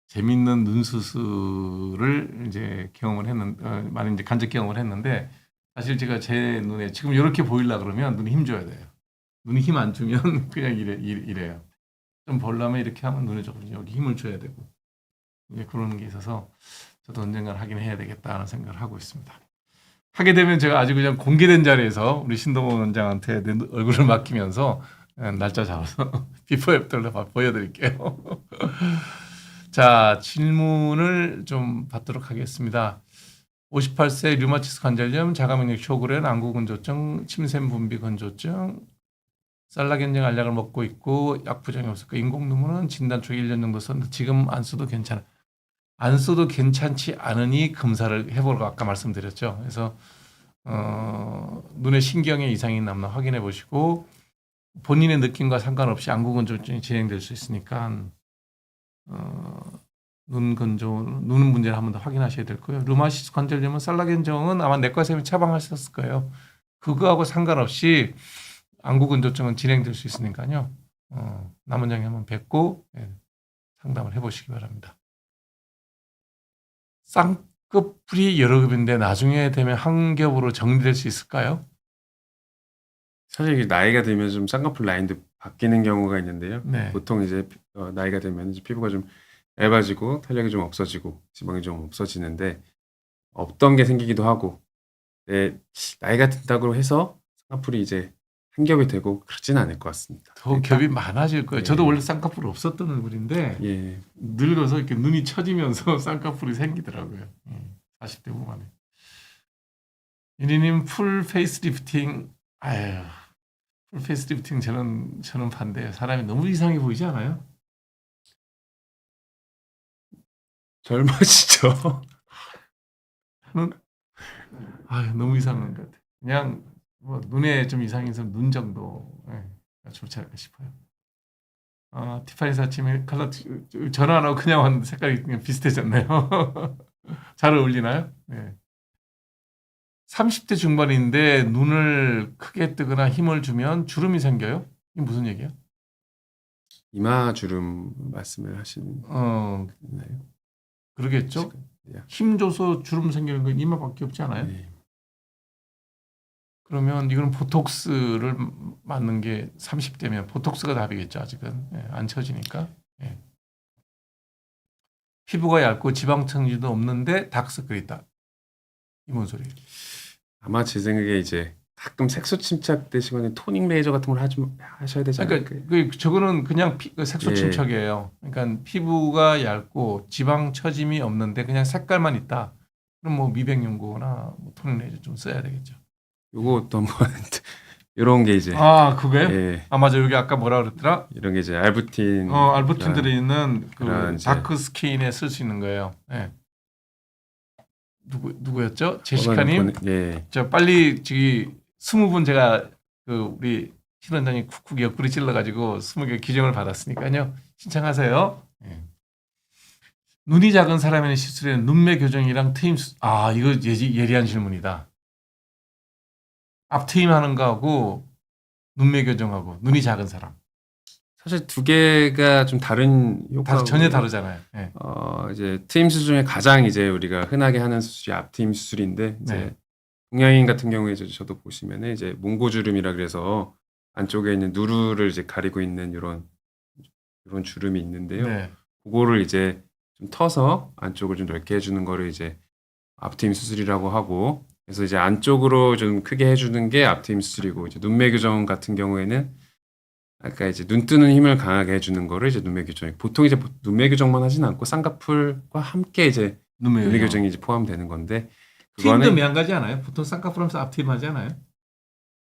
[SPEAKER 1] 재밌는 눈 수술을 이제 경험을 많이 이제 간접 경험을 했는데 사실 제가 제 눈에 지금 이렇게 보이려 그러면 눈에 힘 줘야 돼요. 눈에 힘 안 주면 그냥 이래요. 좀 보려면 이렇게 하면 눈에 좀 여기 힘을 줘야 되고 이제 그런 게 있어서 저도 언젠간 하긴 해야 되겠다는 생각을 하고 있습니다. 하게 되면 제가 아주 그냥 공개된 자리에서 우리 신동원 원장한테 내 얼굴을 맡기면서 날짜 잡아서 비포 애프터를 보여드릴게요. 자, 질문을 좀 받도록 하겠습니다. 58세 류마티스 관절염, 자가면역 쇼그렌, 안구건조증, 침샘분비 건조증, 살라겐정 알약을 먹고 있고 약 부작용이 없을까? 인공눈물은 진단 초기 1년 정도 썼는데 지금 안 써도 괜찮아. 안 써도 괜찮지 않으니 검사를 해보라고 아까 말씀드렸죠. 그래서 눈에 신경에 이상이 남나 확인해 보시고 본인의 느낌과 상관없이 안구건조증이 진행될 수 있으니까 눈 문제를 한 번 더 확인하셔야 될 거예요. 류마티스 관절염은 살라겐정은 아마 내과 선생님이 처방하셨을 거예요. 그거하고 상관없이 안구건조증은 진행될 수 있으니까요. 남 원장님 한번 뵙고 상담을 해보시기 바랍니다. 쌍꺼풀이 여러 겹인데 나중에 되면 한 겹으로 정리될 수 있을까요?
[SPEAKER 3] 사실 이게 나이가 들면 좀 쌍꺼풀 라인도 바뀌는 경우가 있는데요.
[SPEAKER 1] 네.
[SPEAKER 3] 보통 이제 나이가 들면 이제 피부가 좀 얇아지고 탄력이 좀 없어지고 지방이 좀 없어지는데 없던 게 생기기도 하고 나이가 든다고 해서 쌍꺼풀이 이제 한 겹이 되고 그렇지는 않을 것 같습니다.
[SPEAKER 1] 더 겹이 많아질 거예요.
[SPEAKER 3] 예.
[SPEAKER 1] 저도 원래 쌍꺼풀 없었던 얼굴인데
[SPEAKER 3] 예.
[SPEAKER 1] 늙어서 이렇게 눈이 처지면서 쌍꺼풀이 생기더라고요. 40대 후반에. 윤희님 풀 페이스리프팅, 아유, 풀 페이스리프팅 저는 반대예요. 사람이 너무 이상해 보이지 않아요?
[SPEAKER 3] 젊어지죠.
[SPEAKER 1] 너무 이상한 것 같아요. 그냥 뭐 눈에 좀 이상이 있으면 눈 정도 좋지 않을까 싶어요. 티파니 사치미 컬러 전화 안 하고 그냥 왔는데 색깔이 그냥 비슷해졌네요. 잘 어울리나요? 네. 30대 중반인데 눈을 크게 뜨거나 힘을 주면 주름이 생겨요? 이게 무슨 얘기야?
[SPEAKER 3] 이마 주름 말씀을 하시는 나요?
[SPEAKER 1] 그러겠죠?
[SPEAKER 3] 예.
[SPEAKER 1] 힘 줘서 주름 생기는 건 이마밖에 없지 않아요?
[SPEAKER 3] 네.
[SPEAKER 1] 그러면 이거는 보톡스를 맞는 게 30대면 보톡스가 답이겠죠. 아직은 안 쳐지니까. 피부가 얇고 지방 층지도 없는데 다크서클이 있다. 이 뭔 소리예요?
[SPEAKER 3] 아마 제 생각에 이제 가끔 색소 침착되시거나 토닝 레이저 같은 걸 하셔야 되지 않을까요?
[SPEAKER 1] 그러니까 저거는 그냥 색소
[SPEAKER 3] 예.
[SPEAKER 1] 침착이에요. 그러니까 피부가 얇고 지방 처짐이 없는데 그냥 색깔만 있다. 그럼 뭐 미백 연고나 뭐 토닝 레이저 좀 써야 되겠죠.
[SPEAKER 3] 요것도 한번 이런 게 이제
[SPEAKER 1] 그거요?
[SPEAKER 3] 예,
[SPEAKER 1] 맞아. 여기 아까 뭐라 그랬더라?
[SPEAKER 3] 이런 게 이제 알부틴
[SPEAKER 1] 알부틴 들어있는 그
[SPEAKER 3] 그런 이제
[SPEAKER 1] 다크 스킨에 쓸 수 있는 거예요. 누구였죠? 제시카님.
[SPEAKER 3] 예.
[SPEAKER 1] 저 빨리 저기 20분 제가 그 우리 신 원장님 쿡쿡 옆구리 찔러가지고 20개 규정을 받았으니까요. 신청하세요. 눈이 작은 사람의 시술에는 눈매 교정이랑 트임 이거 예리한 질문이다. 앞 트임하는 거하고 눈매 교정하고 눈이 작은 사람.
[SPEAKER 3] 사실 두 개가 좀 다른 효과가
[SPEAKER 1] 전혀 다르잖아요.
[SPEAKER 3] 이제 트임 수술 중에 가장 이제 우리가 흔하게 하는 수술이 앞트임 수술인데 이제
[SPEAKER 1] 네.
[SPEAKER 3] 동양인 같은 경우에 저도 보시면은 이제 몽고주름이라 그래서 안쪽에 있는 누르를 이제 가리고 있는 이런 주름이 있는데요.
[SPEAKER 1] 네.
[SPEAKER 3] 그거를 이제 좀 터서 안쪽을 좀 넓게 해주는 거를 이제 앞트임 수술이라고 하고, 그래서 이제 안쪽으로 좀 크게 해주는 게 앞트임 수술이고, 이제 눈매 교정 같은 경우에는 아까 이제 눈 뜨는 힘을 강하게 해주는 거를 이제 눈매 교정. 보통 이제 눈매 교정만 하진 않고 쌍꺼풀과 함께 이제 눈매 교정이 이제 포함되는 건데,
[SPEAKER 1] 팀도
[SPEAKER 3] 그거는
[SPEAKER 1] 매한가지 않아요? 보통 쌍꺼풀 하면서 앞팀 하지 않아요?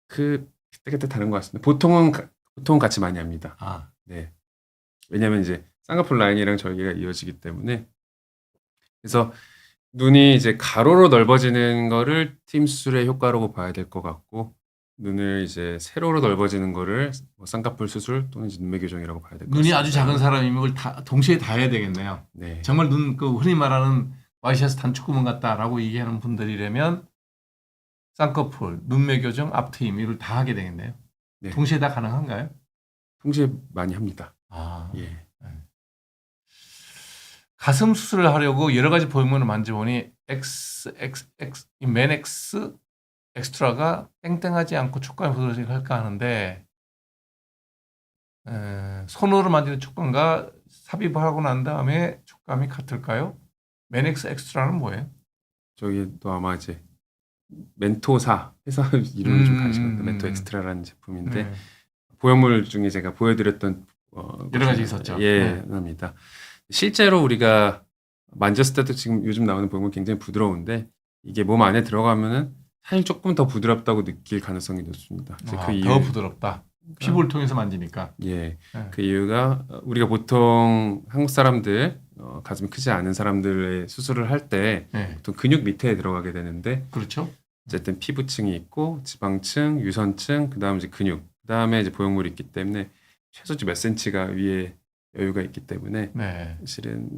[SPEAKER 3] 그때 다른 것 같습니다. 보통은 같이 많이 합니다. 네. 왜냐하면 이제 쌍꺼풀 라인이랑 절개가 이어지기 때문에. 그래서 눈이 이제 가로로 넓어지는 거를 팀 수술의 효과라고 봐야 될 것 같고, 눈을 이제 세로로 넓어지는 거를 뭐 쌍꺼풀 수술 또는 이제 눈매 교정이라고 봐야 될 것 같습니다.
[SPEAKER 1] 눈이 아주 작은 사람이면 그걸 다 동시에 다 해야 되겠네요.
[SPEAKER 3] 네.
[SPEAKER 1] 정말 흔히 말하는 와이셔츠 단축구멍 같다라고 얘기하는 분들이라면 쌍꺼풀, 눈매 교정, 앞트임 이걸 다 하게 되겠네요.
[SPEAKER 3] 네.
[SPEAKER 1] 동시에 다 가능한가요?
[SPEAKER 3] 동시에 많이 합니다.
[SPEAKER 1] 예. 가슴 수술을 하려고 여러 가지 보형물을 만져보니 맨엑스 엑스트라가 땡땡하지 않고 촉감이 부드러워지게 할까 하는데 손으로 만지는 촉감과 삽입을 하고 난 다음에 촉감이 같을까요? 맨엑스 엑스트라는 뭐예요?
[SPEAKER 3] 저기도 아마 이제 멘토사 회사 이름이 좀 다르신 것 같아요. 멘토
[SPEAKER 1] 음.
[SPEAKER 3] 엑스트라라는 제품인데
[SPEAKER 1] 네.
[SPEAKER 3] 보형물 중에 제가 보여드렸던
[SPEAKER 1] 여러 가지 있었죠.
[SPEAKER 3] 예, 합니다. 실제로 우리가 만졌을 때도 지금 요즘 나오는 보형물 굉장히 부드러운데 이게 몸 안에 들어가면은 사실 조금 더 부드럽다고 느낄 가능성이 높습니다. 그래서
[SPEAKER 1] 아,
[SPEAKER 3] 그 이유,
[SPEAKER 1] 더 부드럽다. 피부를 통해서 만지니까.
[SPEAKER 3] 예,
[SPEAKER 1] 네.
[SPEAKER 3] 그 이유가 우리가 보통 한국 사람들 가슴이 크지 않은 사람들의 수술을 할 때
[SPEAKER 1] 네.
[SPEAKER 3] 보통 근육 밑에 들어가게 되는데
[SPEAKER 1] 그렇죠.
[SPEAKER 3] 어쨌든 피부층이 있고 지방층, 유선층, 그다음에 이제 근육, 그다음에 이제 보형물이 있기 때문에 최소 몇 센치가 위에 여유가 있기 때문에
[SPEAKER 1] 네.
[SPEAKER 3] 사실은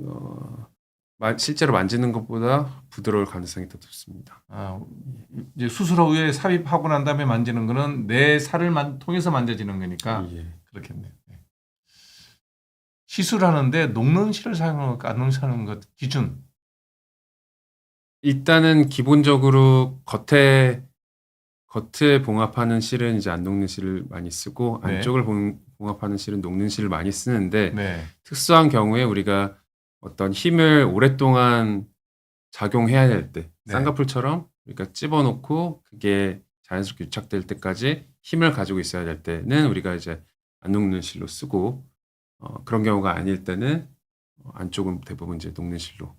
[SPEAKER 3] 실제로 만지는 것보다 부드러울 가능성이 더 높습니다.
[SPEAKER 1] 아, 이제 수술 후에 삽입하고 난 다음에 만지는 거는 내 살을 통해서 만져지는 거니까
[SPEAKER 3] 예.
[SPEAKER 1] 그렇겠네요. 네. 시술하는데 녹는 실을 사용하는 것, 안 녹는 실을 하는 것 기준.
[SPEAKER 3] 일단은 기본적으로 겉에 봉합하는 실은 이제 안 녹는 실을 많이 쓰고
[SPEAKER 1] 네.
[SPEAKER 3] 안쪽을 봉합하는 실은 녹는 실을 많이 쓰는데
[SPEAKER 1] 네.
[SPEAKER 3] 특수한 경우에 우리가 어떤 힘을 오랫동안 작용해야 될 때
[SPEAKER 1] 네.
[SPEAKER 3] 쌍꺼풀처럼 우리가 집어넣고 그게 자연스럽게 유착될 때까지 힘을 가지고 있어야 될 때는 우리가 이제 안 녹는 실로 쓰고 그런 경우가 아닐 때는 안쪽은 대부분 이제 녹는 실로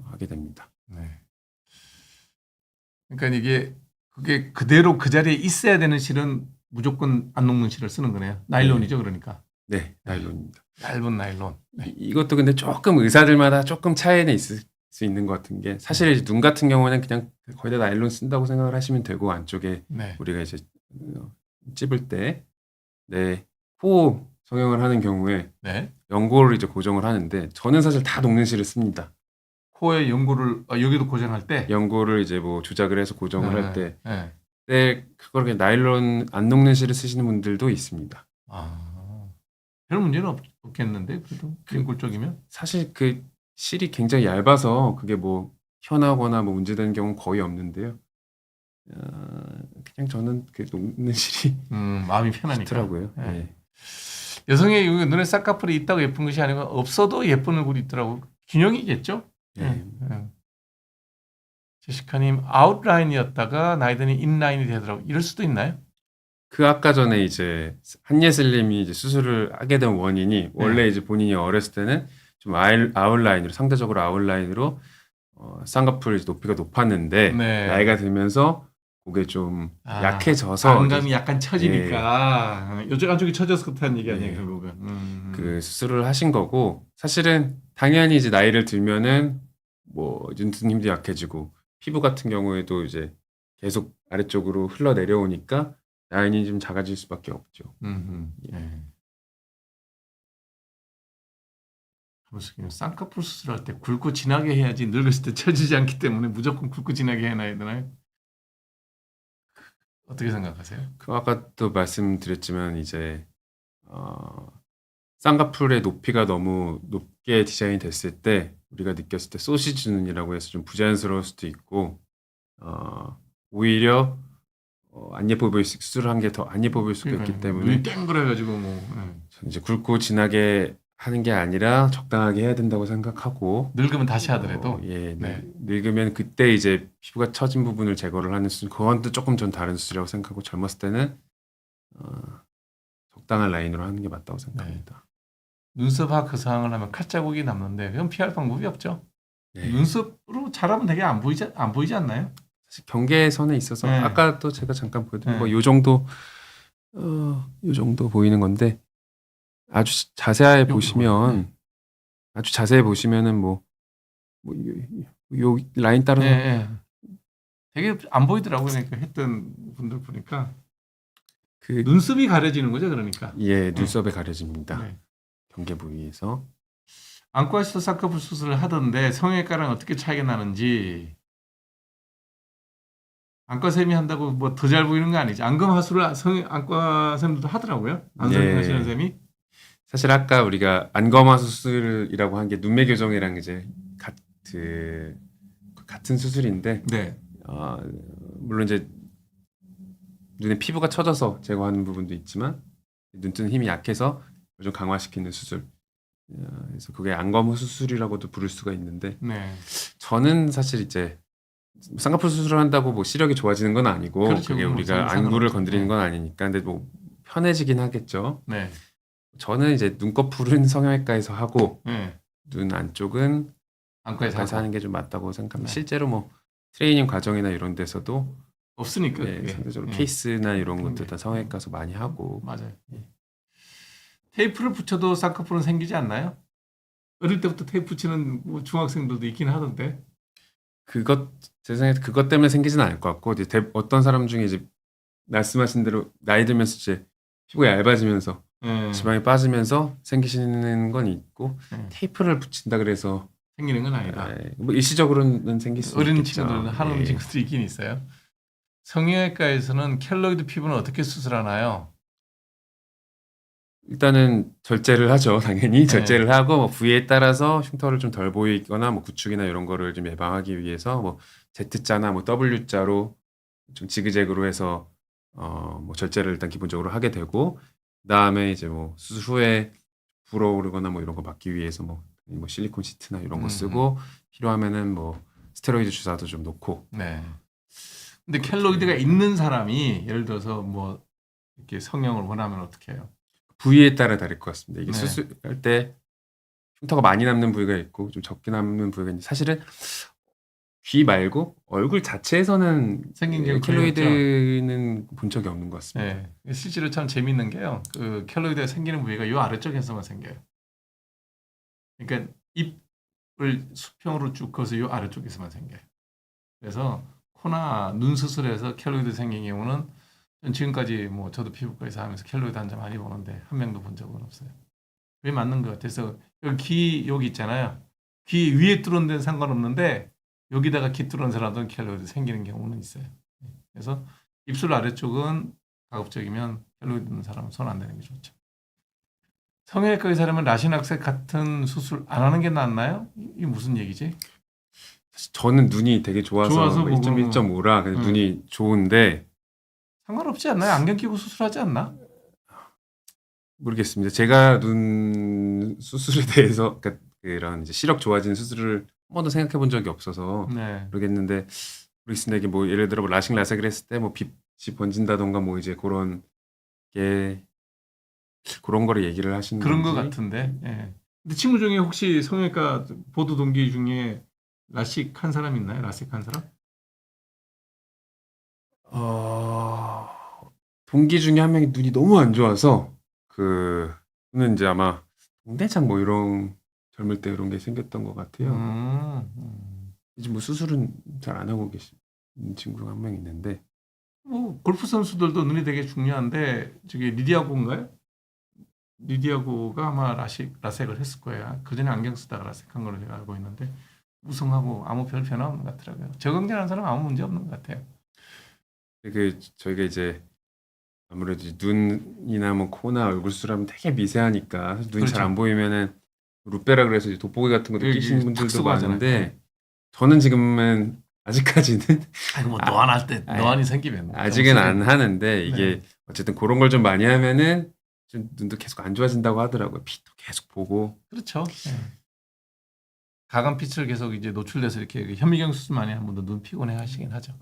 [SPEAKER 3] 하게 됩니다.
[SPEAKER 1] 네. 그러니까 그게 그대로 그 자리에 있어야 되는 실은 무조건 안 녹는 실을 쓰는 거네요. 나일론이죠, 그러니까.
[SPEAKER 3] 네, 나일론입니다.
[SPEAKER 1] 얇은 나일론. 네.
[SPEAKER 3] 이것도 근데 조금 의사들마다 조금 차이는 있을 수 있는 것 같은 게 사실 이제 눈 같은 경우는 그냥 거의 다 나일론 쓴다고 생각을 하시면 되고 안쪽에
[SPEAKER 1] 네.
[SPEAKER 3] 우리가 이제 찝을 때 코 성형을 하는 경우에
[SPEAKER 1] 네.
[SPEAKER 3] 연고를 이제 고정을 하는데 저는 사실 다 녹는 실을 씁니다.
[SPEAKER 1] 코에 연고를 여기도 고정할 때.
[SPEAKER 3] 연고를 이제 뭐 조작을 해서 고정을 할 때,
[SPEAKER 1] 네.
[SPEAKER 3] 근데 그걸 그냥 나일론 안 녹는 실을 쓰시는 분들도 있습니다.
[SPEAKER 1] 아, 별 문제는 없겠는데 그래도 연골 쪽이면.
[SPEAKER 3] 사실 그 실이 굉장히 얇아서 그게 뭐 현하거나 뭐 문제되는 경우는 거의 없는데요. 그냥 저는 그 녹는 실이
[SPEAKER 1] 마음이 편하니까.
[SPEAKER 3] 좋더라고요.
[SPEAKER 1] 네.
[SPEAKER 3] 예.
[SPEAKER 1] 여성의 눈에 쌍꺼풀이 있다고 예쁜 것이 아니고 없어도 예쁜 얼굴이 있더라고. 균형이겠죠?
[SPEAKER 3] 예.
[SPEAKER 1] 제시카님 아웃라인이었다가 나이 드니 인라인이 되더라고. 이럴 수도 있나요?
[SPEAKER 3] 그 아까 전에 이제 한예슬님이 이제 수술을 하게 된 원인이 원래 이제 본인이 어렸을 때는 좀 아웃라인으로 상대적으로 아웃라인으로 쌍꺼풀 이제 높이가 높았는데
[SPEAKER 1] 네.
[SPEAKER 3] 나이가 들면서 그게 좀 약해져서
[SPEAKER 1] 안감이 약간 처지니까 요쪽 안쪽이 처져서 그렇다는 얘기 아니에요, 결국은.
[SPEAKER 3] 그 수술을 하신 거고 사실은 당연히 이제 나이를 들면은 뭐 윤트님도 약해지고 피부 같은 경우에도 이제 계속 아래쪽으로 흘러 내려오니까 라인이 좀 작아질 수밖에 없죠.
[SPEAKER 1] 예. 그래서 쌍꺼풀 수술할 때 굵고 진하게 해야지 늙었을 때 처지지 않기 때문에 무조건 굵고 진하게 해놔야 되나요? 어떻게 생각하세요?
[SPEAKER 3] 그 아까도 말씀드렸지만 이제 쌍꺼풀의 높이가 너무 높게 디자인이 됐을 때 우리가 느꼈을 때 소시지 눈이라고 해서 좀 부자연스러울 수도 있고 오히려 안 예뻐 보일 수술을 한 게 더 안 예뻐 보일 수가 있기 때문에
[SPEAKER 1] 눈이 땡그래가지고
[SPEAKER 3] 저는 이제 굵고 진하게 하는 게 아니라 적당하게 해야 된다고 생각하고
[SPEAKER 1] 늙으면 다시 하더라도
[SPEAKER 3] 네.
[SPEAKER 1] 네.
[SPEAKER 3] 늙으면 그때 이제 피부가 처진 부분을 제거를 하는 수술 그건 또 조금 전 다른 수술이라고 생각하고 젊었을 때는 적당한 라인으로 하는 게 맞다고 생각합니다.
[SPEAKER 1] 눈썹 그 상황을 하면 칼자국이 남는데 그건 피할 방법이 없죠.
[SPEAKER 3] 네.
[SPEAKER 1] 눈썹으로 잘하면 되게 안 보이지 않나요?
[SPEAKER 3] 사실 경계선에 있어서
[SPEAKER 1] 네.
[SPEAKER 3] 아까 또 제가 잠깐 보여드린
[SPEAKER 1] 네.
[SPEAKER 3] 뭐 요 정도 요 정도 보이는 건데 아주 자세히 보시면 아주 자세히 보시면은 요 라인 따라서
[SPEAKER 1] 되게 안 보이더라고요. 그러니까 했던 분들 보니까
[SPEAKER 3] 그
[SPEAKER 1] 눈썹이 가려지는 거죠, 그러니까.
[SPEAKER 3] 예, 눈썹에 가려집니다.
[SPEAKER 1] 네.
[SPEAKER 3] 경계 부위에서.
[SPEAKER 1] 안과에서 쌍꺼풀 수술을 하던데 성형외과랑 어떻게 차이가 나는지. 안과 쌤이 한다고 뭐 더 잘 보이는 거 아니지? 안검하수를 안과 쌤들도 하더라고요. 안선영 하시는 쌤이.
[SPEAKER 3] 사실 아까 우리가 안검하 수술이라고 한 게 눈매 교정이랑 이제 같은 수술인데
[SPEAKER 1] 네.
[SPEAKER 3] 물론 이제 눈에 피부가 처져서 제거하는 부분도 있지만 눈뜨는 힘이 약해서 그걸 좀 강화시키는 수술. 그래서 그게 안검 수술이라고도 부를 수가 있는데
[SPEAKER 1] 네.
[SPEAKER 3] 저는 사실 이제 쌍꺼풀 수술을 한다고 뭐 시력이 좋아지는 건 아니고
[SPEAKER 1] 그렇죠.
[SPEAKER 3] 그게
[SPEAKER 1] 그건 뭐
[SPEAKER 3] 우리가
[SPEAKER 1] 상관없죠.
[SPEAKER 3] 안구를 건드리는
[SPEAKER 1] 네.
[SPEAKER 3] 건 아니니까 근데 뭐 편해지긴 하겠죠.
[SPEAKER 1] 네.
[SPEAKER 3] 저는 이제 눈꺼풀은 성형외과에서 하고
[SPEAKER 1] 네.
[SPEAKER 3] 눈 안쪽은
[SPEAKER 1] 안과에서
[SPEAKER 3] 안과에서
[SPEAKER 1] 하고.
[SPEAKER 3] 하는 게 좀 맞다고 생각합니다.
[SPEAKER 1] 네.
[SPEAKER 3] 실제로 뭐 트레이닝 과정이나 이런 데서도
[SPEAKER 1] 없으니까
[SPEAKER 3] 네,
[SPEAKER 1] 그게.
[SPEAKER 3] 상대적으로
[SPEAKER 1] 예.
[SPEAKER 3] 케이스나 이런
[SPEAKER 1] 그런
[SPEAKER 3] 것들
[SPEAKER 1] 게.
[SPEAKER 3] 다 성형외과에서 많이 하고
[SPEAKER 1] 맞아요. 예. 테이프를 붙여도 쌍꺼풀은 생기지 않나요? 어릴 때부터 테이프 붙이는 뭐 중학생들도 있긴 하던데.
[SPEAKER 3] 제 생각에 그것 때문에 생기지는 않을 것 같고 이제 어떤 사람 중에 이제 말씀하신 대로 나이 들면서 이제 피부가 얇아지면서
[SPEAKER 1] 예.
[SPEAKER 3] 지방이 빠지면서 생기시는 건 있고
[SPEAKER 1] 예.
[SPEAKER 3] 테이프를 붙인다 그래서
[SPEAKER 1] 생기는 건 아니다.
[SPEAKER 3] 뭐 일시적으로는 생길 수
[SPEAKER 1] 어린
[SPEAKER 3] 있겠죠.
[SPEAKER 1] 친구들은 하는
[SPEAKER 3] 예.
[SPEAKER 1] 친구들이 있긴 있어요. 성형외과에서는 켈로이드 피부는 어떻게 수술하나요?
[SPEAKER 3] 일단은 절제를 하죠. 당연히
[SPEAKER 1] 네.
[SPEAKER 3] 절제를 하고 뭐 부위에 따라서 흉터를 좀 덜 보이거나 뭐 구축이나 이런 거를 좀 예방하기 위해서 뭐 Z자나 뭐 W자로 좀 지그재그로 해서 뭐 절제를 일단 기본적으로 하게 되고 그다음에 이제 뭐 수술 후에 불어오르거나 뭐 이런 거 막기 위해서 뭐 실리콘 시트나 이런 거 쓰고 필요하면은 뭐 스테로이드 주사도 좀 놓고
[SPEAKER 1] 네. 근데
[SPEAKER 3] 그렇게.
[SPEAKER 1] 켈로이드가 있는 사람이 예를 들어서 뭐 이렇게 성형을 원하면 어떻게 해요?
[SPEAKER 3] 부위에 따라 다를 것 같습니다. 이게
[SPEAKER 1] 네.
[SPEAKER 3] 수술할 때 흉터가 많이 남는 부위가 있고 좀 적게 남는 부위가 있는데 사실은 귀 말고 얼굴 자체에서는
[SPEAKER 1] 생긴 경우 거의 없죠.
[SPEAKER 3] 켈로이드는 본 적이 없는 것 같습니다.
[SPEAKER 1] 네. 실제로 참 재밌는 게요. 그 켈로이드가 생기는 부위가 요 아래쪽에서만 생겨요. 그러니까 입을 수평으로 쭉 커서 요 아래쪽에서만 생겨요. 그래서 코나 눈 수술에서 켈로이드 생긴 경우는 전 지금까지 뭐 저도 피부과에서 하면서 켈로이드 환자 많이 보는데 한 명도 본 적은 없어요. 그게 맞는 것 같아서 여기 여기 있잖아요. 귀 위에 뚫은 데는 상관없는데 여기다가 귀 뚫은 사람들은 켈로이드 생기는 경우는 있어요. 그래서 입술 아래쪽은 가급적이면 켈로이드 있는 사람은 손 안 대는 게 좋죠. 성형외과 의사라면 라시낙색 같은 수술 안 하는 게 낫나요? 이게 무슨 얘기지?
[SPEAKER 3] 사실 저는 눈이 되게 좋아서
[SPEAKER 1] 뭐
[SPEAKER 3] 1.1.5라 눈이 좋은데
[SPEAKER 1] 상관없지 않나요? 안경 끼고 수술하지 않나?
[SPEAKER 3] 모르겠습니다. 제가 눈 수술에 대해서 그러니까 그런 이제 시력 좋아지는 수술을 한 번도 생각해 본 적이 없어서
[SPEAKER 1] 네.
[SPEAKER 3] 모르겠는데 모르겠습니다. 이게 뭐 예를 들어 뭐 라식 라섹을 했을 때 뭐 빛이 번진다던가 뭐 이제 그런 게 그런 거를 얘기를 하시는
[SPEAKER 1] 그런 것
[SPEAKER 3] 건지.
[SPEAKER 1] 같은데. 예. 근데 친구 중에 혹시 성형외과 보도 동기 중에 라식 한 사람 있나요? 라식 한 사람?
[SPEAKER 3] 동기 중에 한 명이 눈이 너무 안 좋아서 그는 이제 아마 동대장 뭐 이런 젊을 때 그런 게 생겼던 것 같아요. 이제 뭐 수술은 잘 안 하고 계신 친구가 한 명 있는데
[SPEAKER 1] 뭐 골프 선수들도 눈이 되게 중요한데 저기 리디아고인가요? 리디아고가 아마 라섹을 했을 거예요. 그 전에 안경 쓰다가 라섹한 걸로 제가 알고 있는데 우승하고 아무 별 변화 없는 것 같더라고요. 적응되는 사람 아무 문제 없는 것 같아요.
[SPEAKER 3] 저희가 이제 아무래도 눈이나 뭐 코나 얼굴 수술하면 되게 미세하니까 사실 눈이 잘
[SPEAKER 1] 그렇죠.
[SPEAKER 3] 안 보이면은 루페라 그래서 이제 돋보기 같은 거
[SPEAKER 1] 여기
[SPEAKER 3] 끼시는
[SPEAKER 1] 탁
[SPEAKER 3] 분들도
[SPEAKER 1] 쓰고 하잖아요.
[SPEAKER 3] 많은데 저는 지금은 아직까지는
[SPEAKER 1] 아이고 뭐 노안할 때 노안이 생기면
[SPEAKER 3] 아직은 안
[SPEAKER 1] 좀
[SPEAKER 3] 하는데 이게 어쨌든 그런 걸 좀 많이 하면은 좀 눈도 계속 안 좋아진다고 하더라고요. 빛도 계속 보고.
[SPEAKER 1] 그렇죠. 예. 가간빛을 계속 이제 노출돼서 이렇게 현미경 수술 많이 한 분도 눈 피곤해 하시긴 하죠.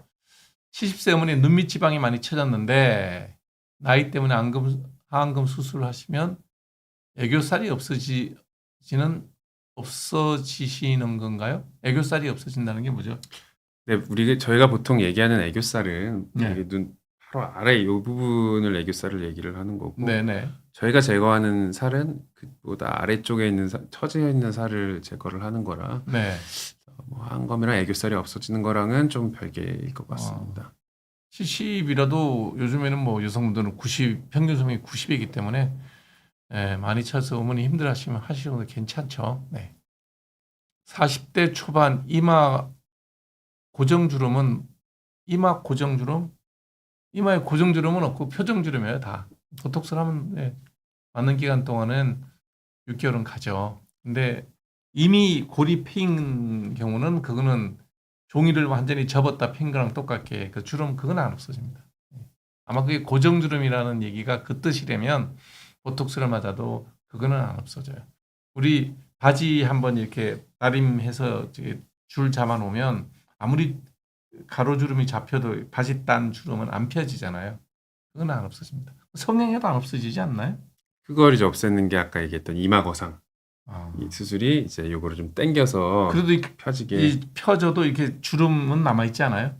[SPEAKER 1] 70세 어머니 눈밑 지방이 많이 처졌는데 나이 때문에 하안검 수술을 하시면 애교살이 없어지시는 건가요? 애교살이 없어진다는 게 뭐죠?
[SPEAKER 3] 네, 저희가 보통 얘기하는 애교살은
[SPEAKER 1] 네.
[SPEAKER 3] 이게 눈 바로 아래 이 부분을 애교살을 얘기를 하는 거고
[SPEAKER 1] 네네.
[SPEAKER 3] 저희가 제거하는 살은 그보다 아래쪽에 있는 처져 있는 살을 제거를 하는 거라
[SPEAKER 1] 네.
[SPEAKER 3] 뭐 하안검이랑 애교살이 없어지는 거랑은 좀 별개일 것 같습니다.
[SPEAKER 1] 70이라도 요즘에는 뭐 여성분들은 90 평균 수명이 90이기 때문에 많이 차서 어머니 힘들어하시면 하시는 것도 괜찮죠. 네. 40대 초반 이마 고정주름은 이마에 고정주름은 없고 표정주름이에요 다. 보톡스를 하면 맞는 기간 동안은 6개월은 가죠. 근데 이미 골이 패인 경우는 그거는 종이를 완전히 접었다 핀 거랑 똑같게 그 주름 그건 안 없어집니다. 아마 그게 고정주름이라는 얘기가 그 뜻이라면 보톡스를 맞아도 그거는 안 없어져요. 우리 바지 한번 이렇게 다림해서 이제 줄 잡아 놓으면 아무리 가로주름이 잡혀도 바지 단 주름은 안 펴지잖아요. 그건 안 없어집니다. 성형해도 안 없어지지 않나요?
[SPEAKER 3] 그걸 이제 없애는 게 아까 얘기했던 이마 거상
[SPEAKER 1] 아.
[SPEAKER 3] 이 수술이 이제 요거를 좀 당겨서
[SPEAKER 1] 그래도
[SPEAKER 3] 펴지게
[SPEAKER 1] 이 펴져도 이렇게 주름은 남아 있지 않아요?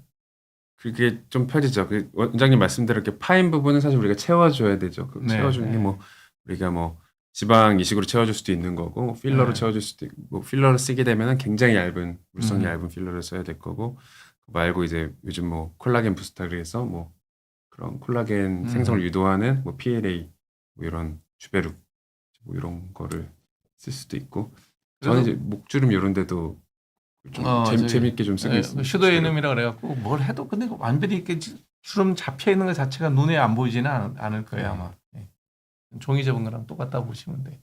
[SPEAKER 3] 그게 좀 펴지죠. 그 원장님 말씀대로 이렇게 파인 부분은 사실 우리가 채워줘야 되죠. 그
[SPEAKER 1] 네,
[SPEAKER 3] 채워주는
[SPEAKER 1] 네.
[SPEAKER 3] 게 뭐 우리가 뭐 지방 이식으로 채워줄 수도 있는 거고 뭐 필러로
[SPEAKER 1] 네.
[SPEAKER 3] 채워줄 수도 있고 뭐 필러를 쓰게 되면은 굉장히 얇은 물성이
[SPEAKER 1] 음.
[SPEAKER 3] 얇은 필러를 써야 될 거고 그거 말고 이제 요즘 뭐 콜라겐 부스터 그래서 뭐 그런 콜라겐 생성을 유도하는 뭐 PLA 뭐 이런 주베룩 뭐 이런 거를 쓸 수도 있고 저는 이제 목주름 이런 데도 좀
[SPEAKER 1] 저기,
[SPEAKER 3] 재밌게 좀 쓰고 있습니다.
[SPEAKER 1] 슈도에눔이라 그래갖고 뭘 해도 근데 완전히 이렇게 주름 잡혀 있는 것 자체가 눈에 안 보이지는 않을 거예요 아마. 예. 종이 접은 거랑 똑같다고 보시면 돼.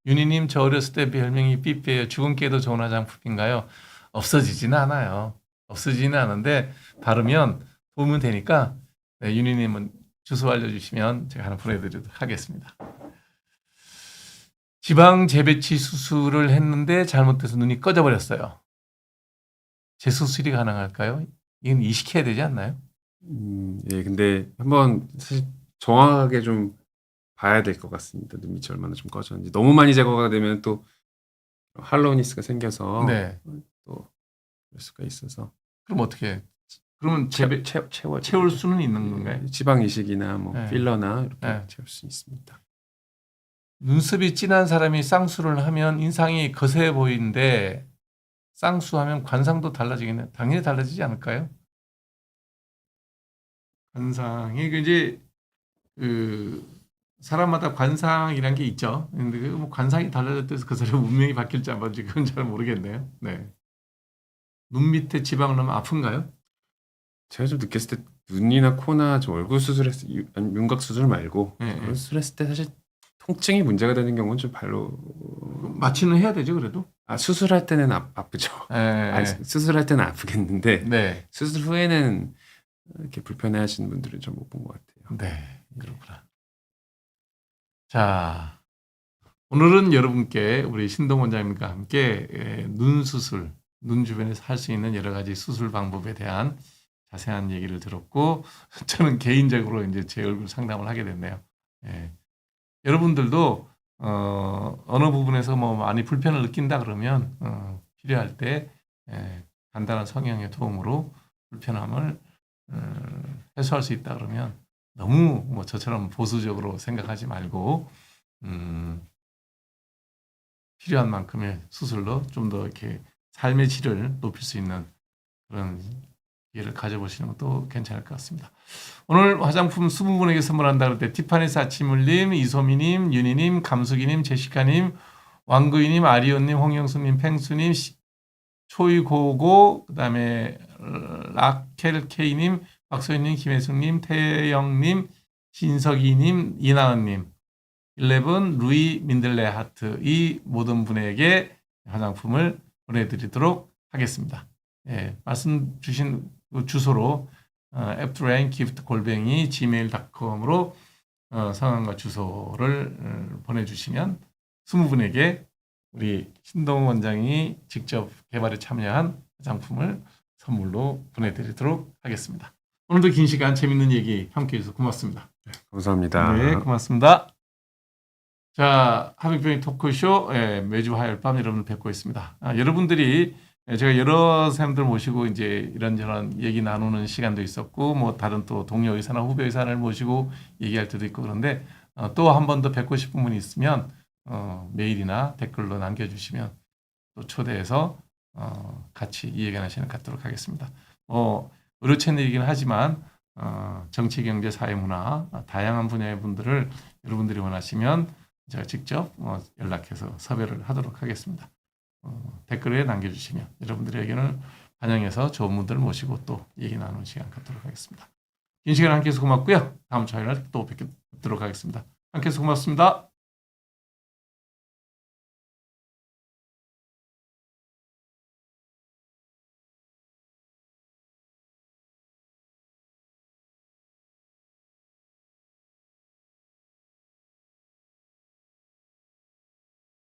[SPEAKER 1] 윤희님 저 어렸을 때 별명이 삐삐예요. 죽은 깨도 좋은 화장품인가요? 없어지지는 않아요. 없어지지는 않은데 바르면 도움은 되니까 네, 윤희님은 주소 알려주시면 제가 하나 보내드리도록 하겠습니다. 지방 재배치 수술을 했는데 잘못돼서 눈이 꺼져버렸어요. 재수술이 가능할까요? 이건 이식해야 되지 않나요?
[SPEAKER 3] 예, 근데 한번 사실 정확하게 좀 봐야 될 것 같습니다. 눈 밑이 얼마나 좀 꺼졌는지. 너무 많이 제거가 되면 또 할로니스가 생겨서
[SPEAKER 1] 네.
[SPEAKER 3] 또 그럴 수가 있어서
[SPEAKER 1] 그럼 어떻게 해? 그러면
[SPEAKER 3] 채울
[SPEAKER 1] 수는 있는 건가요?
[SPEAKER 3] 지방 이식이나 뭐
[SPEAKER 1] 네.
[SPEAKER 3] 필러나 이렇게
[SPEAKER 1] 네.
[SPEAKER 3] 채울 수 있습니다.
[SPEAKER 1] 눈썹이 진한 사람이 쌍수를 하면 인상이 거세 보이는데 쌍수하면 관상도 달라지겠네. 당연히 달라지지 않을까요? 관상이 이제 그 사람마다 관상이란 게 있죠. 근데 그 뭐 관상이 달라졌다 해서 그 사람 운명이 바뀔지 안 바뀔지 그건 잘 모르겠네요. 네. 눈 밑에 지방을 넣으면 아픈가요?
[SPEAKER 3] 제가 좀 느꼈을 때 눈이나 코나 좀 얼굴 수술했을 아니 윤곽 수술 말고
[SPEAKER 1] 네,
[SPEAKER 3] 그런
[SPEAKER 1] 네.
[SPEAKER 3] 수술했을 때 사실 통증이 문제가 되는 경우는 좀 별로
[SPEAKER 1] 마취는 해야 되죠, 그래도.
[SPEAKER 3] 수술할 때는 아프죠.
[SPEAKER 1] 네.
[SPEAKER 3] 수술할 때는 아프겠는데
[SPEAKER 1] 네.
[SPEAKER 3] 수술 후에는 이렇게 불편해하시는 분들은 좀 못 본 것 같아요.
[SPEAKER 1] 네. 그렇구나. 자, 오늘은 여러분께 우리 신동 원장님과 함께 눈 수술, 눈 주변에서 할 수 있는 여러 가지 수술 방법에 대한 자세한 얘기를 들었고, 저는 개인적으로 이제 제 얼굴 상담을 하게 됐네요. 예. 여러분들도 어느 부분에서 뭐 많이 불편을 느낀다 그러면 필요할 때 간단한 성형의 도움으로 불편함을 해소할 수 있다 그러면 너무 뭐 저처럼 보수적으로 생각하지 말고 필요한 만큼의 수술로 좀 더 이렇게 삶의 질을 높일 수 있는 그런 기회를 가져보시는 것도 괜찮을 것 같습니다. 오늘 화장품 20분에게 선물한다 그럴 때 티파니스 아침울님, 이소미님, 윤희님, 감수기님, 제시카님, 왕구이님, 아리온님, 홍영수님, 팽수님, 초이고고, 그 다음에 라켈케이님, 박소희님, 김혜숙님, 태영님, 신석이님, 이나은님, 11 루이 민들레 하트 이 모든 분에게 화장품을 보내드리도록 하겠습니다. 예, 말씀 주신 그 주소로 afterraingift@gmail.com으로 성함과 주소를 보내주시면 20분에게 우리 신동 원장이 직접 개발에 참여한 화장품을 선물로 보내드리도록 하겠습니다. 오늘도 긴 시간 재밌는 얘기 함께해 주셔서 고맙습니다.
[SPEAKER 3] 감사합니다.
[SPEAKER 1] 네, 고맙습니다. 자, 하민병의 토크쇼 매주 화요일 밤 여러분을 뵙고 있습니다. 여러분들이 제가 여러 사람들 모시고 이제 이런저런 얘기 나누는 시간도 있었고 뭐 다른 또 동료 의사나 후배 의사를 모시고 얘기할 때도 있고 그런데 또 한 번 더 뵙고 싶은 분이 있으면 메일이나 댓글로 남겨주시면 또 초대해서 같이 이 얘기 하시는 갖도록 하겠습니다. 의료 채널이긴 하지만 정치, 경제, 사회, 문화 다양한 분야의 분들을 여러분들이 원하시면 제가 직접 연락해서 섭외를 하도록 하겠습니다. 댓글에 남겨주시면 여러분들의 의견을 반영해서 좋은 분들을 모시고 또 얘기 나누는 시간 갖도록 하겠습니다. 긴 시간 함께해서 고맙고요. 다음 주 화요일 날 또 뵙도록 하겠습니다. 함께해서 고맙습니다.